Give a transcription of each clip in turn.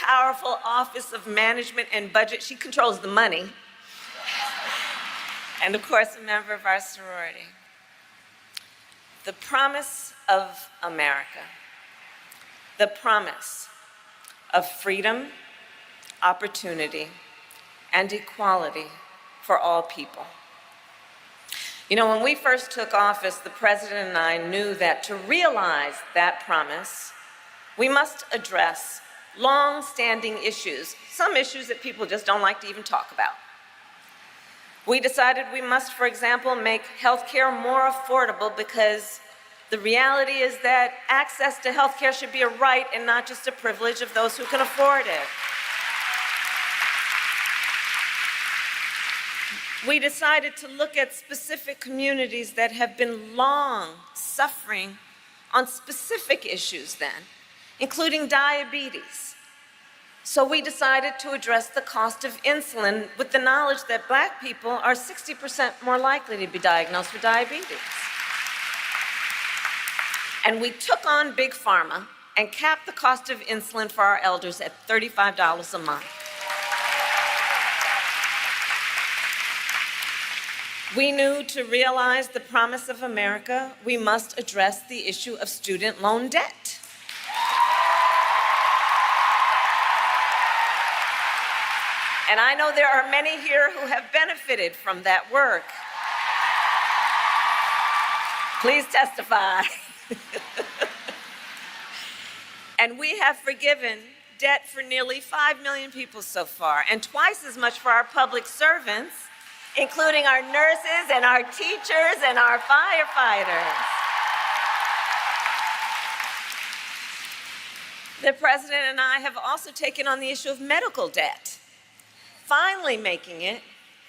powerful Office of Management and Budget. She controls the money. And of course, a member of our sorority. The promise of America. The promise of freedom, opportunity, and equality for all people. You know, when we first took office, the President and I knew that to realize that promise, we must address long-standing issues, some issues that people just don't like to even talk about. We decided we must, for example, make healthcare more affordable because the reality is that access to healthcare should be a right and not just a privilege of those who can afford it. We decided to look at specific communities that have been long suffering on specific issues then, including diabetes. So we decided to address the cost of insulin with the knowledge that Black people are 60% more likely to be diagnosed with diabetes. And we took on Big Pharma and capped the cost of insulin for our elders at $35 a month. We knew to realize the promise of America, we must address the issue of student loan debt. And I know there are many here who have benefited from that work. Please testify. And we have forgiven debt for nearly 5 million people so far, and twice as much for our public servants, including our nurses and our teachers and our firefighters. The President and I have also taken on the issue of medical debt, finally making it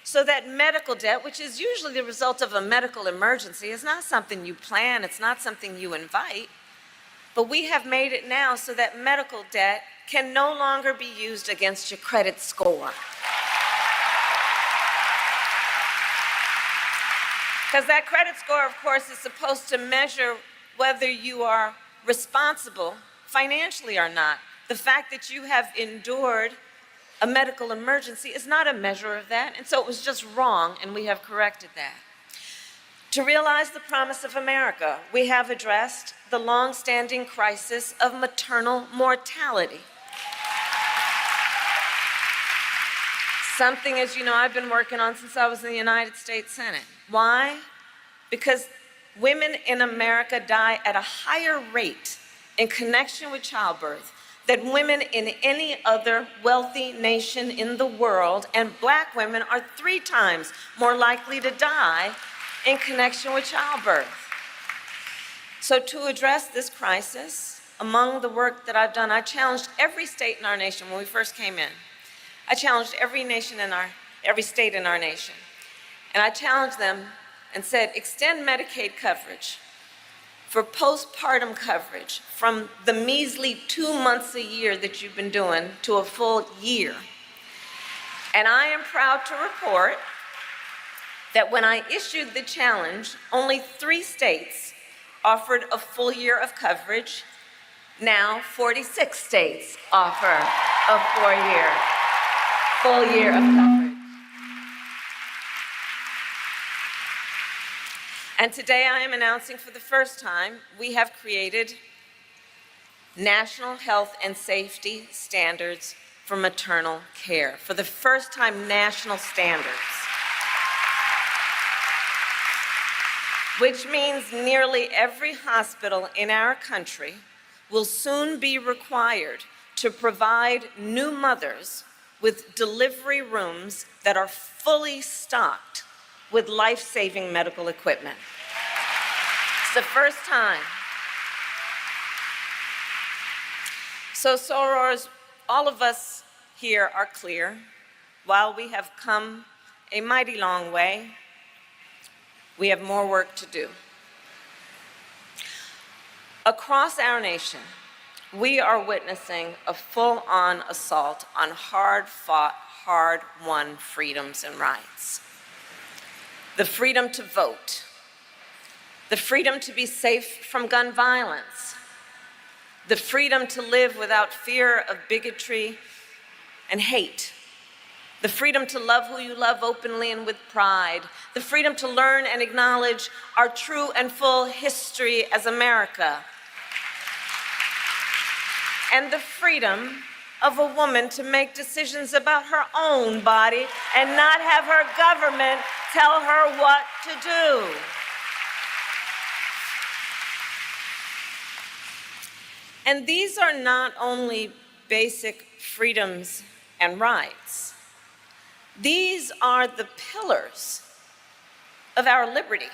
so that medical debt, which is usually the result of a medical emergency, is not something you plan, it's not something you invite, but we have made it now so that medical debt can no longer be used against your credit score. Because that credit score, of course, is supposed to measure whether you are responsible financially or not. The fact that you have endured a medical emergency is not a measure of that, and so it was just wrong, and we have corrected that. To realize the promise of America, we have addressed the long-standing crisis of maternal mortality. Something, as you know, I've been working on since I was in the United States Senate. Why? Because women in America die at a higher rate in connection with childbirth than women in any other wealthy nation in the world, and Black women are 3 times more likely to die in connection with childbirth. So to address this crisis, among the work that I've done, I challenged every state in our nation when we first came in. I challenged every state in our nation. And I challenged them and said, extend Medicaid coverage for postpartum coverage from the measly 2 months a year that you've been doing to a full year. And I am proud to report that when I issued the challenge, only 3 states offered a full year of coverage. Now 46 states offer a full year of coverage. And today I am announcing for the first time, we have created national health and safety standards for maternal care. For the first time, national standards. Which means nearly every hospital in our country will soon be required to provide new mothers with delivery rooms that are fully stocked with life-saving medical equipment. It's the first time. So sorors, all of us here are clear. While we have come a mighty long way, we have more work to do. Across our nation, we are witnessing a full-on assault on hard-fought, hard-won freedoms and rights. The freedom to vote, the freedom to be safe from gun violence, the freedom to live without fear of bigotry and hate, the freedom to love who you love openly and with pride, the freedom to learn and acknowledge our true and full history as America, and the freedom of a woman to make decisions about her own body and not have her government tell her what to do. And these are not only basic freedoms and rights. These are the pillars of our liberty,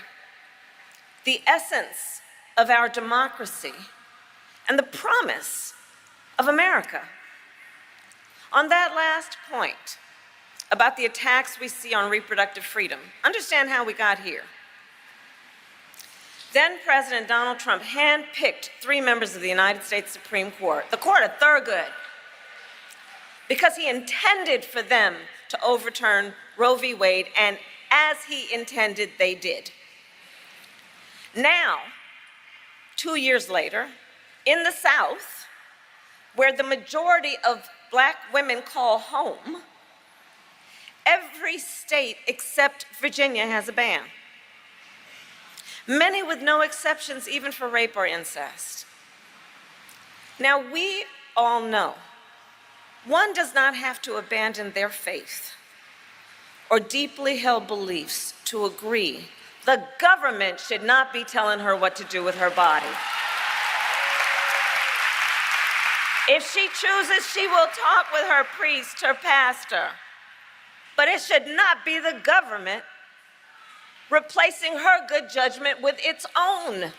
the essence of our democracy, and the promise of America. On that last point about the attacks we see on reproductive freedom, understand how we got here. Then President Donald Trump handpicked 3 members of the United States Supreme Court, the court of Thurgood, because he intended for them to overturn Roe v. Wade, and as he intended, they did. Now, 2 years later, in the South, where the majority of Black women call home, every state except Virginia has a ban. Many with no exceptions, even for rape or incest. Now, we all know one does not have to abandon their faith or deeply held beliefs to agree the government should not be telling her what to do with her body. If she chooses, she will talk with her priest, her pastor. But it should not be the government replacing her good judgment with its own.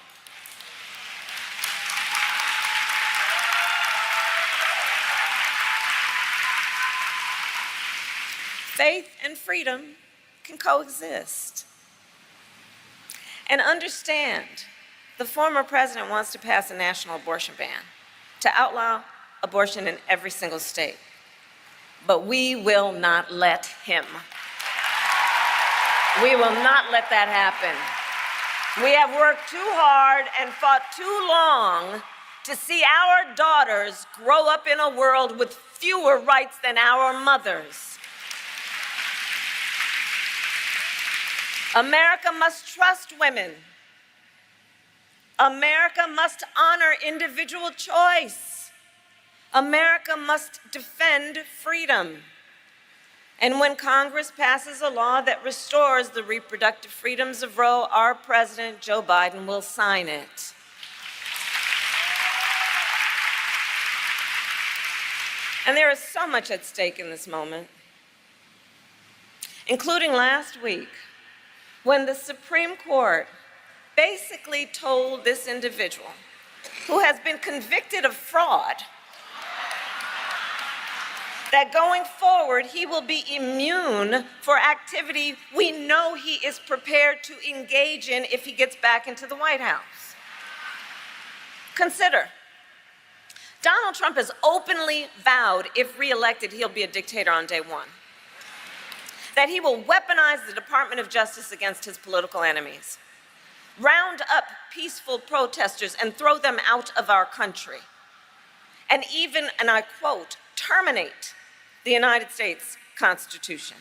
Faith and freedom can coexist. And understand, the former president wants to pass a national abortion ban to outlaw abortion in every single state. But we will not let him. We will not let that happen. We have worked too hard and fought too long to see our daughters grow up in a world with fewer rights than our mothers. America must trust women. America must honor individual choice. America must defend freedom. And when Congress passes a law that restores the reproductive freedoms of Roe, our President, Joe Biden, will sign it. And there is so much at stake in this moment, including last week, when the Supreme Court basically told this individual, who has been convicted of fraud, that going forward he will be immune for activity we know he is prepared to engage in if he gets back into the White House. Consider, Donald Trump has openly vowed, if reelected, he'll be a dictator on day one. That he will weaponize the Department of Justice against his political enemies, round up peaceful protesters and throw them out of our country, and even, and I quote, terminate the United States Constitution.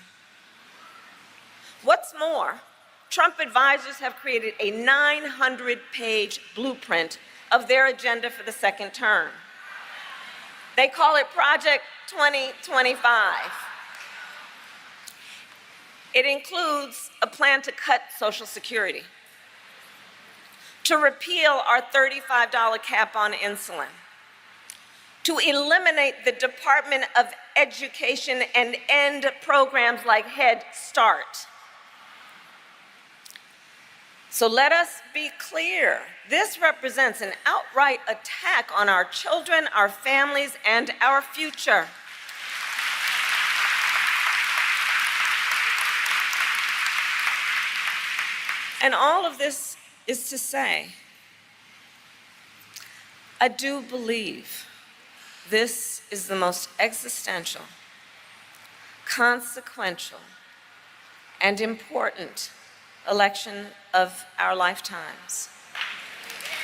What's more, Trump advisors have created a 900-page blueprint of their agenda for the second term. They call it Project 2025. It includes a plan to cut Social Security, to repeal our $35 cap on insulin, to eliminate the Department of Education and end programs like Head Start. So let us be clear. This represents an outright attack on our children, our families, and our future. And all of this is to say, I do believe this is the most existential, consequential, and important election of our lifetimes.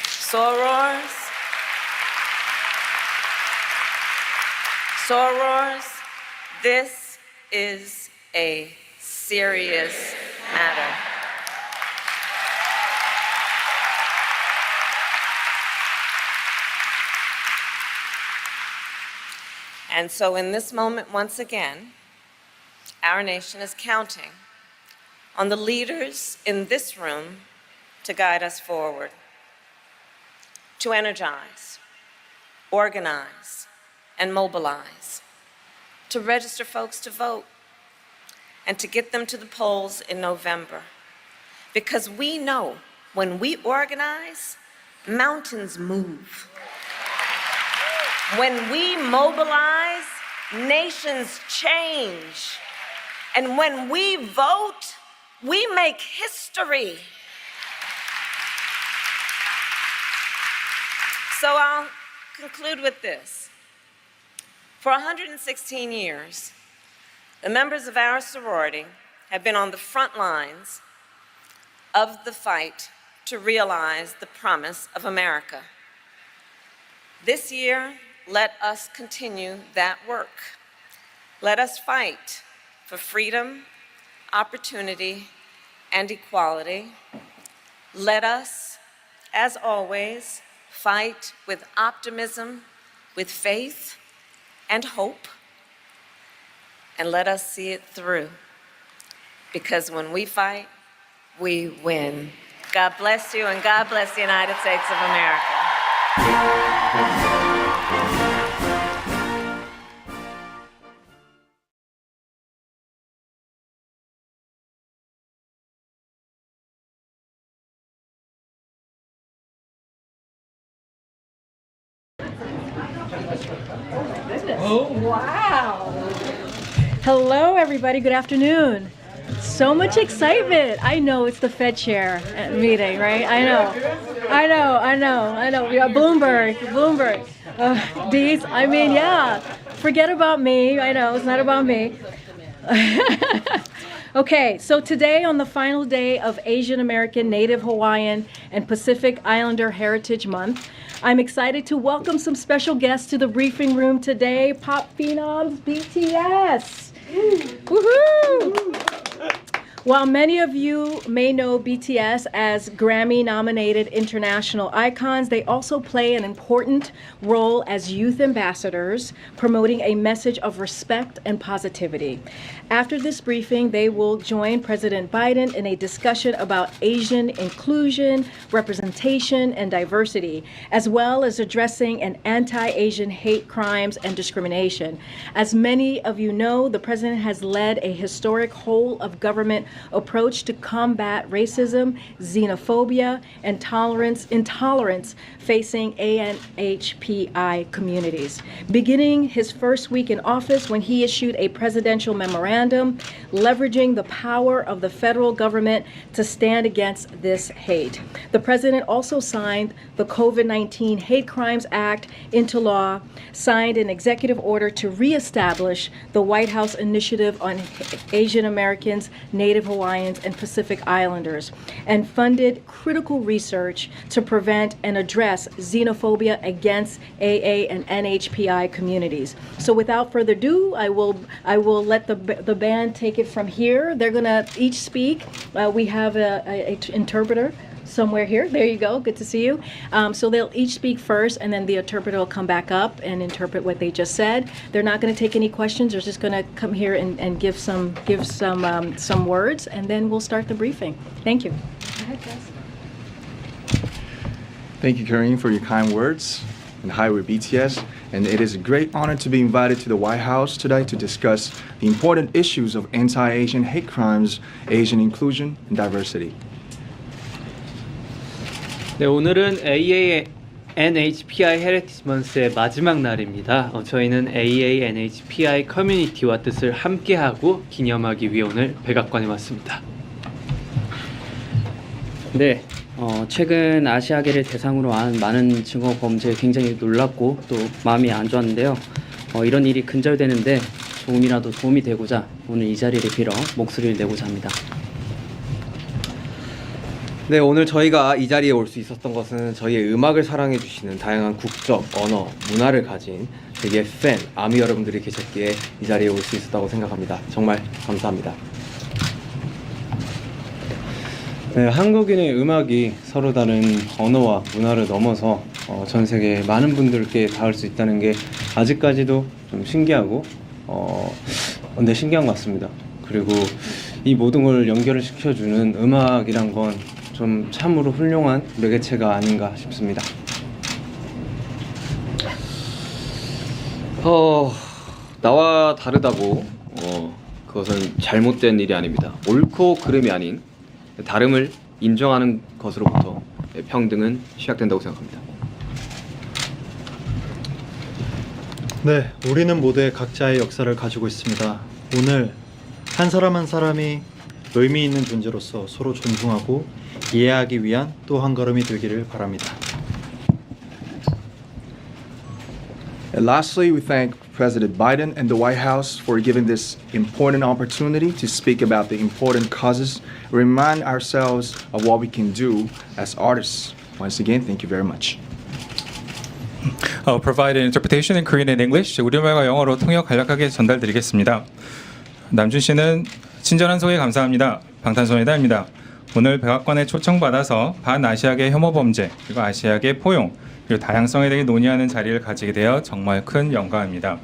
Sorors, Sorors, this is a serious matter. And so in this moment, once again, our nation is counting on the leaders in this room to guide us forward, to energize, organize, and mobilize, to register folks to vote, and to get them to the polls in November. Because we know when we organize, mountains move. When we mobilize, nations change. And when we vote, we make history. So I'll conclude with this. For 116 years, the members of our sorority have been on the front lines of the fight to realize the promise of America. This year, let us continue that work. Let us fight for freedom, opportunity, and equality. Let us, as always, fight with optimism, with faith, and hope. And let us see it through. Because when we fight, we win. God bless you, and God bless the United States of America. Oh, wow. Hello, everybody. Good afternoon. So much excitement. I know it's the Fed chair meeting, right? I know. Yeah, Bloomberg. Dees, I mean, yeah. Forget about me. I know, it's not about me. Okay, so today on the final day of Asian American, Native Hawaiian, and Pacific Islander Heritage Month, I'm excited to welcome some special guests to the briefing room today, pop phenoms BTS. Woohoo! While many of you may know BTS as Grammy-nominated international icons, they also play an important role as youth ambassadors, promoting a message of respect and positivity. After this briefing, they will join President Biden in a discussion about Asian inclusion, representation, and diversity, as well as addressing an anti-Asian hate crimes and discrimination. As many of you know, the president has led a historic whole-of-government approach to combat racism, xenophobia, and intolerance facing ANHPI communities. Beginning his first week in office when he issued a presidential memorandum leveraging the power of the federal government to stand against this hate. The president also signed the COVID-19 Hate Crimes Act into law, signed an executive order to reestablish the White House Initiative on Asian Americans, Native Hawaiians, and Pacific Islanders, and funded critical research to prevent and address xenophobia against AA and NHPI communities. So without further ado, I will let the band take it from here. They're gonna each speak. We have a interpreter somewhere here. There you go. Good to see you. So they'll each speak first, and then the interpreter will come back up and interpret what they just said. They're not going to take any questions. They're just going to come here and give some words, and then we'll start the briefing. Thank you. Go ahead, guys. Thank you, Karine, for your kind words. And hi, we're BTS, and it is a great honor to be invited to the White House today to discuss the important issues of anti-Asian hate crimes, Asian inclusion, and diversity. 네, 오늘은 AANHPI 헤리티지 먼스의 마지막 날입니다. 저희는 AANHPI 커뮤니티와 뜻을 함께하고 기념하기 위해 오늘 백악관에 왔습니다. 네, 최근 아시아계를 대상으로 한 많은 증오 범죄에 굉장히 놀랍고 또 마음이 안 좋았는데요. 이런 일이 근절되는데 조금이라도 도움이 되고자 오늘 이 자리를 빌어 목소리를 내고자 합니다. 네, 오늘 저희가 이 자리에 올 수 있었던 것은 저희의 음악을 사랑해 주시는 다양한 국적, 언어, 문화를 가진 되게 팬, 아미 여러분들이 계셨기에 이 자리에 올 수 있었다고 생각합니다. 정말 감사합니다. 네, 한국인의 음악이 서로 다른 언어와 문화를 넘어서 전 세계 많은 분들께 닿을 수 있다는 게 아직까지도 좀 신기하고 근데 신기한 것 같습니다. 그리고 이 모든 걸 연결을 시켜주는 음악이란 건 좀 참으로 훌륭한 매개체가 아닌가 싶습니다. 나와 다르다고 그것은 잘못된 일이 아닙니다. 옳고 그름이 아닌 다름을 인정하는 것으로부터 평등은 시작된다고 생각합니다. 네, 우리는 모두의 각자의 역사를 가지고 있습니다. 오늘 한 사람 한 사람이 의미 있는 존재로서 서로 존중하고 이해하기 위한 또 한 걸음이 되기를 바랍니다. And lastly, we thank President Biden and the White House for giving this important opportunity to speak about the important causes, remind ourselves of what we can do as artists. Once again, thank you very much. I'll provide an interpretation in Korean and English. 우리말과 영어로 통역 간략하게 전달드리겠습니다. 남준 씨는 친절한 소개 감사합니다. 방탄소년단입니다. 오늘 백악관에 초청받아서 반아시아계 혐오 범죄 그리고 아시아계 포용 그리고 다양성에 대해 논의하는 자리를 가지게 되어 정말 큰 영광입니다.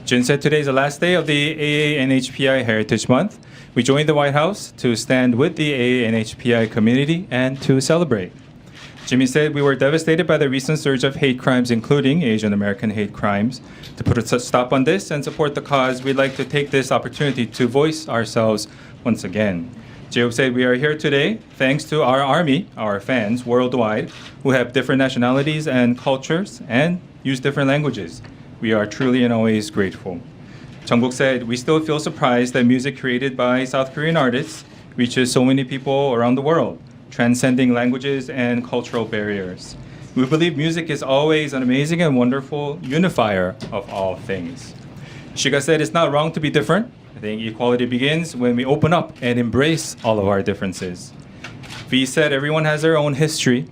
Jun said today is the last day of the AANHPI Heritage Month. We joined the White House to stand with the AANHPI community and to celebrate. Jimmy said we were devastated by the recent surge of hate crimes, including Asian American hate crimes. To put a stop on this and support the cause, we'd like to take this opportunity to voice ourselves once again. Jacob said we are here today thanks to our army, our fans worldwide, who have different nationalities and cultures and use different languages. We are truly and always grateful. Jungkook said we still feel surprised that music created by South Korean artists reaches so many people around the world, transcending languages and cultural barriers. We believe music is always an amazing and wonderful unifier of all things. Shiga said it's not wrong to be different. I think equality begins when we open up and embrace all of our differences. V said everyone has their own history.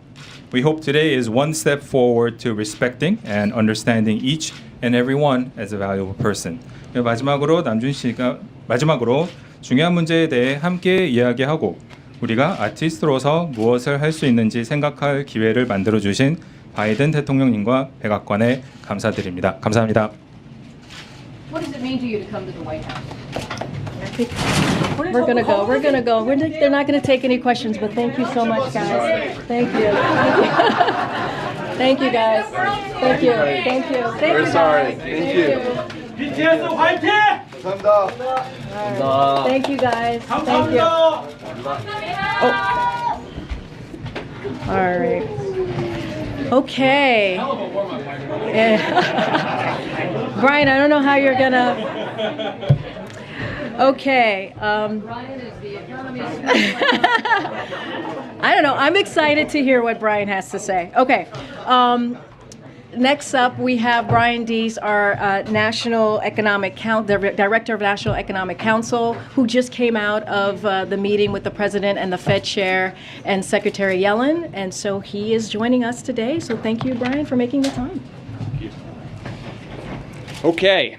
We hope today is one step forward to respecting and understanding each and every one as a valuable person. 마지막으로 남준 씨가 중요한 문제에 대해 함께 이야기하고 우리가 아티스트로서 무엇을 할 수 있는지 생각할 기회를 만들어 주신 바이든 대통령님과 백악관에 감사드립니다. 감사합니다. What does it mean to you to come to the White House? We're gonna go. They're not gonna take any questions, but thank you so much, guys. Thank you. Thank you, guys. Thank you. Thank you. Thank you, guys. Thank you. BTS 화이팅! 감사합니다. Thank you, guys. Thank you. Oh. All right. Okay. Yeah. Brian, I don't know how you're gonna. Okay. I don't know. I'm excited to hear what Brian has to say. Okay. Next up, we have Brian Dees, our National Economic Director of National Economic Council, who just came out of the meeting with the President and the Fed Chair and Secretary Yellen. And so he is joining us today. So thank you, Brian, for making the time. Okay.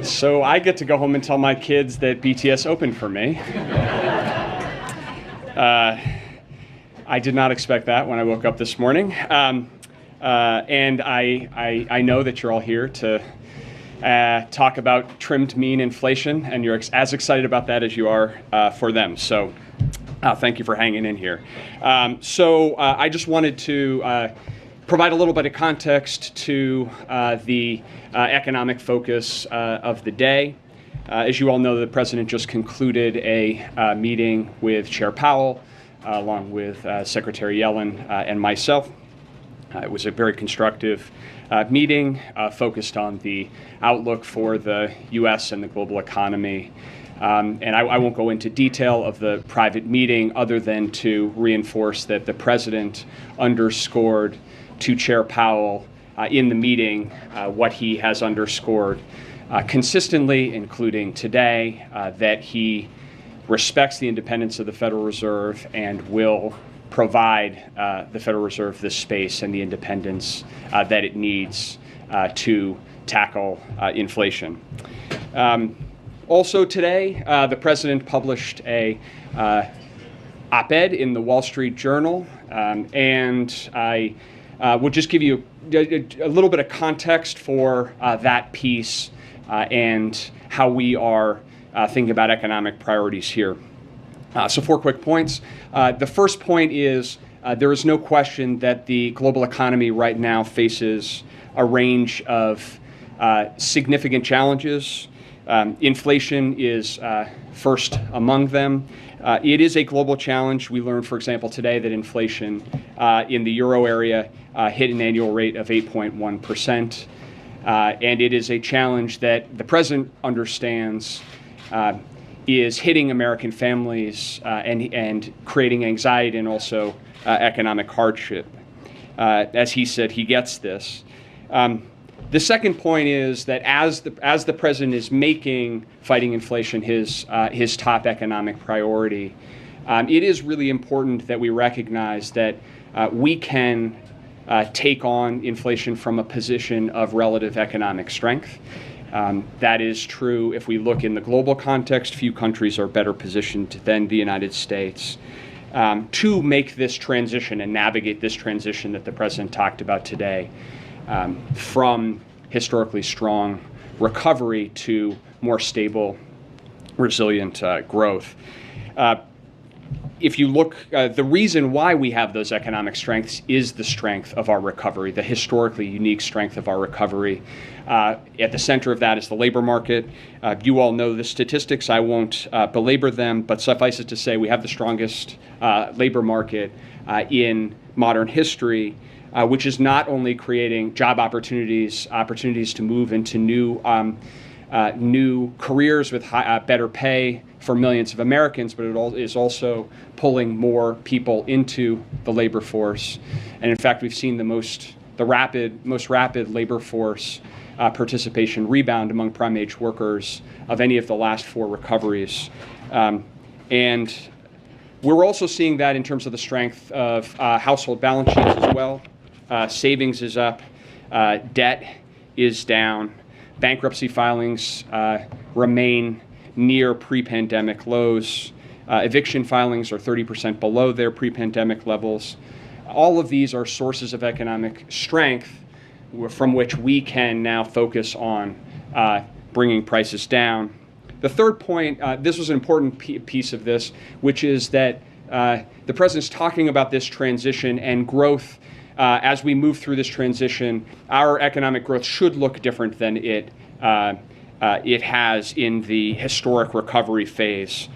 So I get to go home and tell my kids that BTS opened for me. I did not expect that when I woke up this morning. And I know that you're all here to talk about trimmed mean inflation, and you're as excited about that as you are for them. So thank you for hanging in here. I just wanted to provide a little bit of context to the economic focus of the day. As you all know, the President just concluded a meeting with Chair Powell, along with Secretary Yellen and myself. It was a very constructive meeting focused on the outlook for the U.S. and the global economy. And I won't go into detail of the private meeting other than to reinforce that the President underscored to Chair Powell in the meeting what he has underscored consistently, including today, that he respects the independence of the Federal Reserve and will provide the Federal Reserve the space and the independence that it needs to tackle inflation. Also today, the president published a op-ed in the Wall Street Journal, and I will just give you a little bit of context for that piece and how we are thinking about economic priorities here. So 4 quick points. The first point is there is no question that the global economy right now faces a range of significant challenges. Inflation is first among them. It is a global challenge. We learned, for example, today that inflation in the euro area hit an annual rate of 8.1%. And it is a challenge that the president understands is hitting American families and creating anxiety and also economic hardship. As he said, he gets this. The second point is that as the president is making fighting inflation his top economic priority, it is really important that we recognize that we can take on inflation from a position of relative economic strength. That is true if we look in the global context. Few countries are better positioned than the United States to make this transition and navigate this transition that the president talked about today from historically strong recovery to more stable, resilient growth. If you look, the reason why we have those economic strengths is the strength of our recovery, the historically unique strength of our recovery. At the center of that is the labor market. You all know the statistics. I won't belabor them, but suffice it to say we have the strongest labor market in modern history, which is not only creating job opportunities to move into new careers with better pay for millions of Americans, but it is also pulling more people into the labor force. And in fact, we've seen the most rapid labor force participation rebound among prime age workers of any of the last 4 recoveries. And we're also seeing that in terms of the strength of household balance sheets as well. Savings is up, debt is down, bankruptcy filings remain near pre-pandemic lows. Eviction filings are 30% below their pre-pandemic levels. All of these are sources of economic strength from which we can now focus on bringing prices down. The third point, this was an important piece of this, which is that the president's talking about this transition and growth. As we move through this transition, our economic growth should look different than it has in the historic recovery phase.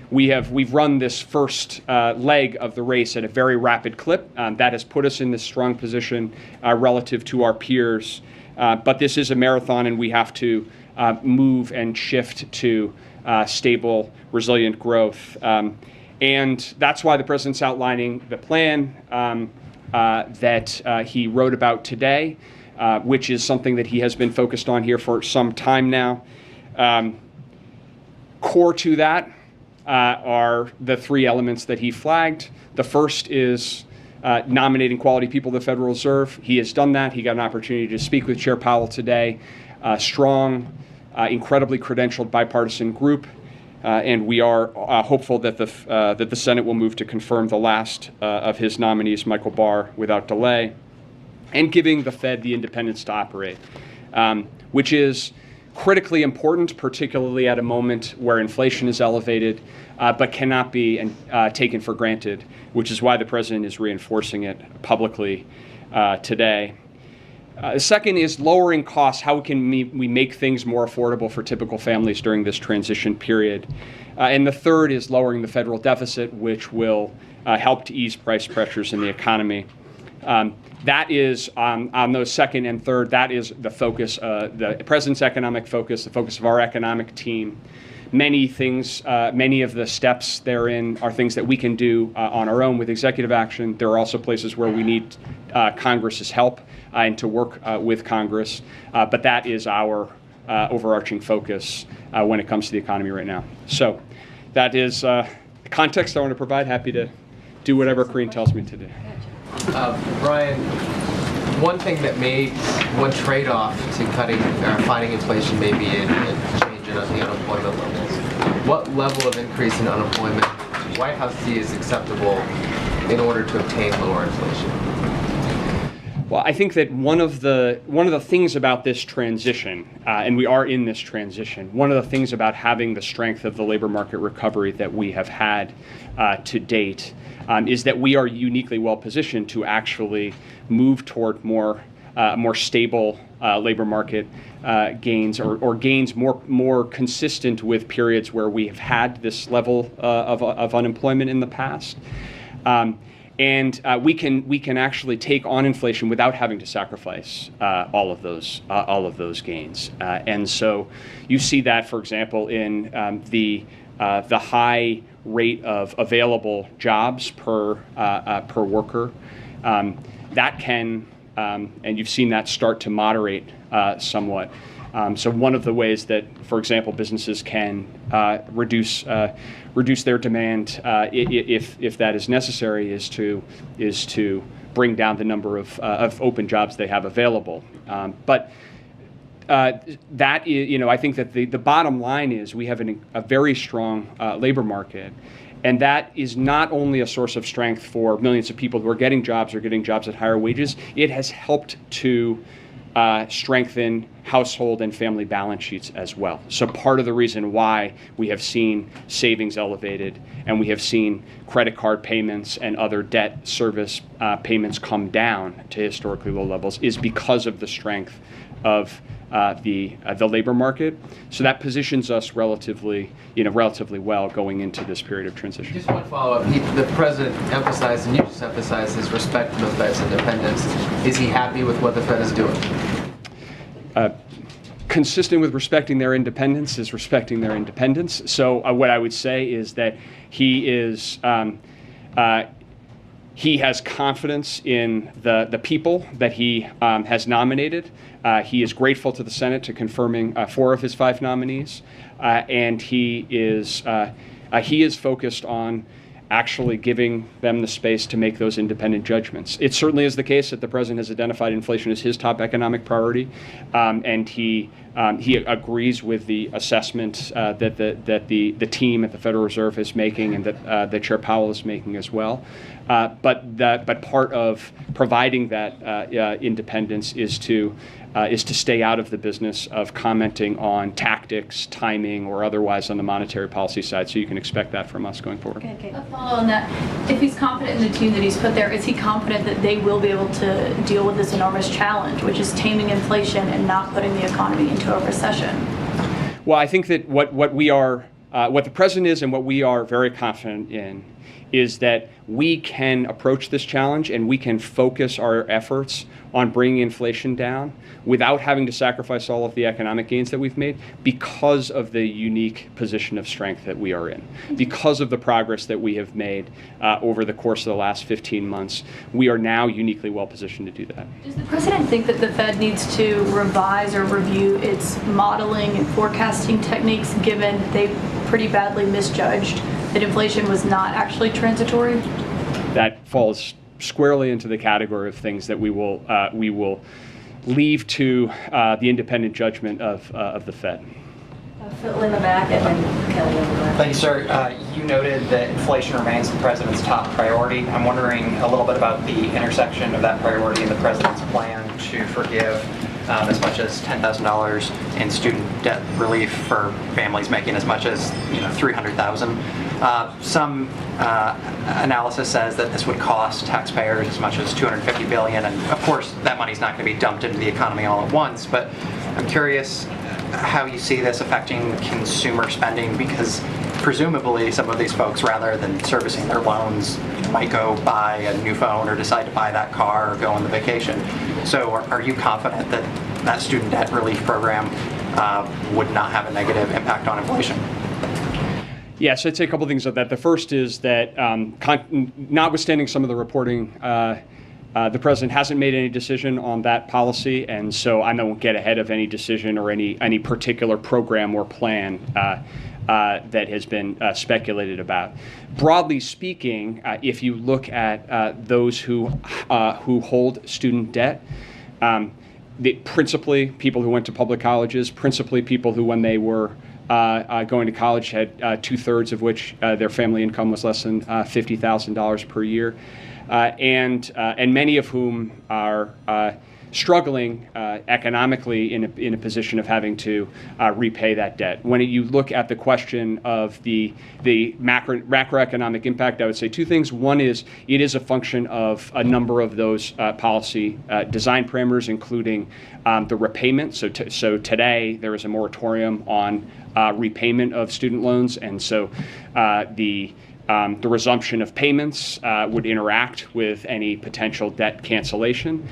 We've run this first leg of the race at a very rapid clip. That has put us in this strong position relative to our peers. But this is a marathon, and we have to move and shift to stable, resilient growth. And that's why the president's outlining the plan that he wrote about today, which is something that he has been focused on here for some time now. Core to that are the 3 elements that he flagged. The first is nominating quality people to the Federal Reserve. He has done that. He got an opportunity to speak with Chair Powell today. Strong, incredibly credentialed bipartisan group. And we are hopeful that the Senate will move to confirm the last of his nominees, Michael Barr, without delay, and giving the Fed the independence to operate, which is critically important, particularly at a moment where inflation is elevated, but cannot be taken for granted, which is why the president is reinforcing it publicly today. The second is lowering costs. How can we make things more affordable for typical families during this transition period? And the third is lowering the federal deficit, which will help to ease price pressures in the economy. That is, on those second and third, that is the focus, the president's economic focus, the focus of our economic team. Many things, many of the steps therein are things that we can do on our own with executive action. There are also places where we need Congress's help and to work with Congress. But that is our overarching focus when it comes to the economy right now. So that is the context I want to provide. Happy to do whatever Karine tells me to do. Brian, one trade-off to cutting or fighting inflation may be a change in the unemployment levels. What level of increase in unemployment does the White House see as acceptable in order to obtain lower inflation? Well, I think that one of the things about this transition, and we are in this transition, one of the things about having the strength of the labor market recovery that we have had to date is that we are uniquely well positioned to actually move toward more stable labor market gains or gains more consistent with periods where we have had this level of unemployment in the past. And we can actually take on inflation without having to sacrifice all of those gains. And so you see that, for example, in the high rate of available jobs per worker. That can, and you've seen that start to moderate somewhat. So one of the ways that, for example, businesses can reduce their demand if that is necessary is to bring down the number of open jobs they have available. But that is, I think that the bottom line is we have a very strong labor market. And that is not only a source of strength for millions of people who are getting jobs or getting jobs at higher wages, it has helped to strengthen household and family balance sheets as well. So part of the reason why we have seen savings elevated and we have seen credit card payments and other debt service payments come down to historically low levels is because of the strength of the labor market. So that positions us relatively well going into this period of transition. Just one follow-up. The president emphasized, and you just emphasized, his respect for the Fed's independence. Is he happy with what the Fed is doing? Consistent with respecting their independence is respecting their independence. So what I would say is that he has confidence in the people that he has nominated. He is grateful to the Senate to confirming 4 of his 5 nominees, and he is focused on actually giving them the space to make those independent judgments. It certainly is the case that the president has identified inflation as his top economic priority, and he agrees with the assessment that the team at the Federal Reserve is making and that Chair Powell is making as well. But part of providing that independence is to stay out of the business of commenting on tactics, timing, or otherwise on the monetary policy side. So you can expect that from us going forward. Okay. A follow on that. If he's confident in the team that he's put there, is he confident that they will be able to deal with this enormous challenge, which is taming inflation and not putting the economy into a recession? Well, I think that what the president is and what we are very confident in is that we can approach this challenge and we can focus our efforts on bringing inflation down without having to sacrifice all of the economic gains that we've made because of the unique position of strength that we are in. Because of the progress that we have made over the course of the last 15 months, we are now uniquely well positioned to do that. Does the president think that the Fed needs to revise or review its modeling and forecasting techniques given they pretty badly misjudged that inflation was not actually transitory? That falls squarely into the category of things that we will leave to the independent judgment of the Fed. Phil in the back and then Kelly in the back. Thank you, sir. You noted that inflation remains the president's top priority. I'm wondering a little bit about the intersection of that priority and the president's plan to forgive as much as $10,000 in student debt relief for families making as much as $300,000. Some analysis says that this would cost taxpayers as much as $250 billion, and of course that money's not going to be dumped into the economy all at once. But I'm curious how you see this affecting consumer spending, because presumably some of these folks, rather than servicing their loans, might go buy a new phone or decide to buy that car or go on the vacation. So are you confident that that student debt relief program would not have a negative impact on inflation? Yes, I'd say a couple of things on that. The first is that notwithstanding some of the reporting, the president hasn't made any decision on that policy, and so I won't get ahead of any decision or any particular program or plan that has been speculated about. Broadly speaking, if you look at those who hold student debt, principally people who went to public colleges, principally people who, when they were going to college, had 2/3 of which their family income was less than $50,000 per year, and many of whom are struggling economically in a position of having to repay that debt. When you look at the question of the macroeconomic impact, I would say two things. One is it is a function of a number of those policy design parameters, including the repayment. So today there is a moratorium on repayment of student loans, and so the resumption of payments would interact with any potential debt cancellation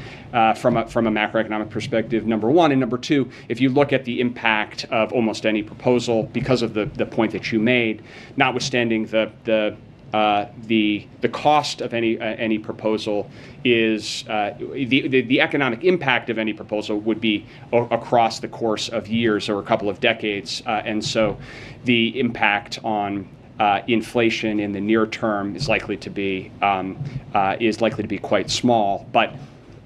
from a macroeconomic perspective, number one. And number two, if you look at the impact of almost any proposal, because of the point that you made, notwithstanding the cost of any proposal is the economic impact of any proposal would be across the course of years or a couple of decades, and so the impact on inflation in the near term is likely to be quite small. But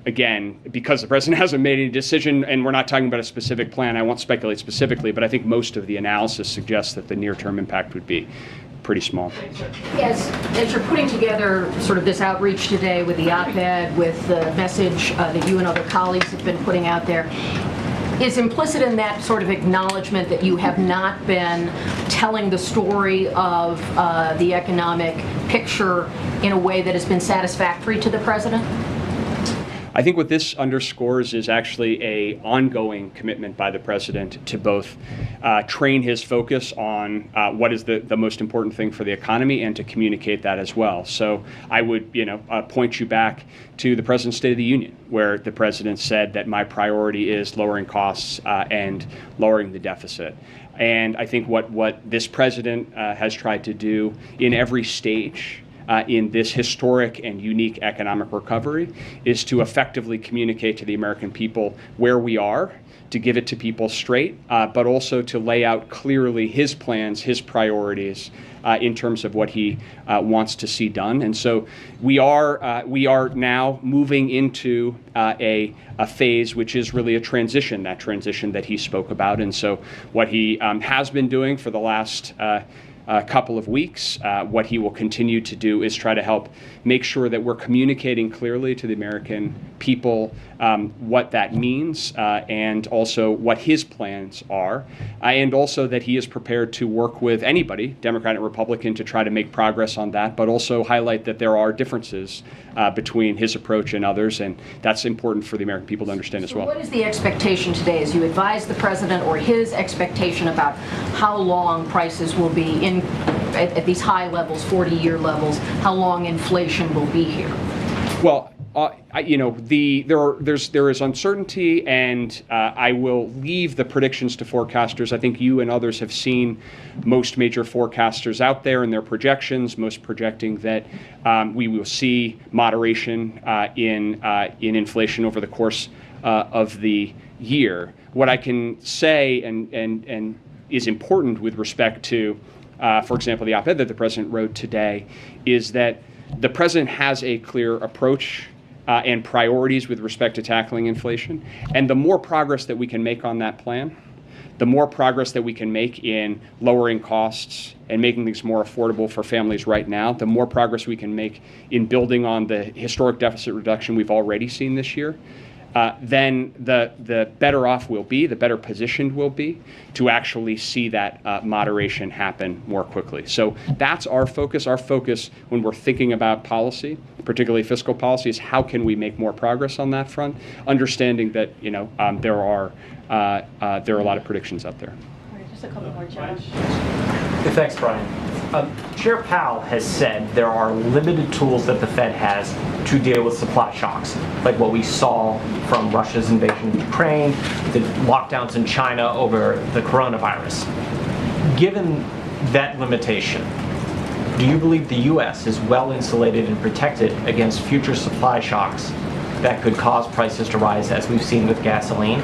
again, because the president hasn't made any decision, and we're not talking about a specific plan, I won't speculate specifically, but I think most of the analysis suggests that the near-term impact would be pretty small. As you're putting together sort of this outreach today with the op-ed, with the message that you and other colleagues have been putting out there, is implicit in that sort of acknowledgement that you have not been telling the story of the economic picture in a way that has been satisfactory to the president? I think what this underscores is actually an ongoing commitment by the president to both train his focus on what is the most important thing for the economy and to communicate that as well. So I would point you back to the President's State of the Union, where the president said that my priority is lowering costs and lowering the deficit. And I think what this president has tried to do in every stage in this historic and unique economic recovery is to effectively communicate to the American people where we are, to give it to people straight, but also to lay out clearly his plans, his priorities in terms of what he wants to see done. And so we are now moving into a phase which is really a transition, that transition that he spoke about. And so what he has been doing for the last couple of weeks, what he will continue to do is try to help make sure that we're communicating clearly to the American people what that means and also what his plans are, and also that he is prepared to work with anybody, Democrat and Republican, to try to make progress on that, but also highlight that there are differences between his approach and others, and that's important for the American people to understand as well. What is the expectation today as you advise the president, or his expectation about how long prices will be at these high levels, 40-year levels, how long inflation will be here? Well, there is uncertainty, and I will leave the predictions to forecasters. I think you and others have seen most major forecasters out there and their projections, most projecting that we will see moderation in inflation over the course of the year. What I can say and is important with respect to, for example, the op-ed that the president wrote today, is that the president has a clear approach and priorities with respect to tackling inflation. And the more progress that we can make on that plan, the more progress that we can make in lowering costs and making things more affordable for families right now, the more progress we can make in building on the historic deficit reduction we've already seen this year, then the better off we'll be, the better positioned we'll be to actually see that moderation happen more quickly. So that's our focus. Our focus when we're thinking about policy, particularly fiscal policy, is how can we make more progress on that front, understanding that there are a lot of predictions out there. All right, just a couple more, Josh. Thanks, Brian. Chair Powell has said there are limited tools that the Fed has to deal with supply shocks, like what we saw from Russia's invasion of Ukraine, the lockdowns in China over the coronavirus. Given that limitation, do you believe the U.S. is well insulated and protected against future supply shocks that could cause prices to rise, as we've seen with gasoline?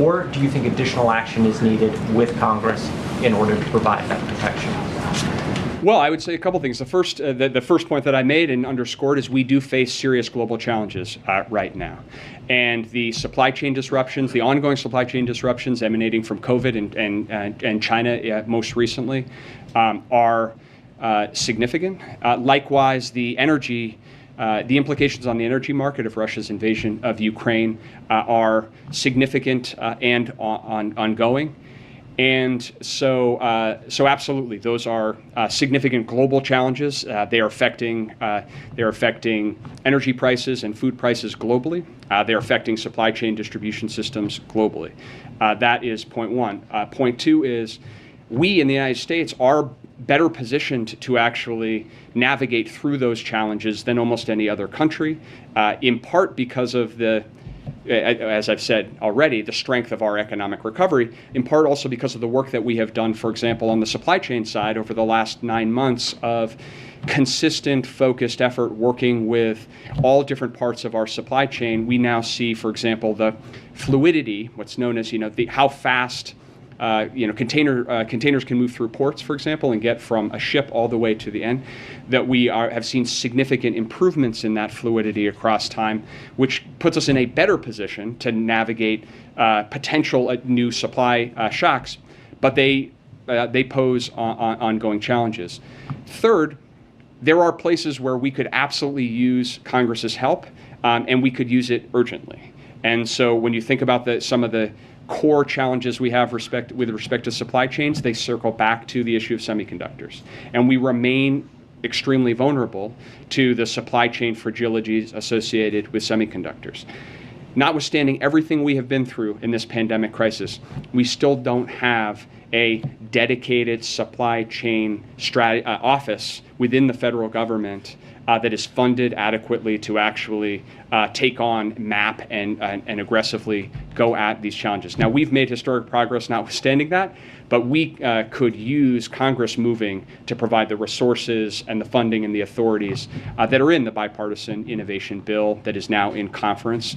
Or do you think additional action is needed with Congress in order to provide that protection? Well, I would say a couple things. The first point that I made and underscored is we do face serious global challenges right now. And the supply chain disruptions, the ongoing supply chain disruptions emanating from COVID and China most recently are significant. Likewise, the implications on the energy market of Russia's invasion of Ukraine are significant and ongoing. And so absolutely, those are significant global challenges. They are affecting energy prices and food prices globally. They're affecting supply chain distribution systems globally. That is point one. Point two is we in the United States are better positioned to actually navigate through those challenges than almost any other country, in part because of as I've said already, the strength of our economic recovery, in part also because of the work that we have done, for example, on the supply chain side over the last 9 months of consistent, focused effort working with all different parts of our supply chain. We now see, for example, the fluidity, what's known as, how fast containers can move through ports, for example, and get from a ship all the way to the end, that we have seen significant improvements in that fluidity across time, which puts us in a better position to navigate potential new supply shocks, but they pose ongoing challenges. Third, there are places where we could absolutely use Congress's help, and we could use it urgently. And so when you think about some of the core challenges we have with respect to supply chains, they circle back to the issue of semiconductors. And we remain extremely vulnerable to the supply chain fragilities associated with semiconductors. Notwithstanding everything we have been through in this pandemic crisis, we still don't have a dedicated supply chain office within the federal government that is funded adequately to actually take on, map, and aggressively go at these challenges. Now, we've made historic progress notwithstanding that, but we could use Congress moving to provide the resources and the funding and the authorities that are in the bipartisan innovation bill that is now in conference.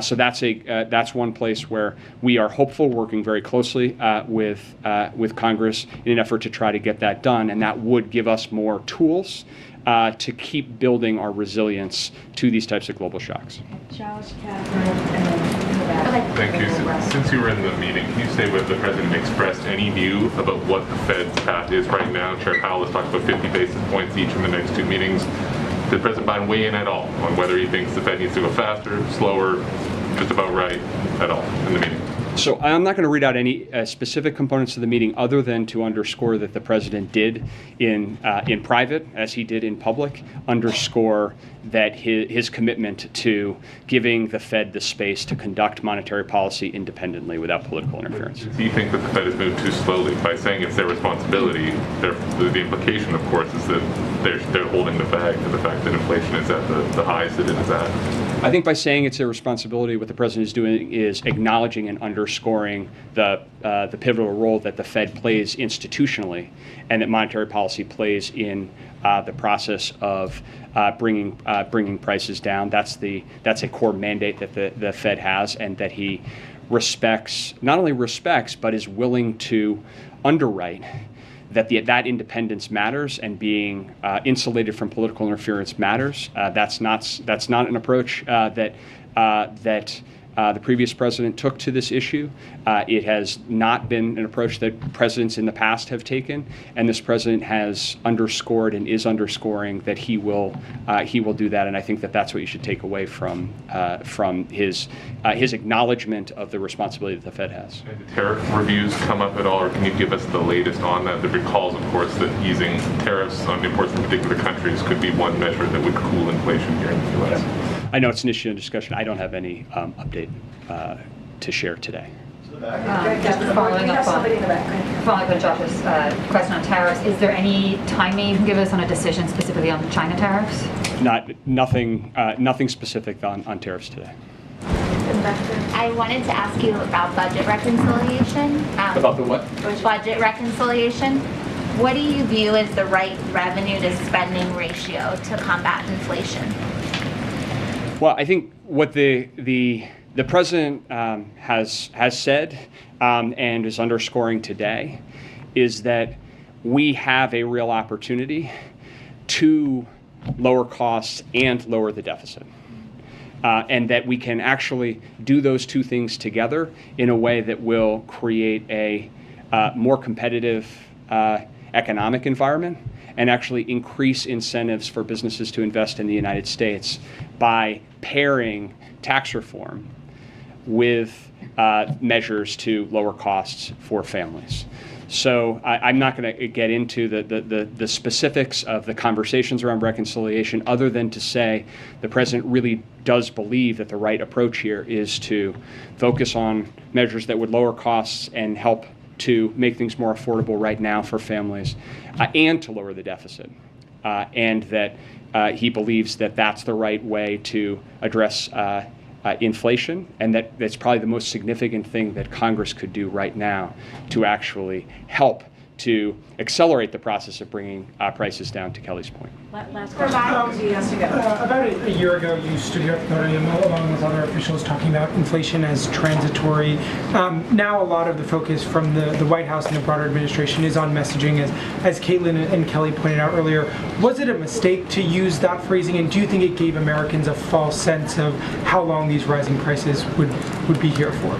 So that's one place where we are hopeful, working very closely with Congress in an effort to try to get that done, and that would give us more tools to keep building our resilience to these types of global shocks. Josh, Catherine, and then Thank you. Since you were in the meeting, can you say whether the president expressed any view about what the Fed's path is right now? Chair Powell has talked about 50 basis points each in the next 2 meetings. Did President Biden weigh in at all on whether he thinks the Fed needs to go faster, slower, just about right at all in the meeting? So I'm not going to read out any specific components of the meeting other than to underscore that the president did in private, as he did in public, underscore that his commitment to giving the Fed the space to conduct monetary policy independently without political interference. Do you think that the Fed has moved too slowly by saying it's their responsibility? The implication, of course, is that they're holding the bag to the fact that inflation is at the highs that it is at. I think by saying it's their responsibility, what the president is doing is acknowledging and underscoring the pivotal role that the Fed plays institutionally, and that monetary policy plays in the process of bringing prices down. That's a core mandate that the Fed has, and that he not only respects but is willing to underwrite. That independence matters, and being insulated from political interference matters. That's not an approach that the previous president took to this issue. It has not been an approach that presidents in the past have taken, and this president has underscored and is underscoring that he will do that. And I think that that's what you should take away from his acknowledgement of the responsibility that the Fed has. Did tariff reviews come up at all, or can you give us the latest on that? There recalls, of course, that easing tariffs on imports from particular countries could be one measure that would cool inflation here in the U.S. I know it's an issue of discussion. I don't have any update to share today. Just following up on Josh's question on tariffs, is there any timing you can give us on a decision specifically on the China tariffs? Nothing specific on tariffs today. I wanted to ask you about budget reconciliation. About the what? Budget reconciliation. What do you view as the right revenue to spending ratio to combat inflation? Well, I think what the president has said and is underscoring today is that we have a real opportunity to lower costs and lower the deficit. And that we can actually do those two things together in a way that will create a more competitive economic environment and actually increase incentives for businesses to invest in the United States by pairing tax reform with measures to lower costs for families. So I'm not going to get into the specifics of the conversations around reconciliation other than to say the president really does believe that the right approach here is to focus on measures that would lower costs and help to make things more affordable right now for families and to lower the deficit. And that he believes that that's the right way to address inflation, and that's probably the most significant thing that Congress could do right now to actually help to accelerate the process of bringing prices down, to Kelly's point. Last question. About a year ago, you stood here at the podium along with other officials talking about inflation as transitory. Now a lot of the focus from the White House and the broader administration is on messaging, as Caitlin and Kelly pointed out earlier. Was it a mistake to use that phrasing, and do you think it gave Americans a false sense of how long these rising prices would be here for?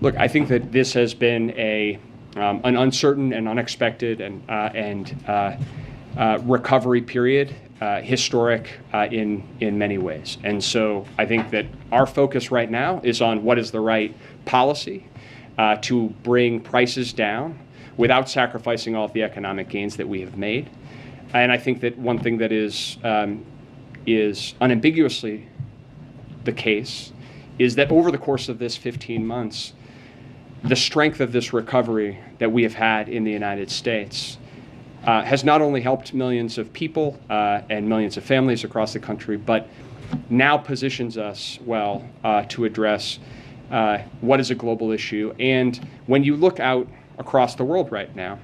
Look, I think that this has been an uncertain and unexpected and recovery period, historic in many ways. And so I think that our focus right now is on what is the right policy to bring prices down without sacrificing all of the economic gains that we have made. And I think that one thing that is unambiguously the case is that over the course of this 15 months, the strength of this recovery that we have had in the United States has not only helped millions of people and millions of families across the country, but now positions us well to address what is a global issue. And when you look out across the world right now,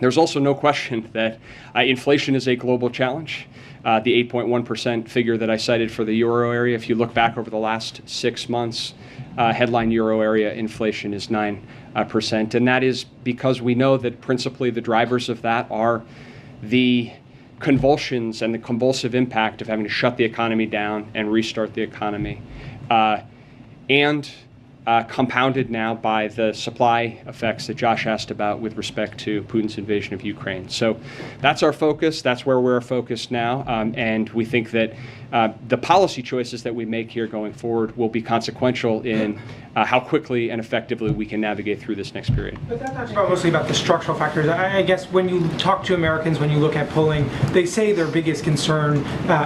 there's also no question that inflation is a global challenge. The 8.1% figure that I cited for the euro area, if you look back over the last 6 months, headline euro area inflation is 9%. And that is because we know that principally the drivers of that are the convulsions and the convulsive impact of having to shut the economy down and restart the economy. And compounded now by the supply effects that Josh asked about with respect to Putin's invasion of Ukraine. So that's our focus. That's where we're focused now. And we think that the policy choices that we make here going forward will be consequential in how quickly and effectively we can navigate through this next period. But that talks mostly about the structural factors. I guess when you talk to Americans, when you look at polling, they say their biggest concern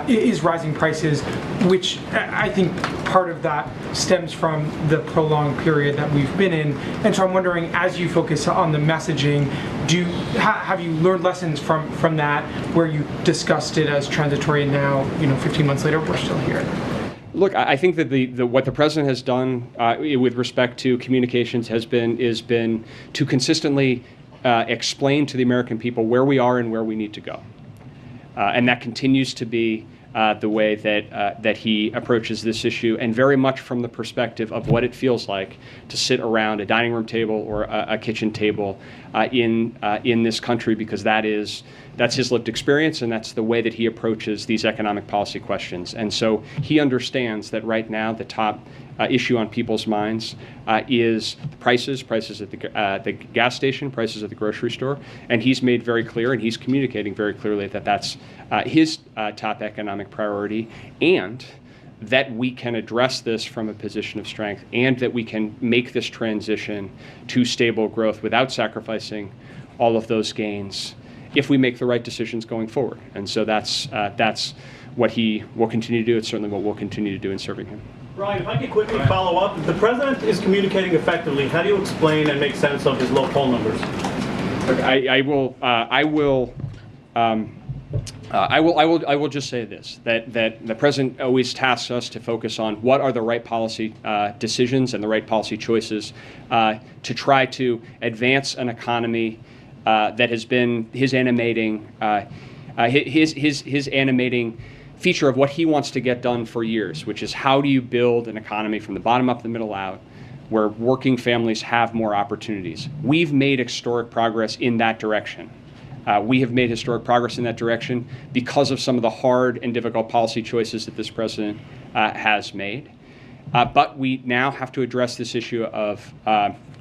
is rising prices, which I think part of that stems from the prolonged period that we've been in. And so I'm wondering, as you focus on the messaging, have you learned lessons from that, where you discussed it as transitory, and now, 15 months later, we're still here? Look, I think that what the president has done with respect to communications has been to consistently explain to the American people where we are and where we need to go, and that continues to be the way that he approaches this issue, and very much from the perspective of what it feels like to sit around a dining room table or a kitchen table in this country, because that's his lived experience, and that's the way that he approaches these economic policy questions. And so he understands that right now the top issue on people's minds is prices at the gas station, prices at the grocery store, and he's made very clear, and he's communicating very clearly that that's his top economic priority, and that we can address this from a position of strength, and that we can make this transition to stable growth without sacrificing all of those gains if we make the right decisions going forward. And so that's what he will continue to do. It's certainly what we'll continue to do in serving him. Brian, if I could quickly follow up, if the president is communicating effectively, how do you explain and make sense of his low poll numbers? Look, I will just say this, that the president always tasks us to focus on what are the right policy decisions and the right policy choices to try to advance an economy that has been his animating feature of what he wants to get done for years, which is how do you build an economy from the bottom up, the middle out, where working families have more opportunities. We've made historic progress in that direction. We have made historic progress in that direction because of some of the hard and difficult policy choices that this president has made. But we now have to address this issue of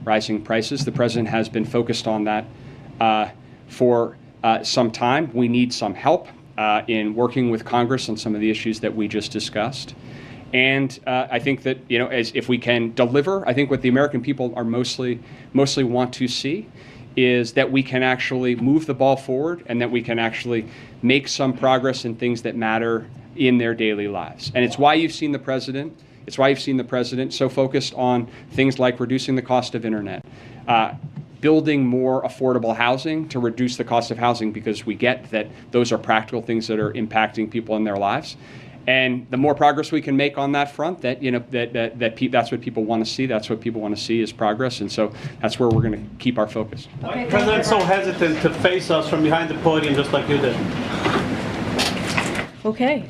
rising prices. The president has been focused on that for some time. We need some help in working with Congress on some of the issues that we just discussed. And I think that, if we can deliver, I think what the American people are mostly want to see is that we can actually move the ball forward and that we can actually make some progress in things that matter in their daily lives. And it's why you've seen the president so focused on things like reducing the cost of internet, building more affordable housing to reduce the cost of housing, because we get that those are practical things that are impacting people in their lives. And the more progress we can make on that front, that's what people want to see. That's what people want to see is progress. And so that's where we're going to keep our focus. Why is the president so hesitant to face us from behind the podium just like you did? Okay.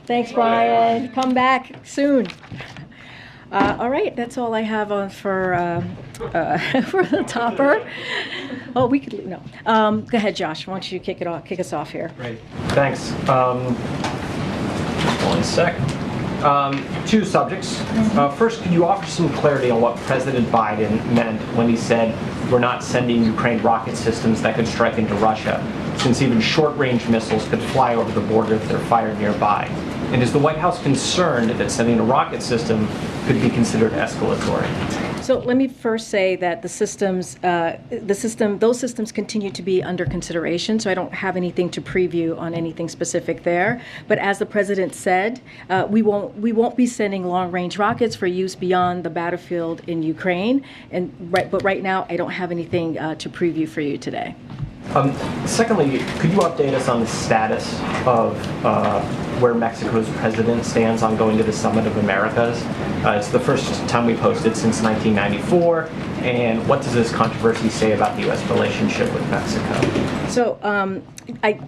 Thanks, Brian. Come back soon. All right, that's all I have on for the topper. Oh, we could no. Go ahead, Josh. Why don't you kick us off here? Great. Thanks. Just 1 sec. 2 subjects. First, could you offer some clarity on what President Biden meant when he said we're not sending Ukraine rocket systems that could strike into Russia, since even short-range missiles could fly over the border if they're fired nearby? And is the White House concerned that sending a rocket system could be considered escalatory? So let me first say that those systems continue to be under consideration, so I don't have anything to preview on anything specific there. But as the president said, we won't be sending long-range rockets for use beyond the battlefield in Ukraine. But right now, I don't have anything to preview for you today. Secondly, could you update us on the status of where Mexico's president stands on going to the Summit of Americas? It's the first time we've hosted since 1994, and what does this controversy say about the U.S. relationship with Mexico? So, I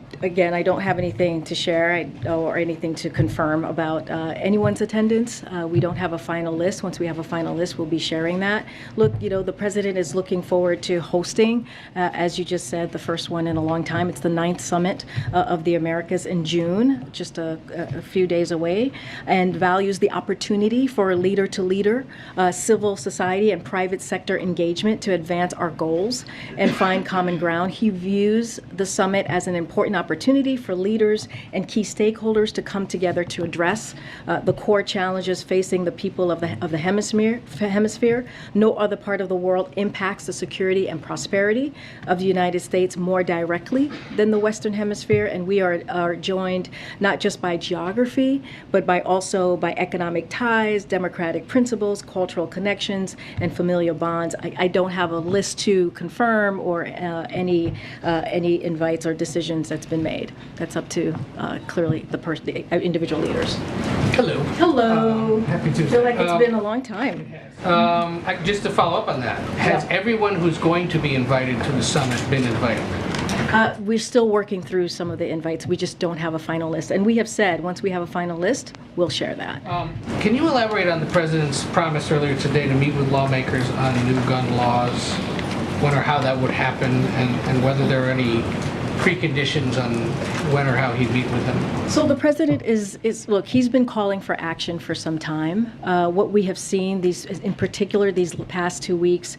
don't have anything to share or anything to confirm about anyone's attendance. We don't have a final list. Once we have a final list, we'll be sharing that. Look, the president is looking forward to hosting, as you just said, the first one in a long time. It's the 9th Summit of the Americas in June, just a few days away, and values the opportunity for leader-to-leader, civil society and private sector engagement to advance our goals and find common ground. He views the summit as an important opportunity for leaders and key stakeholders to come together to address the core challenges facing the people of the hemisphere. No other part of the world impacts the security and prosperity of the United States more directly than the Western Hemisphere, and we are joined not just by geography, but also by economic ties, democratic principles, cultural connections, and familial bonds. I don't have a list to confirm or any invites or decisions that's been made. That's up to clearly the individual leaders. Hello. Hello. Happy Tuesday. I feel like it's been a long time. Just to follow up on that, has everyone who's going to be invited to the summit been invited? We're still working through some of the invites. We just don't have a final list. And we have said, once we have a final list, we'll share that. Can you elaborate on the president's promise earlier today to meet with lawmakers on new gun laws, when or how that would happen, and whether there are any preconditions on when or how he'd meet with them? So the president look, he's been calling for action for some time. What we have seen, in particular these past 2 weeks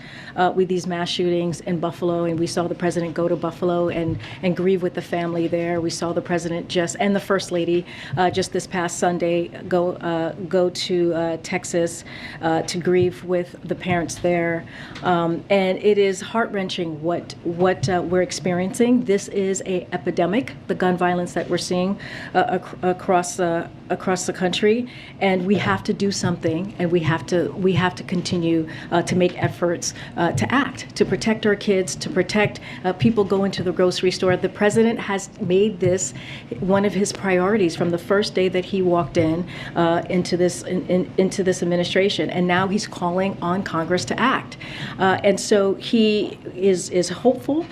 with these mass shootings in Buffalo, and we saw the president go to Buffalo and grieve with the family there. We saw the president and the First Lady just this past Sunday go to Texas to grieve with the parents there. And it is heart-wrenching what we're experiencing. This is an epidemic, the gun violence that we're seeing across the country, and we have to do something, and we have to continue to make efforts to act, to protect our kids, to protect people going to the grocery store. The president has made this one of his priorities from the first day that he walked into this administration, and now he's calling on Congress to act. And so he is hopeful.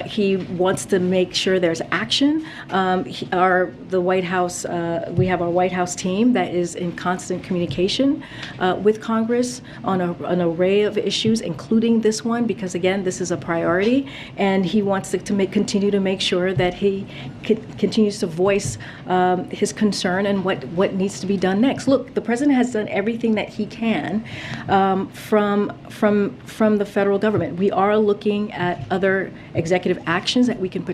He wants to make sure there's action. The White House, we have our White House team that is in constant communication with Congress on an array of issues, including this one, because again, this is a priority, and he wants to continue to make sure that he continues to voice his concern and what needs to be done next. Look, the president has done everything that he can from the federal government. We are looking at other executive actions that we can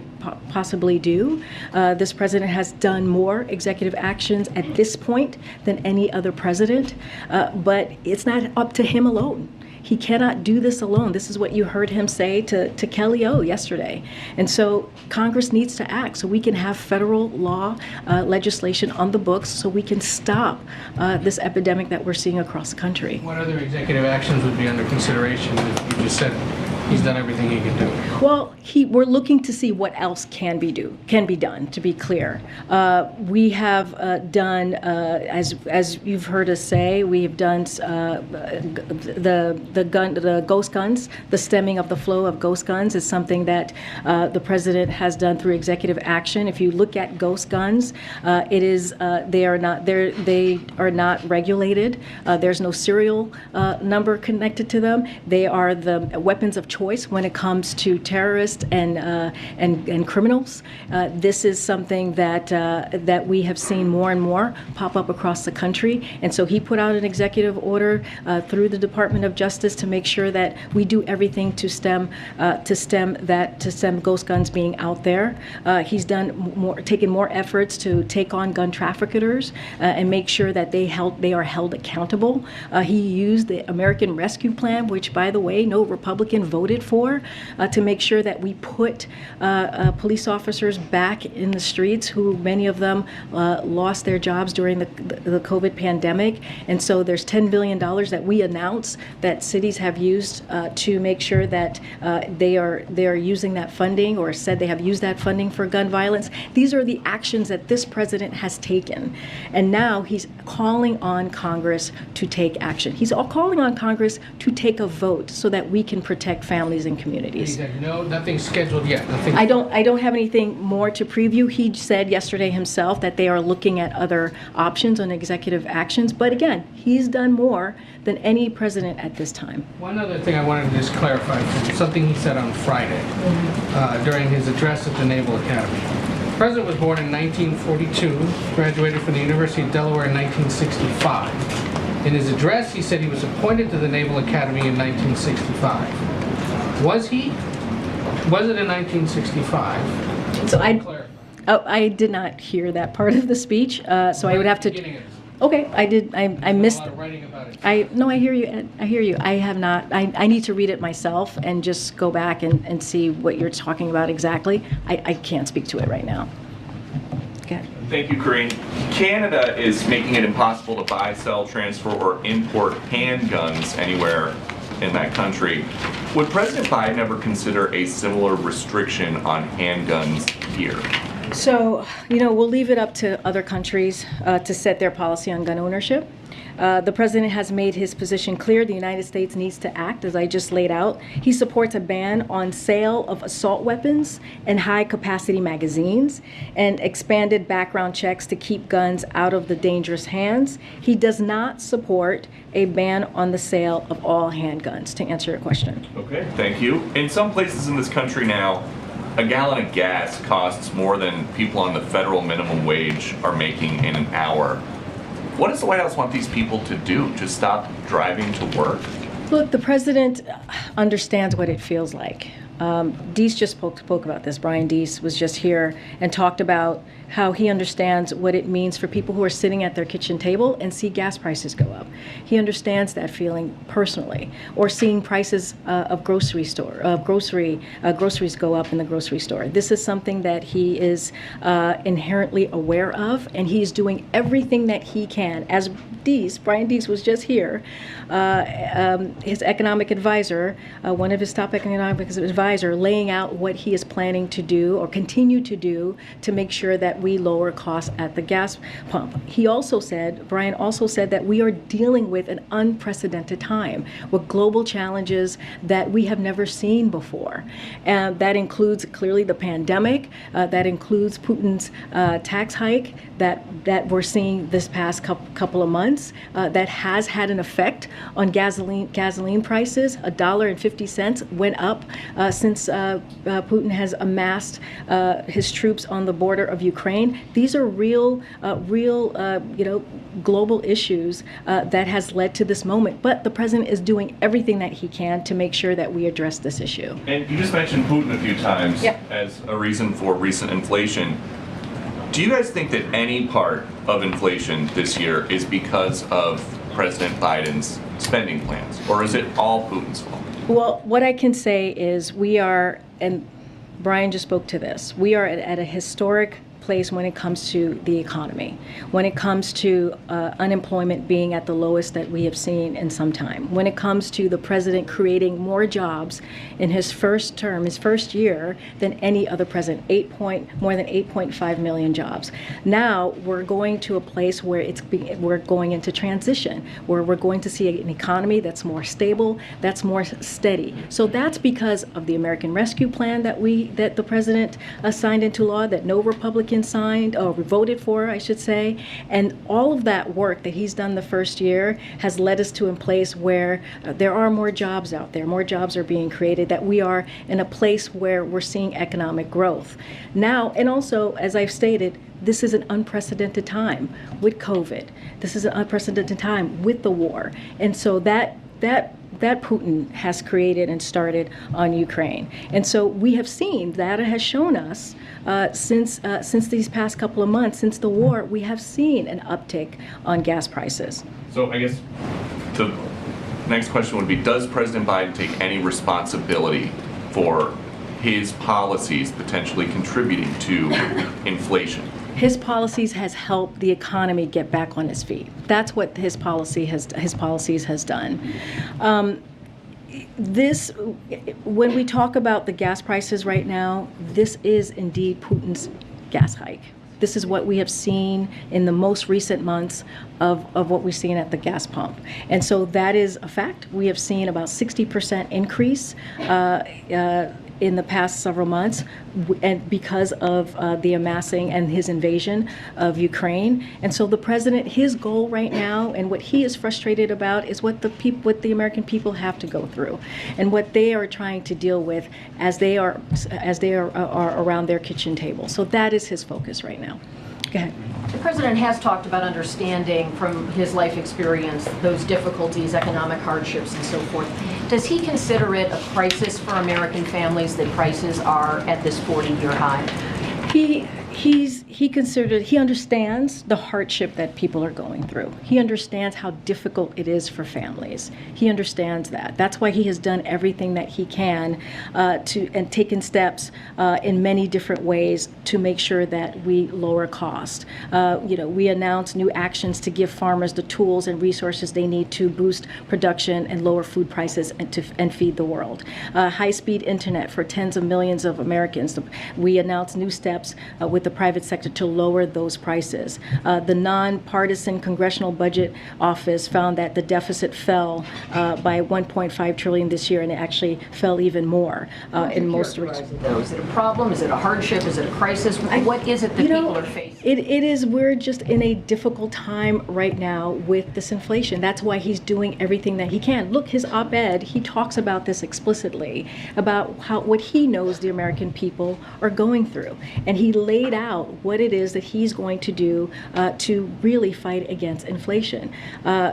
possibly do. This president has done more executive actions at this point than any other president, but it's not up to him alone. He cannot do this alone. This is what you heard him say to Kelly O yesterday. And so Congress needs to act so we can have federal law legislation on the books so we can stop this epidemic that we're seeing across the country. What other executive actions would be under consideration if you just said he's done everything he can do? Well, we're looking to see what else can be done. To be clear, we have done, as you've heard us say, we have done the ghost guns. The stemming of the flow of ghost guns is something that the president has done through executive action. If you look at ghost guns, they are not regulated. There's no serial number connected to them. They are the weapons of choice when it comes to terrorists and criminals. This is something that we have seen more and more pop up across the country, and so he put out an executive order through the Department of Justice to make sure that we do everything to stem ghost guns being out there. He's taken more efforts to take on gun traffickers and make sure that they are held accountable. He used the American Rescue Plan, which, by the way, no Republican voted for, to make sure that we put police officers back in the streets, who many of them lost their jobs during the COVID pandemic. And so there's $10 billion that we announced that cities have used to make sure that they are using that funding, or said they have used that funding for gun violence. These are the actions that this president has taken. And now he's calling on Congress to take action. He's calling on Congress to take a vote so that we can protect families and communities. No, nothing's scheduled yet. I don't have anything more to preview. He said yesterday himself that they are looking at other options on executive actions. But again, he's done more than any president at this time. One other thing I wanted to just clarify, something he said on Friday during his address at the Naval Academy. The president was born in 1942, graduated from the University of Delaware in 1965. In his address, he said he was appointed to the Naval Academy in 1965. Was he? Was it in 1965? So I did not hear that part of the speech, so I would have to. Okay, I did. I missed. I hear you. Ed. I hear you. I have not. I need to read it myself and just go back and see what you're talking about exactly. I can't speak to it right now. Okay. Thank you, Corinne. Canada is making it impossible to buy, sell, transfer, or import handguns anywhere in that country. Would President Biden ever consider a similar restriction on handguns here? So, we'll leave it up to other countries to set their policy on gun ownership. The president has made his position clear. The United States needs to act, as I just laid out. He supports a ban on sale of assault weapons and high-capacity magazines, and expanded background checks to keep guns out of the dangerous hands. He does not support a ban on the sale of all handguns, to answer your question. Okay, thank you. In some places in this country now, a gallon of gas costs more than people on the federal minimum wage are making in an hour. What does the White House want these people to do? Just stop driving to work? Look, the president understands what it feels like. Deese just spoke about this. Brian Deese was just here and talked about how he understands what it means for people who are sitting at their kitchen table and see gas prices go up. He understands that feeling personally, or seeing prices of groceries go up in the grocery store. This is something that he is inherently aware of, and he's doing everything that he can. As Brian Deese was just here, his economic advisor, one of his top economic advisor, laying out what he is planning to do or continue to do to make sure that we lower costs at the gas pump. Brian also said that we are dealing with an unprecedented time with global challenges that we have never seen before. And that includes clearly the pandemic, that includes Putin's tax hike, that we're seeing this past couple of months that has had an effect on gasoline prices. $1.50 went up since Putin has amassed his troops on the border of Ukraine. These are real global issues that has led to this moment. But the president is doing everything that he can to make sure that we address this issue. And you just mentioned Putin a few times as a reason for recent inflation. Do you guys think that any part of inflation this year is because of President Biden's spending plans, or is it all Putin's fault? Well, what I can say is we are, and Brian just spoke to this, we are at a historic place when it comes to the economy, when it comes to unemployment being at the lowest that we have seen in some time, when it comes to the president creating more jobs in his first term, his first year, than any other president, more than 8.5 million jobs. Now we're going to a place where we're going into transition, where we're going to see an economy that's more stable, that's more steady. So that's because of the American Rescue Plan that the president signed into law, that no Republican signed or voted for, I should say, and all of that work that he's done the first year has led us to a place where there are more jobs out there, more jobs are being created, that we are in a place where we're seeing economic growth. Now, and also, as I've stated, this is an unprecedented time with COVID. This is an unprecedented time with the war. And so that Putin has created and started on Ukraine. And so we have seen, data has shown us since these past couple of months, since the war, we have seen an uptick on gas prices. So I guess the next question would be, does President Biden take any responsibility for his policies potentially contributing to inflation? His policies has helped the economy get back on its feet. That's what his policies has done. When we talk about the gas prices right now, this is indeed Putin's gas hike. This is what we have seen in the most recent months of what we've seen at the gas pump. And so that is a fact. We have seen about 60% increase in the past several months, and because of the amassing and his invasion of Ukraine. And so the president, his goal right now, and what he is frustrated about, is what the American people have to go through, and what they are trying to deal with as they are around their kitchen table. So that is his focus right now. Go ahead. The president has talked about understanding from his life experience those difficulties, economic hardships, and so forth. Does he consider it a crisis for American families that prices are at this 40-year high? He understands the hardship that people are going through. He understands how difficult it is for families. He understands that. That's why he has done everything that he can and taken steps in many different ways to make sure that we lower cost. We announced new actions to give farmers the tools and resources they need to boost production and lower food prices and feed the world. High-speed internet for tens of millions of Americans. We announced new steps with the private sector to lower those prices. The nonpartisan Congressional Budget Office found that the deficit fell by $1.5 trillion this year, and it actually fell even more in most regions. Is it a problem? Is it a hardship? Is it a crisis? What is it that people are facing? It is. We're just in a difficult time right now with this inflation. That's why he's doing everything that he can. Look, his op-ed, he talks about this explicitly, about what he knows the American people are going through, and he laid out what it is that he's going to do to really fight against inflation.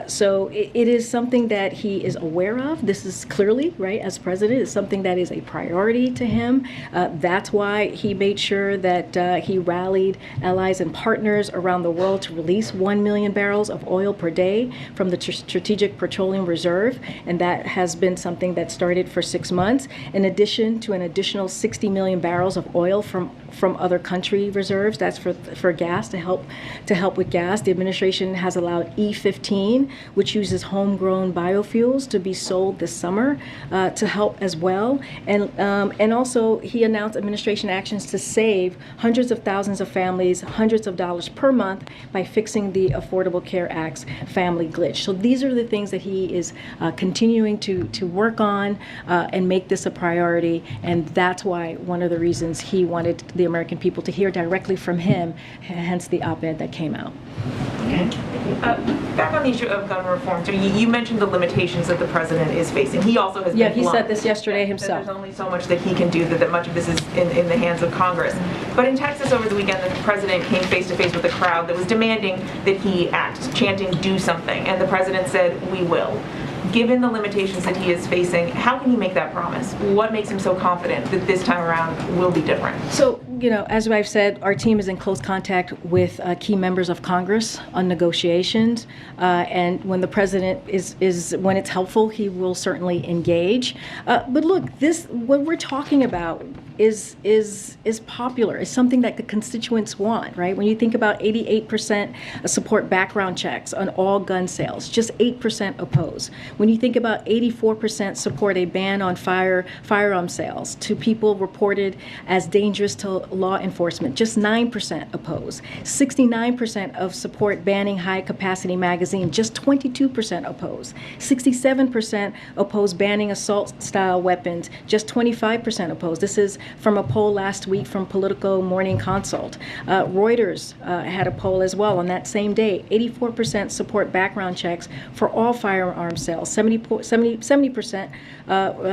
So it is something that he is aware of. This is clearly, right, as president, is something that is a priority to him. That's why he made sure that he rallied allies and partners around the world to release 1 million barrels of oil per day from the Strategic Petroleum Reserve, and that has been something that started for 6 months, in addition to an additional 60 million barrels of oil from other country reserves. That's for gas, to help with gas. The administration has allowed E15, which uses homegrown biofuels, to be sold this summer to help as well. And also he announced administration actions to save hundreds of thousands of families hundreds of dollars per month by fixing the Affordable Care Act's family glitch. So these are the things that he is continuing to work on and make this a priority. And that's why one of the reasons he wanted the American people to hear directly from him, hence the op-ed that came out. Back on the issue of gun reform, so you mentioned the limitations that the president is facing. He also has Yeah, been he blunt said this yesterday that himself. There's only so much that he can do, that much of this is in the hands of Congress. But in Texas over the weekend, the president came face to face with a crowd that was demanding that he act, chanting, do something. And the president said, we will. Given the limitations that he is facing, how can he make that promise? What makes him so confident that this time around will be different? So, as I've said, our team is in close contact with key members of Congress on negotiations. And when the president when it's helpful, he will certainly engage. But look, what we're talking about is popular. It's something that the constituents want, right? When you think about 88% support background checks on all gun sales, just 8% oppose. When you think about 84% support a ban on firearm sales to people reported as dangerous to law enforcement, just 9% oppose. 69% of support banning high-capacity magazine, just 22% oppose. 67% oppose banning assault-style weapons, just 25% oppose. This is from a poll last week from Politico Morning Consult. Reuters had a poll as well on that same day. 84% support background checks for all firearm sales. 70%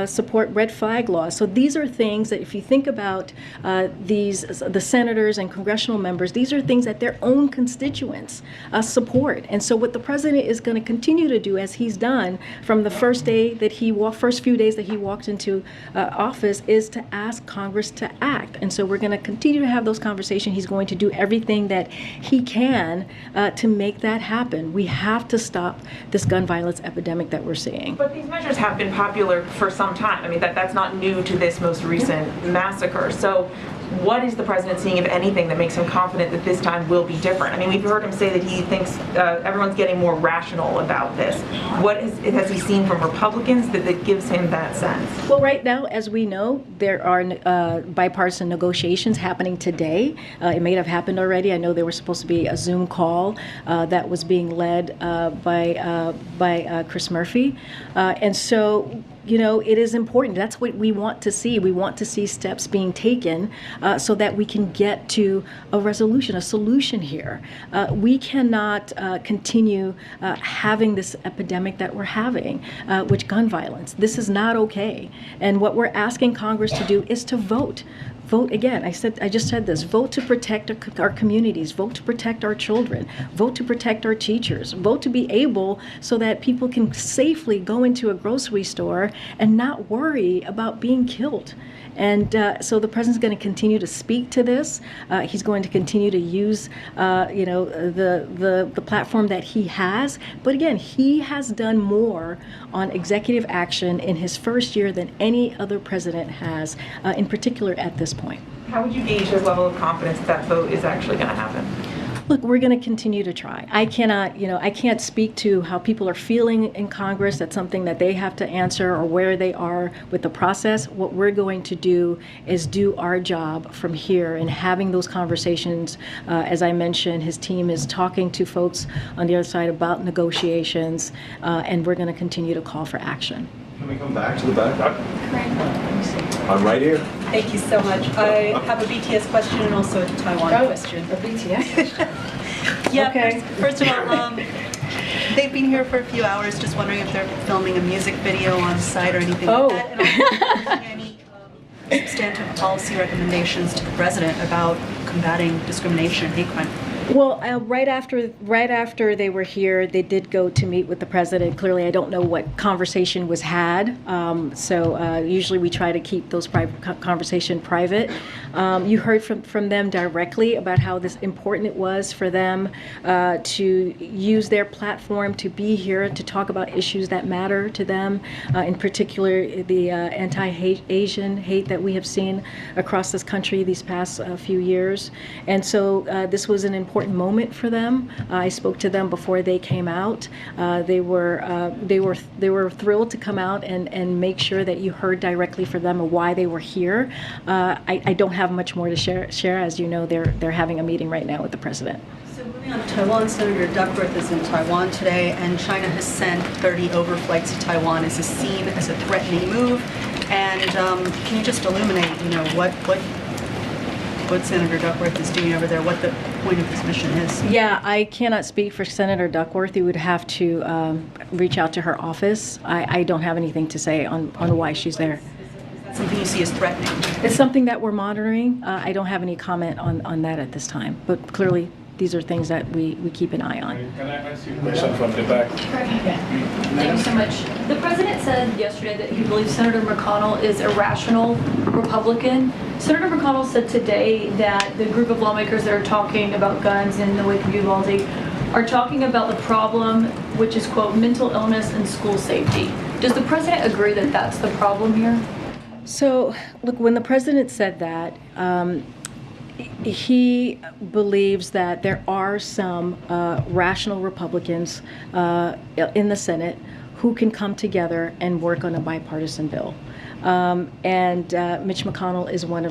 support red flag laws. So these are things that, if you think about the senators and congressional members, these are things that their own constituents support. And so what the president is going to continue to do, as he's done from the first few days that he walked into office, is to ask Congress to act. And so we're going to continue to have those conversations. He's going to do everything that he can to make that happen. We have to stop this gun violence epidemic that we're seeing. But these measures have been popular for some time. I mean, that's not new to this most recent massacre. So what is the president seeing, if anything, that makes him confident that this time will be different? I mean, we've heard him say that he thinks everyone's getting more rational about this. What has he seen from Republicans that gives him that sense? Well, right now, as we know, there are bipartisan negotiations happening today. It may have happened already. I know there was supposed to be a Zoom call that was being led by Chris Murphy. And so, it is important. That's what we want to see. We want to see steps being taken so that we can get to a resolution, a solution here. We cannot continue having this epidemic that we're having with gun violence. This is not okay. And what we're asking Congress to do is to vote. Vote again. I just said this. Vote to protect our communities. Vote to protect our children. Vote to protect our teachers. Vote to be able so that people can safely go into a grocery store and not worry about being killed. And so the president's going to continue to speak to this. He's going to continue to use, the platform that he has. But again, he has done more on executive action in his first year than any other president has, in particular at this point. How would you gauge his level of confidence that vote is actually going to happen? Look, we're going to continue to try. I can't speak to how people are feeling in Congress. That's something that they have to answer, or where they are with the process. What we're going to do is do our job from here and having those conversations. As I mentioned, his team is talking to folks on the other side about negotiations, and we're going to continue to call for action. Can we come back to the back? I'm right here. Thank you so much. I have a BTS question and also a Taiwan question. A BTS question? Yeah, Okay. first of all, they've been here for a few hours, just wondering if they're filming a music video on site or anything like that. And also, any substantive policy recommendations to the president about combating discrimination and hate crime? Well, right after they were here, they did go to meet with the president. Clearly, I don't know what conversation was had. So usually we try to keep those conversation private. You heard from them directly about how important it was for them to use their platform to be here to talk about issues that matter to them, in particular the anti-Asian hate that we have seen across this country these past few years. And so this was an important moment for them. I spoke to them before they came out. They were thrilled to come out and make sure that you heard directly from them of why they were here. I don't have much more to share. As you know, they're having a meeting right now with the president. So moving on to Taiwan, Senator Duckworth is in Taiwan today, and China has sent 30 overflights to Taiwan. Is this seen as a threatening move? And can you just illuminate, what what Senator Duckworth is doing over there, what the point of this mission is. Yeah, I cannot speak for Senator Duckworth. You would have to reach out to her office. I don't have anything to say on why she's there. Something you see as threatening? It's something that we're monitoring. I don't have any comment on that at this time, but clearly these are things that we keep an eye on. Can I ask you a question from the back? Thank you so much. The president said yesterday that he believes Senator McConnell is a rational Republican. Senator McConnell said today that the group of lawmakers that are talking about guns in the wake of Uvalde are talking about the problem, which is, quote, mental illness and school safety. Does the president agree that that's the problem here? So, look, when the president said that, he believes that there are some rational Republicans in the Senate who can come together and work on a bipartisan bill. And Mitch McConnell is one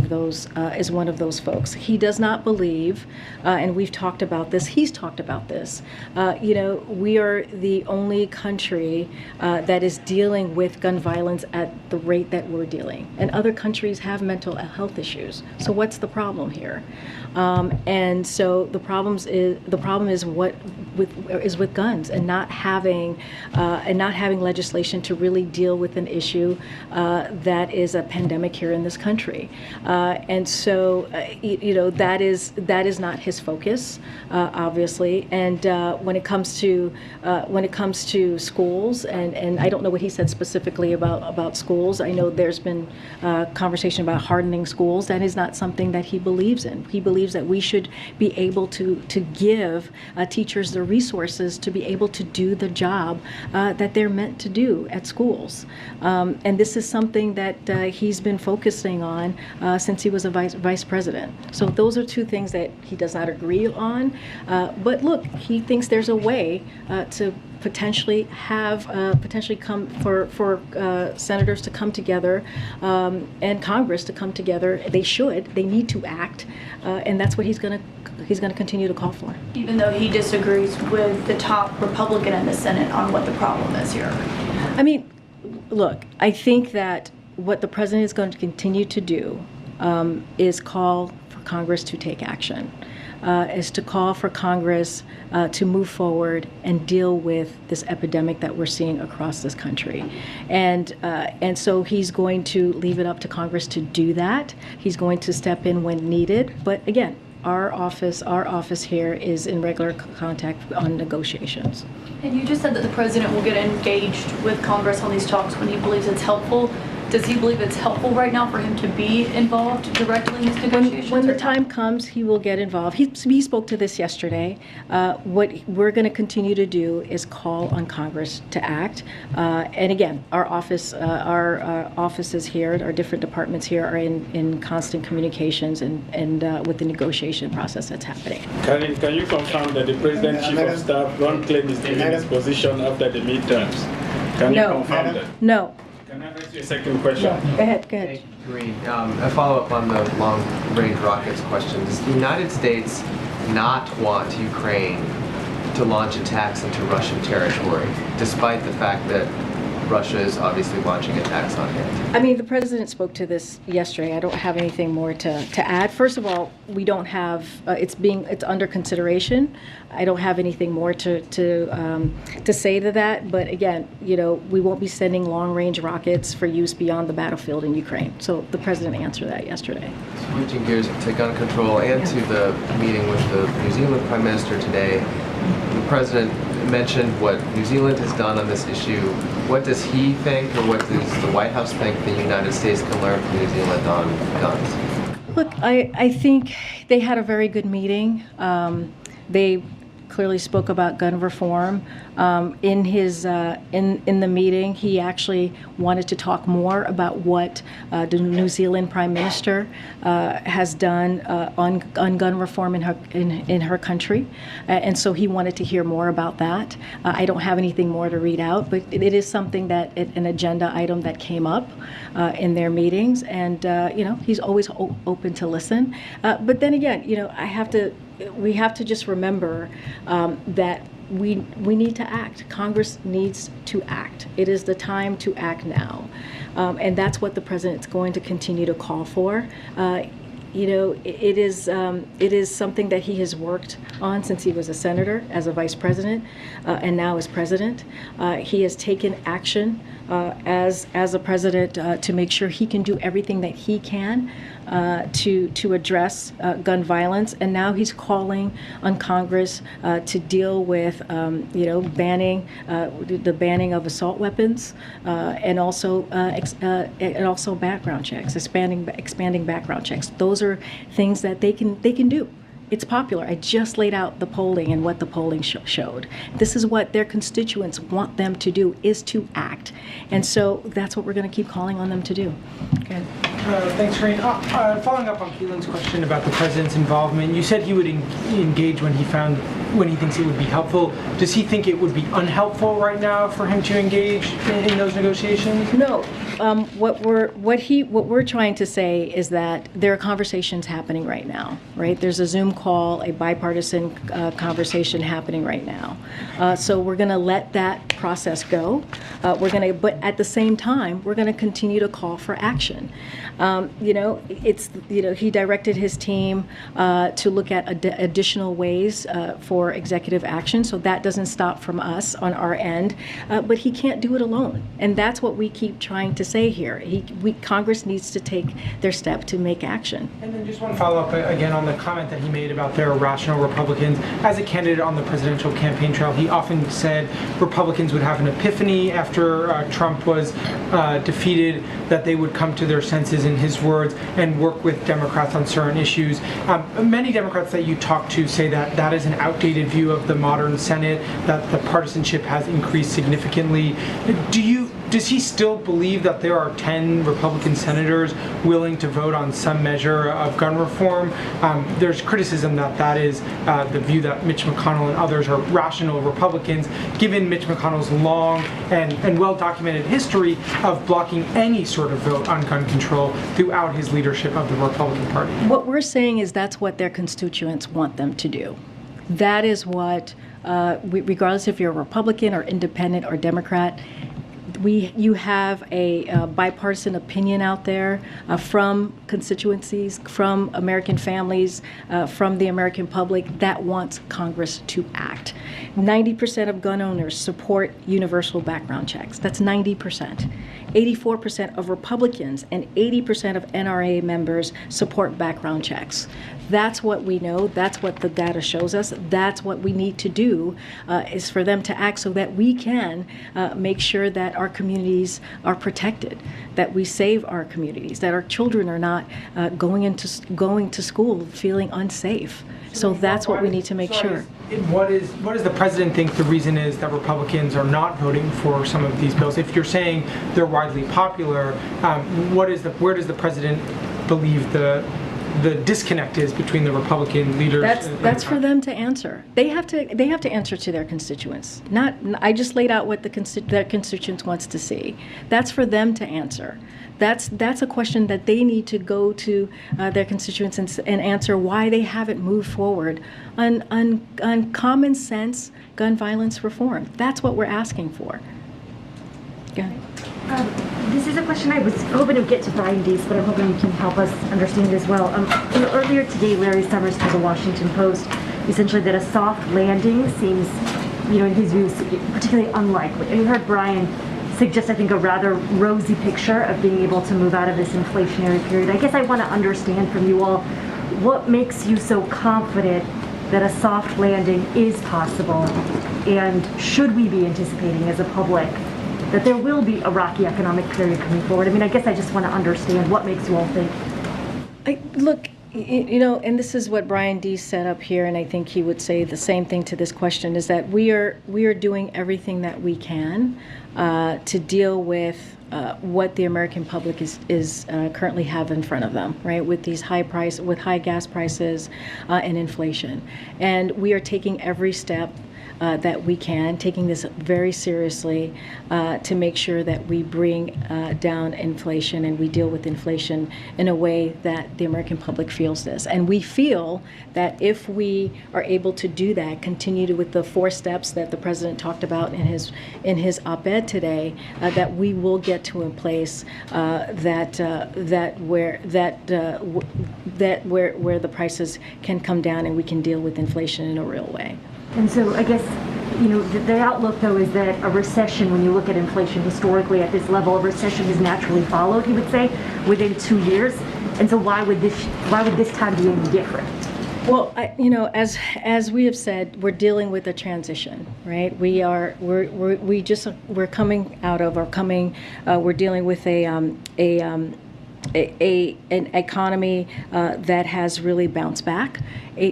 of those folks. He does not believe, and we've talked about this. He's talked about this. We are the only country that is dealing with gun violence at the rate that we're dealing, and other countries have mental health issues. So what's the problem here? And so the problem is with guns and not having legislation to really deal with an issue that is a pandemic here in this country. And so that is not his focus, obviously. And when it comes to schools, and I don't know what he said specifically about schools. I know there's been conversation about hardening schools. That is not something that he believes in. He believes that we should be able to give teachers the resources to be able to do the job that they're meant to do at schools. And this is something that he's been focusing on since he was a vice president. So those are two things that he does not agree on. But look, he thinks there's a way to potentially come for senators to come together and Congress to come together. They need to act, and that's what he's going to continue to call for. Even though he disagrees with the top Republican in the Senate on what the problem is here. I mean, look, I think that what the president is going to continue to do is call for Congress to take action. Is to call for Congress to move forward and deal with this epidemic that we're seeing across this country. And so he's going to leave it up to Congress to do that. He's going to step in when needed. But again, our office here is in regular contact on negotiations. And you just said that the president will get engaged with Congress on these talks when he believes it's helpful. Does he believe it's helpful right now for him to be involved directly in these negotiations? When the time comes, he will get involved. He spoke to this yesterday. What we're going to continue to do is call on Congress to act. And again, our offices here, our different departments here are in constant communications and with the negotiation process that's happening. Can you confirm that the President Chief of Staff Ron Klain is leaving his position after the midterms? Can you confirm that? No. Can I ask you a second question? No. Go ahead. Green, a follow-up on the long-range rockets question. Does the United States not want Ukraine to launch attacks into Russian territory, despite the fact that Russia is obviously launching attacks on it? I mean, the president spoke to this yesterday. I don't have anything more to add. First of all, we don't have, it's under consideration. I don't have anything more to say to that. But again, we won't be sending long-range rockets for use beyond the battlefield in Ukraine. So the president answered that yesterday. Switching gears to gun control and to the meeting with the New Zealand Prime Minister today, the president mentioned what New Zealand has done on this issue. What does he think, or what does the White House think the United States can learn from New Zealand on guns? Look, I think they had a very good meeting. They clearly spoke about gun reform. In the meeting, he actually wanted to talk more about what the New Zealand Prime Minister has done on gun reform in her country, and so he wanted to hear more about that. I don't have anything more to read out, but it is something that an agenda item that came up in their meetings, and he's always open to listen. But then again, we have to just remember that we need to act. Congress needs to act. It is the time to act now. And that's what the president's going to continue to call for. it is something that he has worked on since he was a senator, as a vice president, and now as president. He has taken action as a president to make sure he can do everything that he can to address gun violence, and now he's calling on Congress to deal with banning the banning of assault weapons, and also background checks, expanding background checks. Those are things that they can do. It's popular. I just laid out the polling and what the polling showed. This is what their constituents want them to do, is to act. And so that's what we're going to keep calling on them to do. Okay. Thanks, Corinne. Following up on Keelan's question about the president's involvement, you said he would engage when he thinks it would be helpful. Does he think it would be unhelpful right now for him to engage in those negotiations? No. What we're trying to say is that there are conversations happening right now, right? There's a Zoom call, a bipartisan conversation happening right now. So we're going to let that process go. But at the same time, we're going to continue to call for action. He directed his team to look at additional ways for executive action. So that doesn't stop from us on our end, but he can't do it alone. And that's what we keep trying to say here. Congress needs to take their step to make action. And then just one follow-up again on the comment that he made about there are rational Republicans. As a candidate on the presidential campaign trail, he often said Republicans would have an epiphany after Trump was defeated, that they would come to their senses, in his words, and work with Democrats on certain issues. Many Democrats that you talk to say that that is an outdated view of the modern Senate, that the partisanship has increased significantly. Does he still believe that there are 10 Republican senators willing to vote on some measure of gun reform? There's criticism that is the view that Mitch McConnell and others are rational Republicans, given Mitch McConnell's long and well-documented history of blocking any sort of vote on gun control throughout his leadership of the Republican Party. What we're saying is that's what their constituents want them to do. That is what, regardless if you're a Republican or independent or Democrat, you have a bipartisan opinion out there from constituencies, from American families, from the American public that wants Congress to act. 90% of gun owners support universal background checks. That's 90%. 84% of Republicans and 80% of NRA members support background checks. That's what we know. That's what the data shows us. That's what we need to do, is for them to act so that we can make sure that our communities are protected, that we save our communities, that our children are not going to school feeling unsafe. So that's what we need to make sure. What does the president think the reason is that Republicans are not voting for some of these bills? If you're saying they're widely popular, where does the president believe the disconnect is between the Republican leaders? That's for them to answer. They have to answer to their constituents. I just laid out what their constituents wants to see. That's for them to answer. That's a question that they need to go to their constituents and answer why they haven't moved forward on common sense gun violence reform. That's what we're asking for. Go ahead. This is a question I was hoping to get to Brian Deese, but I'm hoping you can help us understand it as well. Earlier today, Larry Summers told the Washington Post essentially that a soft landing seems, in his views, particularly unlikely. And you heard Brian suggest, I think, a rather rosy picture of being able to move out of this inflationary period. I guess I want to understand from you all, what makes you so confident that a soft landing is possible, and should we be anticipating as a public that there will be a rocky economic period coming forward? I guess I just want to understand what makes you all think. Look, and this is what Brian Deese set up here, and I think he would say the same thing to this question, is that we are doing everything that we can to deal with what the American public is currently have in front of them, right? With these high gas prices and inflation, and we are taking every step that we can, taking this very seriously to make sure that we bring down inflation and we deal with inflation in a way that the American public feels this. And we feel that if we are able to do that, continue with the 4 steps that the president talked about in his op-ed today, that we will get to a place where the prices can come down and we can deal with inflation in a real way. And so I guess, the outlook, though, is that a recession, when you look at inflation historically at this level, a recession is naturally followed, you would say, within 2 years. And so why would this time be any different? Well, as we have said, we're dealing with a transition, right? We're dealing with an economy that has really bounced back.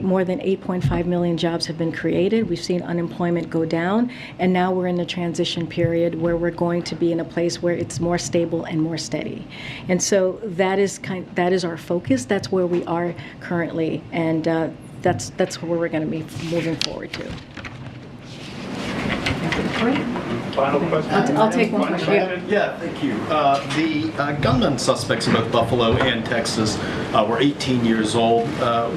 More than 8.5 million jobs have been created. We've seen unemployment go down, and now we're in a transition period where we're going to be in a place where it's more stable and more steady. And so that is our focus. That's where we are currently, and that's where we're going to be moving forward to. Final question? I'll take one question. Yeah, thank you. The gunman suspects in both Buffalo and Texas were 18 years old.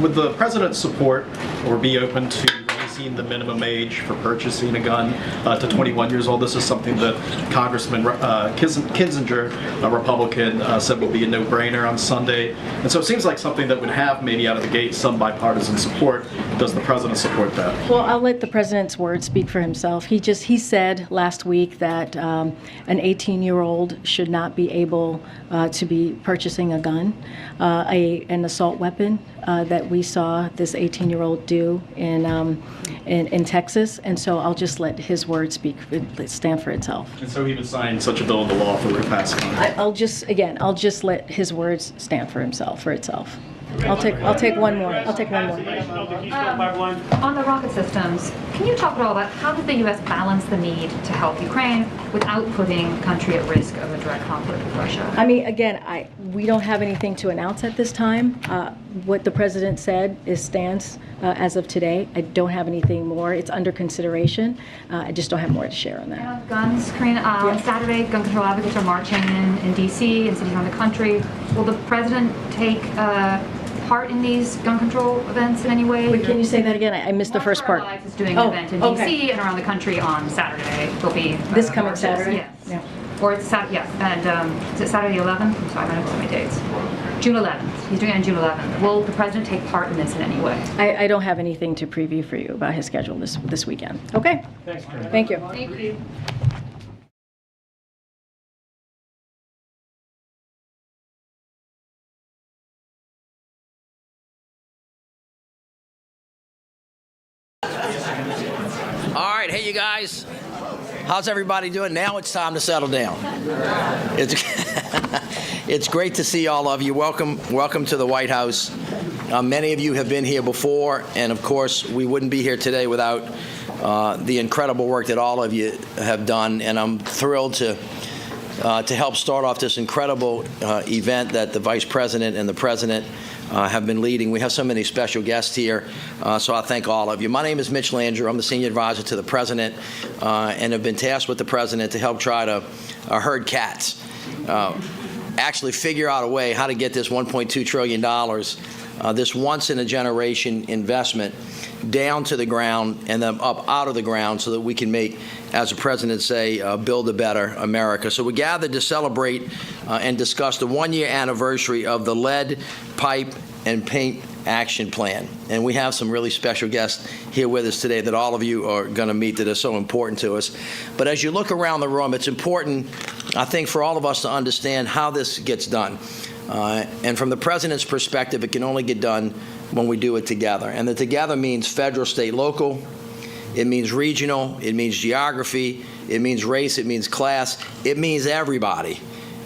Would the president's support or be open to raising the minimum age for purchasing a gun to 21 years old? This is something that Congressman Kinzinger, a Republican, said would be a no-brainer on Sunday. And so it seems like something that would have maybe out of the gate some bipartisan support. Does the president support that? Well, I'll let the president's words speak for himself. He said last week that an 18-year-old should not be able to be purchasing a gun, an assault weapon that we saw this 18-year-old do in Texas. And so I'll just let his words stand for itself. And so he would sign such a bill into law if it were to pass. I'll just let his words stand for itself. I'll take one more. On the rocket systems, can you talk at all about how did the U.S. balance the need to help Ukraine without putting the country at risk of a direct conflict with Russia? I mean, again, we don't have anything to announce at this time. What the president said stands as of today. I don't have anything more. It's under consideration. I just don't have more to share on that. Guns, Karina, on Saturday, gun control advocates are marching in D.C. and cities around the country. Will the president take part in these gun control events in any way? Wait, can you say that again? I missed the first part. Is doing an event in D.C. and around the country on Saturday. There'll be this coming marches. Saturday. Yes. Yeah. Or it's Saturday. Yeah. And is it Saturday the 11th? I'm sorry, I don't know my dates. June 11th. He's doing it on June 11th. Will the president take part in this in any way? I don't have anything to preview for you about his schedule this weekend. Okay. Thanks, Thank you. Thank you. All right, hey you guys, how's everybody doing? Now it's time to settle down. It's great to see all of you. Welcome to the White House. Many of you have been here before, and of course we wouldn't be here today without the incredible work that all of you have done, and I'm thrilled to help start off this incredible event that the Vice President and the President have been leading. We have so many special guests here, so I thank all of you. My name is Mitch Landrieu. I'm the Senior Advisor to the President and have been tasked with the President to help try to herd cats, actually figure out a way how to get this $1.2 trillion, this once-in-a-generation investment, down to the ground and then up out of the ground so that we can make, as the President say, build a better America. So we gathered to celebrate and discuss the one-year anniversary of the Lead, Pipe, and Paint Action Plan. And we have some really special guests here with us today that all of you are going to meet that are so important to us. But as you look around the room, it's important, I think, for all of us to understand how this gets done. And from the President's perspective, it can only get done when we do it together. And the together means federal, state, local. It means regional. It means geography. It means race. It means class. It means everybody.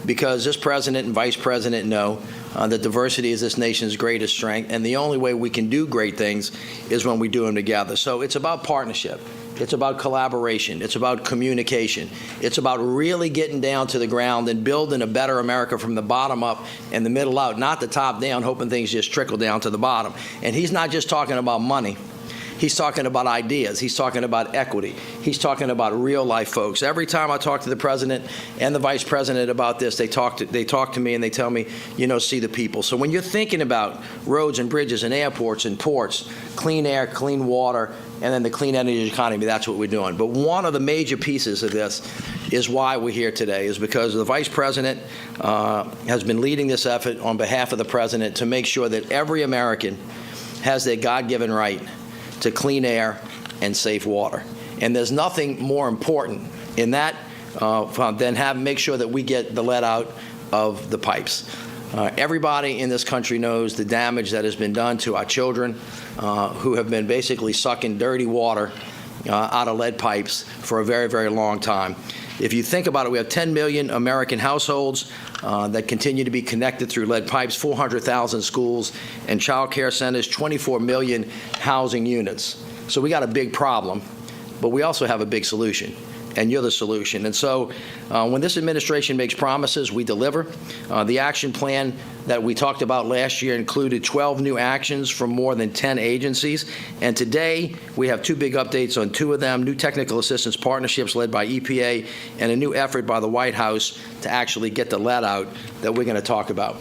Because this President and Vice President know that diversity is this nation's greatest strength. And the only way we can do great things is when we do them together. So it's about partnership. It's about collaboration. It's about communication. It's about really getting down to the ground and building a better America from the bottom up and the middle out, not the top down, hoping things just trickle down to the bottom. And he's not just talking about money. He's talking about ideas. He's talking about equity. He's talking about real life folks. Every time I talk to the president and the vice president about this, they talk to me and they tell me, see the people. So when you're thinking about roads and bridges and airports and ports, clean air, clean water, and then the clean energy economy, that's what we're doing. But one of the major pieces of this is why we're here today, is because the vice president has been leading this effort on behalf of the president to make sure that every American has their God-given right to clean air and safe water. And there's nothing more important in that than make sure that we get the lead out of the pipes. Everybody in this country knows the damage that has been done to our children who have been basically sucking dirty water out of lead pipes for a very, very long time. If you think about it, we have 10 million American households that continue to be connected through lead pipes, 400,000 schools and child care centers, 24 million housing units. So we got a big problem, but we also have a big solution. And you're the solution. And so when this administration makes promises, we deliver. The action plan that we talked about last year included 12 new actions from more than 10 agencies. And today, we have 2 big updates on 2 of them, new technical assistance partnerships led by EPA and a new effort by the White House to actually get the lead out that we're going to talk about.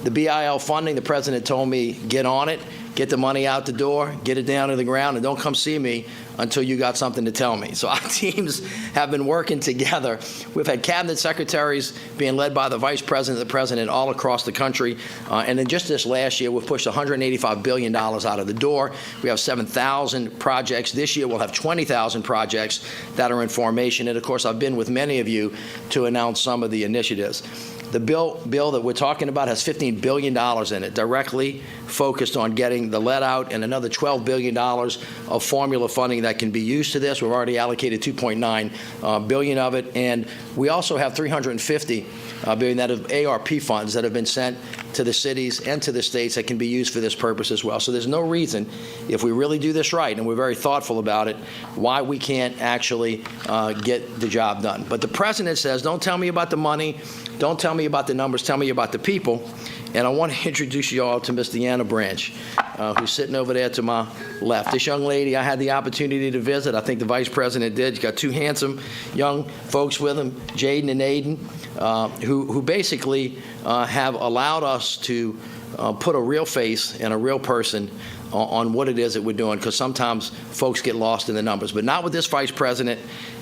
The BIL funding, the president told me, get on it, get the money out the door, get it down to the ground, and don't come see me until you got something to tell me. So our teams have been working together. We've had cabinet secretaries being led by the vice president, the president, all across the country. And in just this last year, we've pushed $185 billion out of the door. We have 7,000 projects. This year, we'll have 20,000 projects that are in formation. And of course, I've been with many of you to announce some of the initiatives. The bill that we're talking about has $15 billion in it, directly focused on getting the lead out, and another $12 billion of formula funding that can be used to this. We've already allocated $2.9 billion of it, and we also have $350 billion that of ARP funds that have been sent to the cities and to the states that can be used for this purpose as well. So there's no reason, if we really do this right, and we're very thoughtful about it, why we can't actually get the job done. But the president says, don't tell me about the money, don't tell me about the numbers, tell me about the people. And I want to introduce you all to Miss Deanna Branch, who's sitting over there to my left. This young lady, I had the opportunity to visit. I think the vice president did. She's got 2 handsome young folks with him, Jaden and Aiden, who basically have allowed us to put a real face and a real person on what it is that we're doing, because sometimes folks get lost in the numbers. But not with this vice president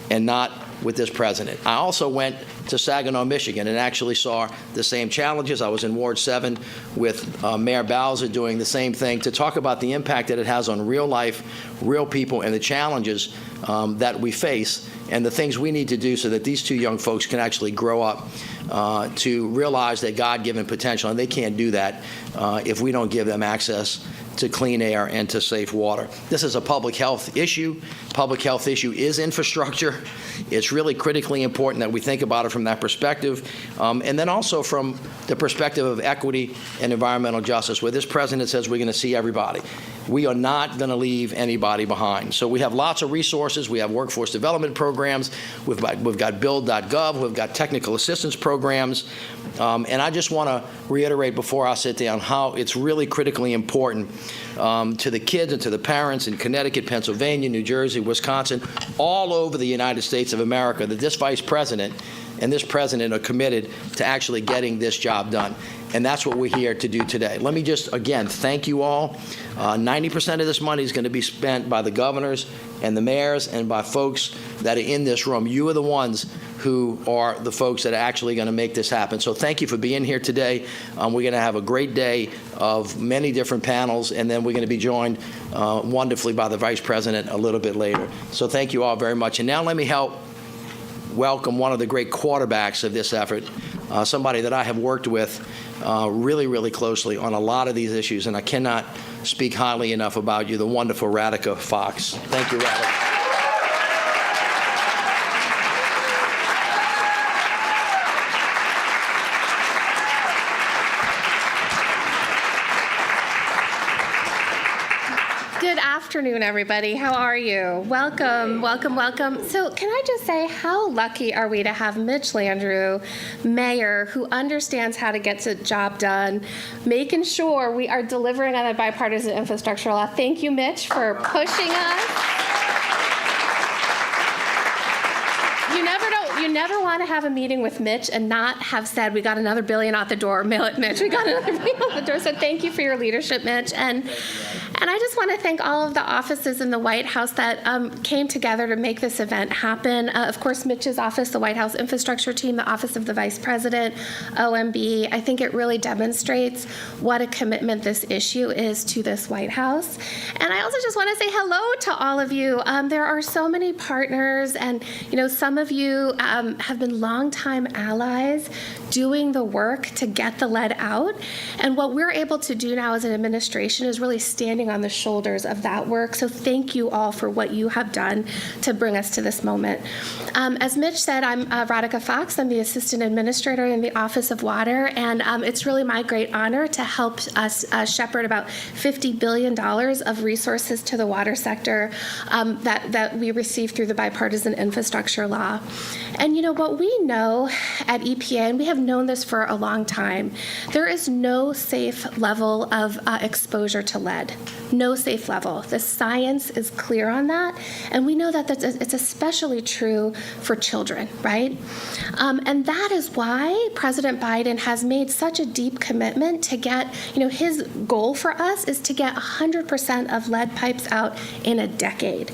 and not with this president. I also went to Saginaw, Michigan, and actually saw the same challenges. I was in Ward 7 with Mayor Bowser doing the same thing to talk about the impact that it has on real life, real people, and the challenges that we face and the things we need to do so that these 2 young folks can actually grow up to realize their God-given potential. And they can't do that if we don't give them access to clean air and to safe water. This is a public health issue. Public health issue is infrastructure. It's really critically important that we think about it from that perspective. And then also from the perspective of equity and environmental justice, where this president says we're going to see everybody. We are not going to leave anybody behind. So we have lots of resources. We have workforce development programs. We've got build.gov. We've got technical assistance programs. And I just want to reiterate before I sit down how it's really critically important to the kids and to the parents in Connecticut, Pennsylvania, New Jersey, Wisconsin, all over the United States of America, that this vice president and this president are committed to actually getting this job done. And that's what we're here to do today. Let me just, again, thank you all. 90% of this money is going to be spent by the governors and the mayors and by folks that are in this room. You are the ones who are the folks that are actually going to make this happen. So thank you for being here today. We're going to have a great day of many different panels, and then we're going to be joined wonderfully by the Vice President a little bit later. So thank you all very much. And now let me help welcome one of the great quarterbacks of this effort, somebody that I have worked with really, really closely on a lot of these issues, and I cannot speak highly enough about you, the wonderful Radhika Fox. Thank you, Radhika. Good afternoon, everybody. How are you? Welcome, welcome, welcome. So can I just say, how lucky are we to have Mitch Landrieu, mayor, who understands how to get the job done, making sure we are delivering on a bipartisan infrastructure law. Thank you, Mitch, for pushing us. You never want to have a meeting with Mitch and not have said, we got another $1 billion out the door, mail it, Mitch. We got another $1 billion out the door. So thank you for your leadership, Mitch. And I just want to thank all of the offices in the White House that came together to make this event happen. Of course, Mitch's office, the White House infrastructure team, the Office of the Vice President, OMB. I think it really demonstrates what a commitment this issue is to this White House. And I also just want to say hello to all of you. There are so many partners, and some of you have been longtime allies doing the work to get the lead out. And what we're able to do now as an administration is really standing on the shoulders of that work. So thank you all for what you have done to bring us to this moment. As Mitch said, I'm Radhika Fox. I'm the Assistant Administrator in the Office of Water, and it's really my great honor to help us shepherd about $50 billion of resources to the water sector that we receive through the bipartisan infrastructure law. And what we know at EPA, and we have known this for a long time, there is no safe level of exposure to lead. No safe level. The science is clear on that, and we know that it's especially true for children, right? And that is why President Biden has made such a deep commitment to get, his goal for us is to get 100% of lead pipes out in a decade.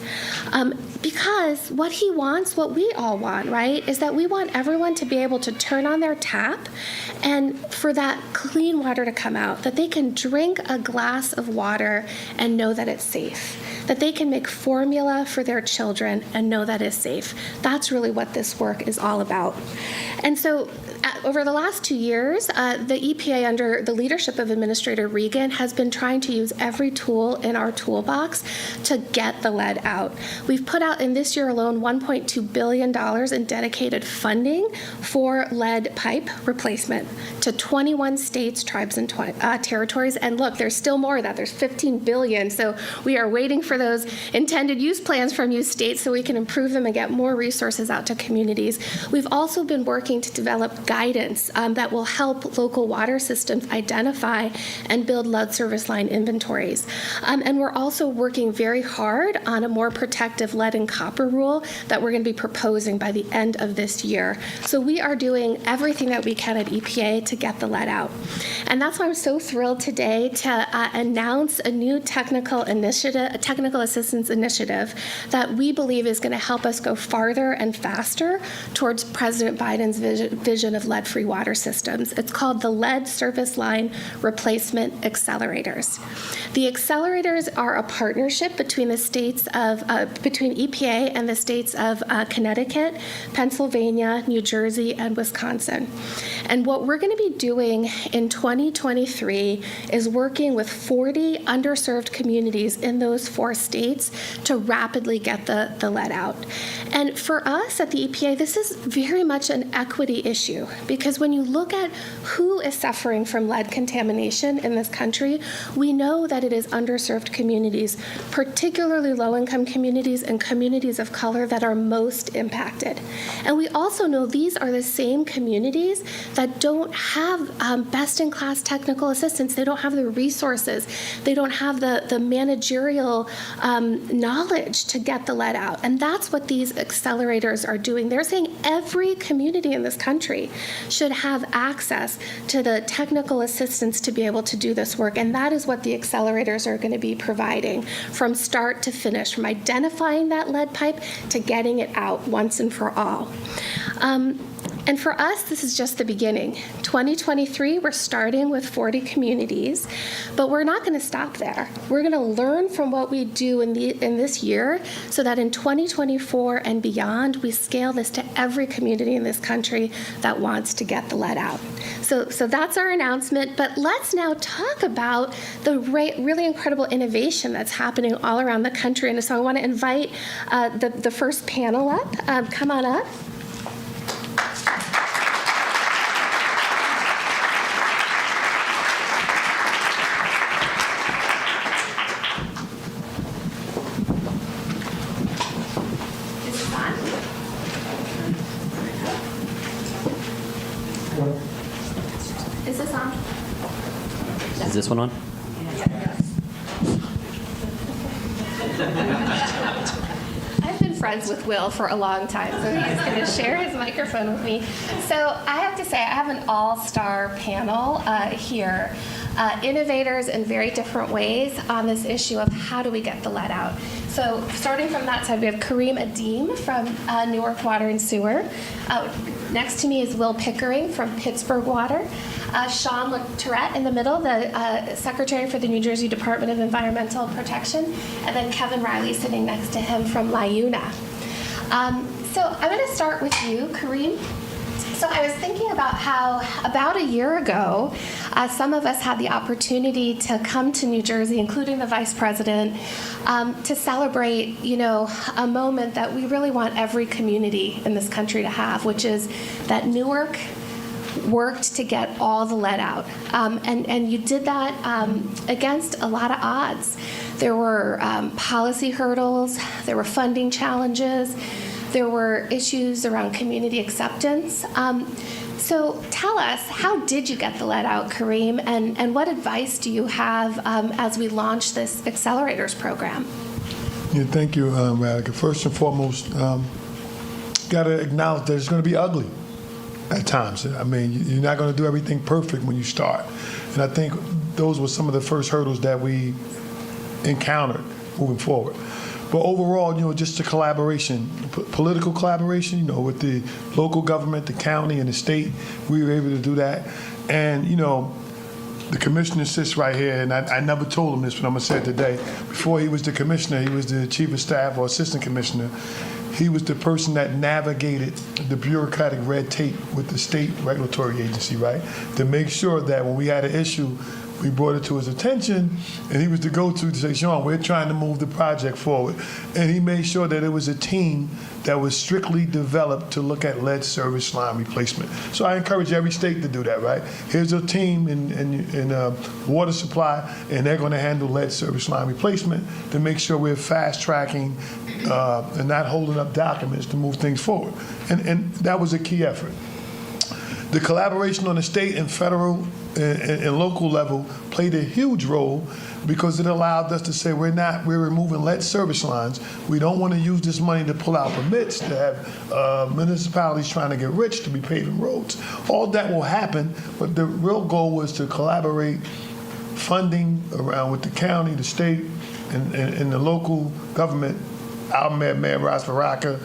Because what he wants, what we all want, right, is that we want everyone to be able to turn on their tap and for that clean water to come out, that they can drink a glass of water and know that it's safe, that they can make formula for their children and know that it's safe. That's really what this work is all about. And so over the last 2 years, the EPA, under the leadership of Administrator Regan, has been trying to use every tool in our toolbox to get the lead out. We've put out in this year alone $1.2 billion in dedicated funding for lead pipe replacement to 21 states, tribes, and territories. And look, there's still more of that. There's $15 billion. So we are waiting for those intended use plans from you states so we can improve them and get more resources out to communities. We've also been working to develop guidance that will help local water systems identify and build lead service line inventories. And we're also working very hard on a more protective lead and copper rule that we're going to be proposing by the end of this year. So we are doing everything that we can at EPA to get the lead out. And that's why I'm so thrilled today to announce a new technical assistance initiative that we believe is going to help us go farther and faster towards President Biden's vision of lead-free water systems. It's called the Lead Service Line Replacement Accelerators. The accelerators are a partnership between the states of between EPA and the states of Connecticut, Pennsylvania, New Jersey, and Wisconsin. And what we're going to be doing in 2023 is working with 40 underserved communities in those 4 states to rapidly get the lead out. And for us at the EPA, this is very much an equity issue, because when you look at who is suffering from lead contamination in this country, we know that it is underserved communities, particularly low-income communities and communities of color that are most impacted. And we also know these are the same communities that don't have best-in-class technical assistance. They don't have the resources. They don't have the managerial knowledge to get the lead out. And that's what these accelerators are doing. They're saying every community in this country should have access to the technical assistance to be able to do this work. And that is what the accelerators are going to be providing from start to finish, from identifying that lead pipe to getting it out once and for all. And for us, this is just the beginning. 2023, we're starting with 40 communities, but we're not going to stop there. We're going to learn from what we do in this year so that in 2024 and beyond, we scale this to every community in this country that wants to get the lead out. So that's our announcement, but let's now talk about the really incredible innovation that's happening all around the country. And so I want to invite the first panel up. Come on up. Is this on? Is this one on? I've been friends with Will for a long time, so he's going to share his microphone with me. So I have to say, I have an all-star panel here, innovators in very different ways on this issue of how do we get the lead out. So starting from that side, we have Kareem Adeem from Newark Water and Sewer. Next to me is Will Pickering from Pittsburgh Water. Sean Tourette in the middle, the Secretary for the New Jersey Department of Environmental Protection, and then Kevin Riley sitting next to him from LIUNA. So I'm going to start with you, Kareem. So I was thinking about how about a year ago, some of us had the opportunity to come to New Jersey, including the Vice President, to celebrate, a moment that we really want every community in this country to have, which is that Newark worked to get all the lead out. And you did that against a lot of odds. There were policy hurdles, there were funding challenges, there were issues around community acceptance. So tell us, how did you get the lead out, Kareem, and what advice do you have as we launch this accelerators program? Yeah, thank you, Radhika. First and foremost, got to acknowledge that it's going to be ugly at times. I mean, you're not going to do everything perfect when you start. And I think those were some of the first hurdles that we encountered moving forward. But overall, just the collaboration, political collaboration, with the local government, the county, and the state, we were able to do that. And, the commissioner sits right here, and I never told him this, but I'm going to say it today. Before he was the commissioner, he was the chief of staff or assistant commissioner. He was the person that navigated the bureaucratic red tape with the state regulatory agency, right? To make sure that when we had an issue, we brought it to his attention, and he was the go-to to say, Sean, we're trying to move the project forward. And he made sure that it was a team that was strictly developed to look at lead service line replacement. So I encourage every state to do that, right? Here's a team in water supply, and they're going to handle lead service line replacement to make sure we're fast-tracking and not holding up documents to move things forward. And that was a key effort. The collaboration on the state and federal and local level played a huge role because it allowed us to say we're removing lead service lines. We don't want to use this money to pull out permits, to have municipalities trying to get rich to be paving roads. All that will happen, but the real goal was to collaborate funding around with the county, the state, and the local government. Our Mayor Ras Baraka,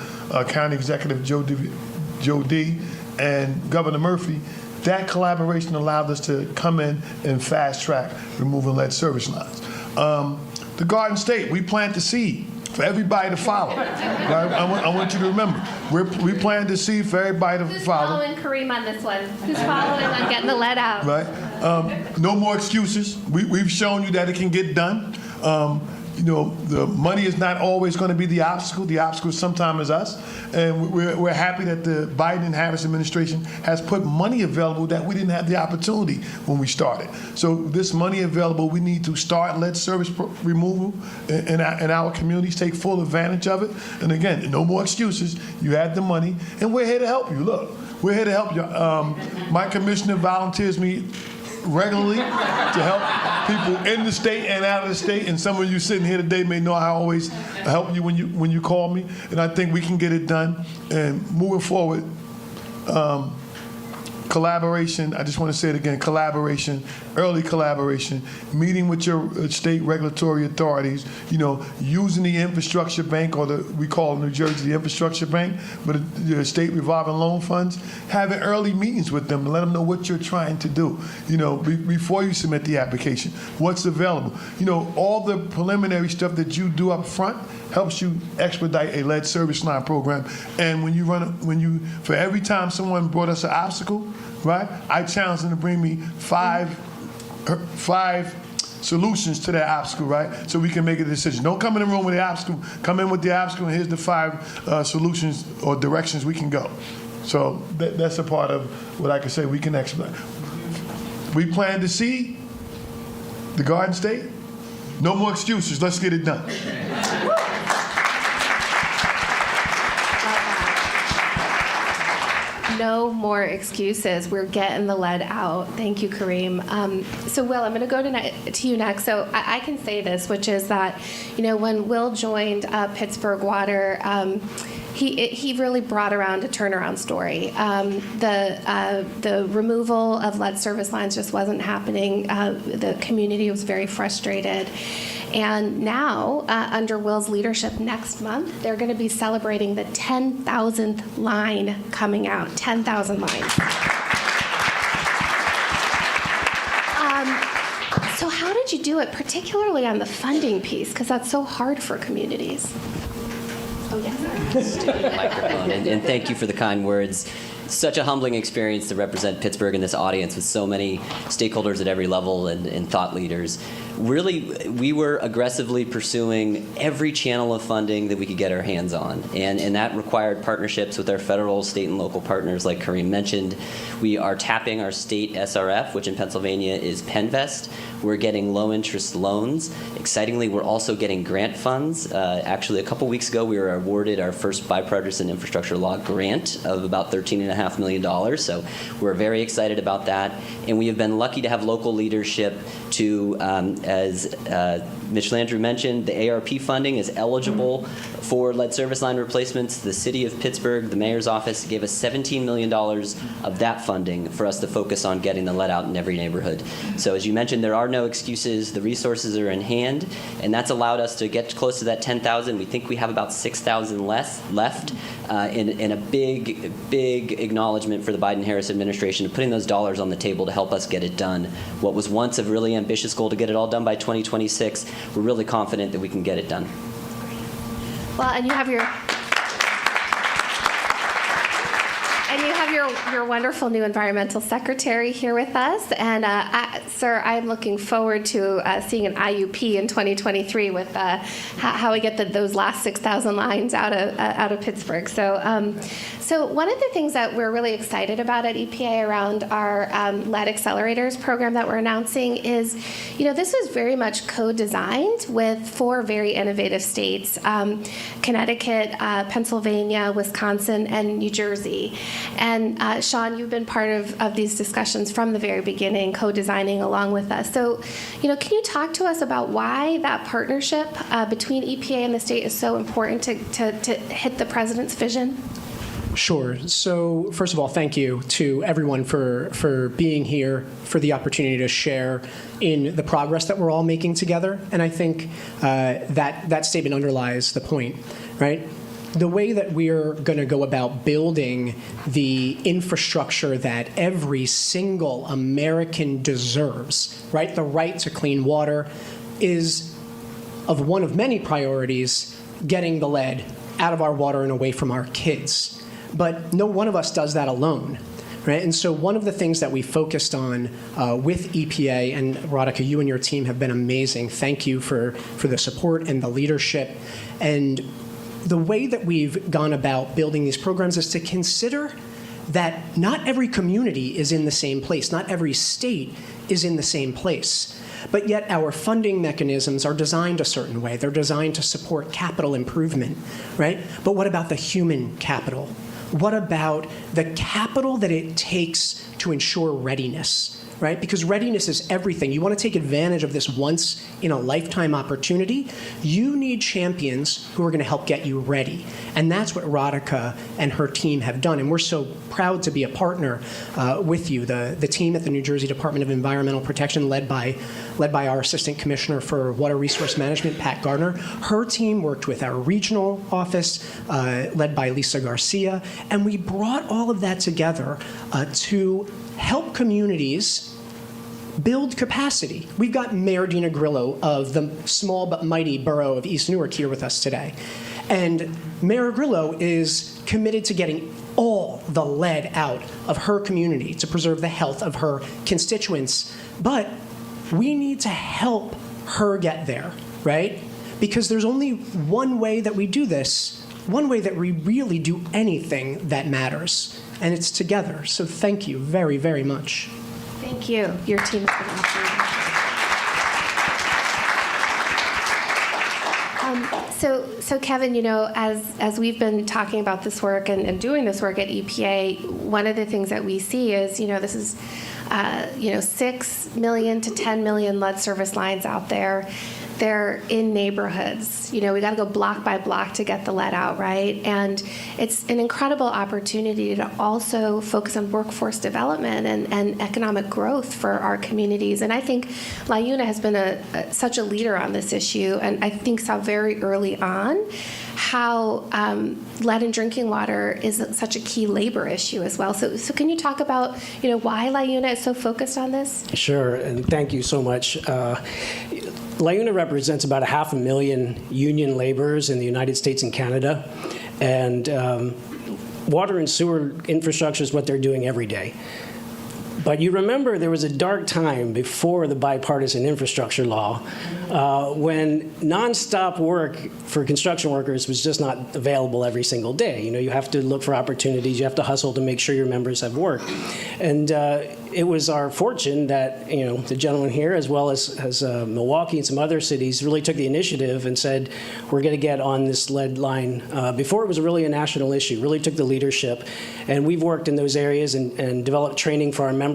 County Executive Joe D, and Governor Murphy. That collaboration allowed us to come in and fast track removing lead service lines. The Garden State, we planted the seed for everybody to follow. Right? I want you to remember, we planted the seed for everybody to follow. Who's following Kareem on this one? Who's following on getting the lead out? Right. No more excuses. We've shown you that it can get done. The money is not always going to be the obstacle. The obstacle sometimes is us. And we're happy that the Biden and Harris administration has put money available that we didn't have the opportunity when we started. So this money available, we need to start lead service removal in our communities, take full advantage of it. And again, no more excuses. You have the money, and we're here to help you. Look, we're here to help you. My commissioner volunteers me regularly to help people in the state and out of the state, and some of you sitting here today may know I always help you when you call me, and I think we can get it done. And moving forward, collaboration, I just want to say it again, collaboration, early collaboration, meeting with your state regulatory authorities, using the infrastructure bank, or we call New Jersey the infrastructure bank, but the state revolving loan funds, having early meetings with them to let them know what you're trying to do, before you submit the application, what's available. All the preliminary stuff that you do up front helps you expedite a lead service line program. And for every time someone brought us an obstacle, right, I challenge them to bring me five solutions to that obstacle, right, so we can make a decision. Don't come in the room with the obstacle. Come in with the obstacle, and here's the 5 solutions or directions we can go. So that's a part of what I can say we can expedite. We plan to see the Garden State. No more excuses. Let's get it done. no more excuses. We're getting the lead out. Thank you, Kareem. So, Will, I'm going to go to you next. So, I can say this, which is that, when Will joined Pittsburgh Water, he really brought around a turnaround story. The removal of lead service lines just wasn't happening. The community was very frustrated. And now, under Will's leadership, next month, they're going to be celebrating the 10,000th line coming out. 10,000 lines. So how did you do it, particularly on the funding piece? Because that's so hard for communities. Oh, yes. Microphone. And thank you for the kind words. Such a humbling experience to represent Pittsburgh in this audience with so many stakeholders at every level and thought leaders. Really, we were aggressively pursuing every channel of funding that we could get our hands on, and that required partnerships with our federal, state, and local partners, like Kareem mentioned. We are tapping our state SRF, which in Pennsylvania is Penvest. We're getting low-interest loans. Excitingly, we're also getting grant funds. Actually, a couple weeks ago, we were awarded our first bipartisan infrastructure law grant of about $13.5 million. So we're very excited about that. And we have been lucky to have local leadership to, as Mitch Landrieu mentioned, the ARP funding is eligible for lead service line replacements. The city of Pittsburgh, the mayor's office, gave us $17 million of that funding for us to focus on getting the lead out in every neighborhood. So as you mentioned, there are no excuses. The resources are in hand, and that's allowed us to get close to that 10,000. We think we have about 6,000 left in a big acknowledgement for the Biden-Harris administration of putting those dollars on the table to help us get it done. What was once a really ambitious goal to get it all done by 2026, we're really confident that we can get it done. Well, and you have your wonderful new environmental secretary here with us, and sir, I'm looking forward to seeing an IUP in 2023 with how we get those last 6,000 lines out of Pittsburgh. So one of the things that we're really excited about at EPA around our lead accelerators program that we're announcing is, this is very much co-designed with 4 very innovative states: Connecticut, Pennsylvania, Wisconsin, and New Jersey. And Sean, you've been part of these discussions from the very beginning, co-designing along with us. So, can you talk to us about why that partnership between EPA and the state is so important to hit the president's vision? Sure. So first of all, thank you to everyone for being here, for the opportunity to share in the progress that we're all making together. And I think that statement underlies the point, right? The way that we're going to go about building the infrastructure that every single American deserves, right? The right to clean water is of one of many priorities, getting the lead out of our water and away from our kids. But no one of us does that alone, right? And so one of the things that we focused on with EPA, and Radhika, you and your team have been amazing. Thank you for the support and the leadership. And the way that we've gone about building these programs is to consider that not every community is in the same place. Not every state is in the same place. But yet our funding mechanisms are designed a certain way. They're designed to support capital improvement, right? But what about the human capital? What about the capital that it takes to ensure readiness, right? Because readiness is everything. You want to take advantage of this once-in-a-lifetime opportunity, you need champions who are going to help get you ready. And that's what Radhika and her team have done. And we're so proud to be a partner with you. The team at the New Jersey Department of Environmental Protection, led by our Assistant Commissioner for Water Resource Management, Pat Gardner. Her team worked with our regional office, led by Lisa Garcia. And we brought all of that together to help communities build capacity. We've got Mayor Dina Grillo of the small but mighty borough of East Newark here with us today. And Mayor Grillo is committed to getting all the lead out of her community to preserve the health of her constituents. But we need to help her get there, right? Because there's only one way that we do this, one way that we really do anything that matters, and it's together. So thank you very, very much. Thank you. Your team has been awesome. So Kevin, as we've been talking about this work and doing this work at EPA, one of the things that we see is, this is, 6 million to 10 million lead service lines out there. They're in neighborhoods. We got to go block by block to get the lead out, right? And it's an incredible opportunity to also focus on workforce development and economic growth for our communities. And I think LIUNA has been such a leader on this issue, and I think saw very early on how lead in drinking water is such a key labor issue as well. So can you talk about, why LIUNA is so focused on this? Sure, and thank you so much. LIUNA represents about 500,000 union laborers in the United States and Canada, and water and sewer infrastructure is what they're doing every day. But you remember there was a dark time before the bipartisan infrastructure law when nonstop work for construction workers was just not available every single day. You have to look for opportunities. You have to hustle to make sure your members have work. And it was our fortune that, the gentleman here, as well as Milwaukee and some other cities, really took the initiative and said, we're going to get on this lead line before it was really a national issue, really took the leadership. And we've worked in those areas and developed training for our membership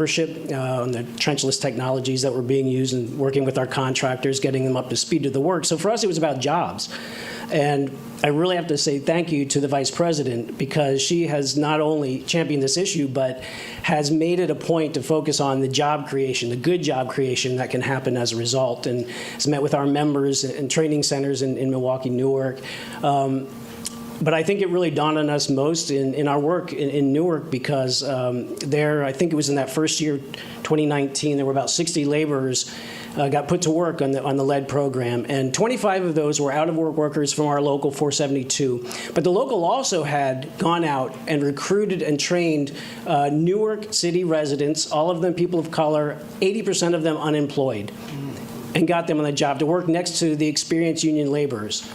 on the trenchless technologies that were being used and working with our contractors, getting them up to speed to the work. So for us, it was about jobs. And I really have to say thank you to the Vice President, because she has not only championed this issue, but has made it a point to focus on the job creation, the good job creation that can happen as a result, and has met with our members and training centers in Milwaukee, Newark. But I think it really dawned on us most in our work in Newark, because I think it was in that first year, 2019, there were about 60 laborers got put to work on the lead program, and 25 of those were out-of-work workers from our local 472. But the local also had gone out and recruited and trained Newark City residents, all of them people of color, 80% of them unemployed, and got them on the job to work next to the experienced union laborers.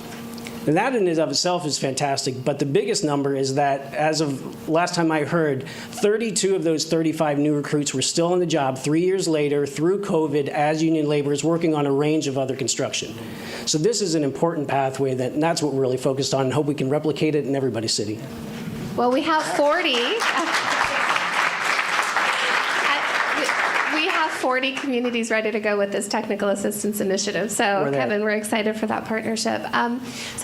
And that in and of itself is fantastic, but the biggest number is that as of last time I heard, 32 of those 35 new recruits were still on the job 3 years later through COVID as union laborers working on a range of other construction. So this is an important pathway, and that's what we're really focused on, and hope we can replicate it in everybody's city. Well, we have 40. We have 40 communities ready to go with this technical assistance initiative. So, Kevin, we're excited for that partnership. So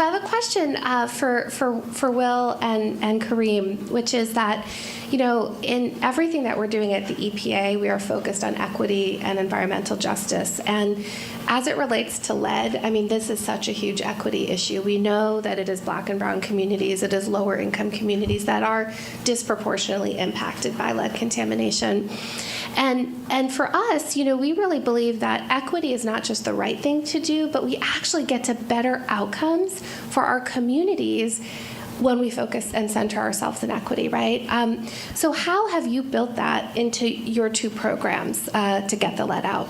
I have a question for Will and Kareem, which is that, in everything that we're doing at the EPA, we are focused on equity and environmental justice. And as it relates to lead, this is such a huge equity issue. We know that it is Black and brown communities, it is lower income communities that are disproportionately impacted by lead contamination. And for us, we really believe that equity is not just the right thing to do, but we actually get to better outcomes for our communities when we focus and center ourselves in equity, right? So how have you built that into your two programs to get the lead out?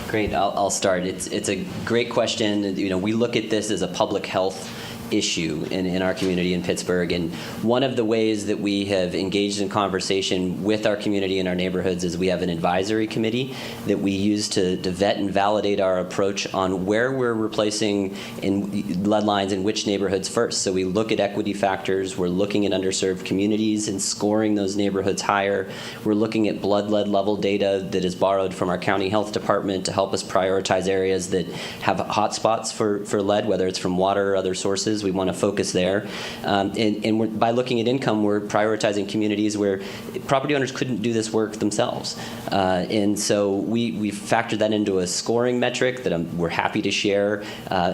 Great, I'll start. It's a great question. We look at this as a public health issue in our community in Pittsburgh, and one of the ways that we have engaged in conversation with our community and our neighborhoods is we have an advisory committee that we use to vet and validate our approach on where we're replacing in lead lines in which neighborhoods first. So we look at equity factors, we're looking at underserved communities and scoring those neighborhoods higher. We're looking at blood lead level data that is borrowed from our county health department to help us prioritize areas that have hotspots for lead, whether it's from water or other sources. We want to focus there. And by looking at income, we're prioritizing communities where property owners couldn't do this work themselves. And so we factored that into a scoring metric that we're happy to share,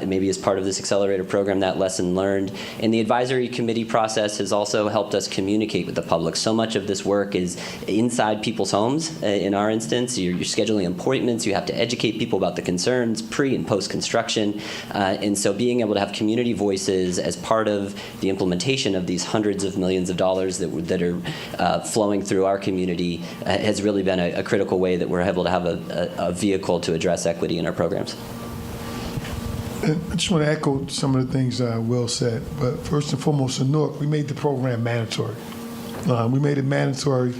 maybe as part of this accelerator program, that lesson learned. And the advisory committee process has also helped us communicate with the public. So much of this work is inside people's homes. In our instance, you're scheduling appointments. You have to educate people about the concerns pre and post construction. And so being able to have community voices as part of the implementation of these hundreds of millions of dollars that are flowing through our community has really been a critical way that we're able to have a vehicle to address equity in our programs. And I just want to echo some of the things Will said, but first and foremost, in Newark, we made the program mandatory. We made it mandatory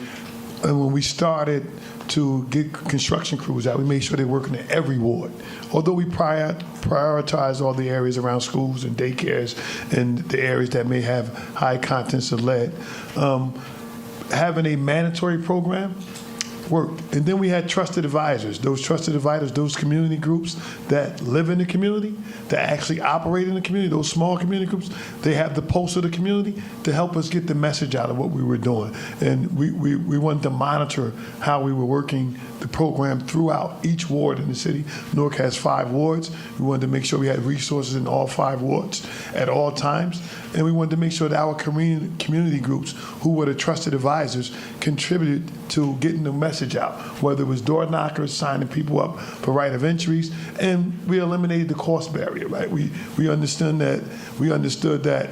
And when we started to get construction crews out, we made sure they're working in every ward. Although we prioritize all the areas around schools and daycares and the areas that may have high contents of lead, having a mandatory program worked. And then we had trusted advisors. Those trusted advisors, those community groups that live in the community, that actually operate in the community, those small community groups, they have the pulse of the community to help us get the message out of what we were doing. And we wanted to monitor how we were working the program throughout each ward in the city. Newark has 5 wards. We wanted to make sure we had resources in all 5 wards at all times. And we wanted to make sure that our community groups, who were the trusted advisors, contributed to getting the message out, whether it was door knockers, signing people up for right of entries, and we eliminated the cost barrier, right? We understood that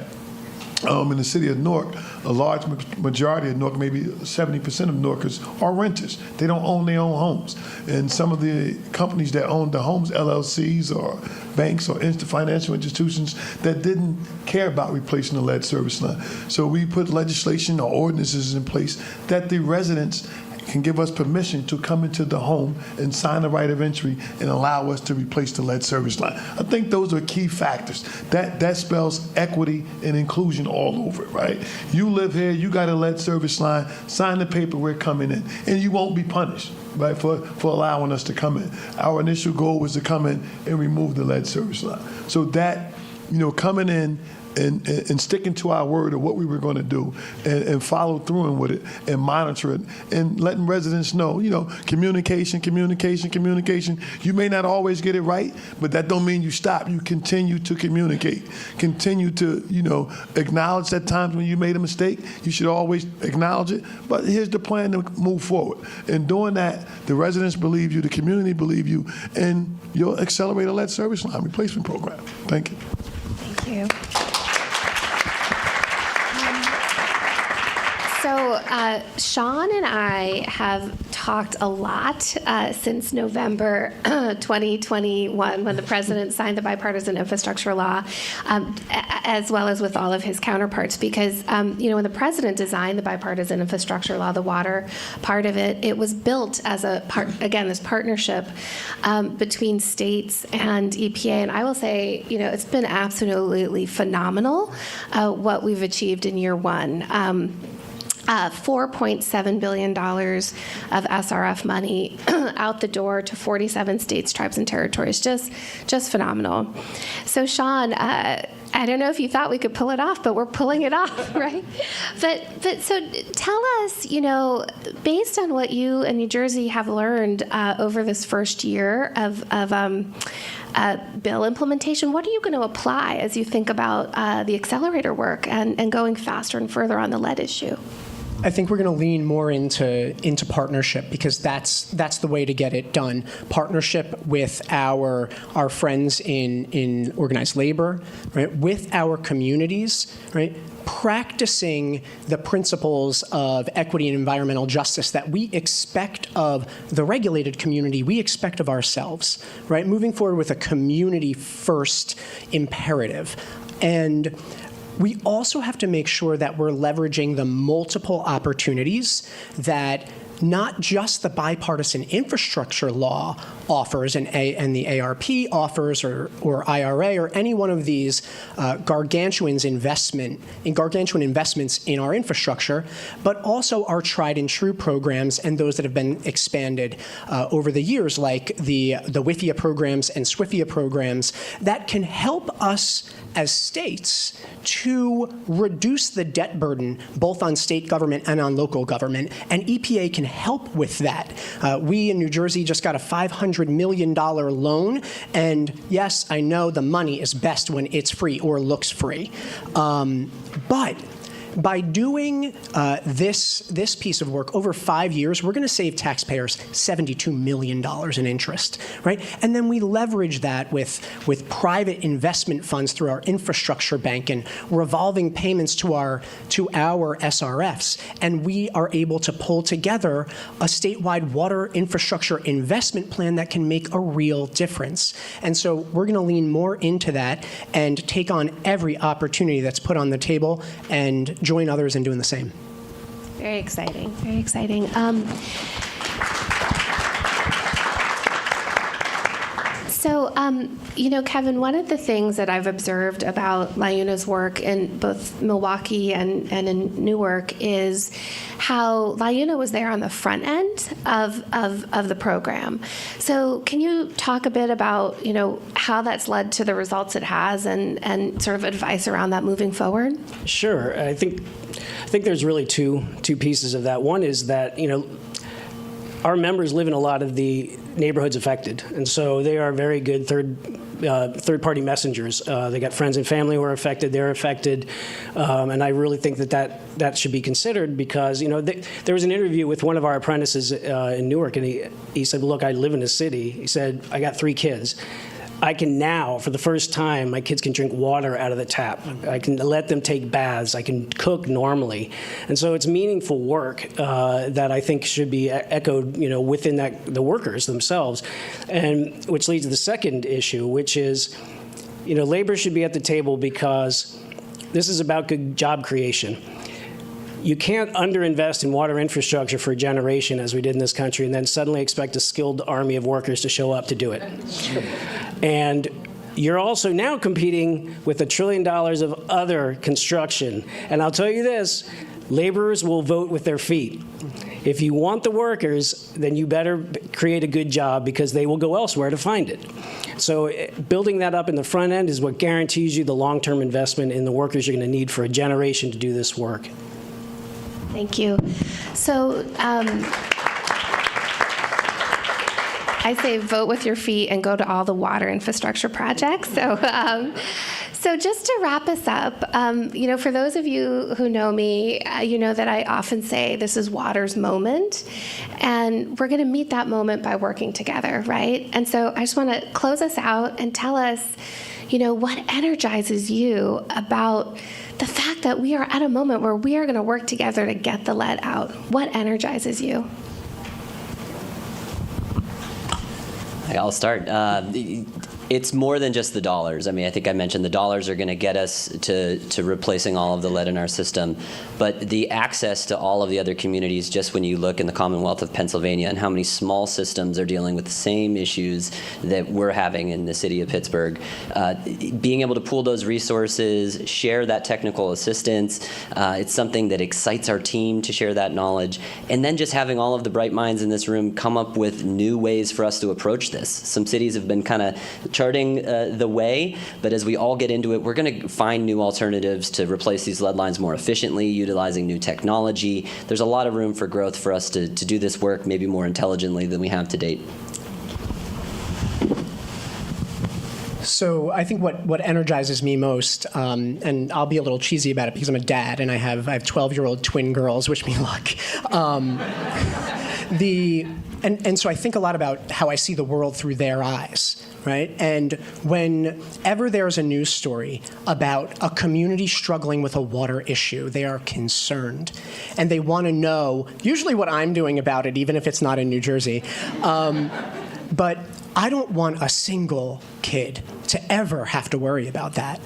in the city of Newark, a large majority of Newark, maybe 70% of Newarkers, are renters. They don't own their own homes. And some of the companies that own the homes, LLCs or banks or financial institutions, that didn't care about replacing the lead service line. So we put legislation or ordinances in place that the residents can give us permission to come into the home and sign a right of entry and allow us to replace the lead service line. I think those are key factors. That spells equity and inclusion all over it, right? You live here, you got a lead service line, sign the paper, we're coming in, and you won't be punished, right, for allowing us to come in. Our initial goal was to come in and remove the lead service line. So that, coming in and sticking to our word of what we were going to do and follow through with it and monitor it and letting residents know, communication. You may not always get it right, but that don't mean you stop. You continue to communicate. Continue to, acknowledge that times when you made a mistake. You should always acknowledge it. But here's the plan to move forward. And doing that, the residents believe you, the community believe you, and you'll accelerate a lead service line replacement program. Thank you. Thank you. So Sean and I have talked a lot since November 2021, when the president signed the bipartisan infrastructure law, as well as with all of his counterparts, because when the president designed the bipartisan infrastructure law, the water part of it, it was built as this partnership between states and EPA. And I will say, it's been absolutely phenomenal what we've achieved in year one. $4.7 billion of SRF money out the door to 47 states, tribes, and territories. Just phenomenal. So, Sean, I don't know if you thought we could pull it off, but we're pulling it off, right? But so tell us, based on what you and New Jersey have learned over this first year of bill implementation, what are you going to apply as you think about the accelerator work and going faster and further on the lead issue? I think we're going to lean more into partnership, because that's the way to get it done. Partnership with our friends in organized labor, right? With our communities, right? Practicing the principles of equity and environmental justice that we expect of the regulated community, we expect of ourselves, right? Moving forward with a community-first imperative. And we also have to make sure that we're leveraging the multiple opportunities that not just the bipartisan infrastructure law offers and the ARP offers or IRA or any one of these gargantuan investments in our infrastructure, but also our tried and true programs and those that have been expanded over the years, like the WIFIA programs and SWIFIA programs that can help us as states to reduce the debt burden both on state government and on local government, and EPA can help with that. We in New Jersey just got a $500 million loan, and yes, I know the money is best when it's free or looks free, but by doing this piece of work over 5 years, we're going to save taxpayers $72 million in interest, right? And then we leverage that with private investment funds through our infrastructure bank and revolving payments to our SRFs, and we are able to pull together a statewide water infrastructure investment plan that can make a real difference. And so we're going to lean more into that and take on every opportunity that's put on the table and join others in doing the same. Very exciting. Very exciting. So, Kevin, one of the things that I've observed about LiUNA's work in both Milwaukee and in Newark is how LiUNA was there on the front end of the program. So can you talk a bit about, how that's led to the results it has and sort of advice around that moving forward? Sure. I think there's really two pieces of that. One is that, our members live in a lot of the neighborhoods affected, and so they are very good third-party messengers. They got friends and family who are affected. They're affected, and I really think that should be considered because there was an interview with one of our apprentices in Newark, and he said, "Look, I live in a city." He said, "I got 3 kids. I can now, for the first time, my kids can drink water out of the tap. I can let them take baths. I can cook normally." And so it's meaningful work that I think should be echoed, within the workers themselves. And which leads to the second issue, which is, labor should be at the table because this is about good job creation. You can't underinvest in water infrastructure for a generation, as we did in this country, and then suddenly expect a skilled army of workers to show up to do it. And you're also now competing with $1 trillion of other construction. And I'll tell you this, laborers will vote with their feet. If you want the workers, then you better create a good job because they will go elsewhere to find it. So building that up in the front end is what guarantees you the long-term investment in the workers you're going to need for a generation to do this work. Thank you. So I say vote with your feet and go to all the water infrastructure projects. So just to wrap us up, for those of you who know me, you know that I often say this is water's moment, and we're going to meet that moment by working together, right? And so I just want to close us out and tell us, what energizes you about the fact that we are at a moment where we are going to work together to get the lead out. What energizes you? I'll start. It's more than just the dollars. I mean, I think I mentioned the dollars are going to get us to replacing all of the lead in our system. But the access to all of the other communities, just when you look in the Commonwealth of Pennsylvania and how many small systems are dealing with the same issues that we're having in the city of Pittsburgh, being able to pool those resources, share that technical assistance, it's something that excites our team to share that knowledge. And then just having all of the bright minds in this room come up with new ways for us to approach this. Some cities have been kind of charting the way, but as we all get into it, we're going to find new alternatives to replace these lead lines more efficiently, utilizing new technology. There's a lot of room for growth for us to do this work maybe more intelligently than we have to date. So I think what energizes me most, and I'll be a little cheesy about it because I'm a dad and I have 12-year-old twin girls, wish me luck. And so I think a lot about how I see the world through their eyes, right? And whenever there's a news story about a community struggling with a water issue, they are concerned. And they want to know, usually what I'm doing about it, even if it's not in New Jersey. But I don't want a single kid to ever have to worry about that.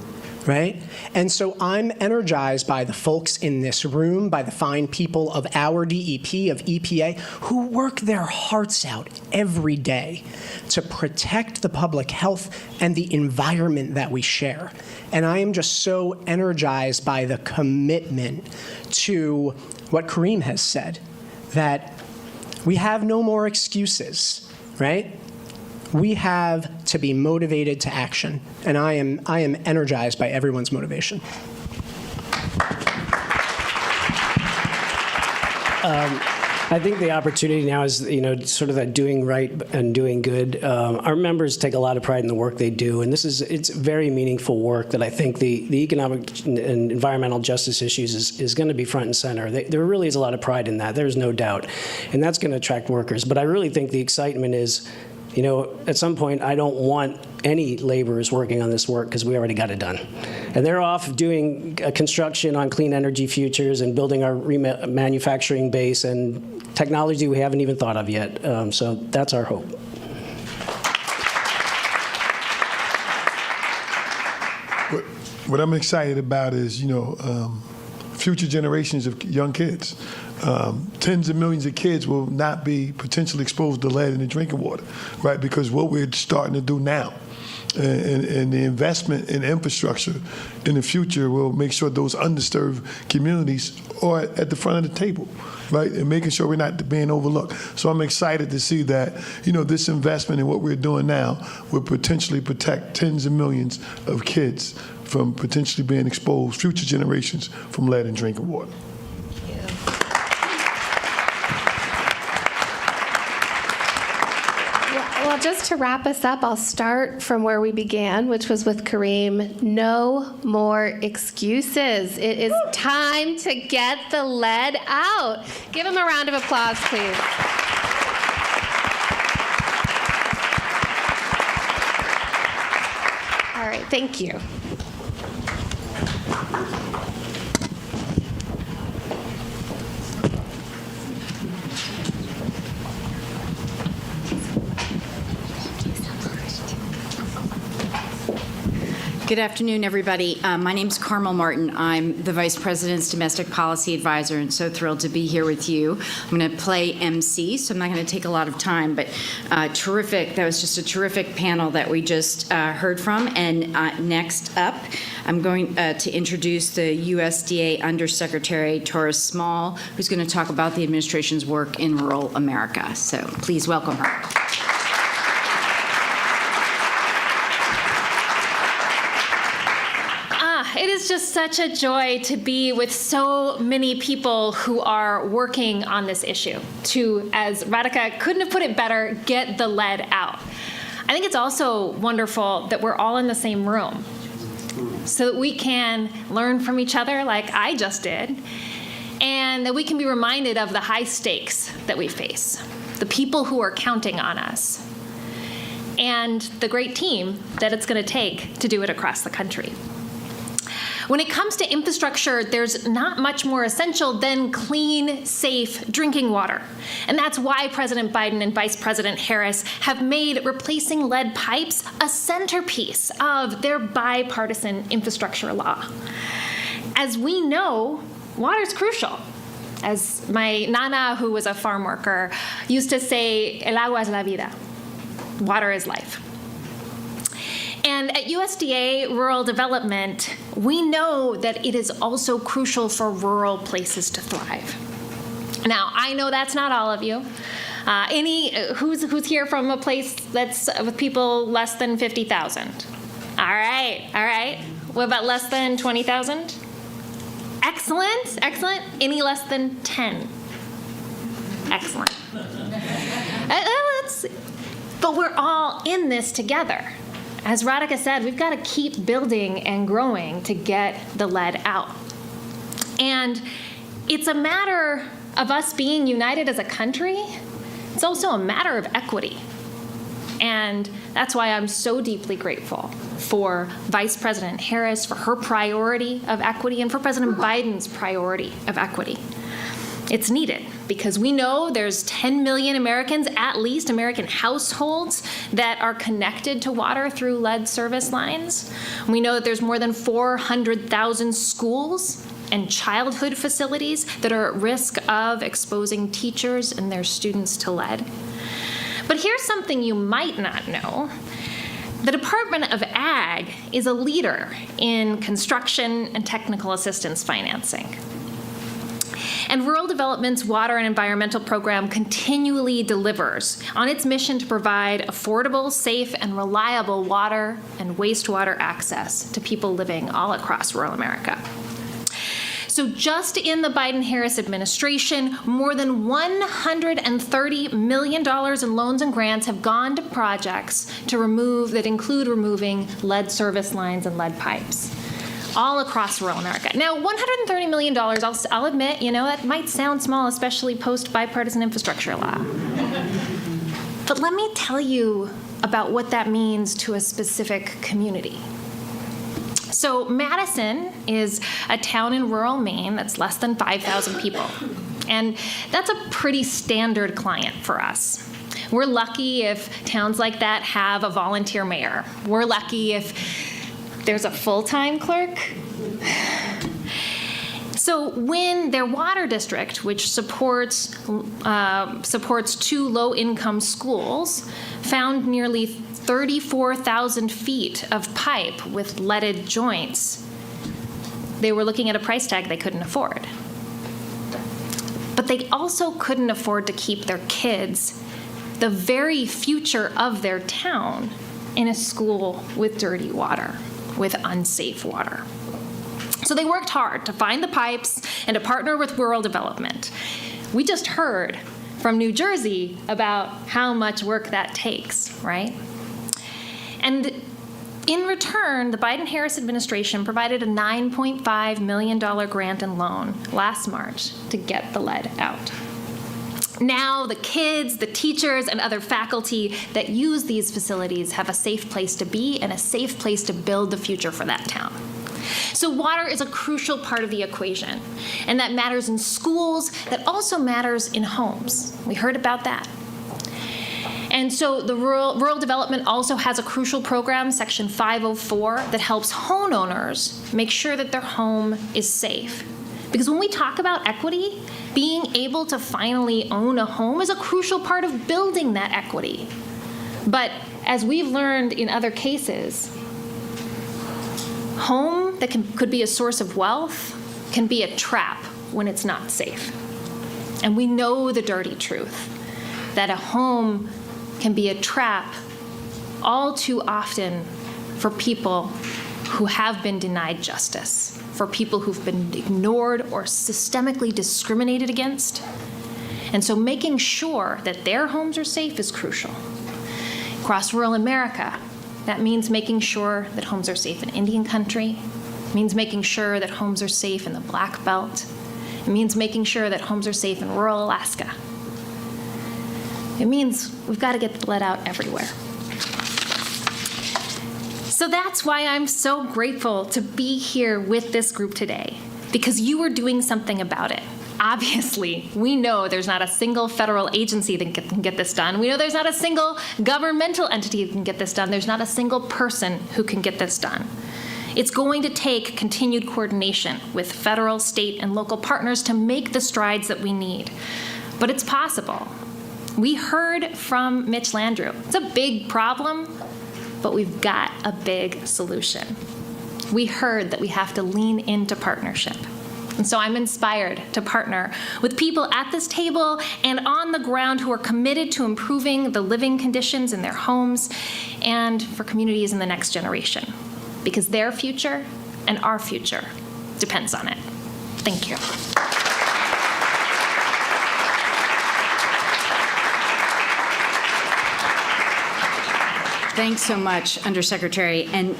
Right? And so I'm energized by the folks in this room, by the fine people of our DEP, of EPA, who work their hearts out every day to protect the public health and the environment that we share. And I am just so energized by the commitment to what Kareem has said, that we have no more excuses, right? We have to be motivated to action, and I am energized by everyone's motivation. I think the opportunity now is, sort of that doing right and doing good. Our members take a lot of pride in the work they do, and it's very meaningful work that I think the economic and environmental justice issues is going to be front and center. There really is a lot of pride in that. There's no doubt, and that's going to attract workers. But I really think the excitement is, at some point, I don't want any laborers working on this work because we already got it done. And they're off doing construction on clean energy futures and building our manufacturing base and technology we haven't even thought of yet. So that's our hope. What I'm excited about is, future generations of young kids. Tens of millions of kids will not be potentially exposed to lead in the drinking water, right? Because what we're starting to do now, and the investment in infrastructure in the future will make sure those underserved communities are at the front of the table, right? And making sure we're not being overlooked. So I'm excited to see that, this investment in what we're doing now will potentially protect tens of millions of kids from potentially being exposed, future generations, from lead in drinking water. Well, just to wrap us up, I'll start from where we began, which was with Kareem. No more excuses. It is time to get the lead out. Give him a round of applause, please. All right, thank you. Good afternoon, everybody. My name's Carmel Martin. I'm the Vice President's Domestic Policy Advisor, and so thrilled to be here with you. I'm going to play MC, so I'm not going to take a lot of time, but terrific. That was just a terrific panel that we just heard from. And next up, I'm going to introduce the USDA Undersecretary, Taurus Small, who's going to talk about the administration's work in rural America. So please welcome her. It is just such a joy to be with so many people who are working on this issue to, as Radhika couldn't have put it better, get the lead out. I think it's also wonderful that we're all in the same room so that we can learn from each other like I just did, and that we can be reminded of the high stakes that we face, the people who are counting on us, and the great team that it's going to take to do it across the country. When it comes to infrastructure, there's not much more essential than clean, safe drinking water. And that's why President Biden and Vice President Harris have made replacing lead pipes a centerpiece of their bipartisan infrastructure law. As we know, water's crucial. As my nana, who was a farm worker, used to say, el agua es la vida. Water is life. And at USDA Rural Development, we know that it is also crucial for rural places to thrive. Now, I know that's not all of you. Who's here from a place that's with people less than 50,000? All right. What about less than 20,000? Excellent. Any less than 10? Excellent. But we're all in this together. As Radhika said, we've got to keep building and growing to get the lead out. And it's a matter of us being united as a country. It's also a matter of equity. And that's why I'm so deeply grateful for Vice President Harris, for her priority of equity, and for President Biden's priority of equity. It's needed because we know there's 10 million Americans, at least American households, that are connected to water through lead service lines. We know that there's more than 400,000 schools and childhood facilities that are at risk of exposing teachers and their students to lead. But here's something you might not know. The Department of Ag is a leader in construction and technical assistance financing. And Rural Development's Water and Environmental Program continually delivers on its mission to provide affordable, safe, and reliable water and wastewater access to people living all across rural America. So just in the Biden-Harris administration, more than $130 million in loans and grants have gone to projects that include removing lead service lines and lead pipes all across rural America. Now, $130 million, I'll admit, that might sound small, especially post-bipartisan infrastructure law. But let me tell you about what that means to a specific community. So Madison is a town in rural Maine that's less than 5,000 people. And that's a pretty standard client for us. We're lucky if towns like that have a volunteer mayor. We're lucky if there's a full-time clerk. So when their water district, which supports 2 low-income schools, found nearly 34,000 feet of pipe with leaded joints, they were looking at a price tag they couldn't afford. But they also couldn't afford to keep their kids, the very future of their town, in a school with dirty water, with unsafe water. So they worked hard to find the pipes and to partner with rural development. We just heard from New Jersey about how much work that takes, right? And in return, the Biden-Harris administration provided a $9.5 million grant and loan last March to get the lead out. Now the kids, the teachers, and other faculty that use these facilities have a safe place to be and a safe place to build the future for that town. So water is a crucial part of the equation, and that matters in schools, that also matters in homes. We heard about that. And so the rural development also has a crucial program, Section 504, that helps homeowners make sure that their home is safe. Because when we talk about equity, being able to finally own a home is a crucial part of building that equity. But as we've learned in other cases, home that could be a source of wealth can be a trap when it's not safe. And we know the dirty truth, that a home can be a trap all too often for people who have been denied justice, for people who've been ignored or systemically discriminated against. And so making sure that their homes are safe is crucial. Across rural America, that means making sure that homes are safe in Indian country. It means making sure that homes are safe in the Black Belt. It means making sure that homes are safe in rural Alaska. It means we've got to get the lead out everywhere. So that's why I'm so grateful to be here with this group today, because you are doing something about it. Obviously, we know there's not a single federal agency that can get this done. We know there's not a single governmental entity that can get this done. There's not a single person who can get this done. It's going to take continued coordination with federal, state, and local partners to make the strides that we need. But it's possible. We heard from Mitch Landrieu. It's a big problem, but we've got a big solution. We heard that we have to lean into partnership. And so I'm inspired to partner with people at this table and on the ground who are committed to improving the living conditions in their homes and for communities in the next generation, because their future and our future depends on it. Thank you. Thanks so much, Undersecretary. And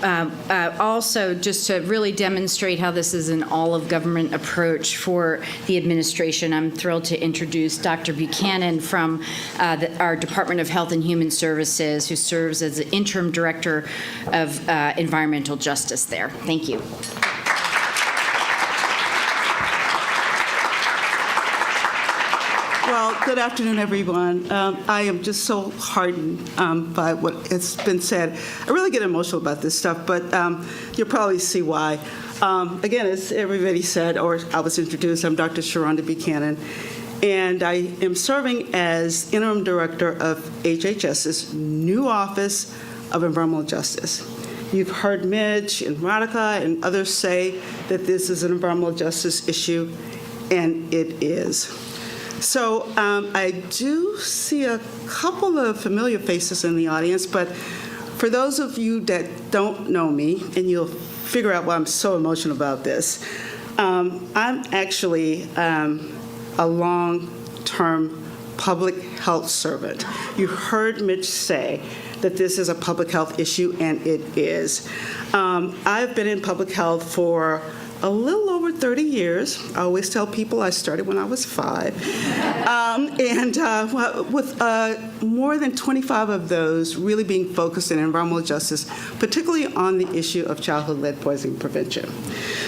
also, just to really demonstrate how this is an all-of-government approach for the administration, I'm thrilled to introduce Dr. Buchanan from our Department of Health and Human Services, who serves as the Interim Director of Environmental Justice there. Thank you. Well, good afternoon, everyone. I am just so heartened by what has been said. I really get emotional about this stuff, but you'll probably see why. Again, as everybody said, or I was introduced, I'm Dr. Sharonda Buchanan, and I am serving as Interim Director of HHS's new Office of Environmental Justice. You've heard Mitch and Radhika and others say that this is an environmental justice issue, and it is. So I do see a couple of familiar faces in the audience, but for those of you that don't know me, and you'll figure out why I'm so emotional about this, I'm actually a long-term public health servant. You heard Mitch say that this is a public health issue, and it is. I've been in public health for a little over 30 years. I always tell people I started when I was 5. With more than 25 of those really being focused in environmental justice, particularly on the issue of childhood lead poisoning prevention.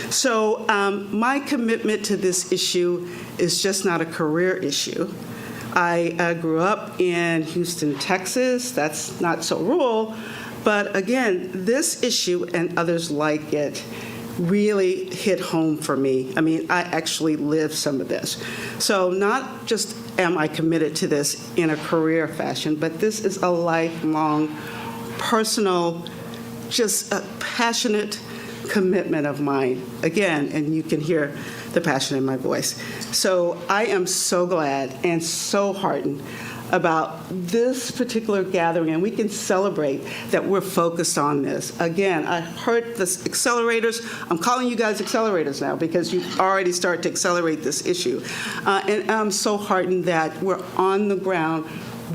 So my commitment to this issue is just not a career issue. I grew up in Houston, Texas. That's not so rural. But again, this issue and others like it really hit home for me. I mean, I actually lived some of this. So not just am I committed to this in a career fashion, but this is a lifelong, personal, just a passionate commitment of mine. Again, and you can hear the passion in my voice. So I am so glad and so heartened about this particular gathering, and we can celebrate that we're focused on this. Again, I heard the accelerators. I'm calling you guys accelerators now because you already start to accelerate this issue. And I'm so heartened that we're on the ground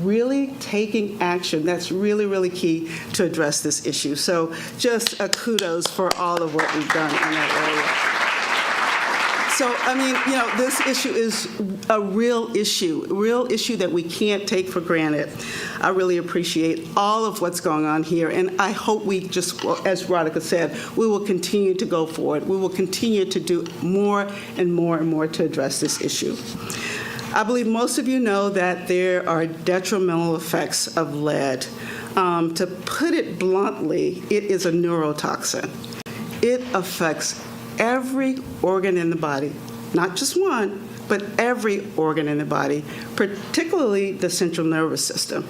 really taking action. That's really, really key to address this issue. So just kudos for all of what we've done in that area. So, I mean, you know, this issue is a real issue that we can't take for granted. I really appreciate all of what's going on here, and I hope we just, as Radhika said, we will continue to go forward. We will continue to do more and more and more to address this issue. I believe most of you know that there are detrimental effects of lead. To put it bluntly, it is a neurotoxin. It affects every organ in the body, not just one, but every organ in the body, particularly the central nervous system.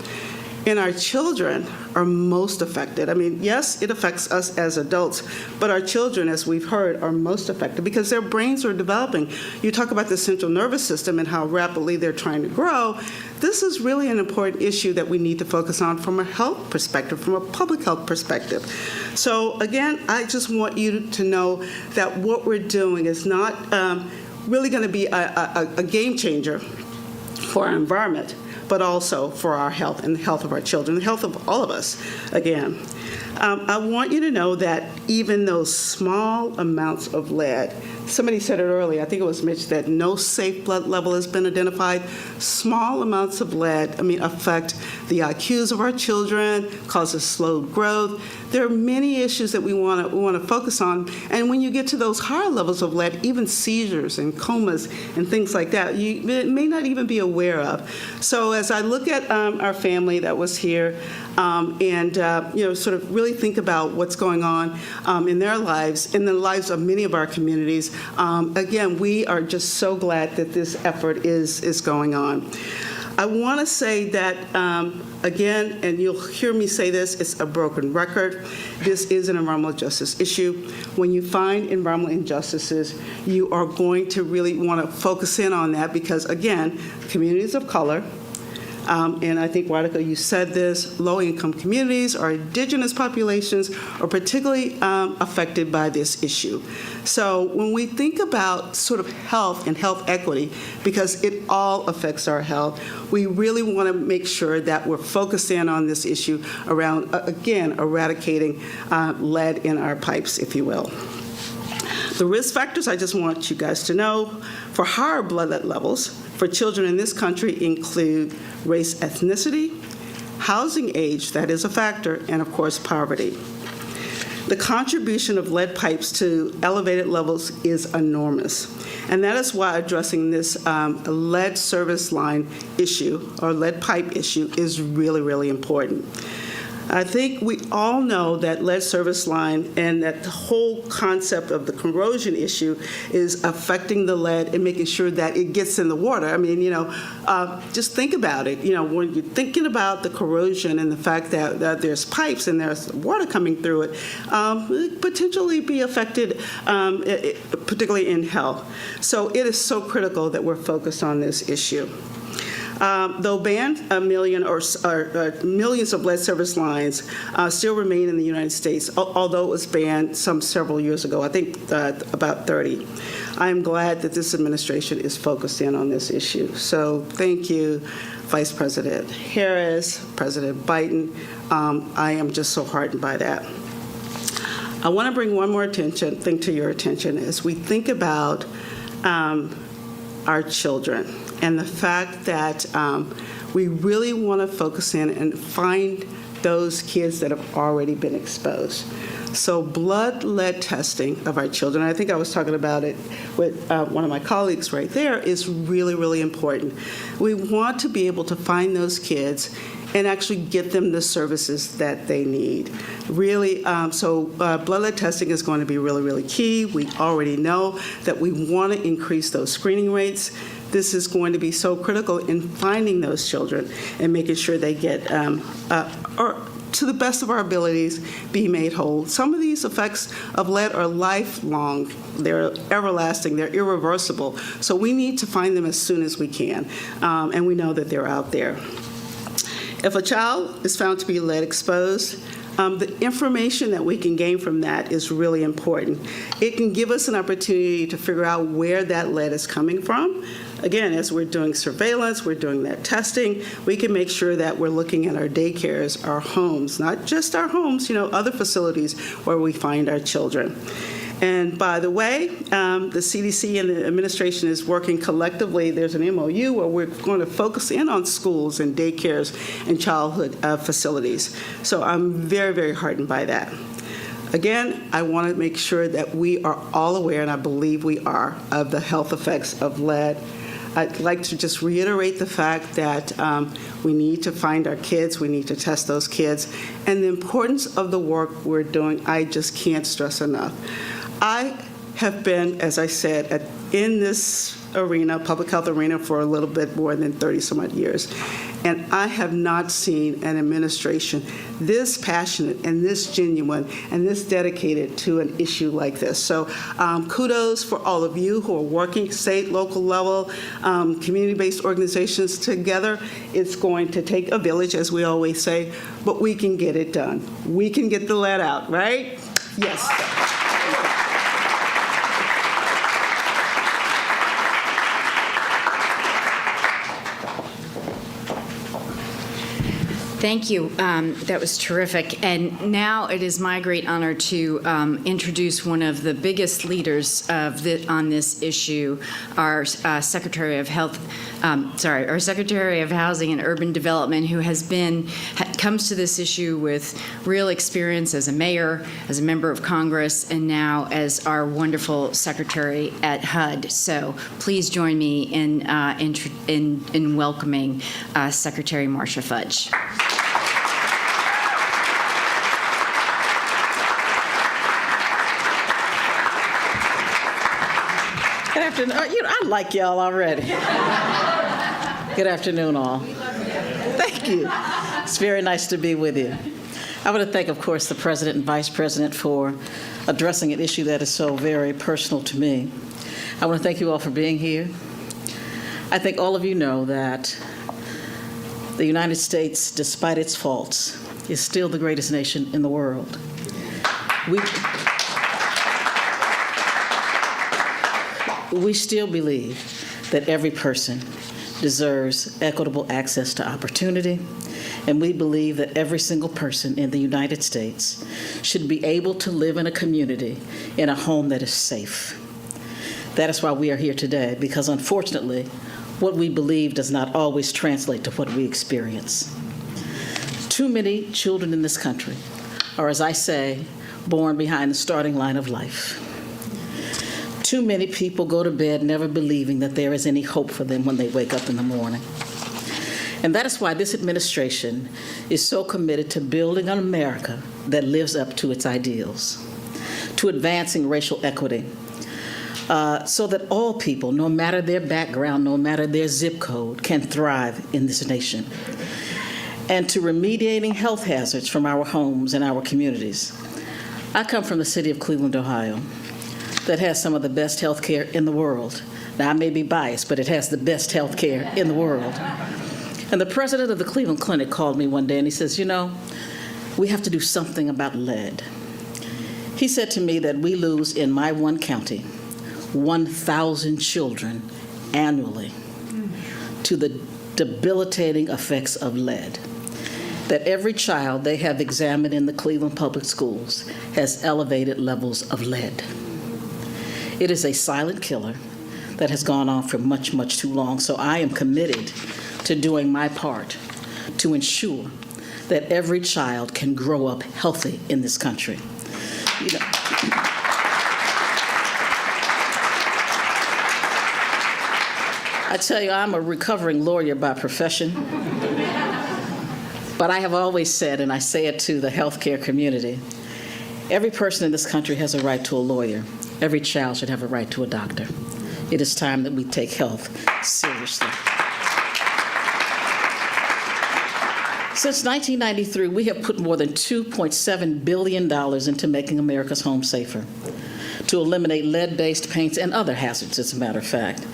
And our children are most affected. I mean, yes, it affects us as adults, but our children, as we've heard, are most affected because their brains are developing. You talk about the central nervous system and how rapidly they're trying to grow. This is really an important issue that we need to focus on from a health perspective, from a public health perspective. So again, I just want you to know that what we're doing is not really going to be a game changer for our environment, but also for our health and the health of our children, the health of all of us, again. I want you to know that even those small amounts of lead, somebody said it earlier, I think it was Mitch, that no safe blood level has been identified. Small amounts of lead, affect the IQs of our children, causes slowed growth. There are many issues that we want to focus on. And when you get to those higher levels of lead, even seizures and comas and things like that, you may not even be aware of. So as I look at our family that was here, and sort of really think about what's going on in their lives, in the lives of many of our communities. Again, we are just so glad that this effort is going on. I want to say that, again, and you'll hear me say this, it's a broken record. This is an environmental justice issue. When you find environmental injustices, you are going to really want to focus in on that because, again, communities of color, and I think, Radhika, you said this, low-income communities or indigenous populations are particularly affected by this issue. So when we think about sort of health and health equity, because it all affects our health, we really want to make sure that we're focused in on this issue around, again, eradicating lead in our pipes, if you will. The risk factors, I just want you guys to know, for higher blood lead levels for children in this country include race, ethnicity, housing age, that is a factor, and of course, poverty. The contribution of lead pipes to elevated levels is enormous, and that is why addressing this lead service line issue or lead pipe issue is really, really important. I think we all know that lead service line and that the whole concept of the corrosion issue is affecting the lead and making sure that it gets in the water. I mean, just think about it. When you're thinking about the corrosion and the fact that there's pipes and there's water coming through it, could potentially be affected, particularly in health. So it is so critical that we're focused on this issue. Though banned, millions of lead service lines still remain in the United States, although it was banned several years ago, I think about 30. I am glad that this administration is focused in on this issue. So thank you, Vice President Harris, President Biden. I am just so heartened by that. I want to bring one more thing to your attention as we think about our children and the fact that we really want to focus in and find those kids that have already been exposed. So blood lead testing of our children, I think I was talking about it with one of my colleagues right there, is really, really important. We want to be able to find those kids and actually get them the services that they need. Really, blood lead testing is going to be really, really key. We already know that we want to increase those screening rates. This is going to be so critical in finding those children and making sure they get, to the best of our abilities, be made whole. Some of these effects of lead are lifelong. They're everlasting. They're irreversible. So we need to find them as soon as we can, and we know that they're out there. If a child is found to be lead exposed, the information that we can gain from that is really important. It can give us an opportunity to figure out where that lead is coming from. Again, as we're doing surveillance, we're doing that testing, we can make sure that we're looking at our daycares, our homes, not just our homes, other facilities where we find our children. And by the way, the CDC and the administration is working collectively. There's an MOU where we're going to focus in on schools and daycares and childhood facilities. So I'm very, very heartened by that. Again, I want to make sure that we are all aware, and I believe we are, of the health effects of lead. I'd like to just reiterate the fact that we need to find our kids, we need to test those kids, and the importance of the work we're doing, I just can't stress enough. I have been, as I said, in this arena, public health arena, for a little bit more than 30-some-odd years, and I have not seen an administration this passionate and this genuine and this dedicated to an issue like this. So kudos for all of you who are working state, local level, community-based organizations together. It's going to take a village, as we always say, but we can get it done. We can get the lead out, right? Yes. Thank you. That was terrific. And now it is my great honor to introduce one of the biggest leaders on this issue, our Secretary of our Secretary of Housing and Urban Development, who comes to this issue with real experience as a mayor, as a member of Congress, and now as our wonderful secretary at HUD. So please join me in welcoming Secretary Marcia Fudge. Good afternoon. I like y'all already. Good afternoon, all. Thank you. It's very nice to be with you. I want to thank, of course, the President and Vice President for addressing an issue that is so very personal to me. I want to thank you all for being here. I think all of you know that the United States, despite its faults, is still the greatest nation in the world. We still believe that every person deserves equitable access to opportunity, and we believe that every single person in the United States should be able to live in a community, in a home that is safe. That is why we are here today, because unfortunately, what we believe does not always translate to what we experience. Too many children in this country are, as I say, born behind the starting line of life. Too many people go to bed never believing that there is any hope for them when they wake up in the morning. And that is why this administration is so committed to building an America that lives up to its ideals, to advancing racial equity, so that all people, no matter their background, no matter their zip code, can thrive in this nation, and to remediating health hazards from our homes and our communities. I come from the city of Cleveland, Ohio, that has some of the best health care in the world. Now, I may be biased, but it has the best health care in the world. And the president of the Cleveland Clinic called me one day and he says, we have to do something about lead. He said to me that we lose in my one county 1,000 children annually to the debilitating effects of lead. That every child they have examined in the Cleveland Public Schools has elevated levels of lead. It is a silent killer that has gone on for much, much too long. So I am committed to doing my part to ensure that every child can grow up healthy in this country. I tell you, I'm a recovering lawyer by profession. But I have always said, and I say it to the healthcare community, every person in this country has a right to a lawyer. Every child should have a right to a doctor. It is time that we take health seriously. Since 1993, we have put more than $2.7 billion into making America's homes safer, to eliminate lead-based paints and other hazards, as a matter of fact.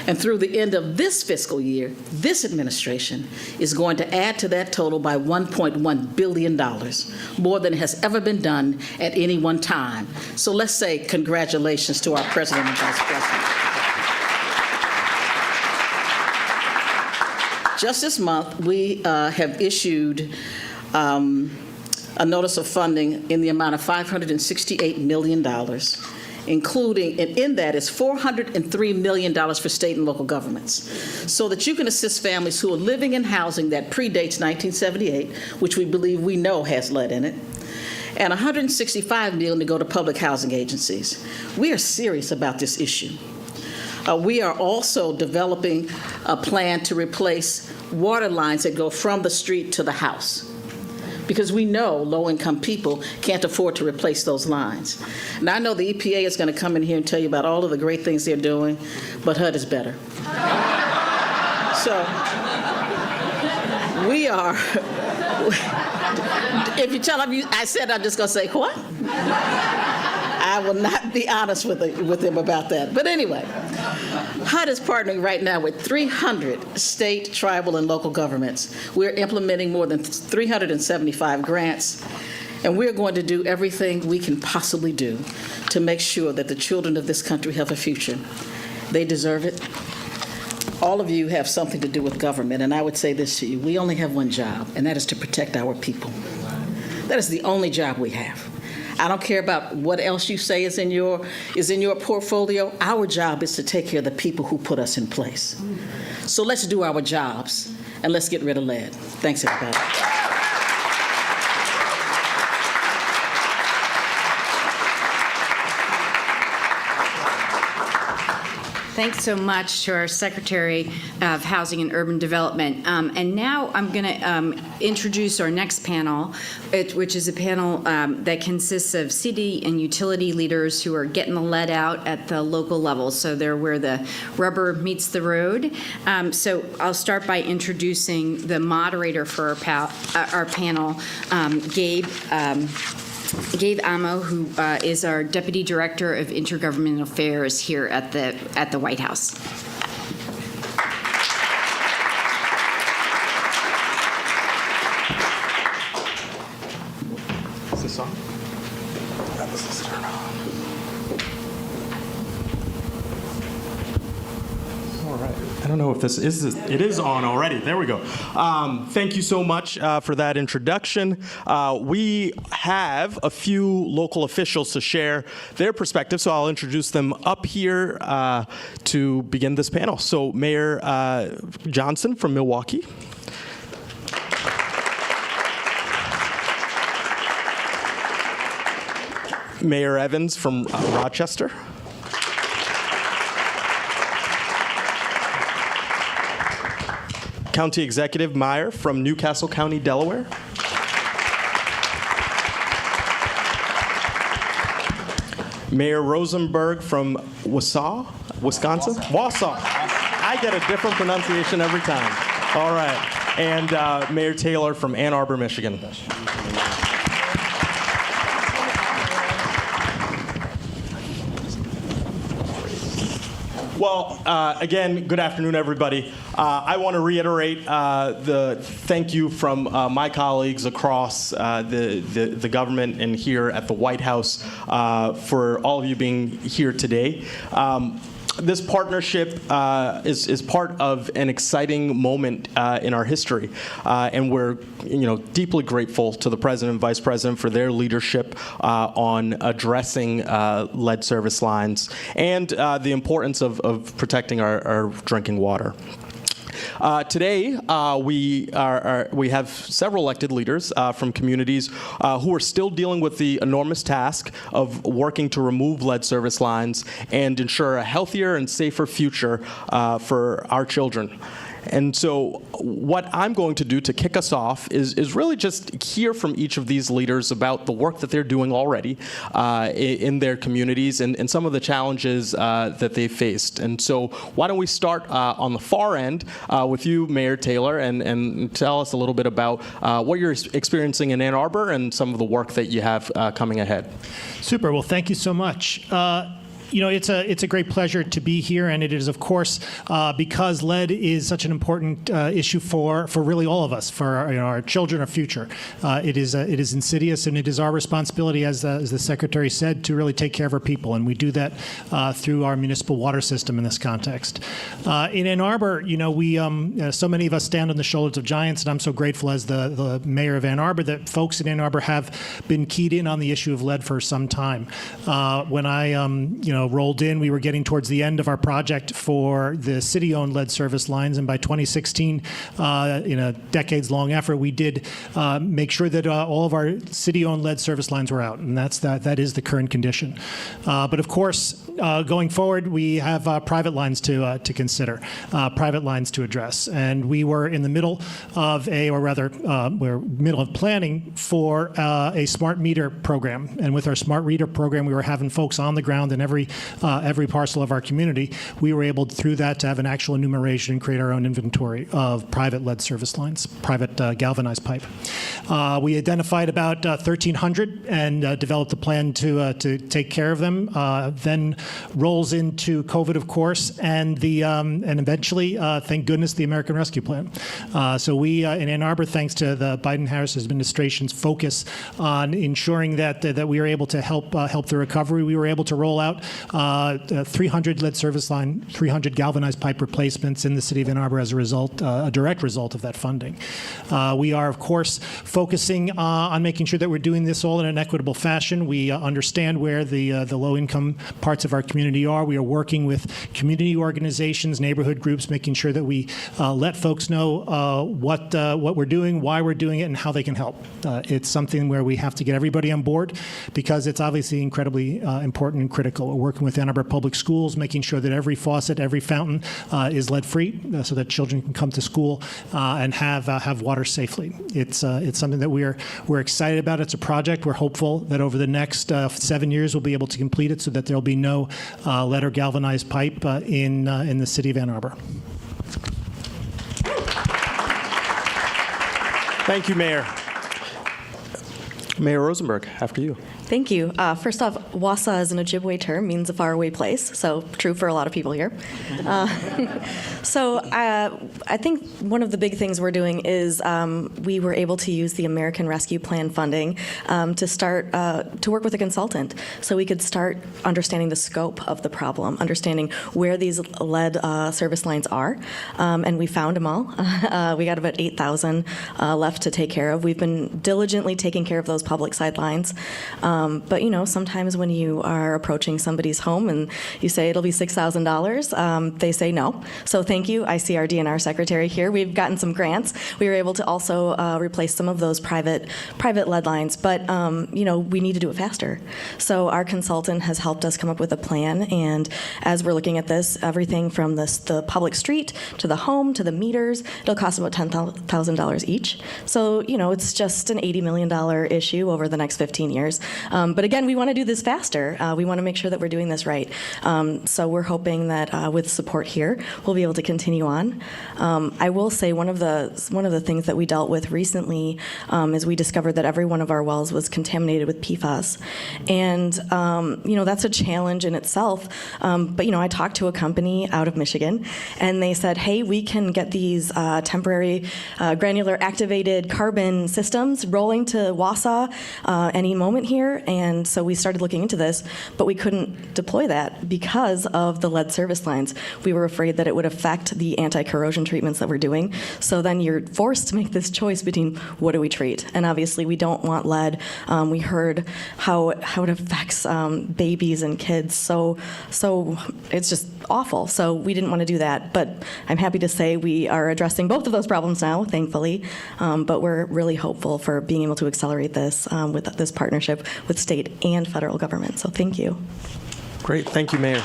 And through the end of this fiscal year, this administration is going to add to that total by $1.1 billion, more than has ever been done at any one time. So let's say congratulations to our President and Vice President. Just this month, we have issued a notice of funding in the amount of $568 million, including, and in that is $403 million for state and local governments, so that you can assist families who are living in housing that predates 1978, which we believe we know has lead in it, and $165 million to go to public housing agencies. We are serious about this issue. We are also developing a plan to replace water lines that go from the street to the house, because we know low-income people can't afford to replace those lines. Now, I know the EPA is going to come in here and tell you about all of the great things they're doing, but HUD is better. So we are, if you tell them I said, I'm just going to say, what? I will not be honest with them about that. But anyway, HUD is partnering right now with 300 state, tribal, and local governments. We're implementing more than 375 grants, and we're going to do everything we can possibly do to make sure that the children of this country have a future. They deserve it. All of you have something to do with government, and I would say this to you. We only have one job, and that is to protect our people. That is the only job we have. I don't care about what else you say is in your portfolio. Our job is to take care of the people who put us in place. So let's do our jobs, and let's get rid of lead. Thanks, everybody. Thanks so much to our Secretary of Housing and Urban Development. And now I'm going to introduce our next panel, which is a panel that consists of city and utility leaders who are getting the lead out at the local level. So they're where the rubber meets the road. So I'll start by introducing the moderator for our panel, Gabe Amo, who is our Deputy Director of Intergovernmental Affairs here at the White House. Is this on? This is turned on. All right. I don't know if this is. It is on already. There we go. Thank you so much for that introduction. We have a few local officials to share their perspective, so I'll introduce them up here to begin this panel. So Mayor Johnson from Milwaukee. Mayor Evans from Rochester. County Executive Meyer from Newcastle County, Delaware. Mayor Rosenberg from Wausau, Wisconsin? Wausau. I get a different pronunciation every time. All right. And Mayor Taylor from Ann Arbor, Michigan. Well, again, good afternoon, everybody. I want to reiterate the thank you from my colleagues across the government and here at the White House for all of you being here today. This partnership is part of an exciting moment in our history, and we're deeply grateful to the President and Vice President for their leadership on addressing lead service lines and the importance of protecting our drinking water. Today, we have several elected leaders from communities who are still dealing with the enormous task of working to remove lead service lines and ensure a healthier and safer future for our children. And so what I'm going to do to kick us off is really just hear from each of these leaders about the work that they're doing already in their communities and some of the challenges that they faced. And so why don't we start on the far end with you, Mayor Taylor, and tell us a little bit about what you're experiencing in Ann Arbor and some of the work that you have coming ahead. Super. Well, thank you so much. It's a great pleasure to be here, and it is, of course, because lead is such an important issue for really all of us, for our children, our future. It is insidious, and it is our responsibility, as the Secretary said, to really take care of our people, and we do that through our municipal water system in this context. In Ann Arbor, we so many of us stand on the shoulders of giants, and I'm so grateful as the mayor of Ann Arbor that folks in Ann Arbor have been keyed in on the issue of lead for some time. When I rolled in, we were getting towards the end of our project for the city-owned lead service lines, and by 2016, in a decades-long effort, we did make sure that all of our city-owned lead service lines were out, and that is the current condition. But of course, going forward, we have private lines to consider, private lines to address, and we were in the middle of we're middle of planning for a smart meter program, and with our smart meter program, we were having folks on the ground in every parcel of our community. We were able, through that, to have an actual enumeration and create our own inventory of private lead service lines, private galvanized pipe. We identified about 1,300 and developed a plan to take care of them. Then rolls into COVID, of course, and eventually, thank goodness, the American Rescue Plan. So we in Ann Arbor, thanks to the Biden-Harris administration's focus on ensuring that we are able to help the recovery, we were able to roll out 300 lead service line, 300 galvanized pipe replacements in the city of Ann Arbor as a result, a direct result of that funding. We are, of course, focusing on making sure that we're doing this all in an equitable fashion. We understand where the low-income parts of our community are. We are working with community organizations, neighborhood groups, making sure that we let folks know what we're doing, why we're doing it, and how they can help. It's something where we have to get everybody on board because it's obviously incredibly important and critical. We're working with Ann Arbor Public Schools, making sure that every faucet, every fountain is lead-free so that children can come to school and have water safely. It's something that we're excited about. It's a project. We're hopeful that over the next 7 years we'll be able to complete it so that there'll be no lead or galvanized pipe in the city of Ann Arbor. Thank you, Mayor. Mayor Rosenberg, after you. Thank you. First off, Wausau is an Ojibwe term, means a faraway place, so true for a lot of people here. So I think one of the big things we're doing is we were able to use the American Rescue Plan funding to start to work with a consultant so we could start understanding the scope of the problem, understanding where these lead service lines are, and we found them all. We got about 8,000 left to take care of. We've been diligently taking care of those public side lines. But sometimes when you are approaching somebody's home and you say it'll be $6,000, they say no. So thank you. I see our DNR secretary here. We've gotten some grants. We were able to also replace some of those private lead lines, but we need to do it faster. So our consultant has helped us come up with a plan, and as we're looking at this, everything from the public street to the home to the meters, it'll cost about $10,000 each. So it's just an $80 million issue over the next 15 years. But again, we want to do this faster. We want to make sure that we're doing this right. So we're hoping that with support here, we'll be able to continue on. I will say one of the things that we dealt with recently is we discovered that every one of our wells was contaminated with PFAS, and that's a challenge in itself. But I talked to a company out of Michigan, and they said, "Hey, we can get these temporary granular activated carbon systems rolling to Wausau any moment here." And so we started looking into this, but we couldn't deploy that because of the lead service lines. We were afraid that it would affect the anti-corrosion treatments that we're doing. So then you're forced to make this choice between what do we treat? And obviously we don't want lead. We heard how it affects babies and kids. So it's just awful. So we didn't want to do that. But I'm happy to say we are addressing both of those problems now, thankfully. But we're really hopeful for being able to accelerate this with this partnership with state and federal government. So thank you. Great. Thank you, Mayor.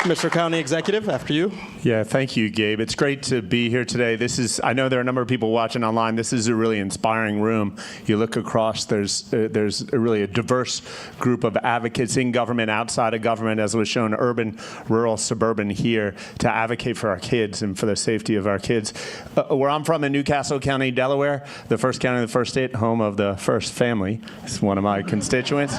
Mr. County Executive, after you. Yeah, thank you, Gabe. It's great to be here today. I know there are a number of people watching online. This is a really inspiring room. You look across, there's really a diverse group of advocates in government, outside of government, as was shown, urban, rural, suburban here, to advocate for our kids and for the safety of our kids. Where I'm from in Newcastle County, Delaware, the first county in the first state, home of the first family. It's one of my constituents.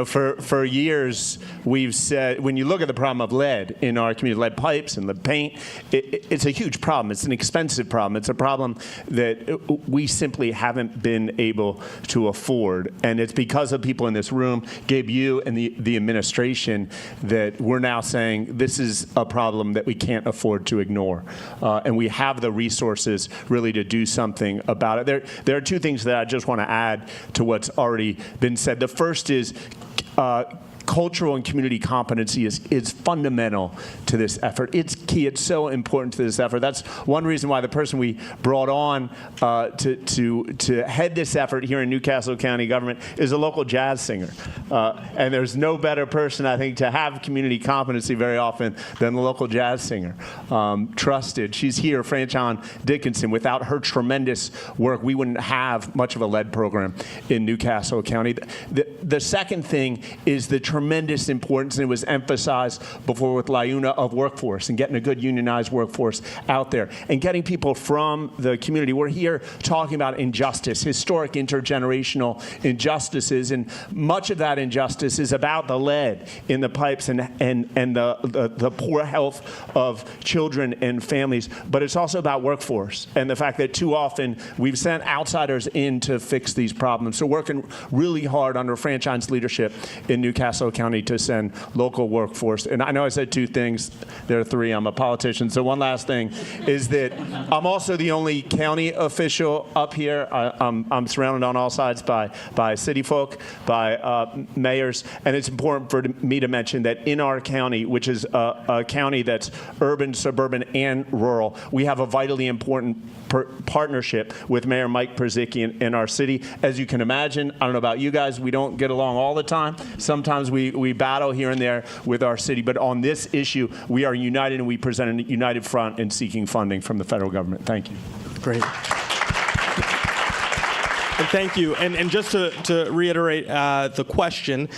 For years, we've said, when you look at the problem of lead in our community, lead pipes and lead paint, it's a huge problem. It's an expensive problem. It's a problem that we simply haven't been able to afford. And it's because of people in this room, Gabe, you and the administration, that we're now saying this is a problem that we can't afford to ignore. And we have the resources really to do something about it. There are two things that I just want to add to what's already been said. The first is cultural and community competency is fundamental to this effort. It's key. It's so important to this effort. That's one reason why the person we brought on to head this effort here in Newcastle County government is a local jazz singer. And there's no better person, I think, to have community competency very often than the local jazz singer. Trusted. She's here, Franchon Dickinson. Without her tremendous work, we wouldn't have much of a lead program in Newcastle County. The second thing is the tremendous importance, and it was emphasized before with LIUNA, of workforce and getting a good unionized workforce out there and getting people from the community. We're here talking about injustice, historic intergenerational injustices, and much of that injustice is about the lead in the pipes and the poor health of children and families, but it's also about workforce and the fact that too often we've sent outsiders in to fix these problems. So working really hard under Franchine's leadership in Newcastle County to send local workforce. And I know I said two things. There are three. I'm a politician. So one last thing is that I'm also the only county official up here. I'm surrounded on all sides by city folk, by mayors. And it's important for me to mention that in our county, which is a county that's urban, suburban, and rural, we have a vitally important partnership with Mayor Mike Przicki in our city. As you can imagine, I don't know about you guys, we don't get along all the time. Sometimes we battle here and there with our city, but on this issue, we are united and we present a united front in seeking funding from the federal government. Thank you. Great. And thank you. And just to reiterate the question,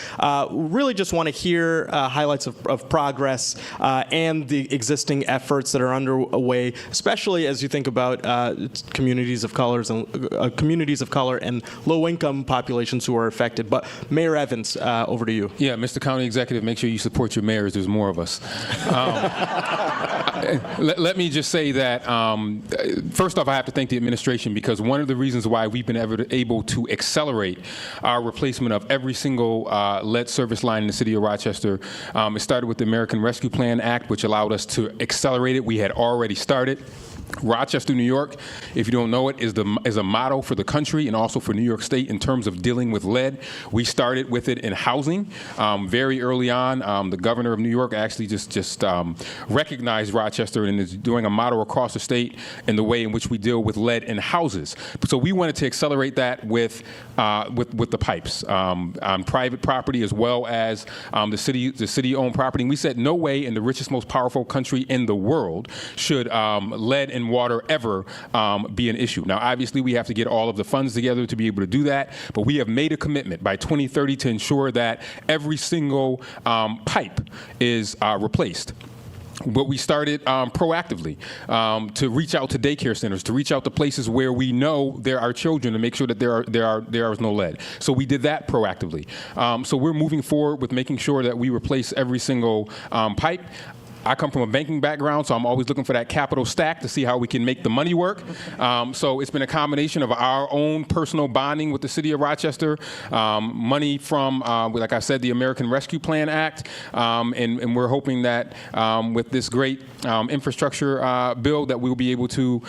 really just want to hear highlights of progress and the existing efforts that are underway, especially as you think about communities of color and low-income populations who are affected. But Mayor Evans, over to you. Yeah, Mr. County Executive, make sure you support your mayors. There's more of us. Let me just say that, first off, I have to thank the administration, because one of the reasons why we've been able to accelerate our replacement of every single lead service line in the city of Rochester, it started with the American Rescue Plan Act, which allowed us to accelerate it. We had already started. Rochester, New York, if you don't know it, is a model for the country and also for New York State in terms of dealing with lead. We started with it in housing very early on. The governor of New York actually just recognized Rochester and is doing a model across the state in the way in which we deal with lead in houses. So we wanted to accelerate that with the pipes on private property as well as the city-owned property. And we said no way in the richest, most powerful country in the world should lead in water ever be an issue. Now, obviously, we have to get all of the funds together to be able to do that, but we have made a commitment by 2030 to ensure that every single pipe is replaced. But we started proactively to reach out to daycare centers, to reach out to places where we know there are children, to make sure that there is no lead. So we did that proactively. So we're moving forward with making sure that we replace every single pipe. I come from a banking background, so I'm always looking for that capital stack to see how we can make the money work. So it's been a combination of our own personal bonding with the city of Rochester, money from, like I said, the American Rescue Plan Act, and we're hoping that with this great infrastructure bill that we'll be able to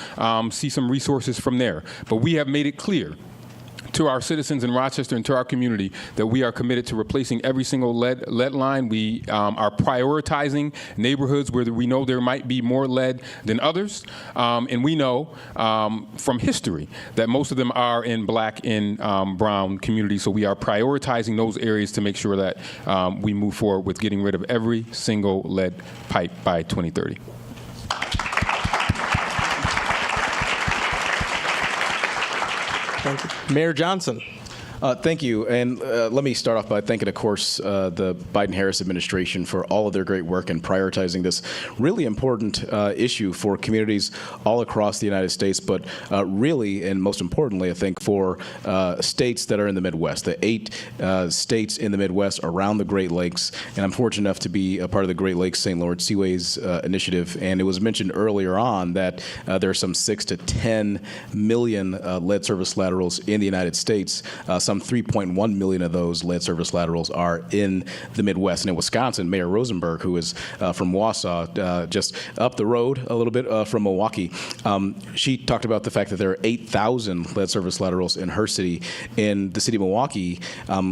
see some resources from there. But we have made it clear to our citizens in Rochester and to our community that we are committed to replacing every single lead line. We are prioritizing neighborhoods where we know there might be more lead than others, and we know from history that most of them are in black and brown communities, so we are prioritizing those areas to make sure that we move forward with getting rid of every single lead pipe by 2030. Thank you. Mayor Johnson. Thank you. And let me start off by thanking, of course, the Biden-Harris administration for all of their great work in prioritizing this really important issue for communities all across the United States, but really, and most importantly, I think, for states that are in the Midwest, the 8 states in the Midwest around the Great Lakes. And I'm fortunate enough to be a part of the Great Lakes St. Lawrence Seaways Initiative. And it was mentioned earlier on that there are some 6 to 10 million lead service laterals in the United States. Some 3.1 million of those lead service laterals are in the Midwest. And in Wisconsin, Mayor Rosenberg, who is from Wausau, just up the road a little bit from Milwaukee, she talked about the fact that there are 8,000 lead service laterals in her city. In the city of Milwaukee,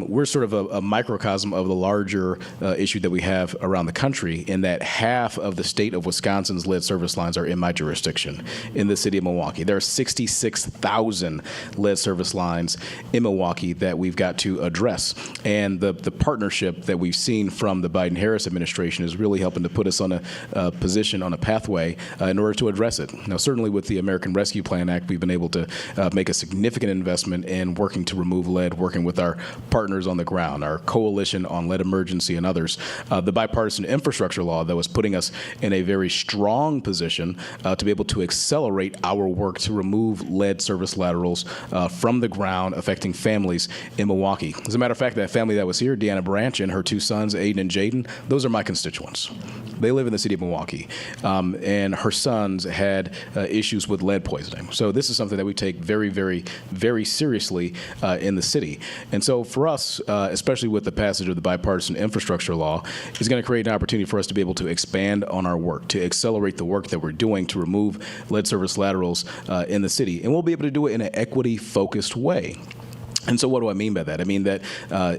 we're sort of a microcosm of the larger issue that we have around the country, in that half of the state of Wisconsin's lead service lines are in my jurisdiction in the city of Milwaukee. There are 66,000 lead service lines in Milwaukee that we've got to address. And the partnership that we've seen from the Biden-Harris administration is really helping to put us on a position, on a pathway in order to address it. Now, certainly with the American Rescue Plan Act, we've been able to make a significant investment in working to remove lead, working with our partners on the ground, our coalition on lead emergency and others. The bipartisan infrastructure law that was putting us in a very strong position to be able to accelerate our work to remove lead service laterals from the ground, affecting families in Milwaukee. As a matter of fact, that family that was here, Deanna Branch and her 2 sons, Aiden and Jaden, those are my constituents. They live in the city of Milwaukee, and her sons had issues with lead poisoning. So this is something that we take very, very, very seriously in the city. And so for us, especially with the passage of the bipartisan infrastructure law, is going to create an opportunity for us to be able to expand on our work, to accelerate the work that we're doing to remove lead service laterals in the city. And we'll be able to do it in an equity-focused way. And so what do I mean by that? I mean that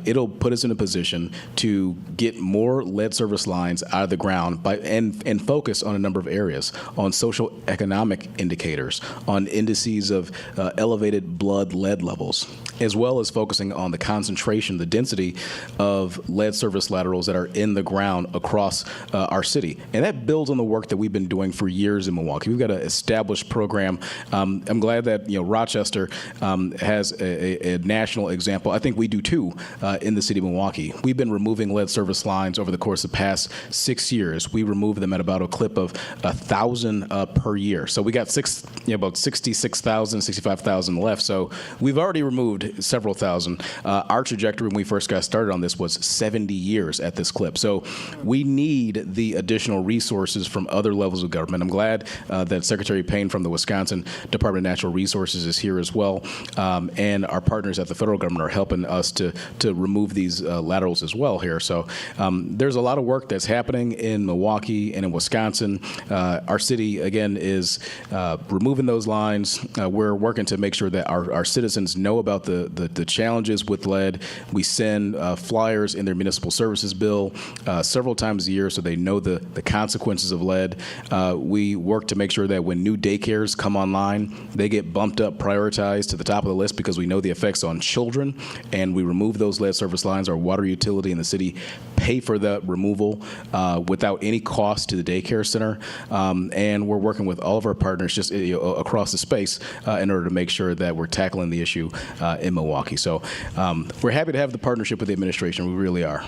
it'll put us in a position to get more lead service lines out of the ground and focus on a number of areas, on social economic indicators, on indices of elevated blood lead levels, as well as focusing on the concentration, the density of lead service laterals that are in the ground across our city. And that builds on the work that we've been doing for years in Milwaukee. We've got an established program. I'm glad that Rochester has a national example. I think we do too in the city of Milwaukee. We've been removing lead service lines over the course of the past 6 years. We remove them at about a clip of 1,000 per year. So we got about 66,000, 65,000 left. So we've already removed several thousand. Our trajectory when we first got started on this was 70 years at this clip. So we need the additional resources from other levels of government. I'm glad that Secretary Payne from the Wisconsin Department of Natural Resources is here as well. And our partners at the federal government are helping us to remove these laterals as well here. So there's a lot of work that's happening in Milwaukee and in Wisconsin. Our city, again, is removing those lines. We're working to make sure that our citizens know about the challenges with lead. We send flyers in their municipal services bill several times a year so they know the consequences of lead. We work to make sure that when new daycares come online, they get bumped up, prioritized to the top of the list because we know the effects on children, and we remove those lead service lines. Our water utility in the city pay for that removal without any cost to the daycare center. And we're working with all of our partners just across the space in order to make sure that we're tackling the issue in Milwaukee. So we're happy to have the partnership with the administration. We really are.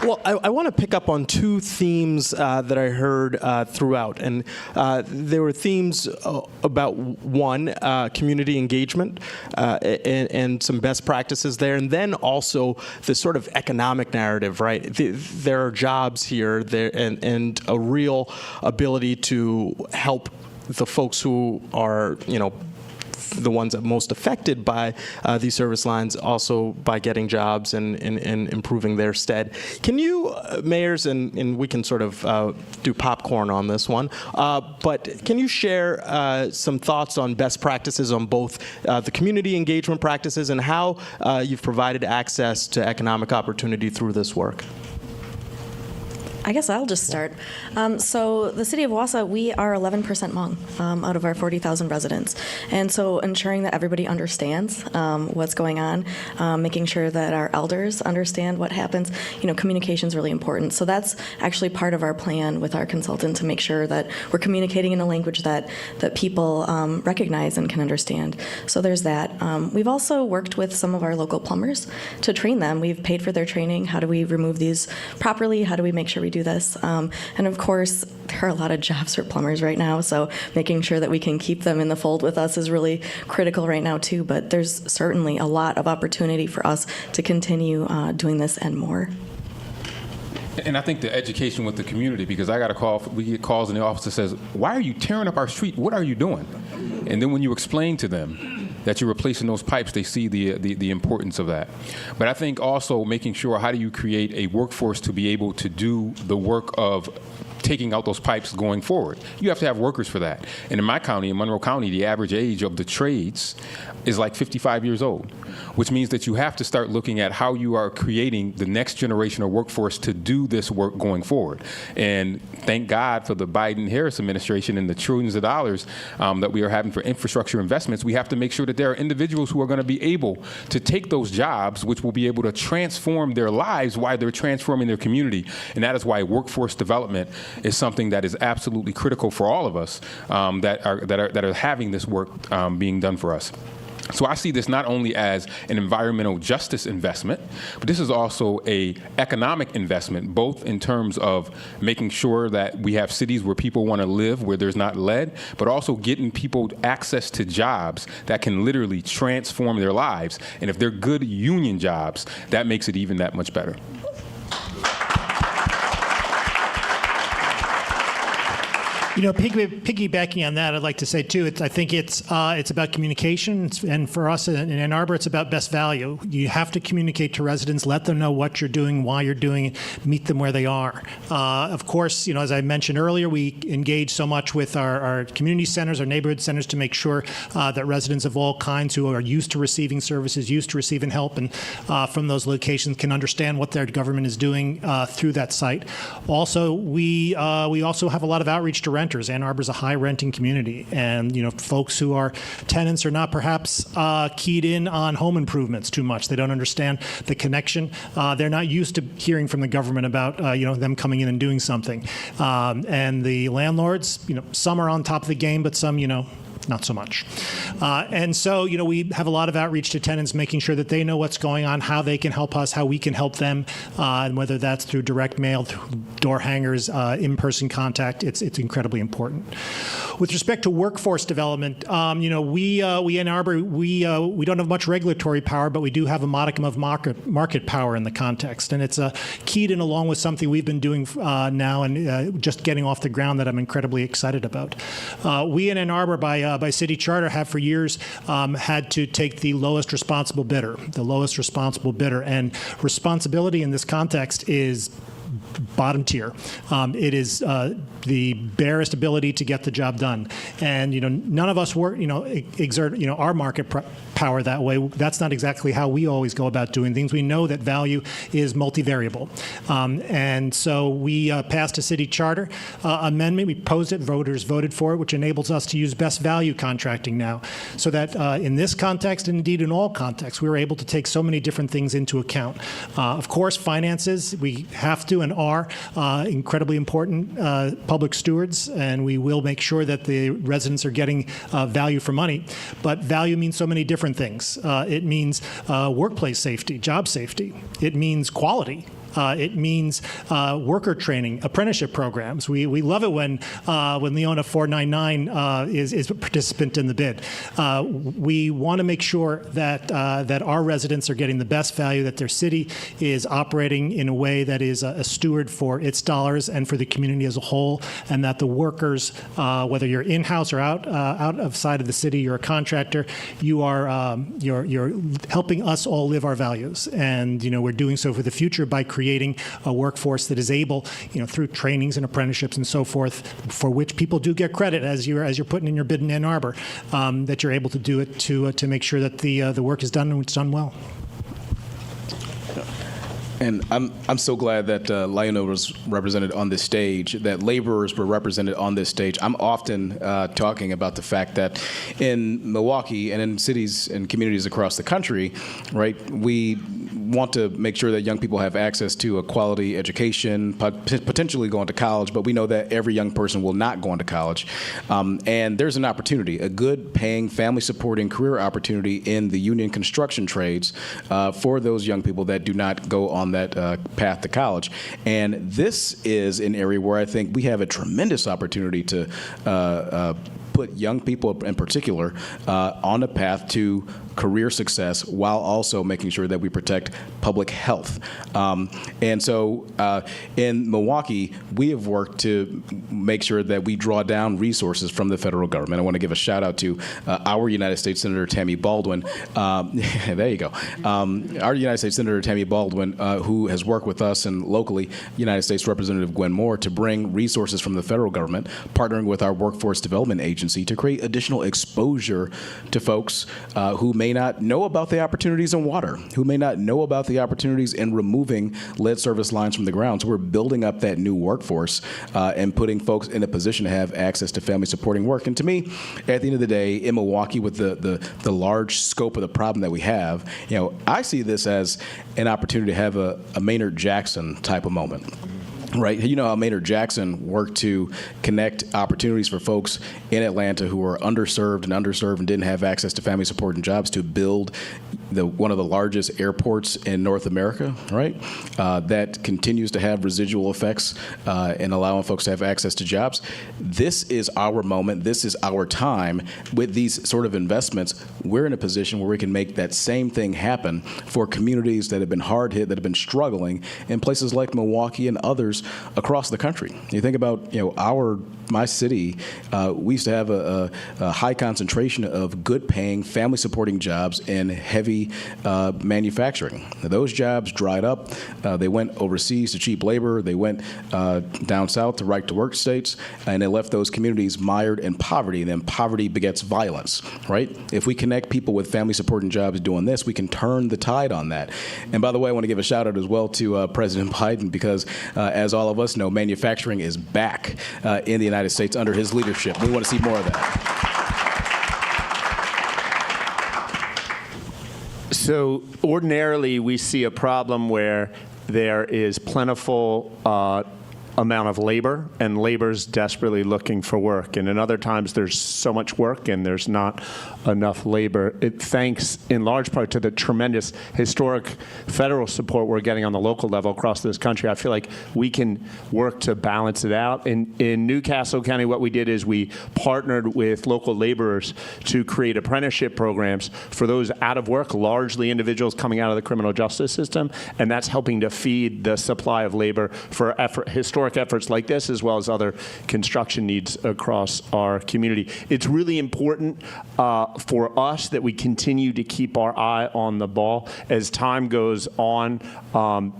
Well, I want to pick up on 2 themes that I heard throughout. And there were themes about, one, community engagement and some best practices there. And then also the sort of economic narrative, right? There are jobs here and a real ability to help the folks who are, the ones that most affected by these service lines also by getting jobs and improving their stead. Can you, mayors, and we can sort of do popcorn on this one, but can you share some thoughts on best practices on both the community engagement practices and how you've provided access to economic opportunity through this work? I guess I'll just start. So the city of Wausau, we are 11% Hmong out of our 40,000 residents. And so ensuring that everybody understands what's going on, making sure that our elders understand what happens, communication is really important. So that's actually part of our plan with our consultant to make sure that we're communicating in a language that people recognize and can understand. So there's that. We've also worked with some of our local plumbers to train them. We've paid for their training. How do we remove these properly? How do we make sure we do this? And of course, there are a lot of jobs for plumbers right now, so making sure that we can keep them in the fold with us is really critical right now too, but there's certainly a lot of opportunity for us to continue doing this and more. And I think the education with the community, because we get calls in the office that says, why are you tearing up our street? What are you doing? And then when you explain to them that you're replacing those pipes, they see the importance of that. But I think also making sure, how do you create a workforce to be able to do the work of taking out those pipes going forward? You have to have workers for that. And in my county, in Monroe County, the average age of the trades is like 55 years old, which means that you have to start looking at how you are creating the next generation of workforce to do this work going forward. And thank God for the Biden-Harris administration and the trillions of dollars that we are having for infrastructure investments. We have to make sure that there are individuals who are going to be able to take those jobs, which will be able to transform their lives while they're transforming their community. And that is why workforce development is something that is absolutely critical for all of us that are having this work being done for us. So I see this not only as an environmental justice investment, but this is also an economic investment, both in terms of making sure that we have cities where people want to live, where there's not lead, but also getting people access to jobs that can literally transform their lives. And if they're good union jobs, that makes it even that much better. Piggybacking on that, I'd like to say too, I think it's about communication, and for us in Ann Arbor, it's about best value. You have to communicate to residents, let them know what you're doing, why you're doing it, meet them where they are. Of course, as I mentioned earlier, we engage so much with our community centers, our neighborhood centers, to make sure that residents of all kinds who are used to receiving services, used to receiving help, and from those locations can understand what their government is doing through that site. Also, we also have a lot of outreach to renters. Ann Arbor's a high renting community, and folks who are tenants are not perhaps keyed in on home improvements too much. They don't understand the connection. They're not used to hearing from the government about them coming in and doing something. And the landlords, some are on top of the game, but some, not so much. And so, we have a lot of outreach to tenants, making sure that they know what's going on, how they can help us, how we can help them, and whether that's through direct mail, through door hangers, in-person contact. It's incredibly important. With respect to workforce development, we in Arbor, we don't have much regulatory power, but we do have a modicum of market power in the context, and it's keyed in along with something we've been doing now and just getting off the ground that I'm incredibly excited about. We in Ann Arbor, by city charter, have for years had to take the lowest responsible bidder, and responsibility in this context is bottom tier. It is the barest ability to get the job done, and none of us exert our market power that way. That's not exactly how we always go about doing things. We know that value is multivariable, and so we passed a city charter amendment. We proposed it, voters voted for it, which enables us to use best value contracting now, so that in this context, and indeed in all contexts, we were able to take so many different things into account. Of course, finances, we have to and are incredibly important public stewards, and we will make sure that the residents are getting value for money. But value means so many different things. It means workplace safety, job safety. It means quality. It means worker training, apprenticeship programs. We love it when Leona 499 is a participant in the bid. We want to make sure that our residents are getting the best value, that their city is operating in a way that is a steward for its dollars and for the community as a whole, and that the workers, whether you're in-house or out of side of the city, you're a contractor, you're helping us all live our values. And we're doing so for the future by creating a workforce that is able, through trainings and apprenticeships and so forth, for which people do get credit as you're putting in your bid in Ann Arbor, that you're able to do it to make sure that the work is done and it's done well. And I'm so glad that Leona was represented on this stage, that laborers were represented on this stage. I'm often talking about the fact that in Milwaukee and in cities and communities across the country, right, we want to make sure that young people have access to a quality education, potentially going to college, but we know that every young person will not go into college. And there's an opportunity, a good paying, family-supporting career opportunity in the union construction trades for those young people that do not go on that path to college. And this is an area where I think we have a tremendous opportunity to put young people in particular on a path to career success while also making sure that we protect public health. And so in Milwaukee, we have worked to make sure that we draw down resources from the federal government. I want to give a shout out to our United States Senator Tammy Baldwin. There you go. Our United States Senator Tammy Baldwin, who has worked with us and locally, United States Representative Gwen Moore, to bring resources from the federal government, partnering with our Workforce Development Agency to create additional exposure to folks who may not know about the opportunities in water, who may not know about the opportunities in removing lead service lines from the ground. So we're building up that new workforce and putting folks in a position to have access to family supporting work. And to me, at the end of the day, in Milwaukee, with the large scope of the problem that we have, I see this as an opportunity to have a Maynard Jackson type of moment. Right. You know how Maynard Jackson worked to connect opportunities for folks in Atlanta who were underserved and didn't have access to family support and jobs to build one of the largest airports in North America, right? That continues to have residual effects in allowing folks to have access to jobs. This is our moment. This is our time. With these sort of investments, we're in a position where we can make that same thing happen for communities that have been hard hit, that have been struggling in places like Milwaukee and others across the country. You think about, my city, we used to have a high concentration of good-paying, family-supporting jobs in heavy manufacturing. Those jobs dried up. They went overseas to cheap labor. They went down south to right-to-work states, and they left those communities mired in poverty. And then poverty begets violence, right? If we connect people with family-supporting jobs doing this, we can turn the tide on that. And by the way, I want to give a shout-out as well to President Biden, because as all of us know, manufacturing is back in the United States under his leadership. We want to see more of that. So ordinarily, we see a problem where there is plentiful amount of labor, and labor's desperately looking for work. And in other times, there's so much work and there's not enough labor. Thanks in large part to the tremendous historic federal support we're getting on the local level across this country. I feel like we can work to balance it out. In Newcastle County, what we did is we partnered with local laborers to create apprenticeship programs for those out of work, largely individuals coming out of the criminal justice system, and that's helping to feed the supply of labor for historic efforts like this, as well as other construction needs across our community. It's really important for us that we continue to keep our eye on the ball. As time goes on,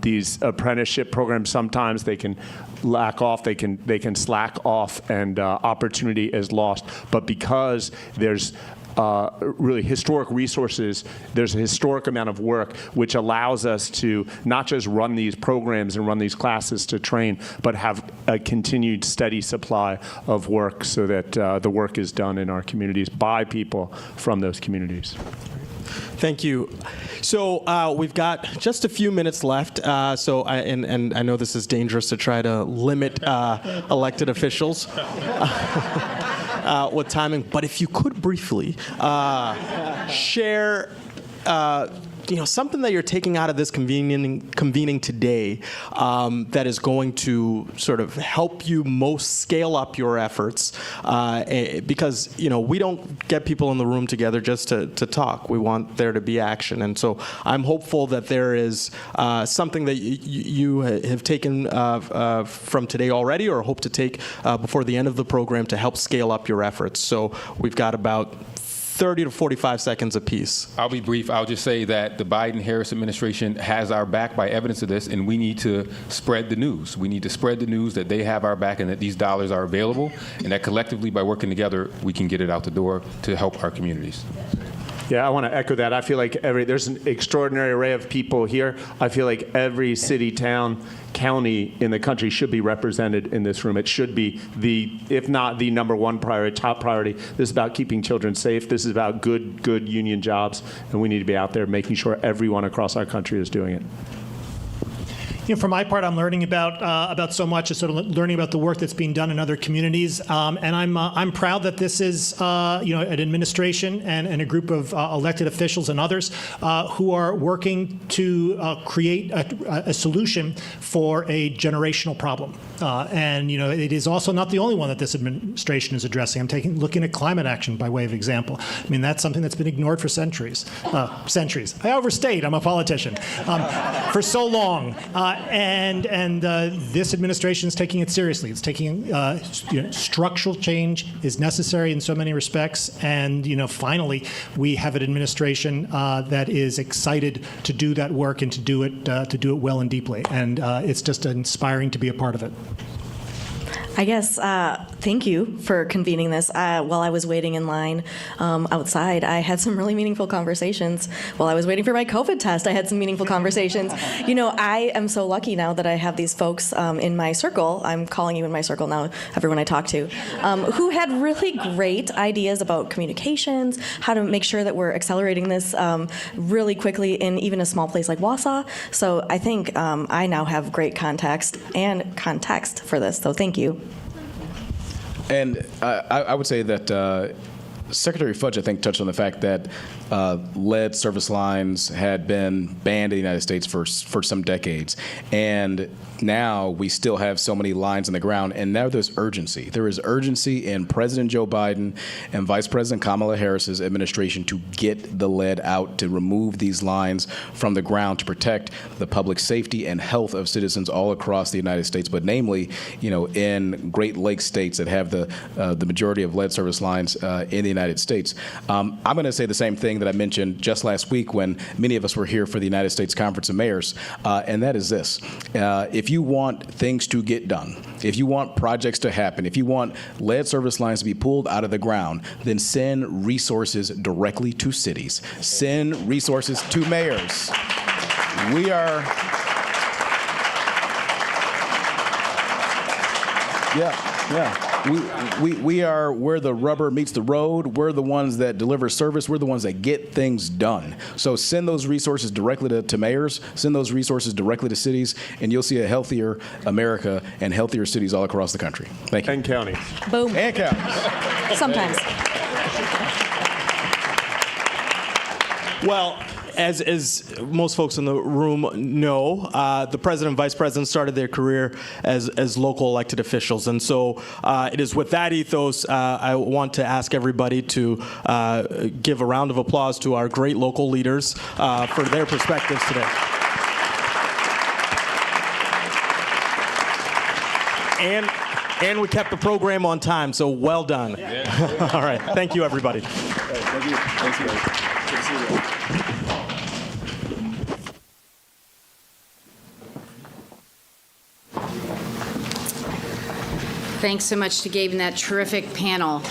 these apprenticeship programs, sometimes they can lack off, they can slack off, and opportunity is lost. But because there's really historic resources, there's a historic amount of work which allows us to not just run these programs and run these classes to train, but have a continued steady supply of work so that the work is done in our communities by people from those communities. Thank you. So we've got just a few minutes left. And I know this is dangerous to try to limit elected officials with timing, but if you could briefly share something that you're taking out of this convening today that is going to sort of help you most scale up your efforts, because we don't get people in the room together just to talk. We want there to be action, and so I'm hopeful that there is something that you have taken from today already, or hope to take before the end of the program to help scale up your efforts. So we've got about 30 to 45 seconds apiece. I'll be brief. I'll just say that the Biden-Harris administration has our back by evidence of this, and we need to spread the news. We need to spread the news that they have our back and that these dollars are available, and that collectively, by working together, we can get it out the door to help our communities. Yeah, I want to echo that. I feel like there's an extraordinary array of people here. I feel like every city, town, county in the country should be represented in this room. It should be if not the number one priority, top priority. This is about keeping children safe. This is about good union jobs, and we need to be out there making sure everyone across our country is doing it. For my part, I'm learning about so much, sort of learning about the work that's being done in other communities, and I'm proud that this is an administration and a group of elected officials and others who are working to create a solution for a generational problem. And it is also not the only one that this administration is addressing. I'm looking at climate action by way of example. I mean, that's something that's been ignored for centuries. I overstate. I'm a politician. For so long. And this administration is taking it seriously. It's taking structural change is necessary in so many respects, and finally we have an administration that is excited to do that work and to do it well and deeply, and it's just inspiring to be a part of it. I guess, thank you for convening this. While I was waiting in line outside, I had some really meaningful conversations. While I was waiting for my COVID test, I had some meaningful conversations. I am so lucky now that I have these folks in my circle. I'm calling you in my circle now, everyone I talk to, who had really great ideas about communications, how to make sure that we're accelerating this really quickly in even a small place like Wausau. So I think I now have great context and context for this, so thank you. And I would say that Secretary Fudge, I think, touched on the fact that lead service lines had been banned in the United States for some decades. And now we still have so many lines in the ground, and now there's urgency. There is urgency in President Joe Biden and Vice President Kamala Harris's administration to get the lead out, to remove these lines from the ground, to protect the public safety and health of citizens all across the United States, but namely, in Great Lakes states that have the majority of lead service lines in the United States. I'm going to say the same thing that I mentioned just last week when many of us were here for the United States Conference of Mayors, and that is this. If you want things to get done, if you want projects to happen, if you want lead service lines to be pulled out of the ground, then send resources directly to cities. Send resources to mayors. We are... We are where the rubber meets the road. We're the ones that deliver service. We're the ones that get things done. So send those resources directly to mayors. Send those resources directly to cities, and you'll see a healthier America and healthier cities all across the country. Thank you. And counties. Boom. And counties. Sometimes. Well, as most folks in the room know, the president and vice president started their career as local elected officials. And so it is with that ethos, I want to ask everybody to give a round of applause to our great local leaders for their perspectives today. And we kept the program on time, so well done. Yeah. All right. Thank you, everybody. Thank you. Thanks, guys. Good to see you. Thanks so much to Gabe and that terrific panel.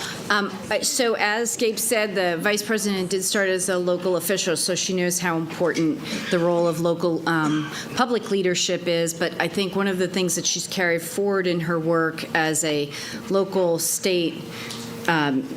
So as Gabe said, the Vice President did start as a local official, so she knows how important the role of local public leadership is. But I think one of the things that she's carried forward in her work as a local state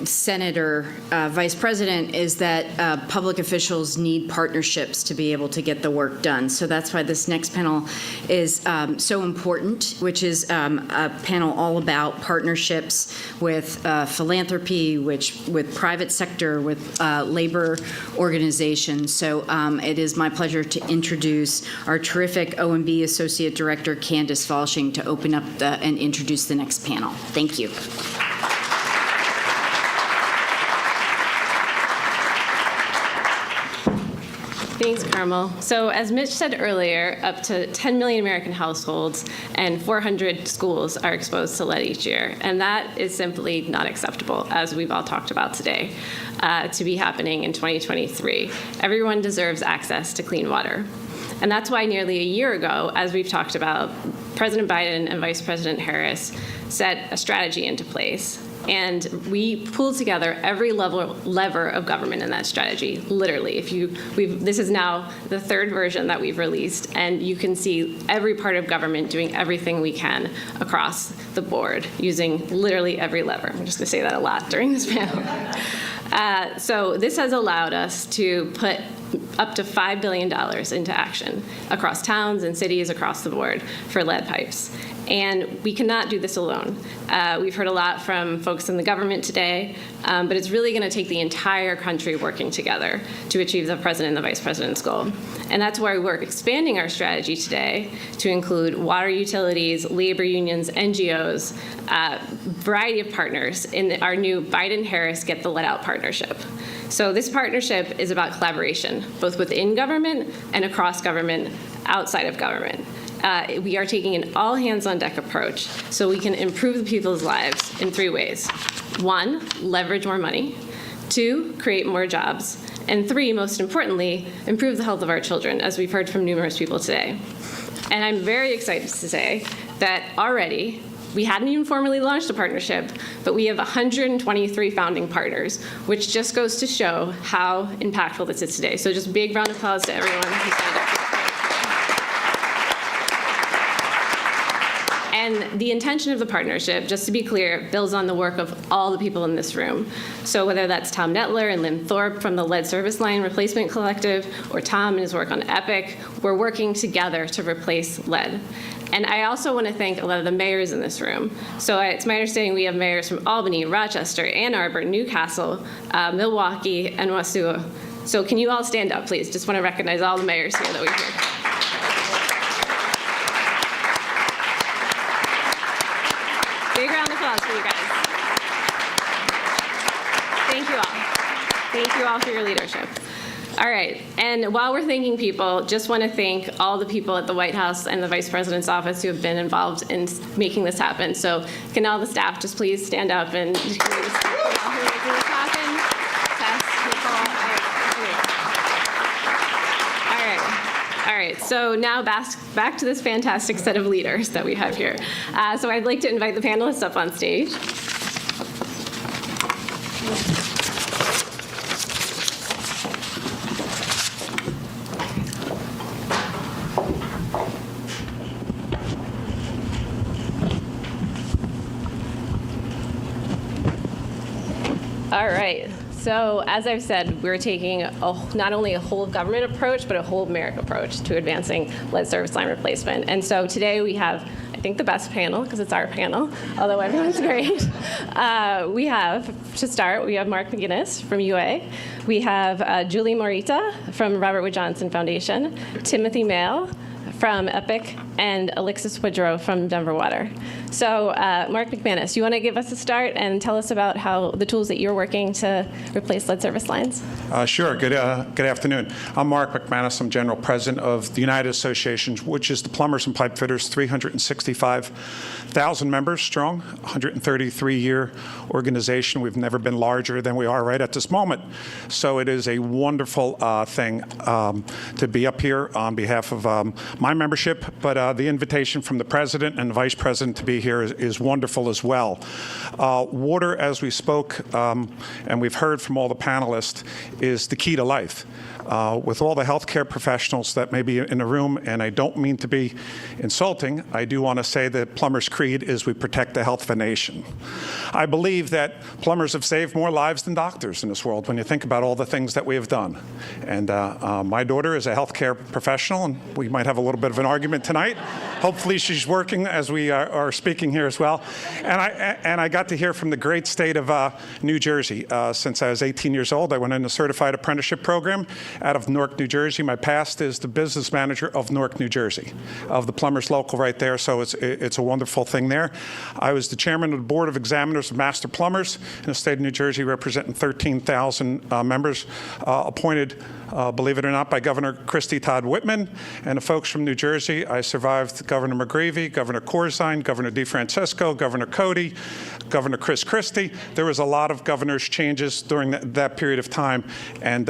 Senator, Vice President, is that public officials need partnerships to be able to get the work done. So that's why this next panel is so important, which is a panel all about partnerships with philanthropy, with private sector, with labor organizations. So it is my pleasure to introduce our terrific OMB Associate Director, Candace Falshing, to open up and introduce the next panel. Thank you. Thanks, Carmel. So as Mitch said earlier, up to 10 million American households and 400 schools are exposed to lead each year. And that is simply not acceptable, as we've all talked about today, to be happening in 2023. Everyone deserves access to clean water. And that's why nearly a year ago, as we've talked about, President Biden and Vice President Harris set a strategy into place. And we pulled together every lever of government in that strategy, literally. This is now the third version that we've released, and you can see every part of government doing everything we can across the board, using literally every lever. I'm just going to say that a lot during this panel. So this has allowed us to put up to $5 billion into action across towns and cities across the board for lead pipes. And we cannot do this alone. We've heard a lot from folks in the government today, but it's really going to take the entire country working together to achieve the president and the vice president's goal. And that's why we're expanding our strategy today to include water utilities, labor unions, NGOs, variety of partners in our new Biden-Harris Get the Lead Out partnership. So this partnership is about collaboration, both within government and across government, outside of government. We are taking an all-hands-on-deck approach so we can improve the people's lives in 3 ways. 1, leverage more money. 2, create more jobs. And 3, most importantly, improve the health of our children, as we've heard from numerous people today. And I'm very excited to say that already, we hadn't even formally launched a partnership, but we have 123 founding partners, which just goes to show how impactful this is today. So just a big round of applause to everyone who signed up. And the intention of the partnership, just to be clear, builds on the work of all the people in this room. So whether that's Tom Nettler and Lynn Thorpe from the Lead Service Line Replacement Collective, or Tom and his work on EPIC, we're working together to replace lead. And I also want to thank a lot of the mayors in this room. So it's my understanding we have mayors from Albany, Rochester, Ann Arbor, Newcastle, Milwaukee, and Wasua. So can you all stand up, please? Just want to recognize all the mayors here that we've heard. Big round of applause for you guys. Thank you all. Thank you all for your leadership. All right, and while we're thanking people, just want to thank all the people at the White House and the Vice President's office who have been involved in making this happen. So can all the staff just please stand up and making this happen? All right, so now back to this fantastic set of leaders that we have here. So I'd like to invite the panelists up on stage. All right. So as I've said, we're taking not only a whole of government approach, but a whole America approach to advancing lead service line replacement. And so today we have, I think, the best panel, because it's our panel, although everyone's great. We have, to start, we have Mark McGinnis from UA. We have Julie Morita from Robert Wood Johnson Foundation, Timothy Mail from EPIC, and Alexis Woodrow from Denver Water. So Mark McManus, you want to give us a start and tell us about how the tools that you're working to replace lead service lines? Sure. Good afternoon. I'm Mark McManus. I'm General President of the United Association, which is the plumbers and pipe fitters, 365,000 members strong, 133-year organization. We've never been larger than we are right at this moment. So it is a wonderful thing to be up here on behalf of my membership, but the invitation from the President and the Vice President to be here is wonderful as well. Water, as we spoke, and we've heard from all the panelists, is the key to life. with all the healthcare professionals that may be in the room, and I don't mean to be insulting, I do want to say that plumbers' creed is we protect the health of a nation. I believe that plumbers have saved more lives than doctors in this world when you think about all the things that we have done. And my daughter is a healthcare professional, and we might have a little bit of an argument tonight. Hopefully she's working as we are speaking here as well. And I got to hear from the great state of New Jersey. Since I was 18 years old, I went in a certified apprenticeship program out of Newark, New Jersey. My past is the business manager of Newark, New Jersey, of the Plumbers Local right there, so it's a wonderful thing there. I was the chairman of the Board of Examiners of Master Plumbers in the state of New Jersey, representing 13,000 members, appointed, believe it or not, by Governor Christie Todd Whitman and the folks from New Jersey. I survived Governor McGreevey, Governor Corzine, Governor DeFrancesco, Governor Cody, Governor Chris Christie. There was a lot of governors' changes during that period of time, and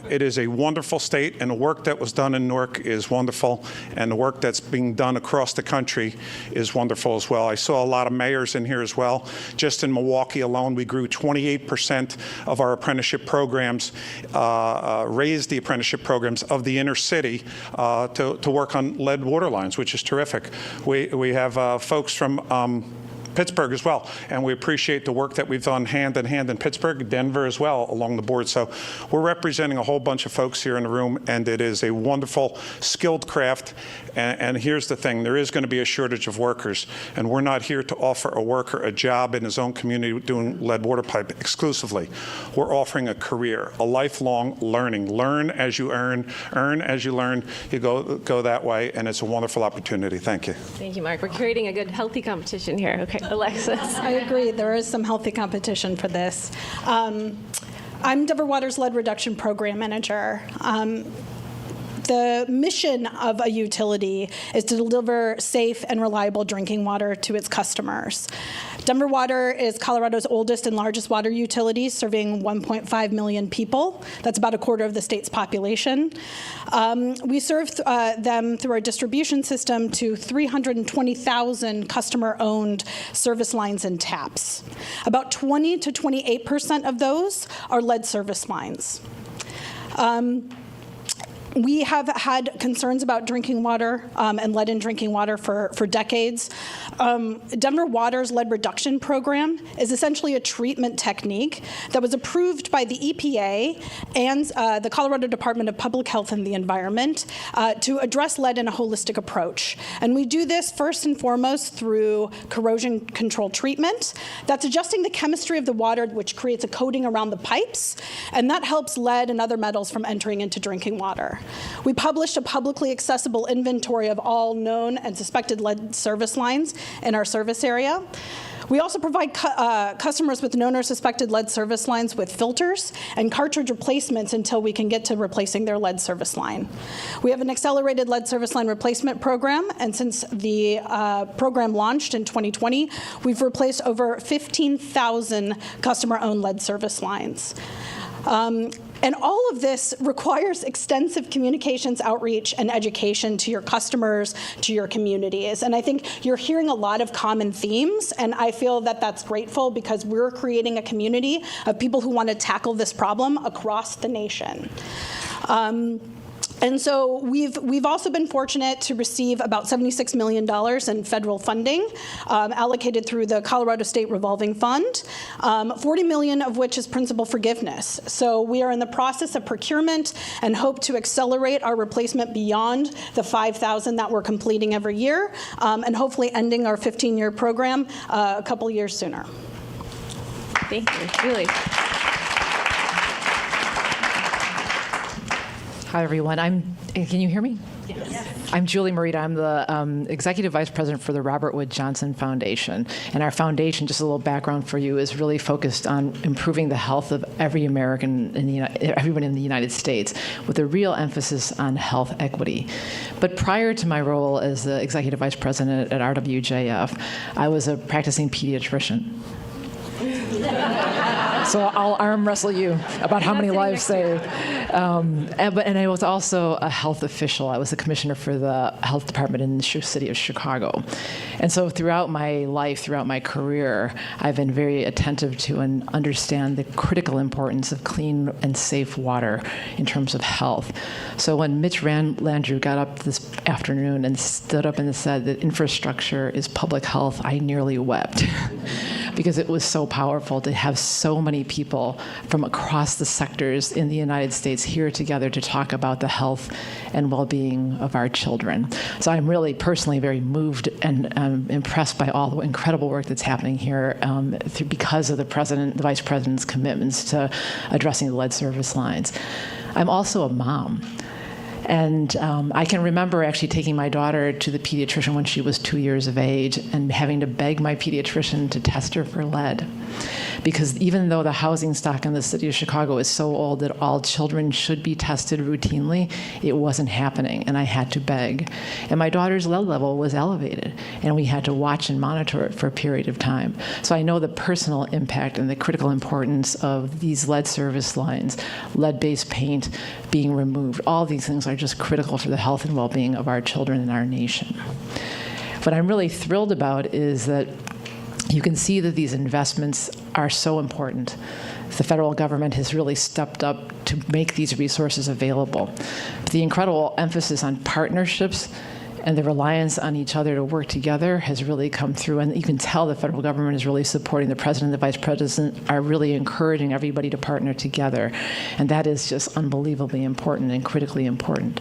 it is a wonderful state, and the work that was done in Newark is wonderful, and the work that's being done across the country is wonderful as well. I saw a lot of mayors in here as well. Just in Milwaukee alone, we grew 28% of our apprenticeship programs, raised the apprenticeship programs of the inner city to work on lead water lines, which is terrific. We have folks from Pittsburgh as well, and we appreciate the work that we've done hand in hand in Pittsburgh, Denver as well along the board. So we're representing a whole bunch of folks here in the room, and it is a wonderful, skilled craft. And here's the thing, there is going to be a shortage of workers, and we're not here to offer a worker a job in his own community doing lead water pipe exclusively. We're offering a career, a lifelong learning. Learn as you earn as you learn. You go that way, and it's a wonderful opportunity. Thank you. Thank you, Mark. We're creating a good, healthy competition here. Okay, Alexis. I agree. There is some healthy competition for this. I'm Denver Water's Lead Reduction Program Manager. The mission of a utility is to deliver safe and reliable drinking water to its customers. Denver Water is Colorado's oldest and largest water utility, serving 1.5 million people. That's about a quarter of the state's population. We serve them through our distribution system to 320,000 customer-owned service lines and taps. About 20 to 28% of those are lead service lines. We have had concerns about drinking water and lead in drinking water for decades. Denver Water's lead reduction program is essentially a treatment technique that was approved by the EPA and the Colorado Department of Public Health and the Environment to address lead in a holistic approach. And we do this first and foremost through corrosion control treatment. That's adjusting the chemistry of the water, which creates a coating around the pipes, and that helps lead and other metals from entering into drinking water. We published a publicly accessible inventory of all known and suspected lead service lines in our service area. We also provide customers with known or suspected lead service lines with filters and cartridge replacements until we can get to replacing their lead service line. We have an accelerated lead service line replacement program, and since the program launched in 2020, we've replaced over 15,000 customer-owned lead service lines. And all of this requires extensive communications, outreach, and education to your customers, to your communities. And I think you're hearing a lot of common themes, and I feel that that's grateful because we're creating a community of people who want to tackle this problem across the nation. And so we've also been fortunate to receive about $76 million in federal funding allocated through the Colorado State Revolving Fund, $40 million of which is principal forgiveness. So we are in the process of procurement and hope to accelerate our replacement beyond the 5,000 that we're completing every year, and hopefully ending our 15-year program a couple years sooner. Thank you, Julie. Hi, everyone. Can you hear me? Yes. I'm Julie Morita. I'm the Executive Vice President for the Robert Wood Johnson Foundation. And our foundation, just a little background for you, is really focused on improving the health of every American, everyone in the United States, with a real emphasis on health equity. But prior to my role as the Executive Vice President at RWJF, I was a practicing pediatrician. So I'll arm wrestle you about how many lives saved. And I was also a health official. I was a commissioner for the health department in the city of Chicago. And so throughout my life, throughout my career, I've been very attentive to and understand the critical importance of clean and safe water in terms of health. So when Mitch Landrieu got up this afternoon and stood up and said that infrastructure is public health, I nearly wept. Because it was so powerful to have so many people from across the sectors in the United States here together to talk about the health and well-being of our children. So I'm really personally very moved and impressed by all the incredible work that's happening here because of the Vice President's commitments to addressing the lead service lines. I'm also a mom. And I can remember actually taking my daughter to the pediatrician when she was 2 years of age and having to beg my pediatrician to test her for lead. Because even though the housing stock in the city of Chicago is so old that all children should be tested routinely, it wasn't happening, and I had to beg. And my daughter's lead level was elevated, and we had to watch and monitor it for a period of time. So I know the personal impact and the critical importance of these lead service lines, lead-based paint being removed. All these things are just critical for the health and well-being of our children and our nation. What I'm really thrilled about is that you can see that these investments are so important. The federal government has really stepped up to make these resources available. But the incredible emphasis on partnerships and the reliance on each other to work together has really come through. And you can tell the federal government is really supporting the president, the vice president are really encouraging everybody to partner together. And that is just unbelievably important and critically important.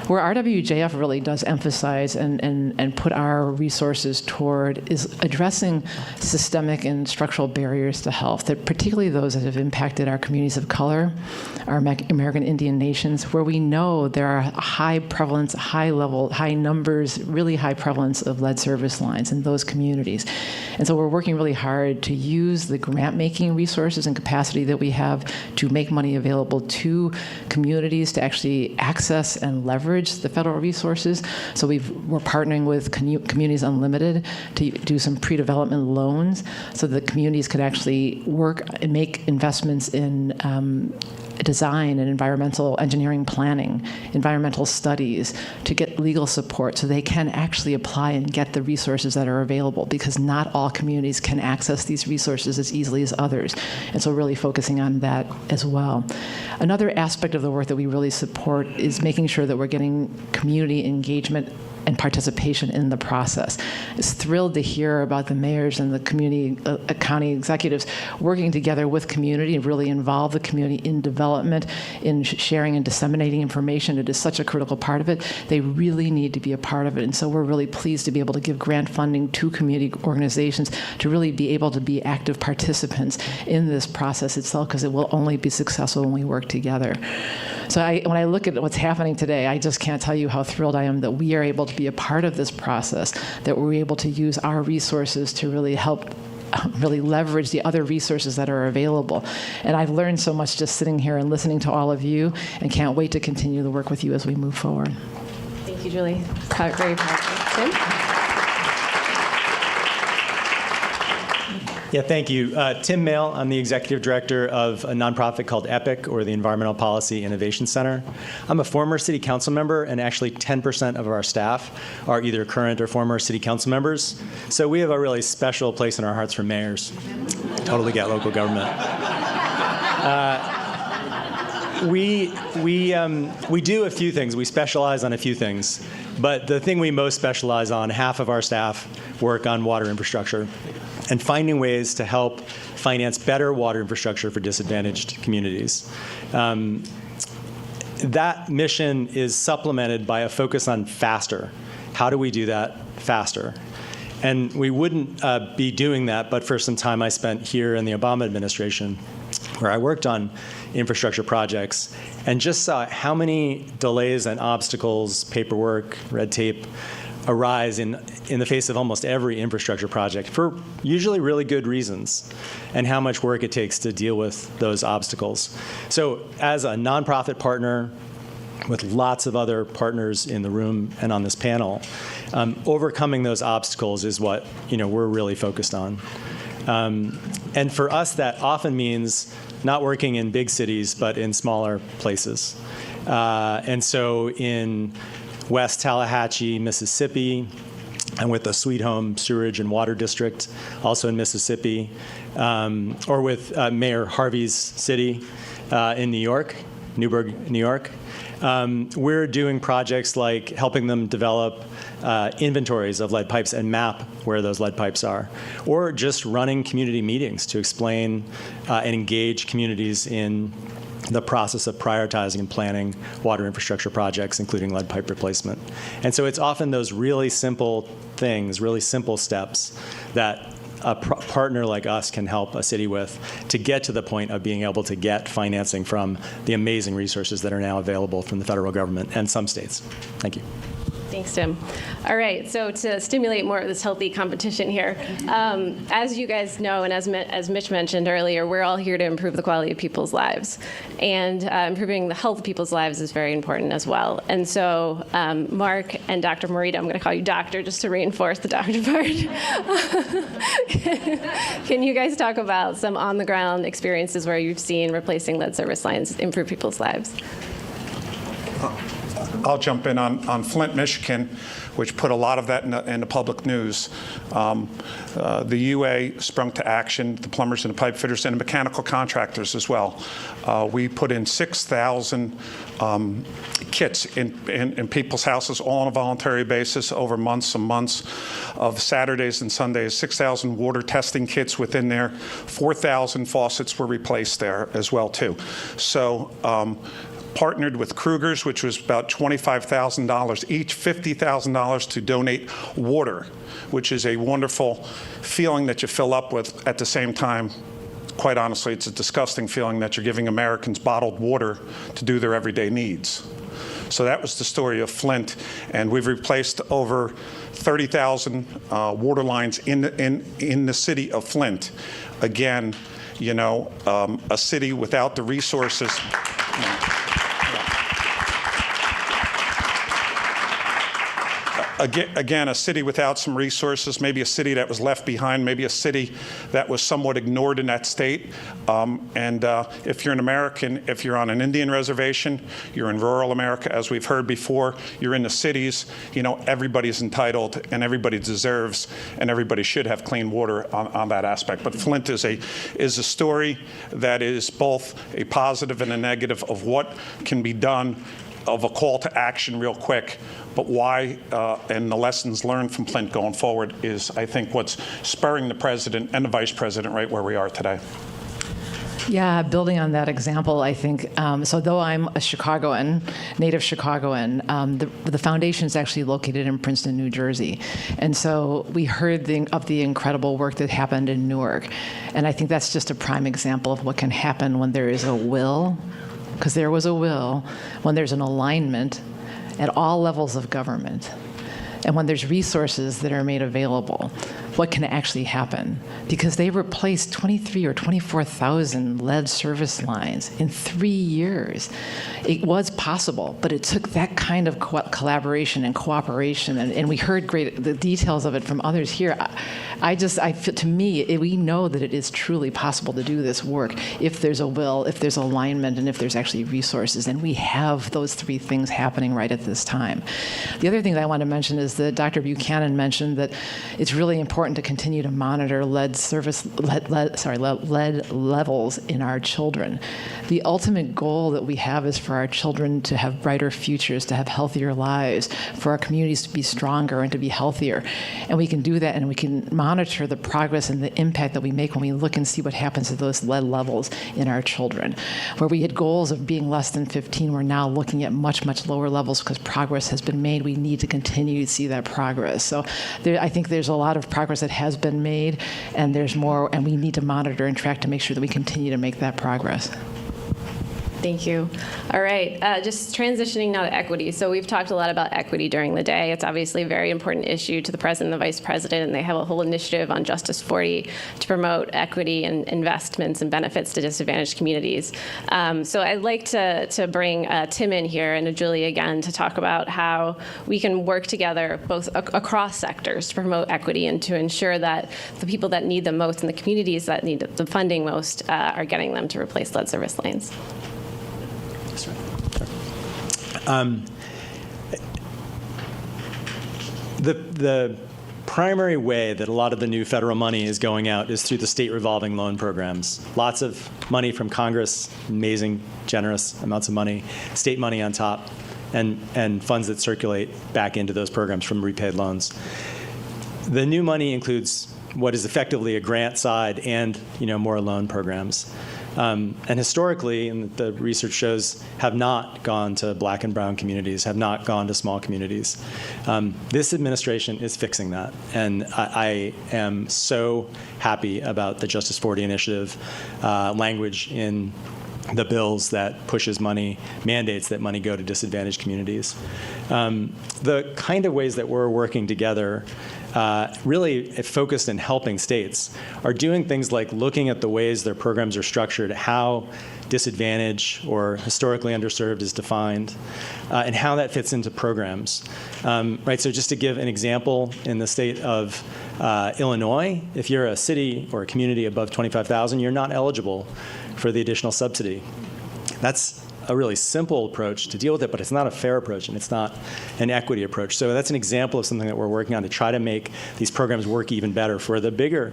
Where RWJF really does emphasize and put our resources toward is addressing systemic and structural barriers to health, that particularly those that have impacted our communities of color, our American Indian nations, where we know there are high prevalence, high level, high numbers, really high prevalence of lead service lines in those communities. And so we're working really hard to use the grant-making resources and capacity that we have to make money available to communities to actually access and leverage the federal resources. So we're partnering with Communities Unlimited to do some pre-development loans so that communities could actually work and make investments in design and environmental engineering planning, environmental studies, to get legal support so they can actually apply and get the resources that are available, because not all communities can access these resources as easily as others. And so really focusing on that as well. Another aspect of the work that we really support is making sure that we're getting community engagement and participation in the process. I was thrilled to hear about the mayors and the community county executives working together with community and really involve the community in development, in sharing and disseminating information. It is such a critical part of it. They really need to be a part of it. And so we're really pleased to be able to give grant funding to community organizations to really be able to be active participants in this process itself, because it will only be successful when we work together. So when I look at what's happening today, I just can't tell you how thrilled I am that we are able to be a part of this process, that we're able to use our resources to really help really leverage the other resources that are available. And I've learned so much just sitting here and listening to all of you, and can't wait to continue the work with you as we move forward. Thank you, Julie. Very powerful. Tim? Yeah, thank you. Tim Mail, I'm the executive director of a nonprofit called EPIC, or the Environmental Policy Innovation Center. I'm a former city council member, and actually 10% of our staff are either current or former city council members. So we have a really special place in our hearts for mayors. Totally get local government. We do a few things. We specialize on a few things. But the thing we most specialize on, half of our staff work on water infrastructure and finding ways to help finance better water infrastructure for disadvantaged communities. That mission is supplemented by a focus on faster. How do we do that faster? And we wouldn't be doing that but for some time I spent here in the Obama administration, where I worked on infrastructure projects and just saw how many delays and obstacles, paperwork, red tape, arise in the face of almost every infrastructure project for usually really good reasons, and how much work it takes to deal with those obstacles. So as a nonprofit partner with lots of other partners in the room and on this panel, overcoming those obstacles is what we're really focused on. And for us, that often means not working in big cities, but in smaller places. And so in West Tallahatchie, Mississippi, and with the Sweet Home Sewerage and Water District, also in Mississippi, or with Mayor Harvey's city in New York, Newburgh, New York. We're doing projects like helping them develop inventories of lead pipes and map where those lead pipes are, or just running community meetings to explain and engage communities in the process of prioritizing and planning water infrastructure projects, including lead pipe replacement. And so it's often those really simple things, really simple steps that a partner like us can help a city with to get to the point of being able to get financing from the amazing resources that are now available from the federal government and some states. Thank you. Thanks, Tim. All right, so to stimulate more of this healthy competition here, as you guys know, and as Mitch mentioned earlier, we're all here to improve the quality of people's lives. And improving the health of people's lives is very important as well. And so Mark and Dr. Morita, I'm going to call you doctor just to reinforce the doctor part. Can you guys talk about some on-the-ground experiences where you've seen replacing lead service lines improve people's lives? I'll jump in on Flint, Michigan, which put a lot of that in the public news. The UA sprung to action, the plumbers and the pipe fitters and the mechanical contractors as well. We put in 6,000 kits in people's houses, all on a voluntary basis over months and months of Saturdays and Sundays. 6,000 water testing kits within there. 4,000 faucets were replaced there as well, too. So partnered with Kruger's, which was about $25,000 each, $50,000 to donate water, which is a wonderful feeling that you fill up with. At the same time, quite honestly, it's a disgusting feeling that you're giving Americans bottled water to do their everyday needs. So that was the story of Flint, and we've replaced over 30,000 water lines in the city of Flint. Again, you know, a city without the resources. Again, a city without some resources, maybe a city that was left behind, maybe a city that was somewhat ignored in that state. If you're an American, if you're on an Indian reservation, you're in rural America, as we've heard before, you're in the cities, you know, everybody's entitled and everybody deserves and everybody should have clean water on that aspect. But Flint is a story that is both a positive and a negative of what can be done, of a call to action real quick. But why, and the lessons learned from Flint going forward is, I think, what's spurring the president and the vice president right where we are today. Yeah, building on that example, I think, so though I'm a Chicagoan, native Chicagoan, the foundation is actually located in Princeton, New Jersey. And so we heard of the incredible work that happened in Newark. And I think that's just a prime example of what can happen when there is a will, because there was a will, when there's an alignment at all levels of government, and when there's resources that are made available, what can actually happen? Because they replaced 23 or 24,000 lead service lines in 3 years. It was possible, but it took that kind of collaboration and cooperation, and we heard the details of it from others here. To me, we know that it is truly possible to do this work if there's a will, if there's alignment, and if there's actually resources, and we have those three things happening right at this time. The other thing that I want to mention is that Dr. Buchanan mentioned that it's really important to continue to monitor lead levels in our children. The ultimate goal that we have is for our children to have brighter futures, to have healthier lives, for our communities to be stronger and to be healthier. And we can do that, and we can monitor the progress and the impact that we make when we look and see what happens to those lead levels in our children. Where we had goals of being less than 15, we're now looking at much, much lower levels because progress has been made. We need to continue to see that progress. So I think there's a lot of progress that has been made, and there's more, and we need to monitor and track to make sure that we continue to make that progress. Thank you. All right, just transitioning now to equity. So we've talked a lot about equity during the day. It's obviously a very important issue to the president and the vice president, and they have a whole initiative on Justice 40 to promote equity and investments and benefits to disadvantaged communities. So I'd like to bring Tim in here and Julie again to talk about how we can work together both across sectors to promote equity and to ensure that the people that need them most and the communities that need the funding most are getting them to replace lead service lanes. The primary way that a lot of the new federal money is going out is through the state revolving loan programs. Lots of money from Congress, amazing, generous amounts of money, state money on top, and funds that circulate back into those programs from repaid loans. The new money includes what is effectively a grant side and more loan programs. And historically, and the research shows, have not gone to black and brown communities, have not gone to small communities. This administration is fixing that. And I am so happy about the Justice 40 initiative language in the bills that pushes money, mandates that money go to disadvantaged communities. The kind of ways that we're working together really focused in helping states are doing things like looking at the ways their programs are structured, how disadvantaged or historically underserved is defined, and how that fits into programs. Right. So just to give an example, in the state of Illinois, if you're a city or a community above 25,000, you're not eligible for the additional subsidy. That's a really simple approach to deal with it, but it's not a fair approach, and it's not an equity approach. So that's an example of something that we're working on to try to make these programs work even better for the bigger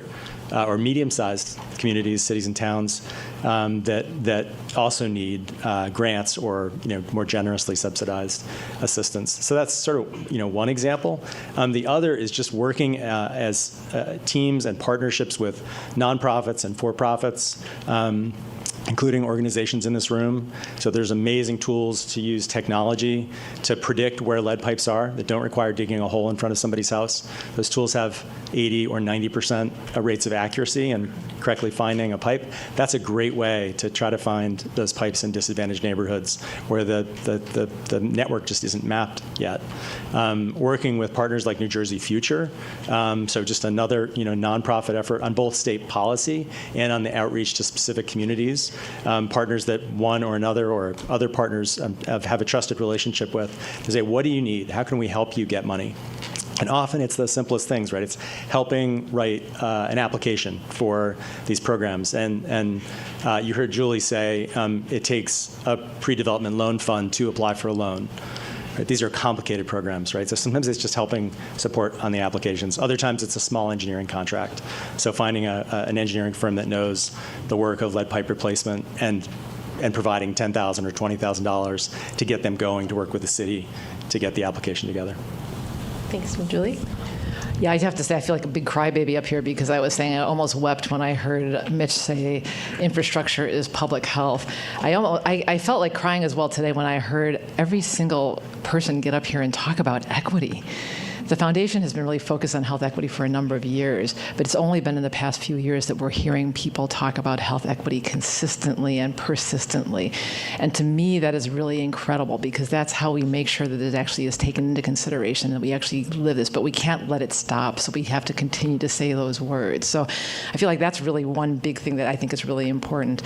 or medium-sized communities, cities and towns that also need grants or more generously subsidized assistance. So that's sort of one example. The other is just working as teams and partnerships with nonprofits and for-profits, including organizations in this room. So there's amazing tools to use technology to predict where lead pipes are that don't require digging a hole in front of somebody's house. Those tools have 80 or 90% rates of accuracy and correctly finding a pipe. That's a great way to try to find those pipes in disadvantaged neighborhoods where the network just isn't mapped yet. Working with partners like New Jersey Future, so just another nonprofit effort on both state policy and on the outreach to specific communities. Partners that one or another or other partners have a trusted relationship with to say, what do you need? How can we help you get money? And often it's the simplest things, right? It's helping write an application for these programs. And you heard Julie say it takes a pre-development loan fund to apply for a loan. Right? These are complicated programs, right? So sometimes it's just helping support on the applications. Other times it's a small engineering contract. So finding an engineering firm that knows the work of lead pipe replacement and providing $10,000 or $20,000 to get them going to work with the city to get the application together. Thanks, Julie. Yeah, I have to say I feel like a big crybaby up here because I was saying I almost wept when I heard Mitch say infrastructure is public health. I felt like crying as well today when I heard every single person get up here and talk about equity. The foundation has been really focused on health equity for a number of years, but it's only been in the past few years that we're hearing people talk about health equity consistently and persistently. And to me, that is really incredible because that's how we make sure that it actually is taken into consideration, that we actually live this, but we can't let it stop, so we have to continue to say those words. So I feel like that's really one big thing that I think is really important.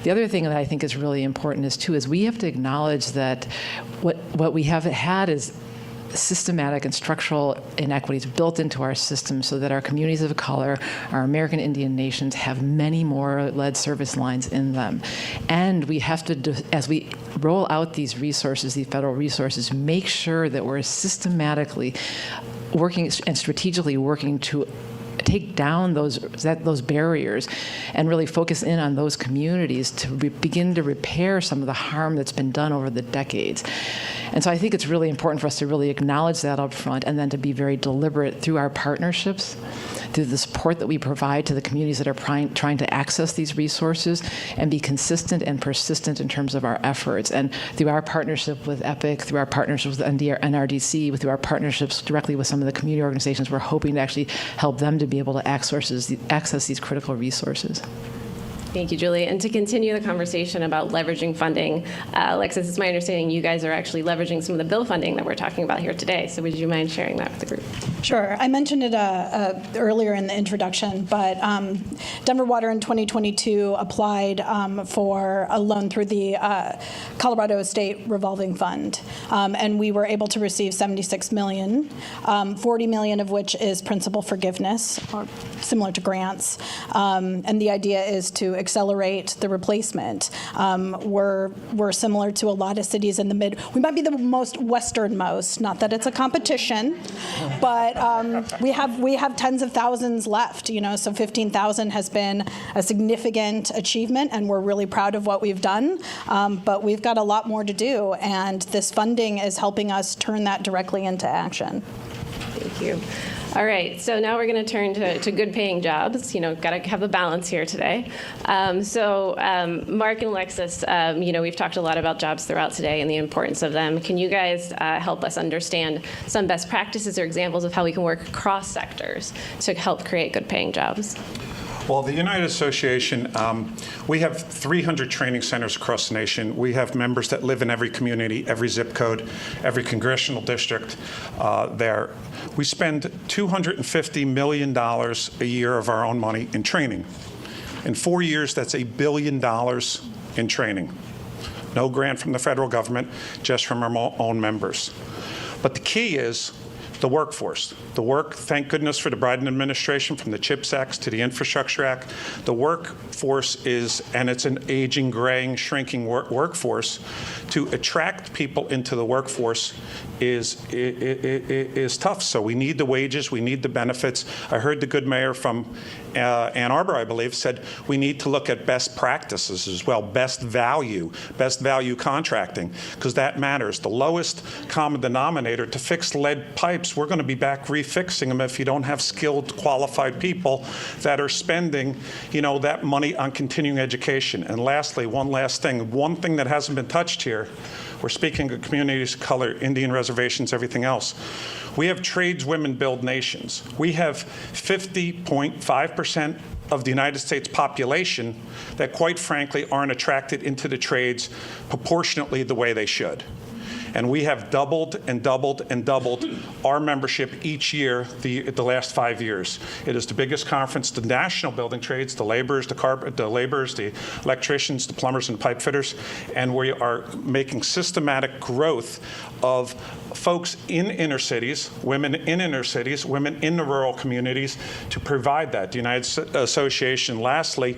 The other thing that I think is really important is we have to acknowledge that what we have had is systematic and structural inequities built into our system so that our communities of color, our American Indian nations have many more lead service lines in them. And we have to, as we roll out these resources, these federal resources, make sure that we're systematically working and strategically working to take down those barriers and really focus in on those communities to begin to repair some of the harm that's been done over the decades. And so I think it's really important for us to really acknowledge that up front and then to be very deliberate through our partnerships, through the support that we provide to the communities that are trying to access these resources, and be consistent and persistent in terms of our efforts. And through our partnership with EPIC, through our partnerships with NRDC, through our partnerships directly with some of the community organizations, we're hoping to actually help them to be able to access these critical resources. Thank you, Julie. And to continue the conversation about leveraging funding, Alexis, it's my understanding you guys are actually leveraging some of the bill funding that we're talking about here today. So would you mind sharing that with the group? Sure. I mentioned it earlier in the introduction, but Denver Water in 2022 applied for a loan through the Colorado State Revolving Fund, and we were able to receive $76 million, $40 million of which is principal forgiveness, or similar to grants, and the idea is to accelerate the replacement. We're similar to a lot of cities in the mid. We might be the most westernmost. Not that it's a competition, but we have tens of thousands left. So 15,000 has been a significant achievement, and we're really proud of what we've done. But we've got a lot more to do, and this funding is helping us turn that directly into action. Thank you. All right, so now we're going to turn to good-paying jobs. Got to have a balance here today. Mark and Alexis, we've talked a lot about jobs throughout today and the importance of them. Can you guys help us understand some best practices or examples of how we can work across sectors to help create good-paying jobs? Well, the United Association, we have 300 training centers across the nation. We have members that live in every community, every zip code, every congressional district there. We spend $250 million a year of our own money in training. In 4 years, that's $1 billion in training. No grant from the federal government, just from our own members. But the key is the workforce. The work, thank goodness for the Biden administration, from the CHIPS Act to the Infrastructure Act. The workforce is, and it's an aging, graying, shrinking workforce. To attract people into the workforce is tough. So we need the wages, we need the benefits. I heard the good mayor from Ann Arbor, I believe, said we need to look at best practices as well, best value contracting, because that matters. The lowest common denominator to fix lead pipes, we're going to be back refixing them if you don't have skilled, qualified people that are spending, that money on continuing education. And lastly, one last thing, one thing that hasn't been touched here, we're speaking of communities of color, Indian reservations, everything else. We have tradeswomen build nations. We have 50.5% of the United States population that, quite frankly, aren't attracted into the trades proportionately the way they should. And we have doubled and doubled and doubled our membership each year the last 5 years. It is the biggest conference, the national building trades, the laborers, the electricians, the plumbers and pipe fitters, and we are making systematic growth of folks in inner cities, women in inner cities, women in the rural communities to provide that. The United Association, lastly,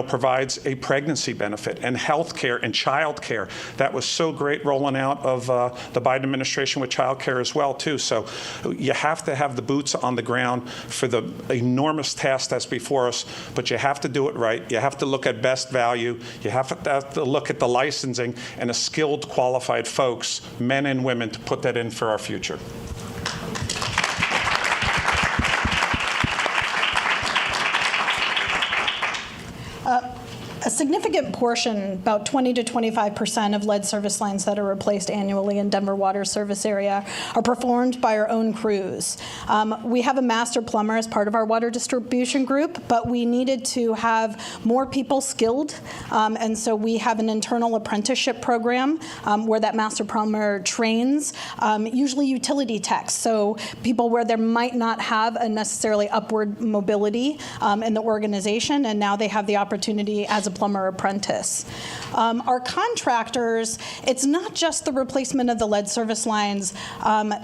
provides a pregnancy benefit and health care and child care. That was so great rolling out of the Biden administration with child care as well, too. So you have to have the boots on the ground for the enormous task that's before us, but you have to do it right. You have to look at best value. You have to look at the licensing and the skilled, qualified folks, men and women, to put that in for our future. A significant portion, about 20 to 25% of lead service lines that are replaced annually in Denver Water service area are performed by our own crews. We have a master plumber as part of our water distribution group, but we needed to have more people skilled, and so we have an internal apprenticeship program where that master plumber trains, usually utility techs, so people where there might not have a necessarily upward mobility in the organization, and now they have the opportunity as a plumber apprentice. Our contractors, it's not just the replacement of the lead service lines.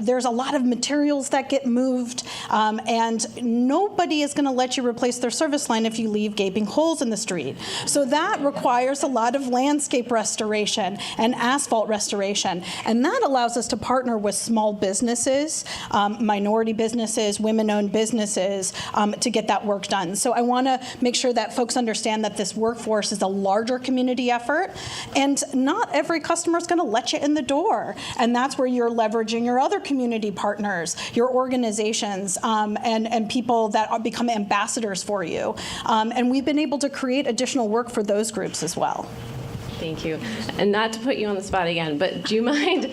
There's a lot of materials that get moved, and nobody is going to let you replace their service line if you leave gaping holes in the street. So that requires a lot of landscape restoration and asphalt restoration, and that allows us to partner with small businesses, minority businesses, women-owned businesses to get that work done. So I want to make sure that folks understand that this workforce is a larger community effort, and not every customer is going to let you in the door. And that's where you're leveraging your other community partners, your organizations, and people that become ambassadors for you. And we've been able to create additional work for those groups as well. Thank you. And not to put you on the spot again, but do you mind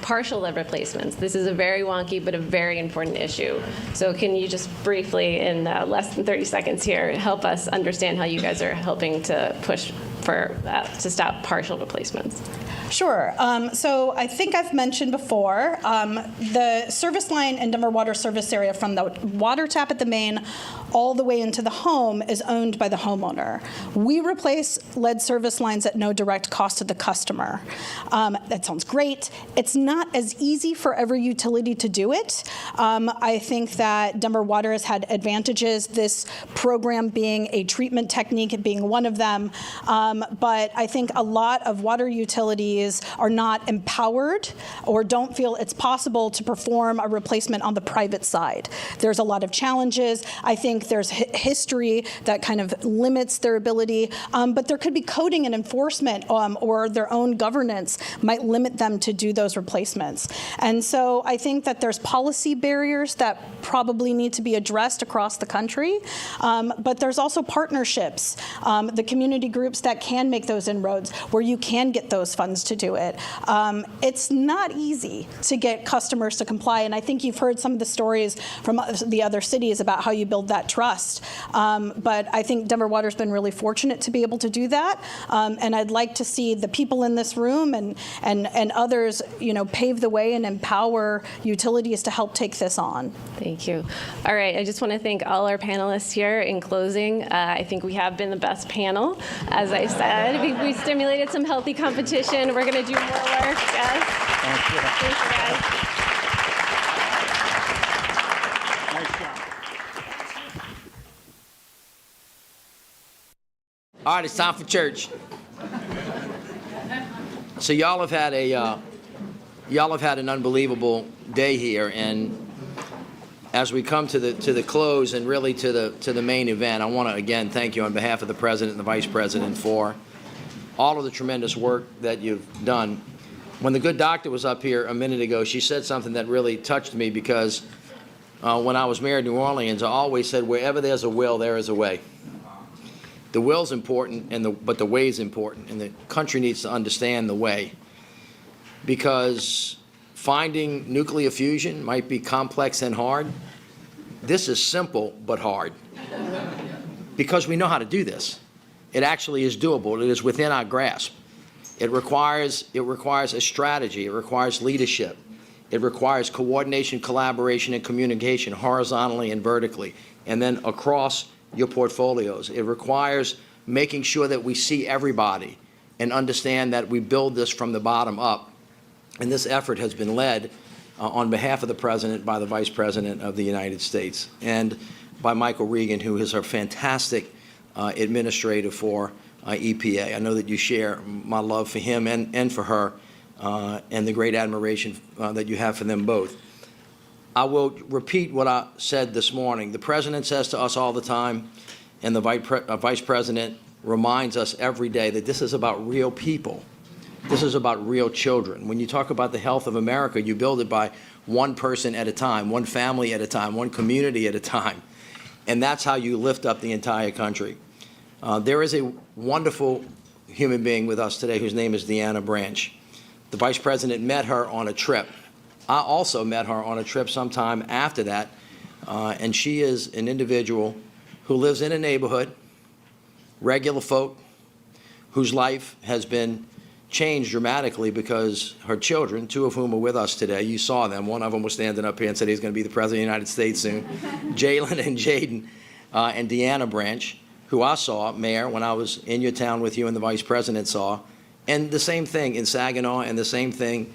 partial lead replacements? This is a very wonky but a very important issue. So can you just briefly, in less than 30 seconds here, help us understand how you guys are helping to push for to stop partial replacements? Sure. So I think I've mentioned before, the service line in Denver Water service area from the water tap at the main all the way into the home is owned by the homeowner. We replace lead service lines at no direct cost to the customer. That sounds great. It's not as easy for every utility to do it. I think that Denver Water has had advantages, this program being a treatment technique being one of them. But I think a lot of water utilities are not empowered or don't feel it's possible to perform a replacement on the private side. There's a lot of challenges. I think there's history that kind of limits their ability, but there could be coding and enforcement or their own governance might limit them to do those replacements. And so I think that there's policy barriers that probably need to be addressed across the country, but there's also partnerships, the community groups that can make those inroads where you can get those funds to do it. It's not easy to get customers to comply, and I think you've heard some of the stories from the other cities about how you build that trust. But I think Denver Water's been really fortunate to be able to do that, and I'd like to see the people in this room and others, pave the way and empower utilities to help take this on. Thank you. All right, I just want to thank all our panelists here. In closing, I think we have been the best panel. As I said, we stimulated some healthy competition. We're going to do more work. Yes. Thank you. Thank you, guys. All right, it's time for church. So y'all have had an unbelievable day here, and as we come to the close and really to the main event, I want to again thank you on behalf of the President and the Vice President for all of the tremendous work that you've done. When the good doctor was up here a minute ago, she said something that really touched me because when I was mayor of New Orleans, I always said, wherever there's a will, there is a way. The will's important, but the way is important, and the country needs to understand the way, because finding nuclear fusion might be complex and hard. This is simple but hard, because we know how to do this. It actually is doable. It is within our grasp. It requires a strategy. It requires leadership. It requires coordination, collaboration, and communication horizontally and vertically, and then across your portfolios. It requires making sure that we see everybody and understand that we build this from the bottom up. And this effort has been led on behalf of the President by the Vice President of the United States and by Michael Regan, who is our fantastic administrator for EPA. I know that you share my love for him and for her and the great admiration that you have for them both. I will repeat what I said this morning. The President says to us all the time, and the Vice President reminds us every day, that this is about real people. This is about real children. When you talk about the health of America, you build it by one person at a time, one family at a time, one community at a time. And that's how you lift up the entire country. There is a wonderful human being with us today whose name is Deanna Branch. The Vice President met her on a trip. I also met her on a trip sometime after that, and she is an individual who lives in a neighborhood, regular folk, whose life has been changed dramatically because her children, two of whom are with us today, you saw them. One of them was standing up here and said he's going to be the President of the United States soon. Jalen and Jaden and Deanna Branch, who I saw, Mayor, when I was in your town with you and the Vice President saw, and the same thing in Saginaw and the same thing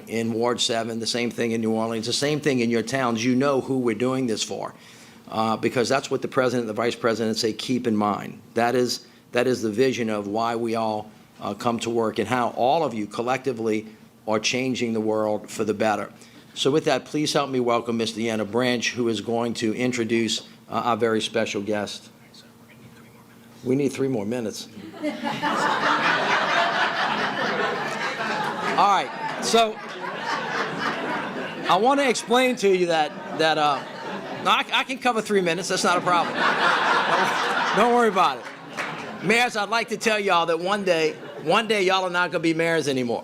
in Ward 7, the same thing in New Orleans, the same thing in your towns. You know who we're doing this for, because that's what the President and the Vice President say, keep in mind. That is the vision of why we all come to work and how all of you collectively are changing the world for the better. So with that, please help me welcome Ms. Deanna Branch, who is going to introduce our very special guest. We need 3 more minutes. All right, so I want to explain to you that I can cover 3 minutes. That's not a problem. Don't worry about it. Mayors, I'd like to tell y'all that one day y'all are not going to be mayors anymore.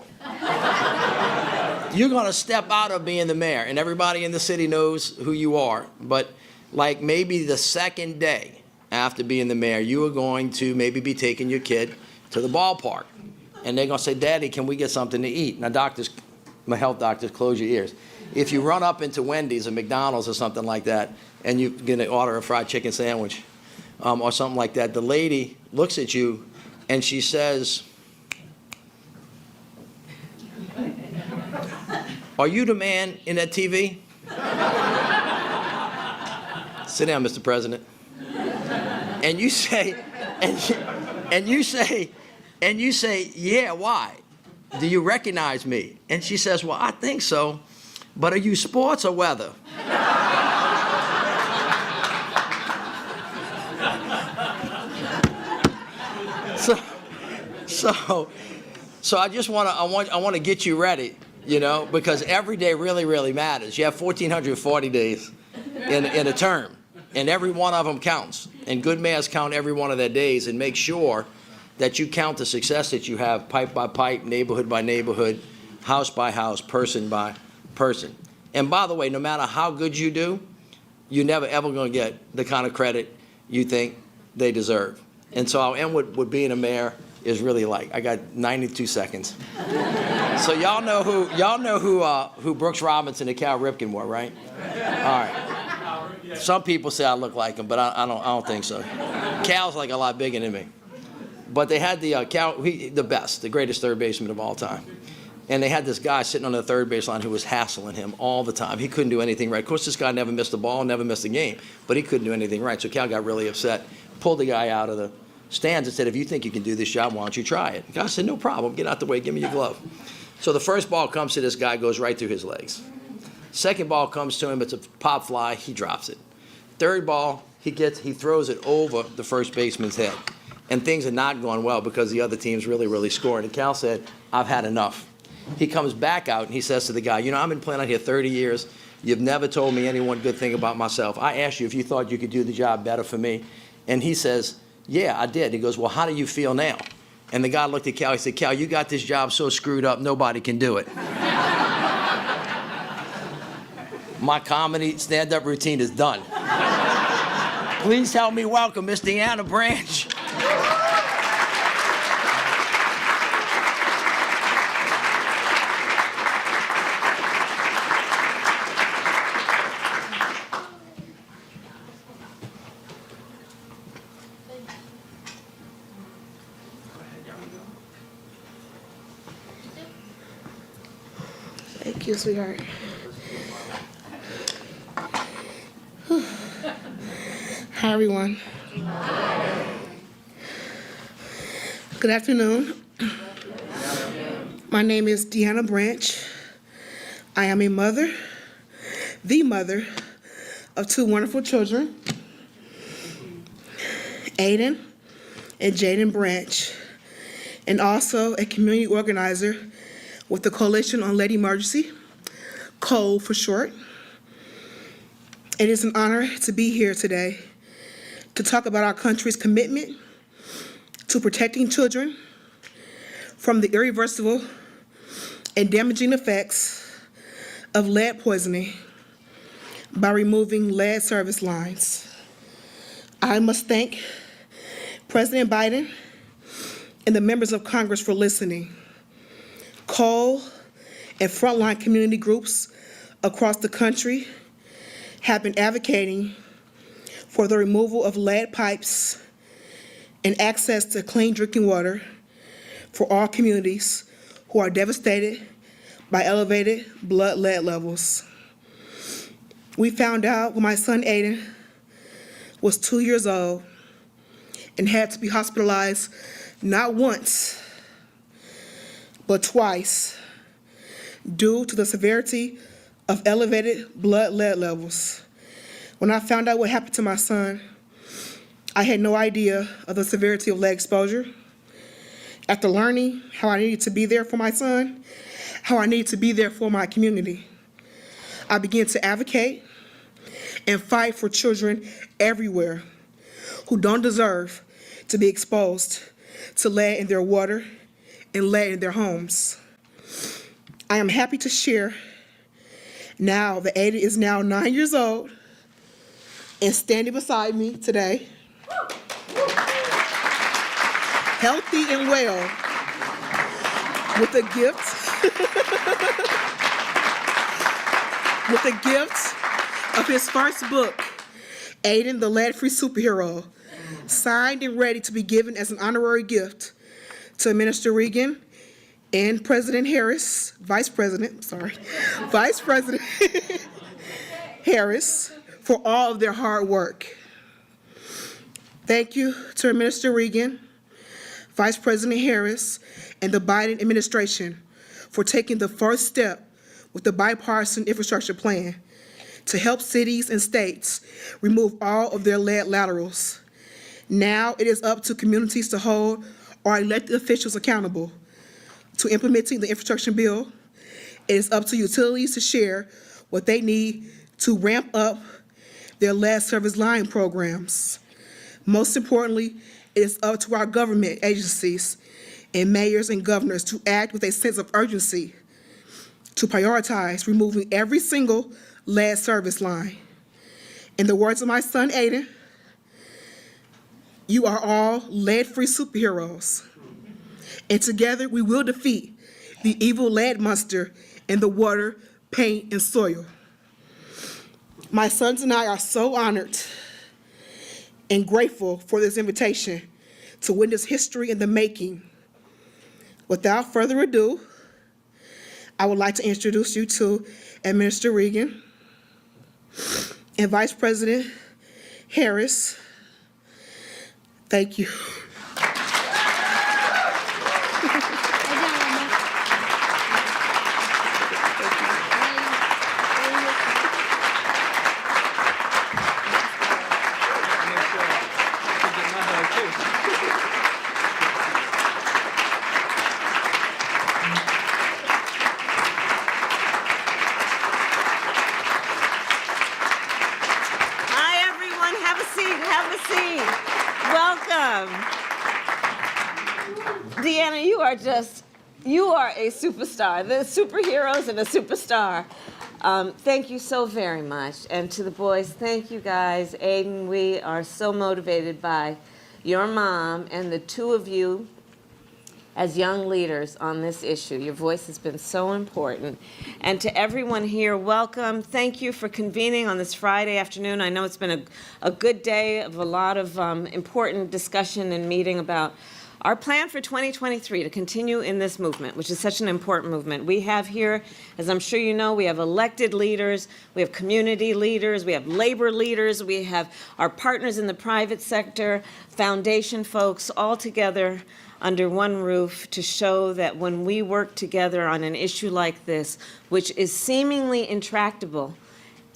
You're going to step out of being the mayor, and everybody in the city knows who you are. But like maybe the second day after being the mayor, you are going to maybe be taking your kid to the ballpark. And they're going to say, Daddy, can we get something to eat? Now, doctors, my health doctors, close your ears. If you run up into Wendy's or McDonald's or something like that, and you're going to order a fried chicken sandwich or something like that, the lady looks at you and she says, are you the man in that TV? Sit down, Mr. President. And you say, and you say, yeah, why? Do you recognize me? And she says, well, I think so, but are you sports or weather? So I just want to get you ready, because every day really, really matters. You have 1,440 days in a term, and every one of them counts. And good mayors count every one of their days and make sure that you count the success that you have pipe by pipe, neighborhood by neighborhood, house by house, person by person. And by the way, no matter how good you do, you're never ever going to get the kind of credit you think they deserve. And so I'll end with what being a mayor is really like. I got 92 seconds. So y'all know who Brooks Robinson and Cal Ripken were, right? All right. Some people say I look like him, but I don't think so. Cal's like a lot bigger than me. But they had the best, the greatest third baseman of all time. And they had this guy sitting on the third baseline who was hassling him all the time. He couldn't do anything right. Of course, this guy never missed a ball, never missed a game, but he couldn't do anything right. So Cal got really upset, pulled the guy out of the stands and said, if you think you can do this job, why don't you try it? The guy said, no problem, get out the way, give me your glove. So the first ball comes to this guy, goes right through his legs. Second ball comes to him, it's a pop fly, he drops it. Third ball, he throws it over the first baseman's head. And things are not going well because the other team's really, really scoring. And Cal said, I've had enough. He comes back out and he says to the guy, I've been playing out here 30 years. You've never told me any one good thing about myself. I asked you if you thought you could do the job better for me. And he says, yeah, I did. He goes, well, how do you feel now? And the guy looked at Cal. He said, Cal, you got this job so screwed up, nobody can do it. My comedy stand-up routine is done. Please help me welcome Miss Deanna Branch. Thank you, sweetheart. Hi, everyone. Good afternoon. My name is Deanna Branch. I am a mother, the mother of two wonderful children, Aiden and Jaden Branch, and also a community organizer with the Coalition on Lead Emergency, COLE for short. It is an honor to be here today to talk about our country's commitment to protecting children from the irreversible and damaging effects of lead poisoning by removing lead service lines. I must thank President Biden and the members of Congress for listening. COLE and frontline community groups across the country have been advocating for the removal of lead pipes and access to clean drinking water for all communities who are devastated by elevated blood lead levels. We found out when my son Aiden was 2 years old and had to be hospitalized not once, but twice, due to the severity of elevated blood lead levels. When I found out what happened to my son, I had no idea of the severity of lead exposure. After learning how I needed to be there for my son, how I needed to be there for my community, I began to advocate and fight for children everywhere who don't deserve to be exposed to lead in their water and lead in their homes. I am happy to share now that Aiden is now 9 years old and standing beside me today, healthy and well, with a gift, with the gift of his first book, Aiden, the Lead-Free Superhero, signed and ready to be given as an honorary gift to Minister Regan and President Harris, Vice President Harris, for all of their hard work. Thank you to Minister Regan, Vice President Harris, and the Biden administration for taking the first step with the bipartisan infrastructure plan to help cities and states remove all of their lead laterals. Now it is up to communities to hold our elected officials accountable to implementing the infrastructure bill. It is up to utilities to share what they need to ramp up their lead service line programs. Most importantly, it is up to our government agencies and mayors and governors to act with a sense of urgency to prioritize removing every single lead service line. In the words of my son, Aiden, you are all lead-free superheroes. And together we will defeat the evil lead monster in the water, paint, and soil. My sons and I are so honored and grateful for this invitation to witness history in the making. Without further ado, I would like to introduce you to Minister Regan and Vice President Harris. Thank you. Deanna, you are a superstar. The superheroes and a superstar. Thank you so very much. And to the boys, thank you guys. Aiden, we are so motivated by your mom and the two of you as young leaders on this issue. Your voice has been so important. And to everyone here, welcome. Thank you for convening on this Friday afternoon. I know it's been a good day of a lot of important discussion and meeting about our plan for 2023 to continue in this movement, which is such an important movement. We have here, as I'm sure you know, we have elected leaders, we have community leaders, we have labor leaders, we have our partners in the private sector, foundation folks, all together under one roof to show that when we work together on an issue like this, which is seemingly intractable,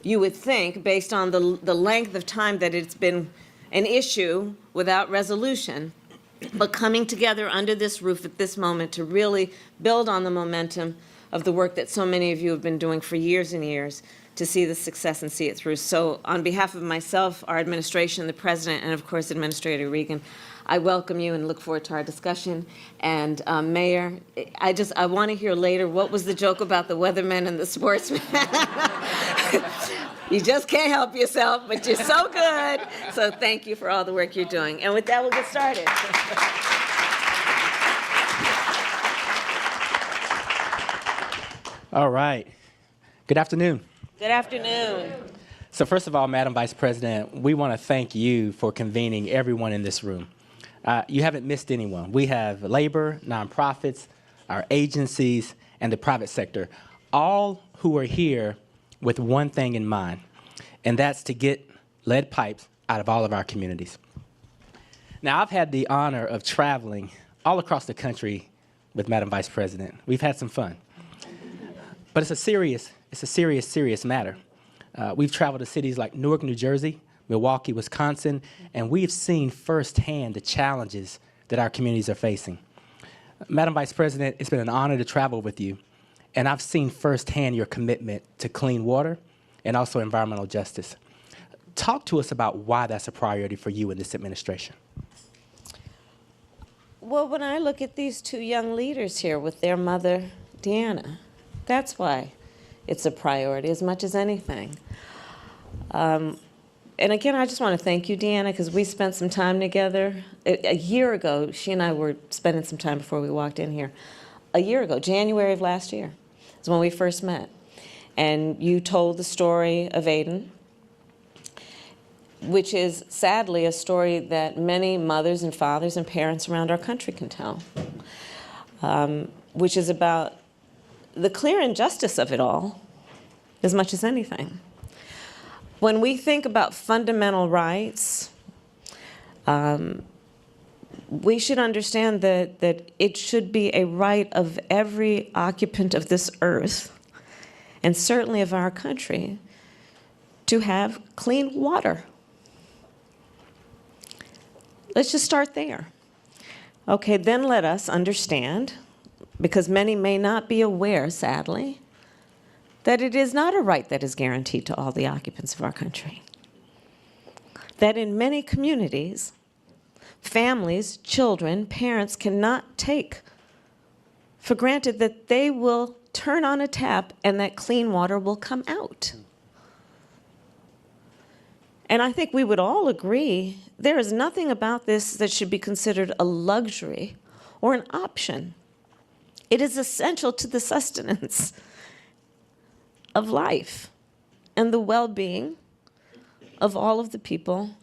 you would think, based on the length of time that it's been an issue without resolution, but coming together under this roof at this moment to really build on the momentum of the work that so many of you have been doing for years and years to see the success and see it through. So on behalf of myself, our administration, the president, and of course Administrator Regan, I welcome you and look forward to our discussion. And Mayor, I want to hear later, what was the joke about the weathermen and the sportsmen? You just can't help yourself, but you're so good. So thank you for all the work you're doing. And with that, we'll get started. All right. Good afternoon. Good afternoon. So first of all, Madam Vice President, we want to thank you for convening everyone in this room. You haven't missed anyone. We have labor, nonprofits, our agencies, and the private sector, all who are here with one thing in mind, and that's to get lead pipes out of all of our communities. Now, I've had the honor of traveling all across the country with Madam Vice President. We've had some fun. But it's a serious matter. We've traveled to cities like Newark, New Jersey, Milwaukee, Wisconsin, and we've seen firsthand the challenges that our communities are facing. Madam Vice President, it's been an honor to travel with you, and I've seen firsthand your commitment to clean water and also environmental justice. Talk to us about why that's a priority for you in this administration. Well, when I look at these two young leaders here with their mother, Deanna, that's why it's a priority as much as anything. And again, I just want to thank you, Deanna, because we spent some time together. A year ago, she and I were spending some time before we walked in here. A year ago, January of last year, is when we first met. And you told the story of Aiden, which is sadly a story that many mothers and fathers and parents around our country can tell, which is about the clear injustice of it all as much as anything. When we think about fundamental rights, we should understand that it should be a right of every occupant of this earth, and certainly of our country, to have clean water. Let's just start there. Okay, then let us understand, because many may not be aware, sadly, that it is not a right that is guaranteed to all the occupants of our country. That in many communities, families, children, parents cannot take for granted that they will turn on a tap and that clean water will come out. And I think we would all agree there is nothing about this that should be considered a luxury or an option. It is essential to the sustenance of life and the well-being of all of the people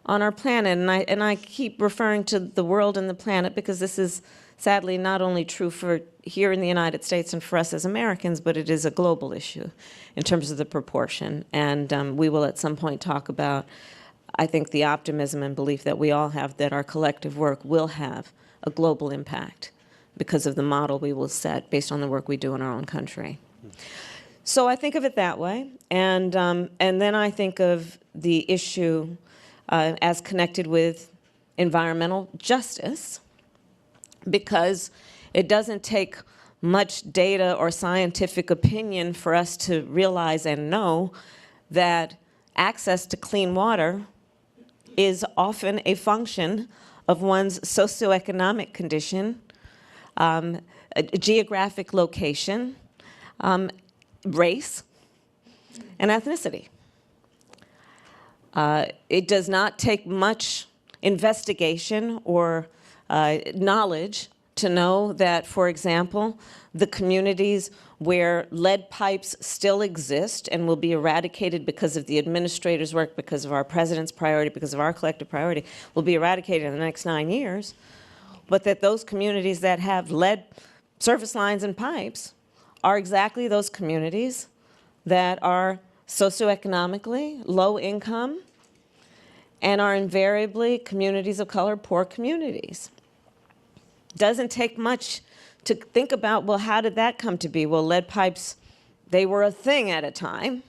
on our planet. And I keep referring to the world and the planet because this is sadly not only true for here in the United States and for us as Americans, but it is a global issue in terms of the proportion. And we will at some point talk about, I think, the optimism and belief that we all have that our collective work will have a global impact because of the model we will set based on the work we do in our own country. So I think of it that way, and then I think of the issue as connected with environmental justice, because it doesn't take much data or scientific opinion for us to realize and know that access to clean water is often a function of one's socioeconomic condition, geographic location, race, and ethnicity. It does not take much investigation or knowledge to know that, for example, the communities where lead pipes still exist and will be eradicated because of the administrator's work, because of our president's priority, because of our collective priority, will be eradicated in the next 9 years, but that those communities that have lead service lines and pipes are exactly those communities that are socioeconomically low income and are invariably communities of color, poor communities. Doesn't take much to think about, well, how did that come to be? Well, lead pipes, they were a thing at a time,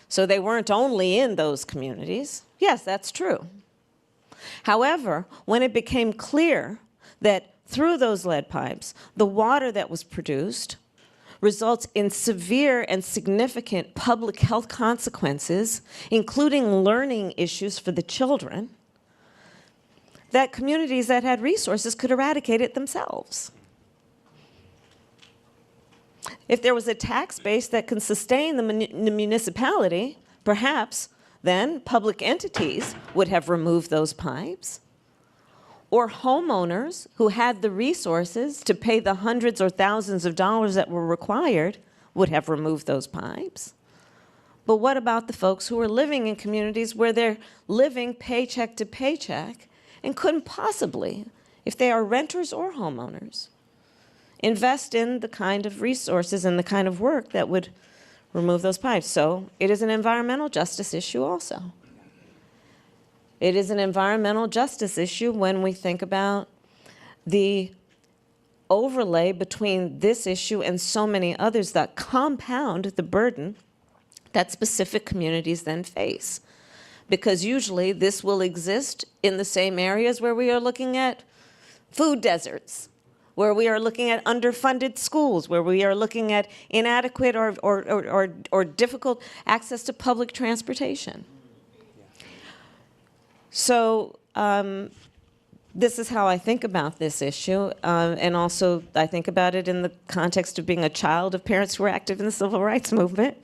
so they weren't only in those communities. Yes, that's true. However, when it became clear that through those lead pipes, the water that was produced results in severe and significant public health consequences, including learning issues for the children, that communities that had resources could eradicate it themselves. If there was a tax base that can sustain the municipality, perhaps then public entities would have removed those pipes. Or homeowners who had the resources to pay the hundreds or thousands of dollars that were required would have removed those pipes. But what about the folks who are living in communities where they're living paycheck to paycheck and couldn't possibly, if they are renters or homeowners, invest in the kind of resources and the kind of work that would remove those pipes? So it is an environmental justice issue also. It is an environmental justice issue when we think about the overlay between this issue and so many others that compound the burden that specific communities then face. Because usually this will exist in the same areas where we are looking at food deserts, where we are looking at underfunded schools, where we are looking at inadequate or difficult access to public transportation. So this is how I think about this issue, and also I think about it in the context of being a child of parents who were active in the civil rights movement,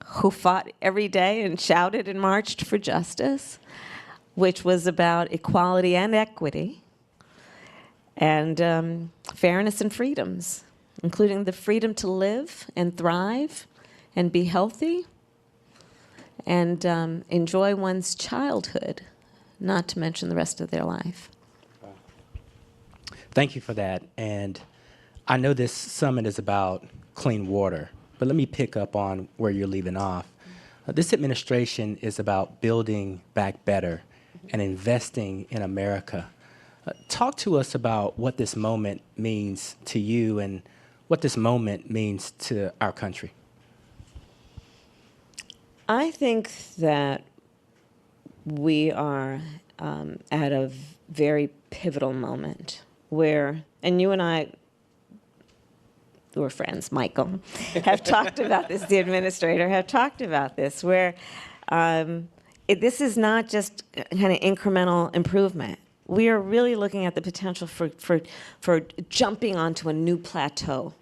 who fought every day and shouted and marched for justice, which was about equality and equity, and fairness and freedoms, including the freedom to live and thrive and be healthy and enjoy one's childhood, not to mention the rest of their life. Thank you for that. And I know this summit is about clean water, but let me pick up on where you're leaving off. This administration is about building back better and investing in America. Talk to us about what this moment means to you and what this moment means to our country. I think that we are at a very pivotal moment where, and you and I, who are friends, Michael, have talked about this, the administrator, have talked about this, where this is not just kind of incremental improvement. We are really looking at the potential for jumping onto a new plateau,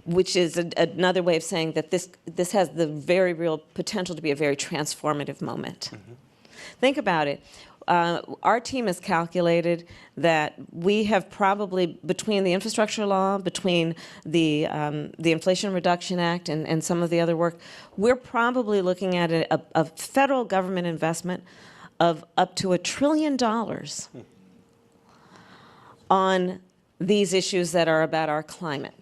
which is another way of saying that this has the very real potential to be a very transformative moment. Mm-hmm. Think about it. Our team has calculated that we have probably, between the infrastructure law, between the Inflation Reduction Act, and some of the other work, we're probably looking at a federal government investment of up to $1 trillion on these issues that are about our climate.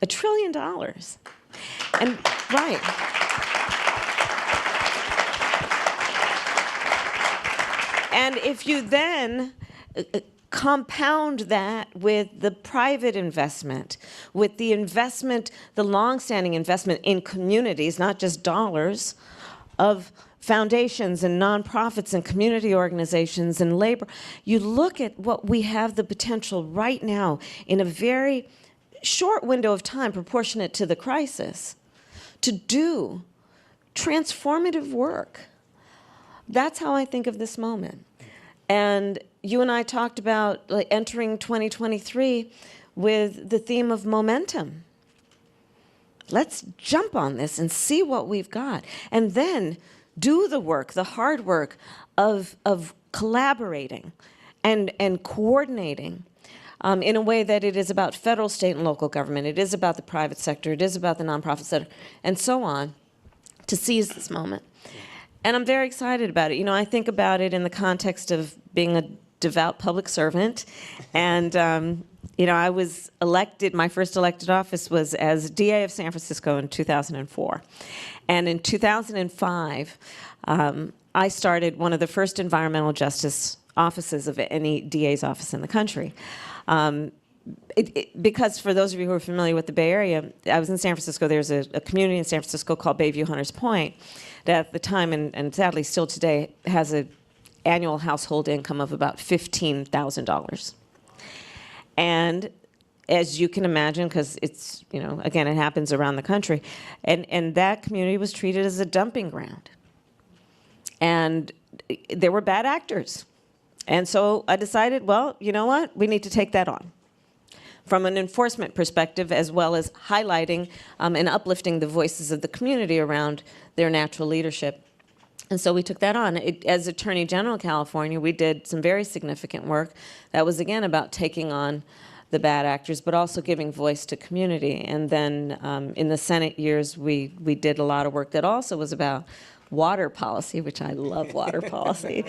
$1 trillion. And right. And if you then compound that with the private investment, with the investment, the longstanding investment in communities, not just dollars, of foundations and nonprofits and community organizations and labor, you look at what we have the potential right now in a very short window of time proportionate to the crisis to do transformative work. That's how I think of this moment. And you and I talked about entering 2023 with the theme of momentum. Let's jump on this and see what we've got. And then do the work, the hard work of collaborating and coordinating in a way that it is about federal, state, and local government. It is about the private sector. It is about the nonprofit sector, and so on, to seize this moment. And I'm very excited about it. You know, I think about it in the context of being a devout public servant. And, you know, I was elected, my first elected office was as DA of San Francisco in 2004. And in 2005, I started one of the first environmental justice offices of any DA's office in the country. Because for those of you who are familiar with the Bay Area, I was in San Francisco. There's a community in San Francisco called Bayview Hunters Point that at the time, and sadly still today, has an annual household income of about $15,000. And as you can imagine, because it's, you know, again, it happens around the country, and that community was treated as a dumping ground. And there were bad actors. And so I decided, well, you know what? We need to take that on from an enforcement perspective, as well as highlighting and uplifting the voices of the community around their natural leadership. And so we took that on. As Attorney General of California, we did some very significant work that was, again, about taking on the bad actors, but also giving voice to community. And then in the Senate years, we did a lot of work that also was about water policy, which I love water policy.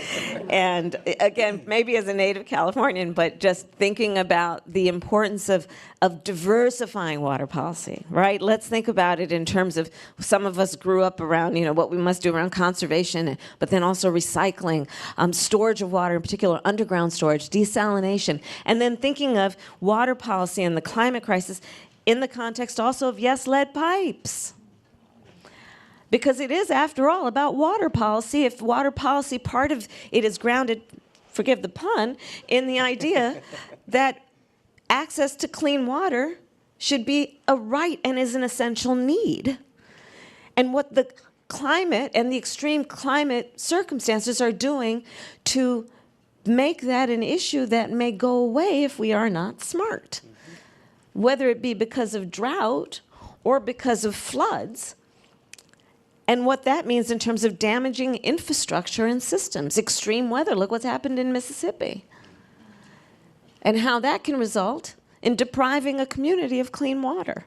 And again, maybe as a native Californian, but just thinking about the importance of diversifying water policy, right? Let's think about it in terms of, some of us grew up around, you know, what we must do around conservation, but then also recycling, storage of water, in particular underground storage, desalination, and then thinking of water policy and the climate crisis in the context also of, yes, lead pipes. Because it is, after all, about water policy. If water policy, part of it is grounded, forgive the pun, in the idea that access to clean water should be a right and is an essential need. And what the climate and the extreme climate circumstances are doing to make that an issue that may go away if we are not smart, whether it be because of drought or because of floods, and what that means in terms of damaging infrastructure and systems. Extreme weather, look what's happened in Mississippi, and how that can result in depriving a community of clean water.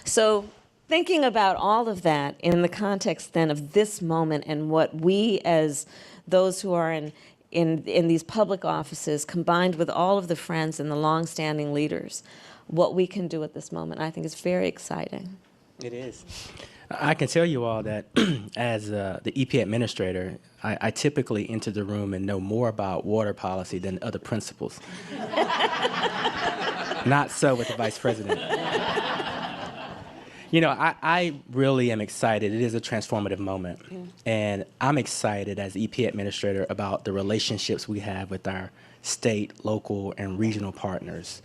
So thinking about all of that in the context then of this moment and what we as those who are in these public offices, combined with all of the friends and the long-standing leaders, what we can do at this moment, I think is very exciting. It is. I can tell you all that as the EP administrator, I typically enter the room and know more about water policy than other principals. Not so with the vice president. You know, I really am excited. It is a transformative moment. Yeah. And I'm excited as EP administrator about the relationships we have with our state, local, and regional partners.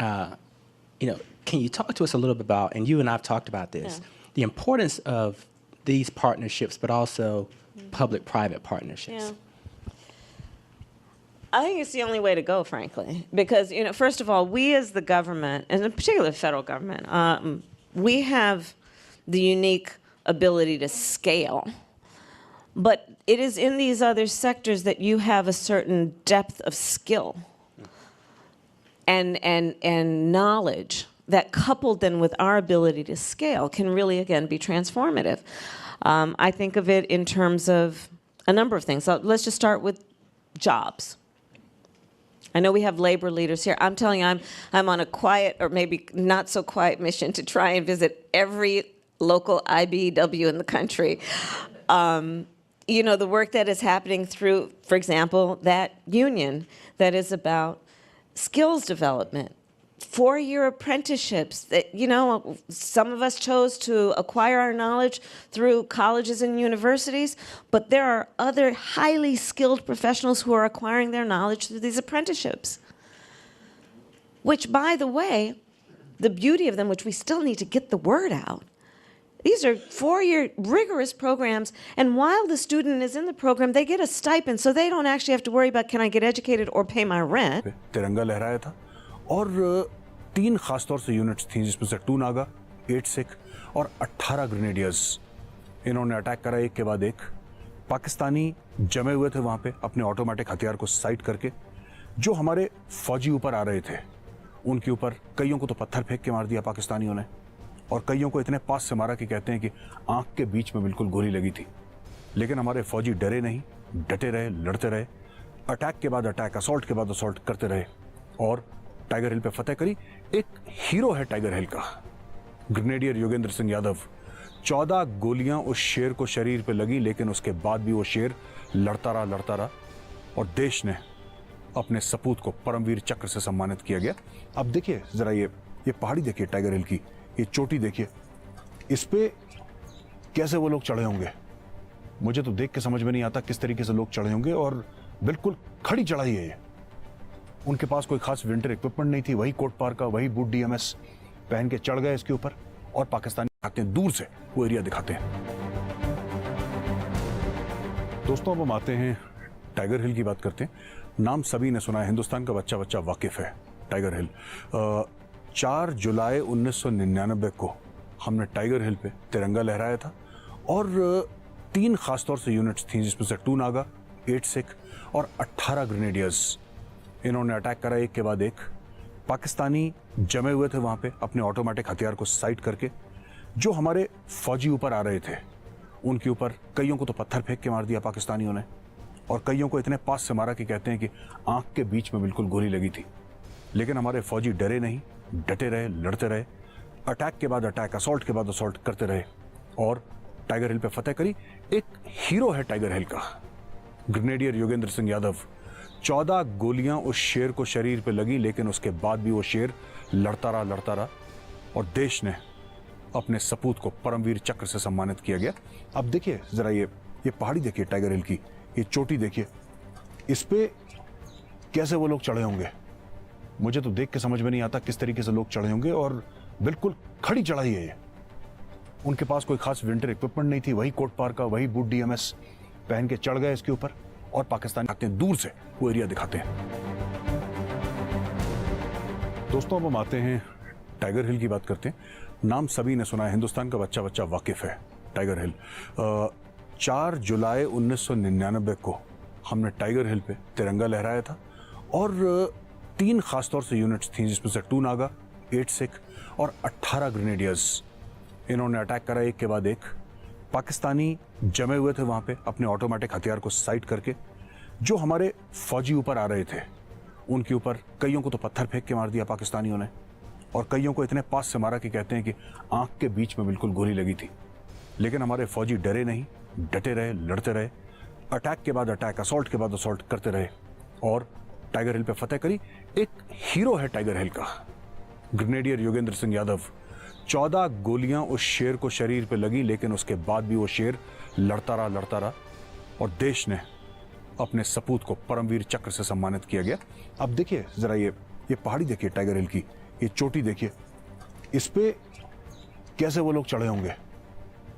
You know, can you talk to us a little bit about, and you and I have talked about this, the importance of these partnerships, but also public-private partnerships? Yeah. I think it's the only way to go, frankly, because, you know, first of all, we as the government, and in particular the federal government, we have the unique ability to scale, but it is in these other sectors that you have a certain depth of skill and knowledge that, coupled then with our ability to scale, can really, again, be transformative. I think of it in terms of a number of things. So let's just start with jobs. I know we have labor leaders here. I'm telling you, I'm on a quiet, or maybe not so quiet, mission to try and visit every local IBEW in the country. You know, the work that is happening through, for example, that union that is about skills development, 4-year apprenticeships that, you know, some of us chose to acquire our knowledge through colleges and universities, but there are other highly skilled professionals who are acquiring their knowledge through these apprenticeships. Which, by the way, the beauty of them, which we still need to get the word out, these are 4-year rigorous programs, and while the student is in the program, they get a stipend, so they don't actually have to worry about, can I get educated or pay my rent? तिरंगा लहराया था और 3 खासतौर से units थी, जिसमें से 2 नागा, 8 सिख और 18 ग्रेनेडियर्स इन्होंने अटैक करा एक के बाद एक। पाकिस्तानी जमे हुए थे वहाँ पे अपने ऑटोमेटिक हथियार को साइड करके। जो हमारे फौजी ऊपर आ रहे थे उनके ऊपर कईयों को तो पत्थर फेंक के मार दिया पाकिस्तानियों ने, और कईयों को इतने पास से मारा कि कहते हैं कि आंख के बीच में बिल्कुल गोली लगी थी। लेकिन हमारे फौजी डरे नहीं, डटे रहे, लड़ते रहे, अटैक के बाद अटैक, असॉल्ट के बाद असॉल्ट करते रहे और टाइगर हिल पे फतेह करी। एक हीरो है टाइगर हिल का, ग्रेनेडियर योगेंद्र सिंह यादव। 14 गोलियां उस शेर को शरीर पे लगी, लेकिन उसके बाद भी वो शेर लड़ता रहा और देश ने अपने सपूत को परमवीर चक्र से सम्मानित किया गया। अब देखिए जरा ये पहाड़ी देखिए टाइगर हिल की, ये चोटी देखिए, इस पे कैसे वो लोग चढ़े होंगे। मुझे तो देख के समझ में नहीं आता किस तरीके से लोग चढ़े होंगे, और बिल्कुल खड़ी चढ़ाई है ये। उनके पास कोई खास विंटर इक्विपमेंट नहीं थी, वही कोट पार का, वही बूट डीएमएस पहन के चढ़ गए इसके ऊपर, और पाकिस्तानी दिखाते हैं, दूर से वो एरिया दिखाते हैं। दोस्तों, अब हम आते हैं टाइगर हिल की बात करते हैं। नाम सभी ने सुना है, हिंदुस्तान का बच्चा बच्चा वाकिफ है टाइगर हिल। 4 जुलाई 1999 को हमने टाइगर हिल पे तिरंगा लहराया था और 3 खासतौर से यूनिट्स थी, जिसमें से 2 नागा, 8 सिख और 18 ग्रेनेडियर्स इन्होंने अटैक करा एक के बाद एक। पाकिस्तानी जमे हुए थे वहाँ पे अपने ऑटोमेटिक हथियार को साइड करके। जो हमारे फौजी ऊपर आ रहे थे उनके ऊपर कईयों को तो पत्थर फेंक के मार दिया पाकिस्तानियों ने, और कईयों को इतने पास से मारा कि कहते हैं कि आंख के बीच में बिल्कुल गोली लगी थी। लेकिन हमारे फौजी डरे नहीं, डटे रहे, लड़ते रहे, अटैक के बाद अटैक, असॉल्ट के बाद असॉल्ट करते रहे और टाइगर हिल पे फतेह करी। एक हीरो है टाइगर हिल का, ग्रेनेडियर योगेंद्र सिंह यादव। 14 गोलियां उस शेर को शरीर पे लगी, लेकिन उसके बाद भी वो शेर लड़ता रहा और देश ने अपने सपूत को परमवीर चक्र से सम्मानित किया गया। अब देखिए जरा ये पहाड़ी देखिए टाइगर हिल की, ये चोटी देखिए, इस पे कैसे वो लोग चढ़े होंगे। मुझे तो देख के समझ में नहीं आता किस तरीके से लोग चढ़े होंगे, और बिल्कुल खड़ी चढ़ाई है ये। उनके पास कोई खास विंटर इक्विपमेंट नहीं थी, वही कोट पार का, वही बूट डीएमएस पहन के चढ़ गए इसके ऊपर, और पाकिस्तानी आते हैं दूर से वो एरिया दिखाते हैं। दोस्तों अब हम आते हैं टाइगर हिल की बात करते हैं। नाम सभी ने सुना है, हिंदुस्तान का बच्चा बच्चा वाकिफ है टाइगर हिल। 4 जुलाई 1999 को हमने टाइगर हिल पे तिरंगा लहराया था और 3 खासतौर से यूनिट्स थी, जिसमें से 2 नागा, 8 सिख और 18 ग्रेनेडियर्स। इन्होंने अटैक करा एक के बाद एक। पाकिस्तानी जमे हुए थे वहाँ पे अपने ऑटोमेटिक हथियार को साइड करके। जो हमारे फौजी ऊपर आ रहे थे उनके ऊपर कईयों को तो पत्थर फेंक के मार दिया पाकिस्तानियों ने, और कईयों को इतने पास से मारा कि कहते हैं कि आंख के बीच में बिल्कुल गोली लगी थी। लेकिन हमारे फौजी डरे नहीं, डटे रहे, लड़ते रहे, अटैक के बाद अटैक, असॉल्ट के बाद असॉल्ट करते रहे और टाइगर हिल पे फतेह करी। एक हीरो है टाइगर हिल का, ग्रेनेडियर योगेंद्र सिंह यादव। 14 गोलियां उस शेर को शरीर पे लगी, लेकिन उसके बाद भी वो शेर लड़ता रहा और देश ने अपने सपूत को परमवीर चक्र से सम्मानित किया गया। अब देखिए जरा ये पहाड़ी देखिए टाइगर हिल की, ये चोटी देखिए, इस पे कैसे वो लोग चढ़े होंगे।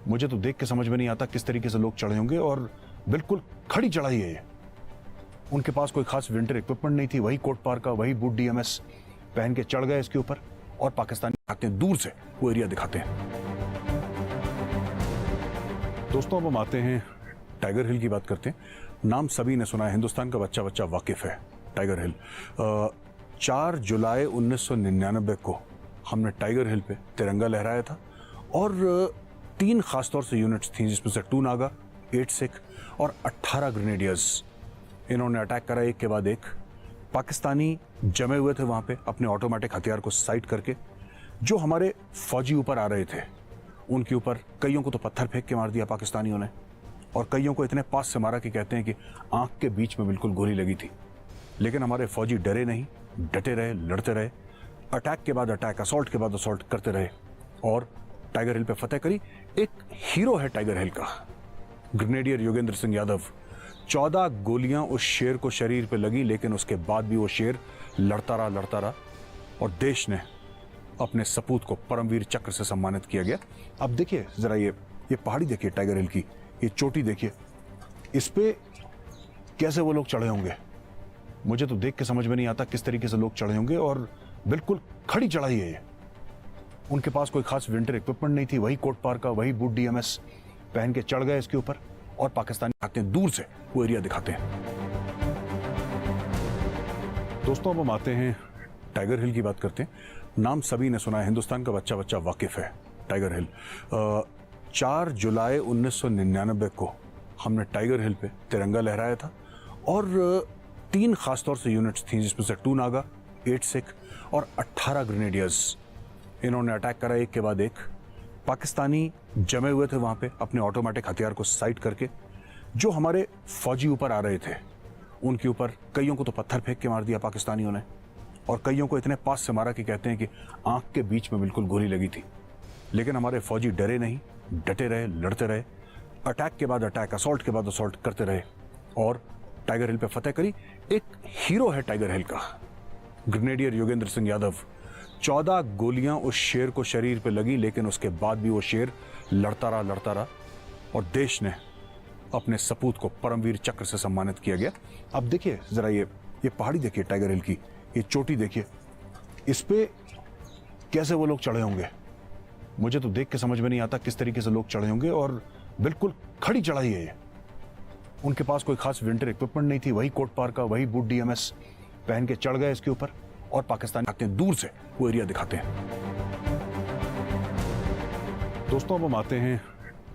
मुझे तो देख के समझ में नहीं आता किस तरीके से लोग चढ़े होंगे, और बिल्कुल खड़ी चढ़ाई है ये। उनके पास कोई खास विंटर इक्विपमेंट नहीं थी, वही कोट पार का, वही बूट डीएमएस पहन के चढ़ गए इसके ऊपर और पाकिस्तानी आते हैं दूर से वो एरिया दिखाते हैं। दोस्तों अब हम आते हैं टाइगर हिल की बात करते हैं। नाम सभी ने सुना है, हिंदुस्तान का बच्चा बच्चा वाकिफ है टाइगर हिल। 4 जुलाई 1999 को हमने टाइगर हिल पे तिरंगा लहराया था और 3 खासतौर से यूनिट्स थी, जिसमें से 2 नागा, 8 सिख और 18 ग्रेनेडियर्स। इन्होंने अटैक करा एक के बाद एक। पाकिस्तानी जमे हुए थे वहाँ पे अपने ऑटोमेटिक हथियार को साइड करके। जो हमारे फौजी ऊपर आ रहे थे उनके ऊपर कईयों को तो पत्थर फेंक के मार दिया पाकिस्तानियों ने, और कईयों को इतने पास से मारा कि कहते हैं कि आंख के बीच में बिल्कुल गोली लगी थी। लेकिन हमारे फौजी डरे नहीं, डटे रहे, लड़ते रहे, अटैक के बाद अटैक, असॉल्ट के बाद असॉल्ट करते रहे और टाइगर हिल पे फतेह करी। एक हीरो है टाइगर हिल का, ग्रेनेडियर योगेंद्र सिंह यादव। 14 गोलियां उस शेर को शरीर पे लगी, लेकिन उसके बाद भी वो शेर लड़ता रहा और देश ने अपने सपूत को परमवीर चक्र से सम्मानित किया गया। अब देखिए जरा ये पहाड़ी देखिए टाइगर हिल की, ये चोटी देखिए, इस पे कैसे वो लोग चढ़े होंगे। मुझे तो देख के समझ में नहीं आता किस तरीके से लोग चढ़े होंगे, और बिल्कुल खड़ी चढ़ाई है ये। उनके पास कोई खास विंटर इक्विपमेंट नहीं थी, वही कोट पार का, वही बूट डीएमएस पहन के चढ़ गए इसके ऊपर और पाकिस्तानी आते हैं दूर से वो एरिया दिखाते हैं। दोस्तों अब हम आते हैं टाइगर हिल की बात करते हैं। नाम सभी ने सुना है, हिंदुस्तान का बच्चा बच्चा वाकिफ है टाइगर हिल। 4 जुलाई 1999 को हमने टाइगर हिल पे तिरंगा लहराया था और 3 खासतौर से यूनिट्स थी, जिसमें से 2 नागा, 8 सिख और 18 ग्रेनेडियर्स। इन्होंने अटैक करा एक के बाद एक। पाकिस्तानी जमे हुए थे वहाँ पे अपने ऑटोमेटिक हथियार को साइड करके। जो हमारे फौजी ऊपर आ रहे थे उनके ऊपर कईयों को तो पत्थर फेंक के मार दिया पाकिस्तानियों ने, और कईयों को इतने पास से मारा कि कहते हैं कि आंख के बीच में बिल्कुल गोली लगी थी। लेकिन हमारे फौजी डरे नहीं, डटे रहे, लड़ते रहे, अटैक के बाद अटैक, असॉल्ट के बाद असॉल्ट करते रहे और टाइगर हिल पे फतेह करी। एक हीरो है टाइगर हिल का, ग्रेनेडियर योगेंद्र सिंह यादव। 14 गोलियां उस शेर को शरीर पे लगी, लेकिन उसके बाद भी वो शेर लड़ता रहा और देश ने अपने सपूत को परमवीर चक्र से सम्मानित किया गया। अब देखिए जरा ये पहाड़ी देखिए टाइगर हिल की, ये चोटी देखिए, इस पे कैसे वो लोग चढ़े होंगे। मुझे तो देख के समझ में नहीं आता किस तरीके से लोग चढ़े होंगे, और बिल्कुल खड़ी चढ़ाई है ये। उनके पास कोई खास विंटर इक्विपमेंट नहीं थी, वही कोट पार का, वही बूट डीएमएस पहन के चढ़ गए इसके ऊपर और पाकिस्तानी आते हैं दूर से वो एरिया दिखाते हैं। दोस्तों अब हम आते हैं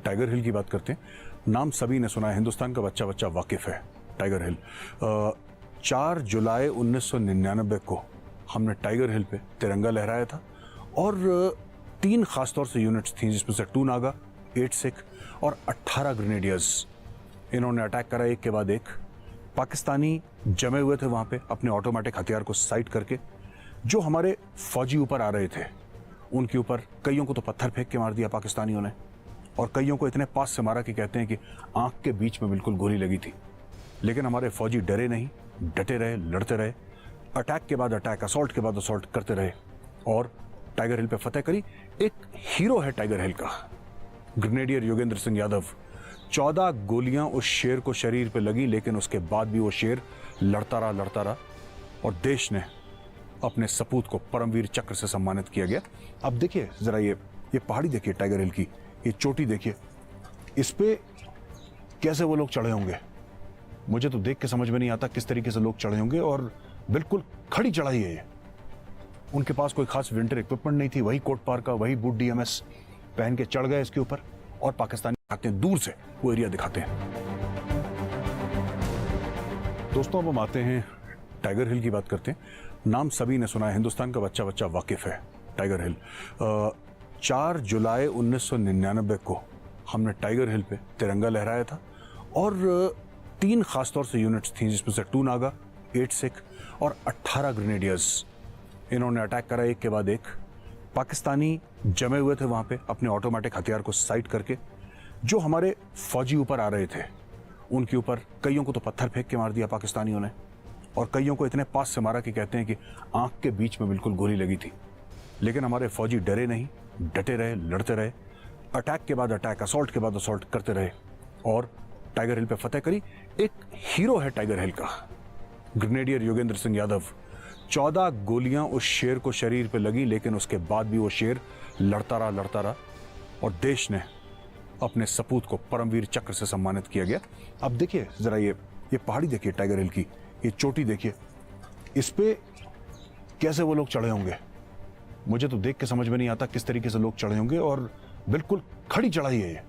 टाइगर हिल की बात करते हैं। नाम सभी ने सुना है, हिंदुस्तान का बच्चा बच्चा वाकिफ है टाइगर हिल। 4 जुलाई 1999 को हमने टाइगर हिल पे तिरंगा लहराया था और 3 खासतौर से यूनिट्स थी, जिसमें से 2 नागा, 8 सिख और 18 ग्रेनेडियर्स। इन्होंने अटैक करा एक के बाद एक। पाकिस्तानी जमे हुए थे वहाँ पे अपने ऑटोमेटिक हथियार को साइड करके। जो हमारे फौजी ऊपर आ रहे थे उनके ऊपर कईयों को तो पत्थर फेंक के मार दिया पाकिस्तानियों ने, और कईयों को इतने पास से मारा कि कहते हैं कि आंख के बीच में बिल्कुल गोली लगी थी। लेकिन हमारे फौजी डरे नहीं, डटे रहे, लड़ते रहे, अटैक के बाद अटैक, असॉल्ट के बाद असॉल्ट करते रहे और टाइगर हिल पे फतेह करी। एक हीरो है टाइगर हिल का, ग्रेनेडियर योगेंद्र सिंह यादव। 14 गोलियां उस शेर को शरीर पे लगी, लेकिन उसके बाद भी वो शेर लड़ता रहा और देश ने अपने सपूत को परमवीर चक्र से सम्मानित किया गया। अब देखिए जरा ये पहाड़ी देखिए टाइगर हिल की, ये चोटी देखिए, इस पे कैसे वो लोग चढ़े होंगे। मुझे तो देख के समझ में नहीं आता किस तरीके से लोग चढ़े होंगे, और बिल्कुल खड़ी चढ़ाई है ये। उनके पास कोई खास विंटर इक्विपमेंट नहीं थी, वही कोट पार का, वही बूट DMS पहन के चढ़ गए इसके ऊपर, और पाकिस्तानी आते हैं दूर से वो एरिया दिखाते हैं। दोस्तों अब हम आते हैं टाइगर हिल की बात करते हैं। नाम सभी ने सुना है, हिंदुस्तान का बच्चा बच्चा वाकिफ है टाइगर हिल। 4 जुलाई 1999 को हमने टाइगर हिल पे तिरंगा लहराया था, और 3 खासतौर से यूनिट्स थी, जिसमें से 2 नागा, 8 सिख और 18 ग्रेनेडियर्स। इन्होंने अटैक करा एक के बाद एक। पाकिस्तानी जमे हुए थे वहां पे अपने ऑटोमेटिक हथियार को साइड करके। जो हमारे फौजी ऊपर आ रहे थे उनके ऊपर कईयों को तो पत्थर फेंक के मार दिया पाकिस्तानियों ने, और कईयों को इतने पास से मारा कि कहते हैं कि आंख के बीच में बिल्कुल गोली लगी थी। लेकिन हमारे फौजी डरे नहीं, डटे रहे, लड़ते रहे, अटैक के बाद अटैक, असॉल्ट के बाद असॉल्ट करते रहे, और टाइगर हिल पे फतेह करी। एक हीरो है टाइगर हिल का, ग्रेनेडियर योगेंद्र सिंह यादव। 14 गोलियां उस शेर को शरीर पे लगी, लेकिन उसके बाद भी वो शेर लड़ता रहा और देश ने अपने सपूत को परमवीर चक्र से सम्मानित किया गया। अब देखिए जरा ये पहाड़ी देखिए टाइगर हिल की, ये चोटी देखिए, इस पे कैसे वो लोग चढ़े होंगे। मुझे तो देख के समझ में नहीं आता किस तरीके से लोग चढ़े होंगे, और बिल्कुल खड़ी चढ़ाई है ये।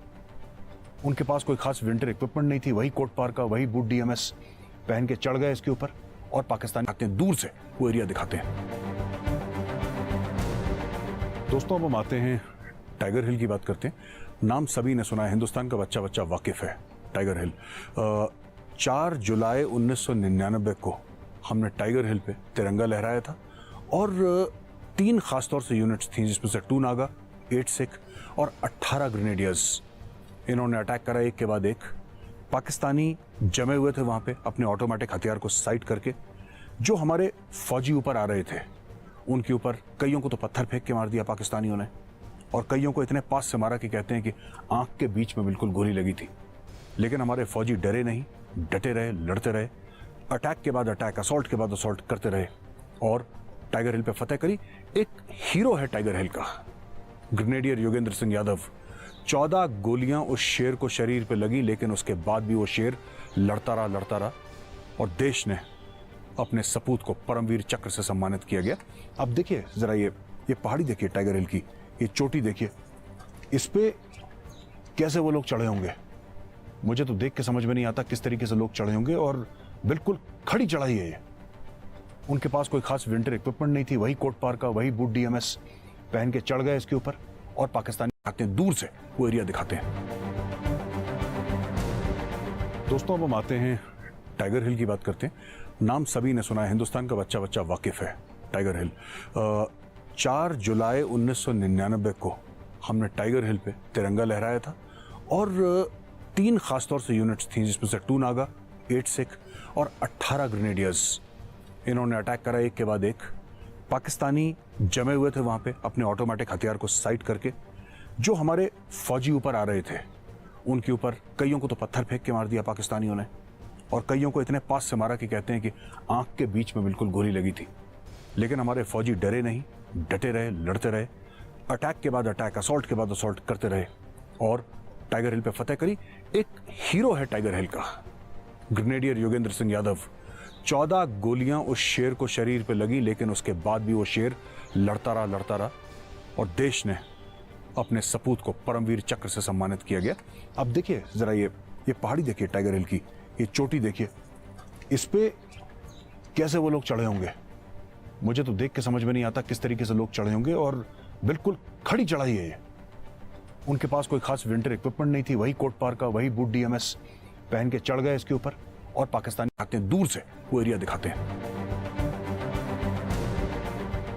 उनके पास कोई खास विंटर इक्विपमेंट नहीं थी, वही कोट पार का, वही बूट DMS पहन के चढ़ गए इसके ऊपर, और पाकिस्तानी आते हैं दूर से वो एरिया दिखाते हैं। दोस्तों अब हम आते हैं टाइगर हिल की बात करते हैं। नाम सभी ने सुना है, हिंदुस्तान का बच्चा बच्चा वाकिफ है टाइगर हिल। 4 जुलाई 1999 को हमने टाइगर हिल पे तिरंगा लहराया था, और 3 खासतौर से यूनिट्स थी, जिसमें से 2 नागा, 8 सिख और 18 ग्रेनेडियर्स। इन्होंने अटैक करा एक के बाद एक। पाकिस्तानी जमे हुए थे वहां पे अपने ऑटोमेटिक हथियार को साइड करके। जो हमारे फौजी ऊपर आ रहे थे उनके ऊपर कईयों को तो पत्थर फेंक के मार दिया पाकिस्तानियों ने, और कईयों को इतने पास से मारा कि कहते हैं कि आंख के बीच में बिल्कुल गोली लगी थी। लेकिन हमारे फौजी डरे नहीं, डटे रहे, लड़ते रहे, अटैक के बाद अटैक, असॉल्ट के बाद असॉल्ट करते रहे, और टाइगर हिल पे फतेह करी। एक हीरो है टाइगर हिल का, ग्रेनेडियर योगेंद्र सिंह यादव। 14 गोलियां उस शेर को शरीर पे लगी, लेकिन उसके बाद भी वो शेर लड़ता रहा और देश ने अपने सपूत को परमवीर चक्र से सम्मानित किया गया। अब देखिए जरा ये पहाड़ी देखिए टाइगर हिल की, ये चोटी देखिए, इस पे कैसे वो लोग चढ़े होंगे। मुझे तो देख के समझ में नहीं आता किस तरीके से लोग चढ़े होंगे, और बिल्कुल खड़ी चढ़ाई है ये। उनके पास कोई खास विंटर इक्विपमेंट नहीं थी, वही कोट पार का, वही बूट DMS पहन के चढ़ गए इसके ऊपर, और पाकिस्तानी आते हैं दूर से वो एरिया दिखाते हैं। दोस्तों अब हम आते हैं टाइगर हिल की बात करते हैं। नाम सभी ने सुना है, हिंदुस्तान का बच्चा बच्चा वाकिफ है टाइगर हिल। 4 जुलाई 1999 को हमने टाइगर हिल पे तिरंगा लहराया था, और 3 खासतौर से यूनिट्स थी, जिसमें से 2 नागा, 8 सिख और 18 ग्रेनेडियर्स। इन्होंने अटैक करा एक के बाद एक। पाकिस्तानी जमे हुए थे वहां पे अपने ऑटोमेटिक हथियार को साइड करके। जो हमारे फौजी ऊपर आ रहे थे उनके ऊपर कईयों को तो पत्थर फेंक के मार दिया पाकिस्तानियों ने, और कईयों को इतने पास से मारा कि कहते हैं कि आंख के बीच में बिल्कुल गोली लगी थी। लेकिन हमारे फौजी डरे नहीं, डटे रहे, लड़ते रहे, अटैक के बाद अटैक, असॉल्ट के बाद असॉल्ट करते रहे, और टाइगर हिल पे फतेह करी। एक हीरो है टाइगर हिल का, ग्रेनेडियर योगेंद्र सिंह यादव। 14 गोलियां उस शेर को शरीर पे लगी, लेकिन उसके बाद भी वो शेर लड़ता रहा और देश ने अपने सपूत को परमवीर चक्र से सम्मानित किया गया। अब देखिए जरा ये पहाड़ी देखिए टाइगर हिल की, ये चोटी देखिए, इस पे कैसे वो लोग चढ़े होंगे। मुझे तो देख के समझ में नहीं आता किस तरीके से लोग चढ़े होंगे, और बिल्कुल खड़ी चढ़ाई है ये। उनके पास कोई खास विंटर इक्विपमेंट नहीं थी, वही कोट पार का, वही बूट DMS पहन के चढ़ गए इसके ऊपर, और पाकिस्तानी आते हैं दूर से वो एरिया दिखाते हैं।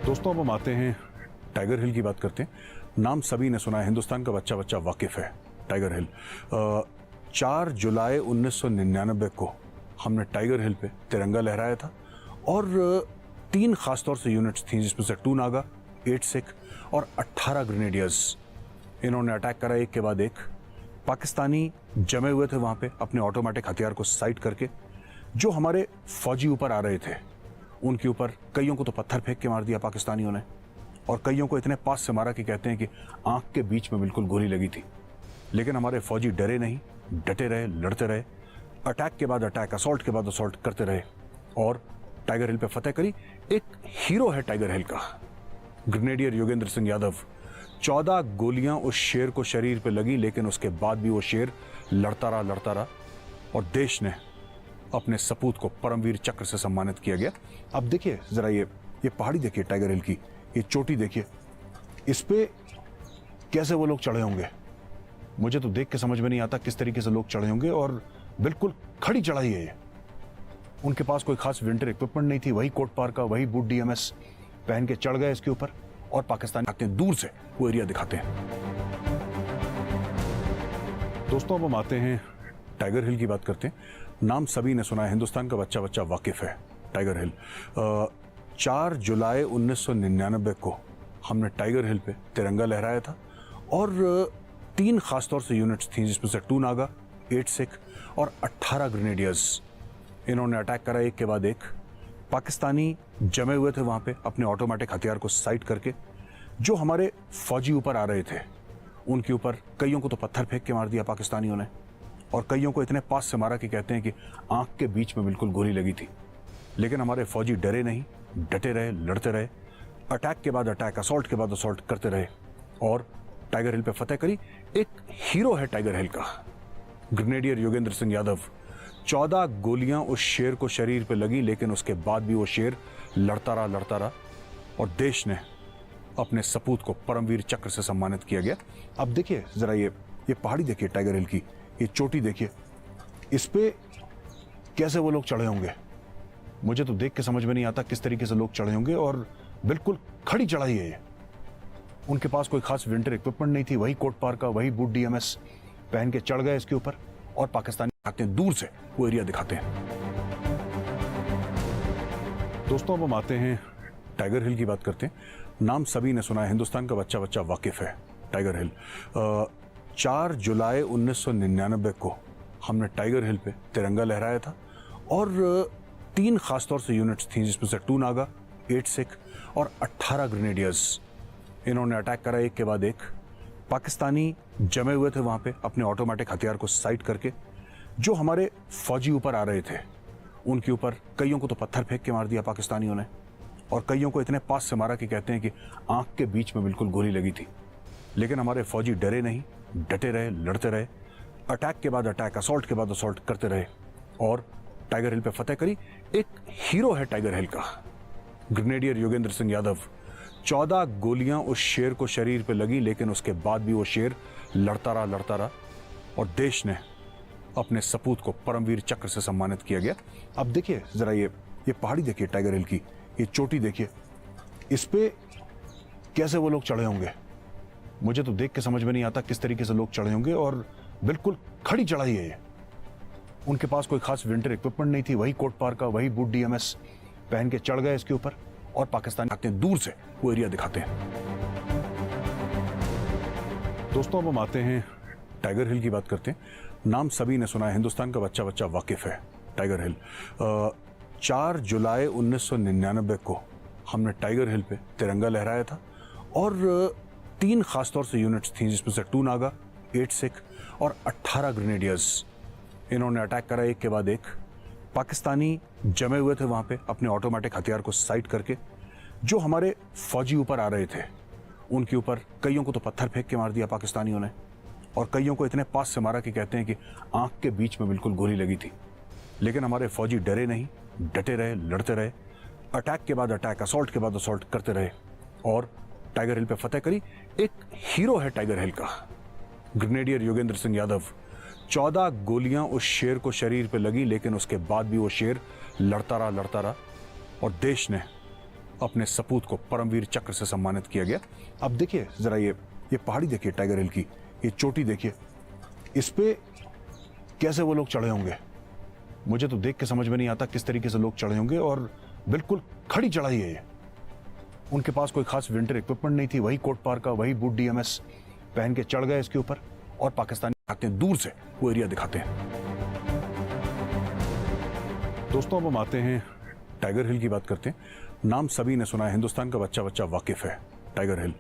दोस्तों अब हम आते हैं टाइगर हिल की बात करते हैं। नाम सभी ने सुना है, हिंदुस्तान का बच्चा बच्चा वाकिफ है टाइगर हिल। 4 जुलाई 1999 को हमने टाइगर हिल पे तिरंगा लहराया था, और 3 खासतौर से यूनिट्स थी, जिसमें से 2 नागा, 8 सिख और 18 ग्रेनेडियर्स। इन्होंने अटैक करा एक के बाद एक। पाकिस्तानी जमे हुए थे वहाँ पे अपने ऑटोमेटिक हथियार को साइड करके। जो हमारे फौजी ऊपर आ रहे थे उनके ऊपर कईयों को तो पत्थर फेंक के मार दिया पाकिस्तानियों ने, और कईयों को इतने पास से मारा कि कहते हैं कि आंख के बीच में बिल्कुल गोली लगी थी। लेकिन हमारे फौजी डरे नहीं, डटे रहे, लड़ते रहे, अटैक के बाद अटैक, असॉल्ट के बाद असॉल्ट करते रहे और टाइगर हिल पे फतेह करी। एक हीरो है टाइगर हिल का, ग्रेनेडियर योगेंद्र सिंह यादव। 14 गोलियां उस शेर को शरीर पे लगी, लेकिन उसके बाद भी वो शेर लड़ता रहा और देश ने अपने सपूत को परमवीर चक्र से सम्मानित किया गया। अब देखिए जरा ये पहाड़ी देखिए टाइगर हिल की, ये चोटी देखिए, इस पे कैसे वो लोग चढ़े होंगे। मुझे तो देख के समझ में नहीं आता किस तरीके से लोग चढ़े होंगे, और बिल्कुल खड़ी चढ़ाई है ये। उनके पास कोई खास विंटर इक्विपमेंट नहीं थी, वही कोट पार का, वही बूट DMS पहन के चढ़ गए इसके ऊपर, और पाकिस्तानी आते हैं दूर से वो एरिया दिखाते हैं। दोस्तों अब हम आते हैं टाइगर हिल की बात करते हैं। नाम सभी ने सुना है, हिंदुस्तान का बच्चा बच्चा वाकिफ है टाइगर हिल। 4 जुलाई 1999 को हमने टाइगर हिल पे तिरंगा लहराया था, और 3 खासतौर से यूनिट्स थी, जिसमें से 2 नागा, 8 सिख और 18 ग्रेनेडियर्स। इन्होंने अटैक करा एक के बाद एक। पाकिस्तानी जमे हुए थे वहाँ पे अपने ऑटोमेटिक हथियार को साइड करके। जो हमारे फौजी ऊपर आ रहे थे उनके ऊपर कईयों को तो पत्थर फेंक के मार दिया पाकिस्तानियों ने, और कईयों को इतने पास से मारा कि कहते हैं कि आंख के बीच में बिल्कुल गोली लगी थी। लेकिन हमारे फौजी डरे नहीं, डटे रहे, लड़ते रहे, अटैक के बाद अटैक, असॉल्ट के बाद असॉल्ट करते रहे और टाइगर हिल पे फतेह करी। एक हीरो है टाइगर हिल का, ग्रेनेडियर योगेंद्र सिंह यादव। 14 गोलियां उस शेर को शरीर पे लगी, लेकिन उसके बाद भी वो शेर लड़ता रहा और देश ने अपने सपूत को परमवीर चक्र से सम्मानित किया गया। अब देखिए जरा ये पहाड़ी देखिए टाइगर हिल की, ये चोटी देखिए, इस पे कैसे वो लोग चढ़े होंगे। मुझे तो देख के समझ में नहीं आता किस तरीके से लोग चढ़े होंगे, और बिल्कुल खड़ी चढ़ाई है ये। उनके पास कोई खास विंटर इक्विपमेंट नहीं थी, वही कोट पार का, वही बूट DMS पहन के चढ़ गए इसके ऊपर, और पाकिस्तानी आते हैं दूर से वो एरिया दिखाते हैं। दोस्तों अब हम आते हैं टाइगर हिल की बात करते हैं। नाम सभी ने सुना है, हिंदुस्तान का बच्चा बच्चा वाकिफ है टाइगर हिल। 4 जुलाई 1999 को हमने टाइगर हिल पे तिरंगा लहराया था, और 3 खासतौर से यूनिट्स थी, जिसमें से 2 नागा, 8 सिख और 18 ग्रेनेडियर्स। इन्होंने अटैक करा एक के बाद एक। पाकिस्तानी जमे हुए थे वहाँ पे अपने ऑटोमेटिक हथियार को साइड करके। जो हमारे फौजी ऊपर आ रहे थे उनके ऊपर कईयों को तो पत्थर फेंक के मार दिया पाकिस्तानियों ने, और कईयों को इतने पास से मारा कि कहते हैं कि आंख के बीच में बिल्कुल गोली लगी थी। लेकिन हमारे फौजी डरे नहीं, डटे रहे, लड़ते रहे, अटैक के बाद अटैक, असॉल्ट के बाद असॉल्ट करते रहे और टाइगर हिल पे फतेह करी। एक हीरो है टाइगर हिल का, ग्रेनेडियर योगेंद्र सिंह यादव। 14 गोलियां उस शेर को शरीर पे लगी, लेकिन उसके बाद भी वो शेर लड़ता रहा और देश ने अपने सपूत को परमवीर चक्र से सम्मानित किया गया। अब देखिए जरा ये पहाड़ी देखिए टाइगर हिल की, ये चोटी देखिए, इस पे कैसे वो लोग चढ़े होंगे। मुझे तो देख के समझ में नहीं आता किस तरीके से लोग चढ़े होंगे, और बिल्कुल खड़ी चढ़ाई है ये। उनके पास कोई खास विंटर इक्विपमेंट नहीं थी, वही कोट पार का, वही बूट DMS पहन के चढ़ गए इसके ऊपर, और पाकिस्तानी आते हैं दूर से वो एरिया दिखाते हैं। दोस्तों अब हम आते हैं टाइगर हिल की बात करते हैं। नाम सभी ने सुना है, हिंदुस्तान का बच्चा बच्चा वाकिफ है टाइगर हिल। 4 जुलाई 1999 को हमने टाइगर हिल पे तिरंगा लहराया था, और 3 खासतौर से यूनिट्स थी, जिसमें से 2 नागा, 8 सिख और 18 ग्रेनेडियर्स। इन्होंने अटैक करा एक के बाद एक। पाकिस्तानी जमे हुए थे वहाँ पे अपने ऑटोमेटिक हथियार को साइड करके। जो हमारे फौजी ऊपर आ रहे थे उनके ऊपर कईयों को तो पत्थर फेंक के मार दिया पाकिस्तानियों ने, और कईयों को इतने पास से मारा कि कहते हैं कि आंख के बीच में बिल्कुल गोली लगी थी। लेकिन हमारे फौजी डरे नहीं, डटे रहे, लड़ते रहे, अटैक के बाद अटैक, असॉल्ट के बाद असॉल्ट करते रहे और टाइगर हिल पे फतेह करी। एक हीरो है टाइगर हिल का, ग्रेनेडियर योगेंद्र सिंह यादव। 14 गोलियां उस शेर को शरीर पे लगी, लेकिन उसके बाद भी वो शेर लड़ता रहा और देश ने अपने सपूत को परमवीर चक्र से सम्मानित किया गया। अब देखिए जरा ये पहाड़ी देखिए टाइगर हिल की, ये चोटी देखिए, इस पे कैसे वो लोग चढ़े होंगे। मुझे तो देख के समझ में नहीं आता किस तरीके से लोग चढ़े होंगे, और बिल्कुल खड़ी चढ़ाई है ये। उनके पास कोई खास विंटर इक्विपमेंट नहीं थी, वही कोट पार का, वही बूट DMS पहन के चढ़ गए इसके ऊपर, और पाकिस्तानी आते हैं दूर से वो एरिया दिखाते हैं। दोस्तों अब हम आते हैं टाइगर हिल की बात करते हैं। नाम सभी ने सुना है, हिंदुस्तान का बच्चा बच्चा वाकिफ है टाइगर हिल।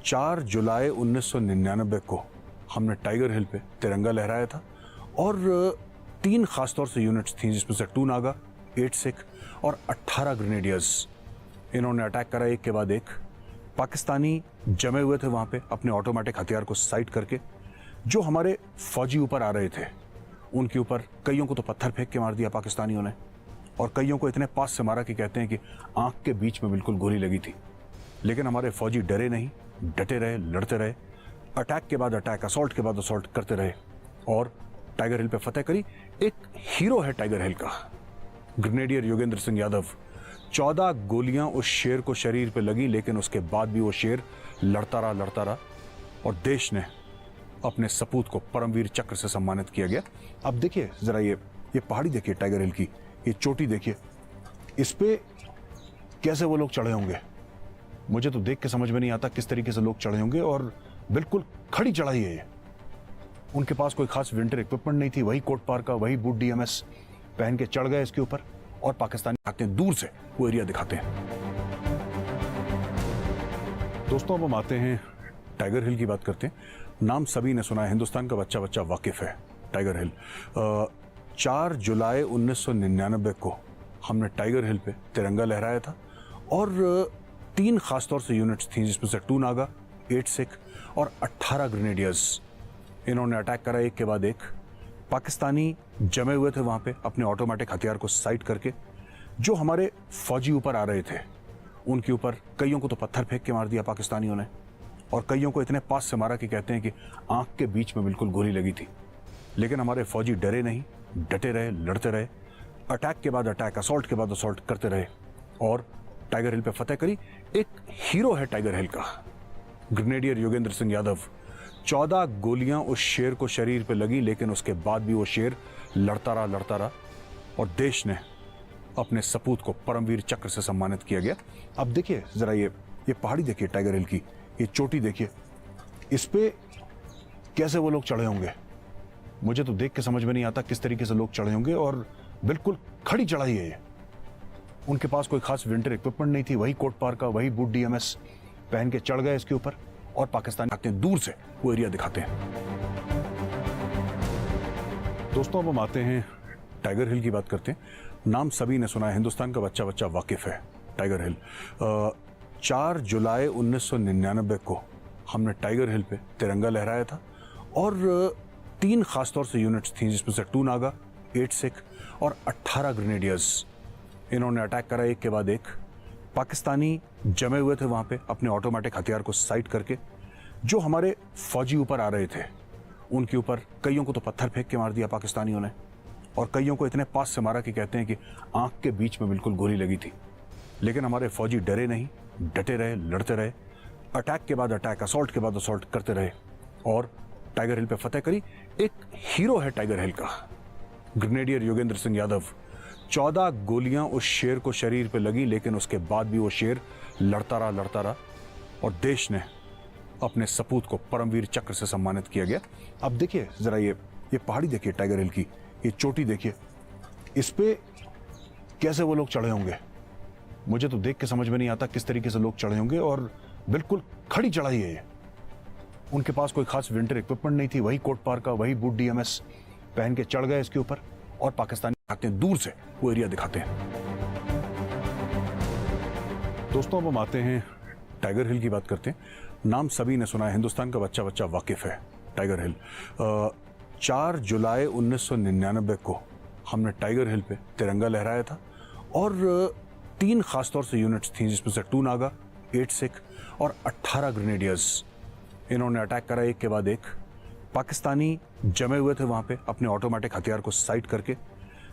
4 जुलाई 1999 को हमने टाइगर हिल पे तिरंगा लहराया था और 3 खासतौर से यूनिट्स थी जिसमें से 2 नागा, 8 सिख और 18 ग्रेनेडियर्स। इन्होंने अटैक करा एक के बाद एक। पाकिस्तानी जमे हुए थे वहाँ पे अपने ऑटोमेटिक हथियार को साइड करके। जो हमारे फौजी ऊपर आ रहे थे उनके ऊपर कईयों को तो पत्थर फेंक के मार दिया पाकिस्तानियों ने और कईयों को इतने पास से मारा कि कहते हैं कि आंख के बीच में बिल्कुल गोली लगी थी। लेकिन हमारे फौजी डरे नहीं, डटे रहे, लड़ते रहे, अटैक के बाद अटैक, असॉल्ट के बाद असॉल्ट करते रहे और टाइगर हिल पे फतेह करी। एक हीरो है टाइगर हिल का, ग्रेनेडियर योगेंद्र सिंह यादव। 14 गोलियां उस शेर को शरीर पे लगी लेकिन उसके बाद भी वो शेर लड़ता रहा और देश ने अपने सपूत को परमवीर चक्र से सम्मानित किया गया। अब देखिए जरा ये पहाड़ी देखिए टाइगर हिल की, ये चोटी देखिए, इस पे कैसे वो लोग चढ़े होंगे। मुझे तो देख के समझ में नहीं आता किस तरीके से लोग चढ़े होंगे और बिल्कुल खड़ी चढ़ाई है ये। उनके पास कोई खास विंटर इक्विपमेंट नहीं थी, वही कोट पार का, वही बूट डीएमएस पहन के चढ़ गए इसके ऊपर और पाकिस्तानी आते हैं दूर से वो एरिया दिखाते हैं। दोस्तों अब हम आते हैं टाइगर हिल की बात करते हैं। नाम सभी ने सुना है, हिंदुस्तान का बच्चा बच्चा वाकिफ है टाइगर हिल। 4 जुलाई 1999 को हमने टाइगर हिल पे तिरंगा लहराया था और 3 खासतौर से यूनिट्स थी जिसमें से 2 नागा, 8 सिख और 18 ग्रेनेडियर्स। इन्होंने अटैक करा एक के बाद एक। पाकिस्तानी जमे हुए थे वहाँ पे अपने ऑटोमेटिक हथियार को साइड करके। जो हमारे फौजी ऊपर आ रहे थे उनके ऊपर कईयों को तो पत्थर फेंक के मार दिया पाकिस्तानियों ने और कईयों को इतने पास से मारा कि कहते हैं कि आंख के बीच में बिल्कुल गोली लगी थी। लेकिन हमारे फौजी डरे नहीं, डटे रहे, लड़ते रहे, अटैक के बाद अटैक, असॉल्ट के बाद असॉल्ट करते रहे और टाइगर हिल पे फतेह करी। एक हीरो है टाइगर हिल का, ग्रेनेडियर योगेंद्र सिंह यादव। 14 गोलियां उस शेर को शरीर पे लगी लेकिन उसके बाद भी वो शेर लड़ता रहा और देश ने अपने सपूत को परमवीर चक्र से सम्मानित किया गया। अब देखिए जरा ये पहाड़ी देखिए टाइगर हिल की, ये चोटी देखिए, इस पे कैसे वो लोग चढ़े होंगे। मुझे तो देख के समझ में नहीं आता किस तरीके से लोग चढ़े होंगे और बिल्कुल खड़ी चढ़ाई है ये। उनके पास कोई खास विंटर इक्विपमेंट नहीं थी, वही कोट पार का, वही बूट डीएमएस पहन के चढ़ गए इसके ऊपर और पाकिस्तानी आते हैं दूर से वो एरिया दिखाते हैं। दोस्तों अब हम आते हैं टाइगर हिल की बात करते हैं। नाम सभी ने सुना है, हिंदुस्तान का बच्चा बच्चा वाकिफ है टाइगर हिल। 4 जुलाई 1999 को हमने टाइगर हिल पे तिरंगा लहराया था और 3 खासतौर से यूनिट्स थी जिसमें से 2 नागा, 8 सिख और 18 ग्रेनेडियर्स। इन्होंने अटैक करा एक के बाद एक। पाकिस्तानी जमे हुए थे वहाँ पे अपने ऑटोमेटिक हथियार को साइड करके। जो हमारे फौजी ऊपर आ रहे थे उनके ऊपर कईयों को तो पत्थर फेंक के मार दिया पाकिस्तानियों ने और कईयों को इतने पास से मारा कि कहते हैं कि आंख के बीच में बिल्कुल गोली लगी थी। लेकिन हमारे फौजी डरे नहीं, डटे रहे, लड़ते रहे, अटैक के बाद अटैक, असॉल्ट के बाद असॉल्ट करते रहे और टाइगर हिल पे फतेह करी। एक हीरो है टाइगर हिल का, ग्रेनेडियर योगेंद्र सिंह यादव। 14 गोलियां उस शेर को शरीर पे लगी लेकिन उसके बाद भी वो शेर लड़ता रहा और देश ने अपने सपूत को परमवीर चक्र से सम्मानित किया गया। अब देखिए जरा ये पहाड़ी देखिए टाइगर हिल की, ये चोटी देखिए, इस पे कैसे वो लोग चढ़े होंगे। मुझे तो देख के समझ में नहीं आता किस तरीके से लोग चढ़े होंगे और बिल्कुल खड़ी चढ़ाई है ये। उनके पास कोई खास विंटर इक्विपमेंट नहीं थी, वही कोट पार का, वही बूट डीएमएस पहन के चढ़ गए इसके ऊपर और पाकिस्तानी आते हैं दूर से वो एरिया दिखाते हैं। दोस्तों अब हम आते हैं टाइगर हिल की बात करते हैं। नाम सभी ने सुना है, हिंदुस्तान का बच्चा बच्चा वाकिफ है टाइगर हिल। 4 जुलाई 1999 को हमने टाइगर हिल पे तिरंगा लहराया था और 3 खासतौर से यूनिट्स थी जिसमें से 2 नागा, 8 सिख और 18 ग्रेनेडियर्स। इन्होंने अटैक करा एक के बाद एक। पाकिस्तानी जमे हुए थे वहाँ पे अपने ऑटोमेटिक हथियार को साइड करके।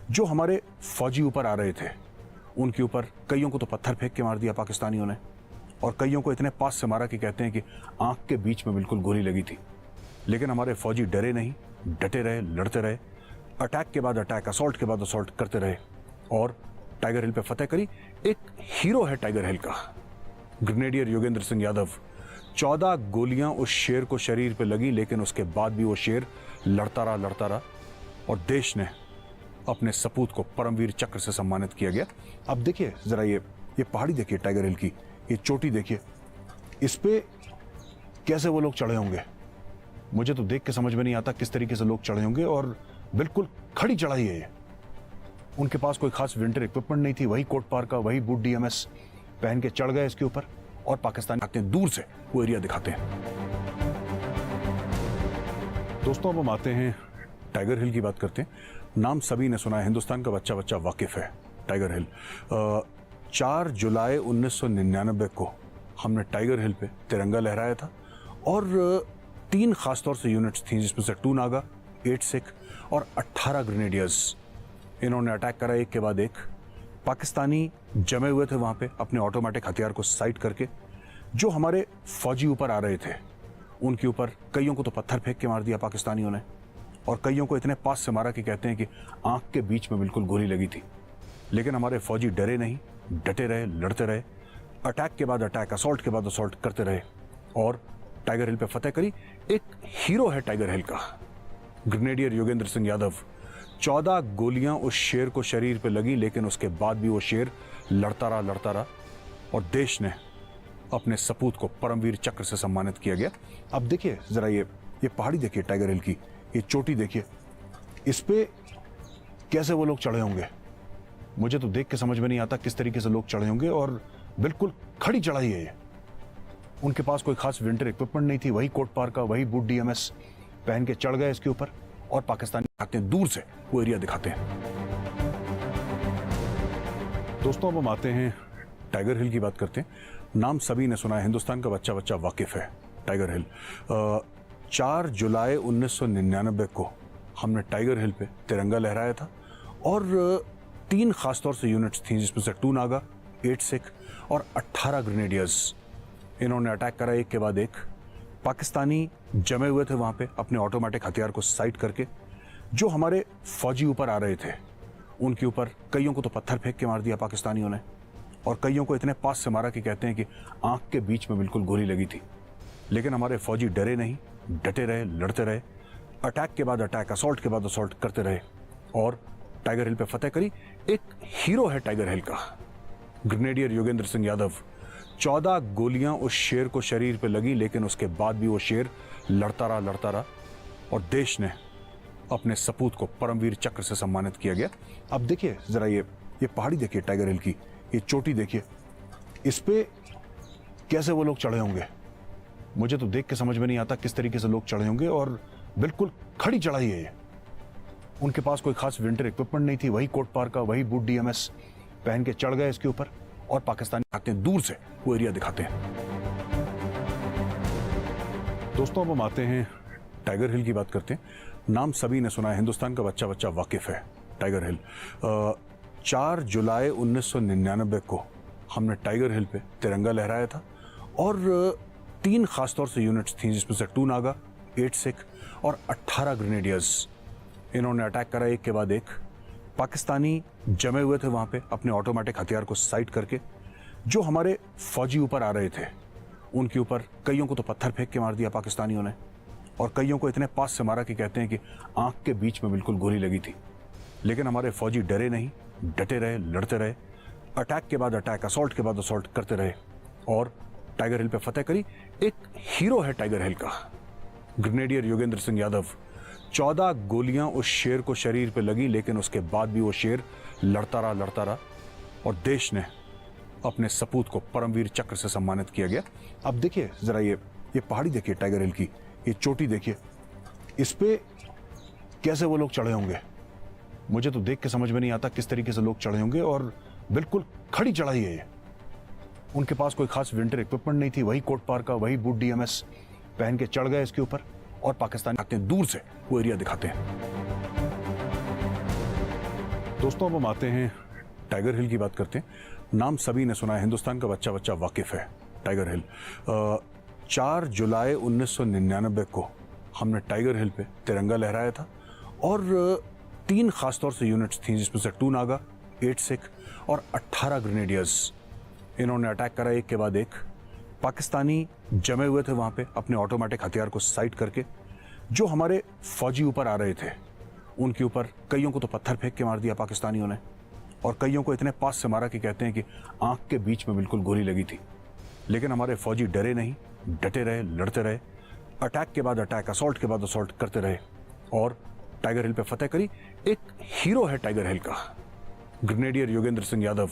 जो हमारे फौजी ऊपर आ रहे थे उनके ऊपर कईयों को तो पत्थर फेंक के मार दिया पाकिस्तानियों ने और कईयों को इतने पास से मारा कि कहते हैं कि आंख के बीच में बिल्कुल गोली लगी थी। लेकिन हमारे फौजी डरे नहीं, डटे रहे, लड़ते रहे, अटैक के बाद अटैक, असॉल्ट के बाद असॉल्ट करते रहे और टाइगर हिल पे फतेह करी। एक हीरो है टाइगर हिल का, ग्रेनेडियर योगेंद्र सिंह यादव। 14 गोलियां उस शेर को शरीर पे लगी, लेकिन उसके बाद भी वो शेर लड़ता रहा और देश ने अपने सपूत को परमवीर चक्र से सम्मानित किया गया। अब देखिए जरा ये पहाड़ी देखिए टाइगर हिल की, ये चोटी देखिए, इस पे कैसे वो लोग चढ़े होंगे। मुझे तो देख के समझ में नहीं आता किस तरीके से लोग चढ़े होंगे, और बिल्कुल खड़ी चढ़ाई है ये। उनके पास कोई खास विंटर इक्विपमेंट नहीं थी, वही कोट पार का, वही बूट डीएमएस पहन के चढ़ गए इसके ऊपर, और पाकिस्तान आते हैं दूर से वो एरिया दिखाते हैं। दोस्तों अब हम आते हैं टाइगर हिल की बात करते हैं। नाम सभी ने सुना है, हिंदुस्तान का बच्चा बच्चा वाकिफ है टाइगर हिल। 4 जुलाई 1999 को हमने टाइगर हिल पे तिरंगा लहराया था, और 3 खासतौर से यूनिट्स थी, जिसमें से 2 नागा, 8 सिख और 18 ग्रेनेडियर्स। इन्होंने अटैक करा एक के बाद एक। पाकिस्तानी जमे हुए थे वहाँ पे अपने ऑटोमेटिक हथियार को साइड करके। जो हमारे फौजी ऊपर आ रहे थे उनके ऊपर कईयों को तो पत्थर फेंक के मार दिया पाकिस्तानियों ने, और कईयों को इतने पास से मारा कि कहते हैं कि आंख के बीच में बिल्कुल गोली लगी थी। लेकिन हमारे फौजी डरे नहीं, डटे रहे, लड़ते रहे, अटैक के बाद अटैक, असॉल्ट के बाद असॉल्ट करते रहे, और टाइगर हिल पे फतेह करी। एक हीरो है टाइगर हिल का, ग्रेनेडियर योगेंद्र सिंह यादव। 14 गोलियां उस शेर को शरीर पे लगी, लेकिन उसके बाद भी वो शेर लड़ता रहा, और देश ने अपने सपूत को परमवीर चक्र से सम्मानित किया गया। अब देखिए जरा ये पहाड़ी देखिए टाइगर हिल की, ये चोटी देखिए, इस पे कैसे वो लोग चढ़े होंगे। मुझे तो देख के समझ में नहीं आता किस तरीके से लोग चढ़े होंगे, और बिल्कुल खड़ी चढ़ाई है ये। उनके पास कोई खास विंटर इक्विपमेंट नहीं थी, वही कोट पार का, वही बूट डीएमएस पहन के चढ़ गए इसके ऊपर, और पाकिस्तानी आते हैं दूर से वो एरिया दिखाते हैं। दोस्तों अब हम आते हैं टाइगर हिल की बात करते हैं। नाम सभी ने सुना है, हिंदुस्तान का बच्चा बच्चा वाकिफ है टाइगर हिल। 4 जुलाई 1999 को हमने टाइगर हिल पे तिरंगा लहराया था, और 3 खासतौर से यूनिट्स थी, जिसमें से 2 नागा, 8 सिख और 18 ग्रेनेडियर्स। इन्होंने अटैक करा एक के बाद एक। पाकिस्तानी जमे हुए थे वहाँ पे अपने ऑटोमेटिक हथियार को साइड करके। जो हमारे फौजी ऊपर आ रहे थे उनके ऊपर कईयों को तो पत्थर फेंक के मार दिया पाकिस्तानियों ने, और कईयों को इतने पास से मारा कि कहते हैं कि आंख के बीच में बिल्कुल गोली लगी थी। लेकिन हमारे फौजी डरे नहीं, डटे रहे, लड़ते रहे, अटैक के बाद अटैक, असॉल्ट के बाद असॉल्ट करते रहे, और टाइगर हिल पे फतेह करी। एक हीरो है टाइगर हिल का, ग्रेनेडियर योगेंद्र सिंह यादव। 14 गोलियां उस शेर को शरीर पे लगी, लेकिन उसके बाद भी वो शेर लड़ता रहा, और देश ने अपने सपूत को परमवीर चक्र से सम्मानित किया गया। अब देखिए जरा ये पहाड़ी देखिए टाइगर हिल की, ये चोटी देखिए, इस पे कैसे वो लोग चढ़े होंगे। मुझे तो देख के समझ में नहीं आता किस तरीके से लोग चढ़े होंगे, और बिल्कुल खड़ी चढ़ाई है ये। उनके पास कोई खास विंटर इक्विपमेंट नहीं थी, वही कोट पार का, वही बूट डीएमएस पहन के चढ़ गए इसके ऊपर, और पाकिस्तानी आते हैं दूर से वो एरिया दिखाते हैं। दोस्तों अब हम आते हैं टाइगर हिल की बात करते हैं। नाम सभी ने सुना है, हिंदुस्तान का बच्चा बच्चा वाकिफ है टाइगर हिल। 4 जुलाई 1999 को हमने टाइगर हिल पे तिरंगा लहराया था, और 3 खासतौर से यूनिट्स थी, जिसमें से 2 नागा, 8 सिख और 18 ग्रेनेडियर्स। इन्होंने अटैक करा एक के बाद एक। पाकिस्तानी जमे हुए थे वहाँ पे अपने ऑटोमेटिक हथियार को साइड करके। जो हमारे फौजी ऊपर आ रहे थे उनके ऊपर कईयों को तो पत्थर फेंक के मार दिया पाकिस्तानियों ने, और कईयों को इतने पास से मारा कि कहते हैं कि आंख के बीच में बिल्कुल गोली लगी थी। लेकिन हमारे फौजी डरे नहीं, डटे रहे, लड़ते रहे, अटैक के बाद अटैक, असॉल्ट के बाद असॉल्ट करते रहे, और टाइगर हिल पे फतेह करी। एक हीरो है टाइगर हिल का, ग्रेनेडियर योगेंद्र सिंह यादव। 14 गोलियां उस शेर को शरीर पे लगी, लेकिन उसके बाद भी वो शेर लड़ता रहा, और देश ने अपने सपूत को परमवीर चक्र से सम्मानित किया गया। अब देखिए जरा ये पहाड़ी देखिए टाइगर हिल की, ये चोटी देखिए, इस पे कैसे वो लोग चढ़े होंगे। मुझे तो देख के समझ में नहीं आता किस तरीके से लोग चढ़े होंगे, और बिल्कुल खड़ी चढ़ाई है ये। उनके पास कोई खास विंटर इक्विपमेंट नहीं थी, वही कोट पार का, वही बूट डीएमएस पहन के चढ़ गए इसके ऊपर, और पाकिस्तानी आते हैं दूर से वो एरिया दिखाते हैं। दोस्तों अब हम आते हैं टाइगर हिल की बात करते हैं। नाम सभी ने सुना है, हिंदुस्तान का बच्चा बच्चा वाकिफ है टाइगर हिल। 4 जुलाई 1999 को हमने टाइगर हिल पे तिरंगा लहराया था, और 3 खासतौर से यूनिट्स थी, जिसमें से 2 नागा, 8 सिख और 18 ग्रेनेडियर्स। इन्होंने अटैक करा एक के बाद एक। पाकिस्तानी जमे हुए थे वहाँ पे अपने ऑटोमेटिक हथियार को साइड करके। जो हमारे फौजी ऊपर आ रहे थे उनके ऊपर कईयों को तो पत्थर फेंक के मार दिया पाकिस्तानियों ने, और कईयों को इतने पास से मारा कि कहते हैं कि आंख के बीच में बिल्कुल गोली लगी थी। लेकिन हमारे फौजी डरे नहीं, डटे रहे, लड़ते रहे, अटैक के बाद अटैक, असॉल्ट के बाद असॉल्ट करते रहे और टाइगर हिल पे फतेह करी। एक हीरो है टाइगर हिल का, ग्रेनेडियर योगेंद्र सिंह यादव।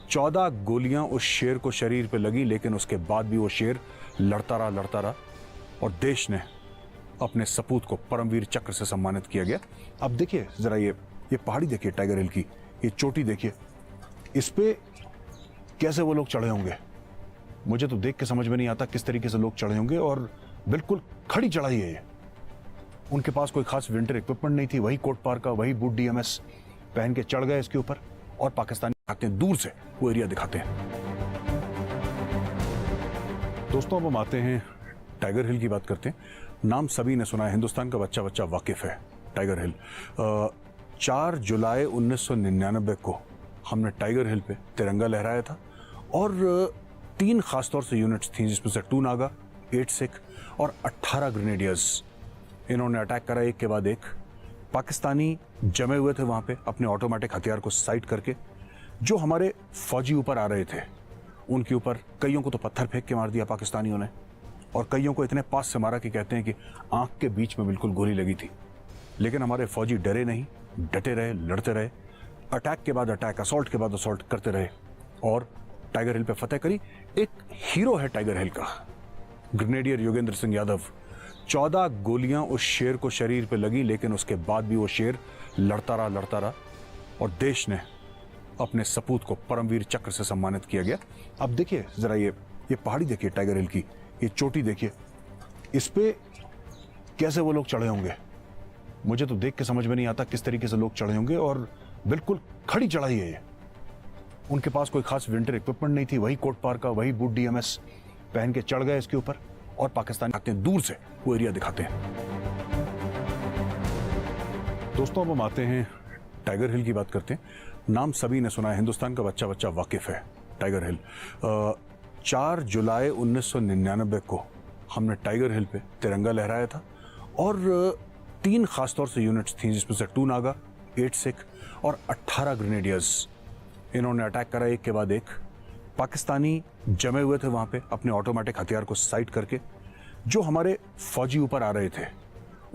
14 गोलियां उस शेर को शरीर पे लगी, लेकिन उसके बाद भी वो शेर लड़ता रहा और देश ने अपने सपूत को परमवीर चक्र से सम्मानित किया गया। अब देखिए जरा ये पहाड़ी देखिए टाइगर हिल की, ये चोटी देखिए, इस पे कैसे वो लोग चढ़े होंगे। मुझे तो देख के समझ में नहीं आता किस तरीके से लोग चढ़े होंगे, और बिल्कुल खड़ी चढ़ाई है ये। उनके पास कोई खास विंटर इक्विपमेंट नहीं थी, वही कोट पार का, वही बूट DMS पहन के चढ़ गए इसके ऊपर, और पाकिस्तानी आते हैं दूर से वो एरिया दिखाते हैं। दोस्तों अब हम आते हैं टाइगर हिल की बात करते हैं। नाम सभी ने सुना है, हिंदुस्तान का बच्चा बच्चा वाकिफ है टाइगर हिल। 4 जुलाई 1999 को हमने टाइगर हिल पे तिरंगा लहराया था, और 3 खासतौर से यूनिट्स थी, जिसमें से 2 नागा, 8 सिख और 18 ग्रेनेडियर्स। इन्होंने अटैक करा एक के बाद एक। पाकिस्तानी जमे हुए थे वहाँ पे अपने ऑटोमेटिक हथियार को साइड करके। जो हमारे फौजी ऊपर आ रहे थे उनके ऊपर कईयों को तो पत्थर फेंक के मार दिया पाकिस्तानियों ने, और कईयों को इतने पास से मारा कि कहते हैं कि आंख के बीच में बिल्कुल गोली लगी थी। लेकिन हमारे फौजी डरे नहीं, डटे रहे, लड़ते रहे, अटैक के बाद अटैक, असॉल्ट के बाद असॉल्ट करते रहे और टाइगर हिल पे फतेह करी। एक हीरो है टाइगर हिल का, ग्रेनेडियर योगेंद्र सिंह यादव। 14 गोलियां उस शेर को शरीर पे लगी, लेकिन उसके बाद भी वो शेर लड़ता रहा और देश ने अपने सपूत को परमवीर चक्र से सम्मानित किया गया। अब देखिए जरा ये पहाड़ी देखिए टाइगर हिल की, ये चोटी देखिए, इस पे कैसे वो लोग चढ़े होंगे। मुझे तो देख के समझ में नहीं आता किस तरीके से लोग चढ़े होंगे, और बिल्कुल खड़ी चढ़ाई है ये। उनके पास कोई खास विंटर इक्विपमेंट नहीं थी, वही कोट पार का, वही बूट DMS पहन के चढ़ गए इसके ऊपर, और पाकिस्तानी आते हैं दूर से वो एरिया दिखाते हैं। दोस्तों अब हम आते हैं टाइगर हिल की बात करते हैं। नाम सभी ने सुना है, हिंदुस्तान का बच्चा बच्चा वाकिफ है टाइगर हिल। 4 जुलाई 1999 को हमने टाइगर हिल पे तिरंगा लहराया था, और 3 खासतौर से यूनिट्स थी, जिसमें से 2 नागा, 8 सिख और 18 ग्रेनेडियर्स। इन्होंने अटैक करा एक के बाद एक। पाकिस्तानी जमे हुए थे वहाँ पे अपने ऑटोमेटिक हथियार को साइड करके। जो हमारे फौजी ऊपर आ रहे थे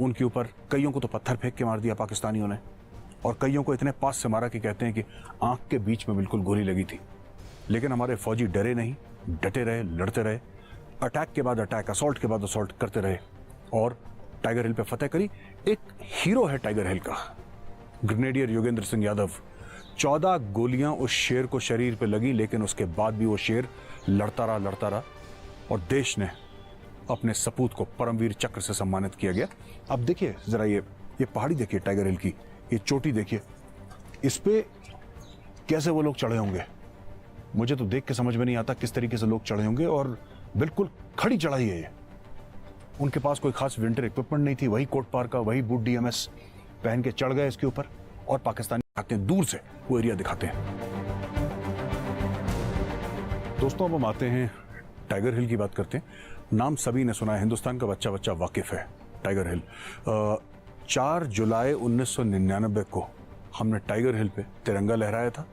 उनके ऊपर कईयों को तो पत्थर फेंक के मार दिया पाकिस्तानियों ने, और कईयों को इतने पास से मारा कि कहते हैं कि आंख के बीच में बिल्कुल गोली लगी थी। लेकिन हमारे फौजी डरे नहीं, डटे रहे, लड़ते रहे, अटैक के बाद अटैक, असॉल्ट के बाद असॉल्ट करते रहे और टाइगर हिल पे फतेह करी। एक हीरो है टाइगर हिल का, ग्रेनेडियर योगेंद्र सिंह यादव। 14 गोलियां उस शेर को शरीर पे लगी, लेकिन उसके बाद भी वो शेर लड़ता रहा और देश ने अपने सपूत को परमवीर चक्र से सम्मानित किया गया। अब देखिए जरा ये पहाड़ी देखिए टाइगर हिल की, ये चोटी देखिए, इस पे कैसे वो लोग चढ़े होंगे। मुझे तो देख के समझ में नहीं आता किस तरीके से लोग चढ़े होंगे, और बिल्कुल खड़ी चढ़ाई है ये। उनके पास कोई खास विंटर इक्विपमेंट नहीं थी, वही कोट पार का, वही बूट DMS पहन के चढ़ गए इसके ऊपर, और पाकिस्तानी आते हैं दूर से वो एरिया दिखाते हैं। दोस्तों अब हम आते हैं टाइगर हिल की बात करते हैं। नाम सभी ने सुना है, हिंदुस्तान का बच्चा बच्चा वाकिफ है टाइगर हिल। 4 जुलाई 1999 को हमने टाइगर हिल पे तिरंगा लहराया था,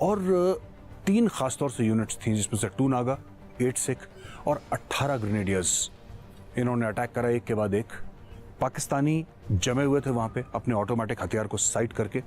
और 3 खासतौर से यूनिट्स थी, जिसमें से 2 नागा, 8 सिख और 18 ग्रेनेडियर्स। इन्होंने अटैक करा एक के बाद एक। पाकिस्तानी जमे हुए थे वहाँ पे अपने ऑटोमेटिक हथियार को साइड करके।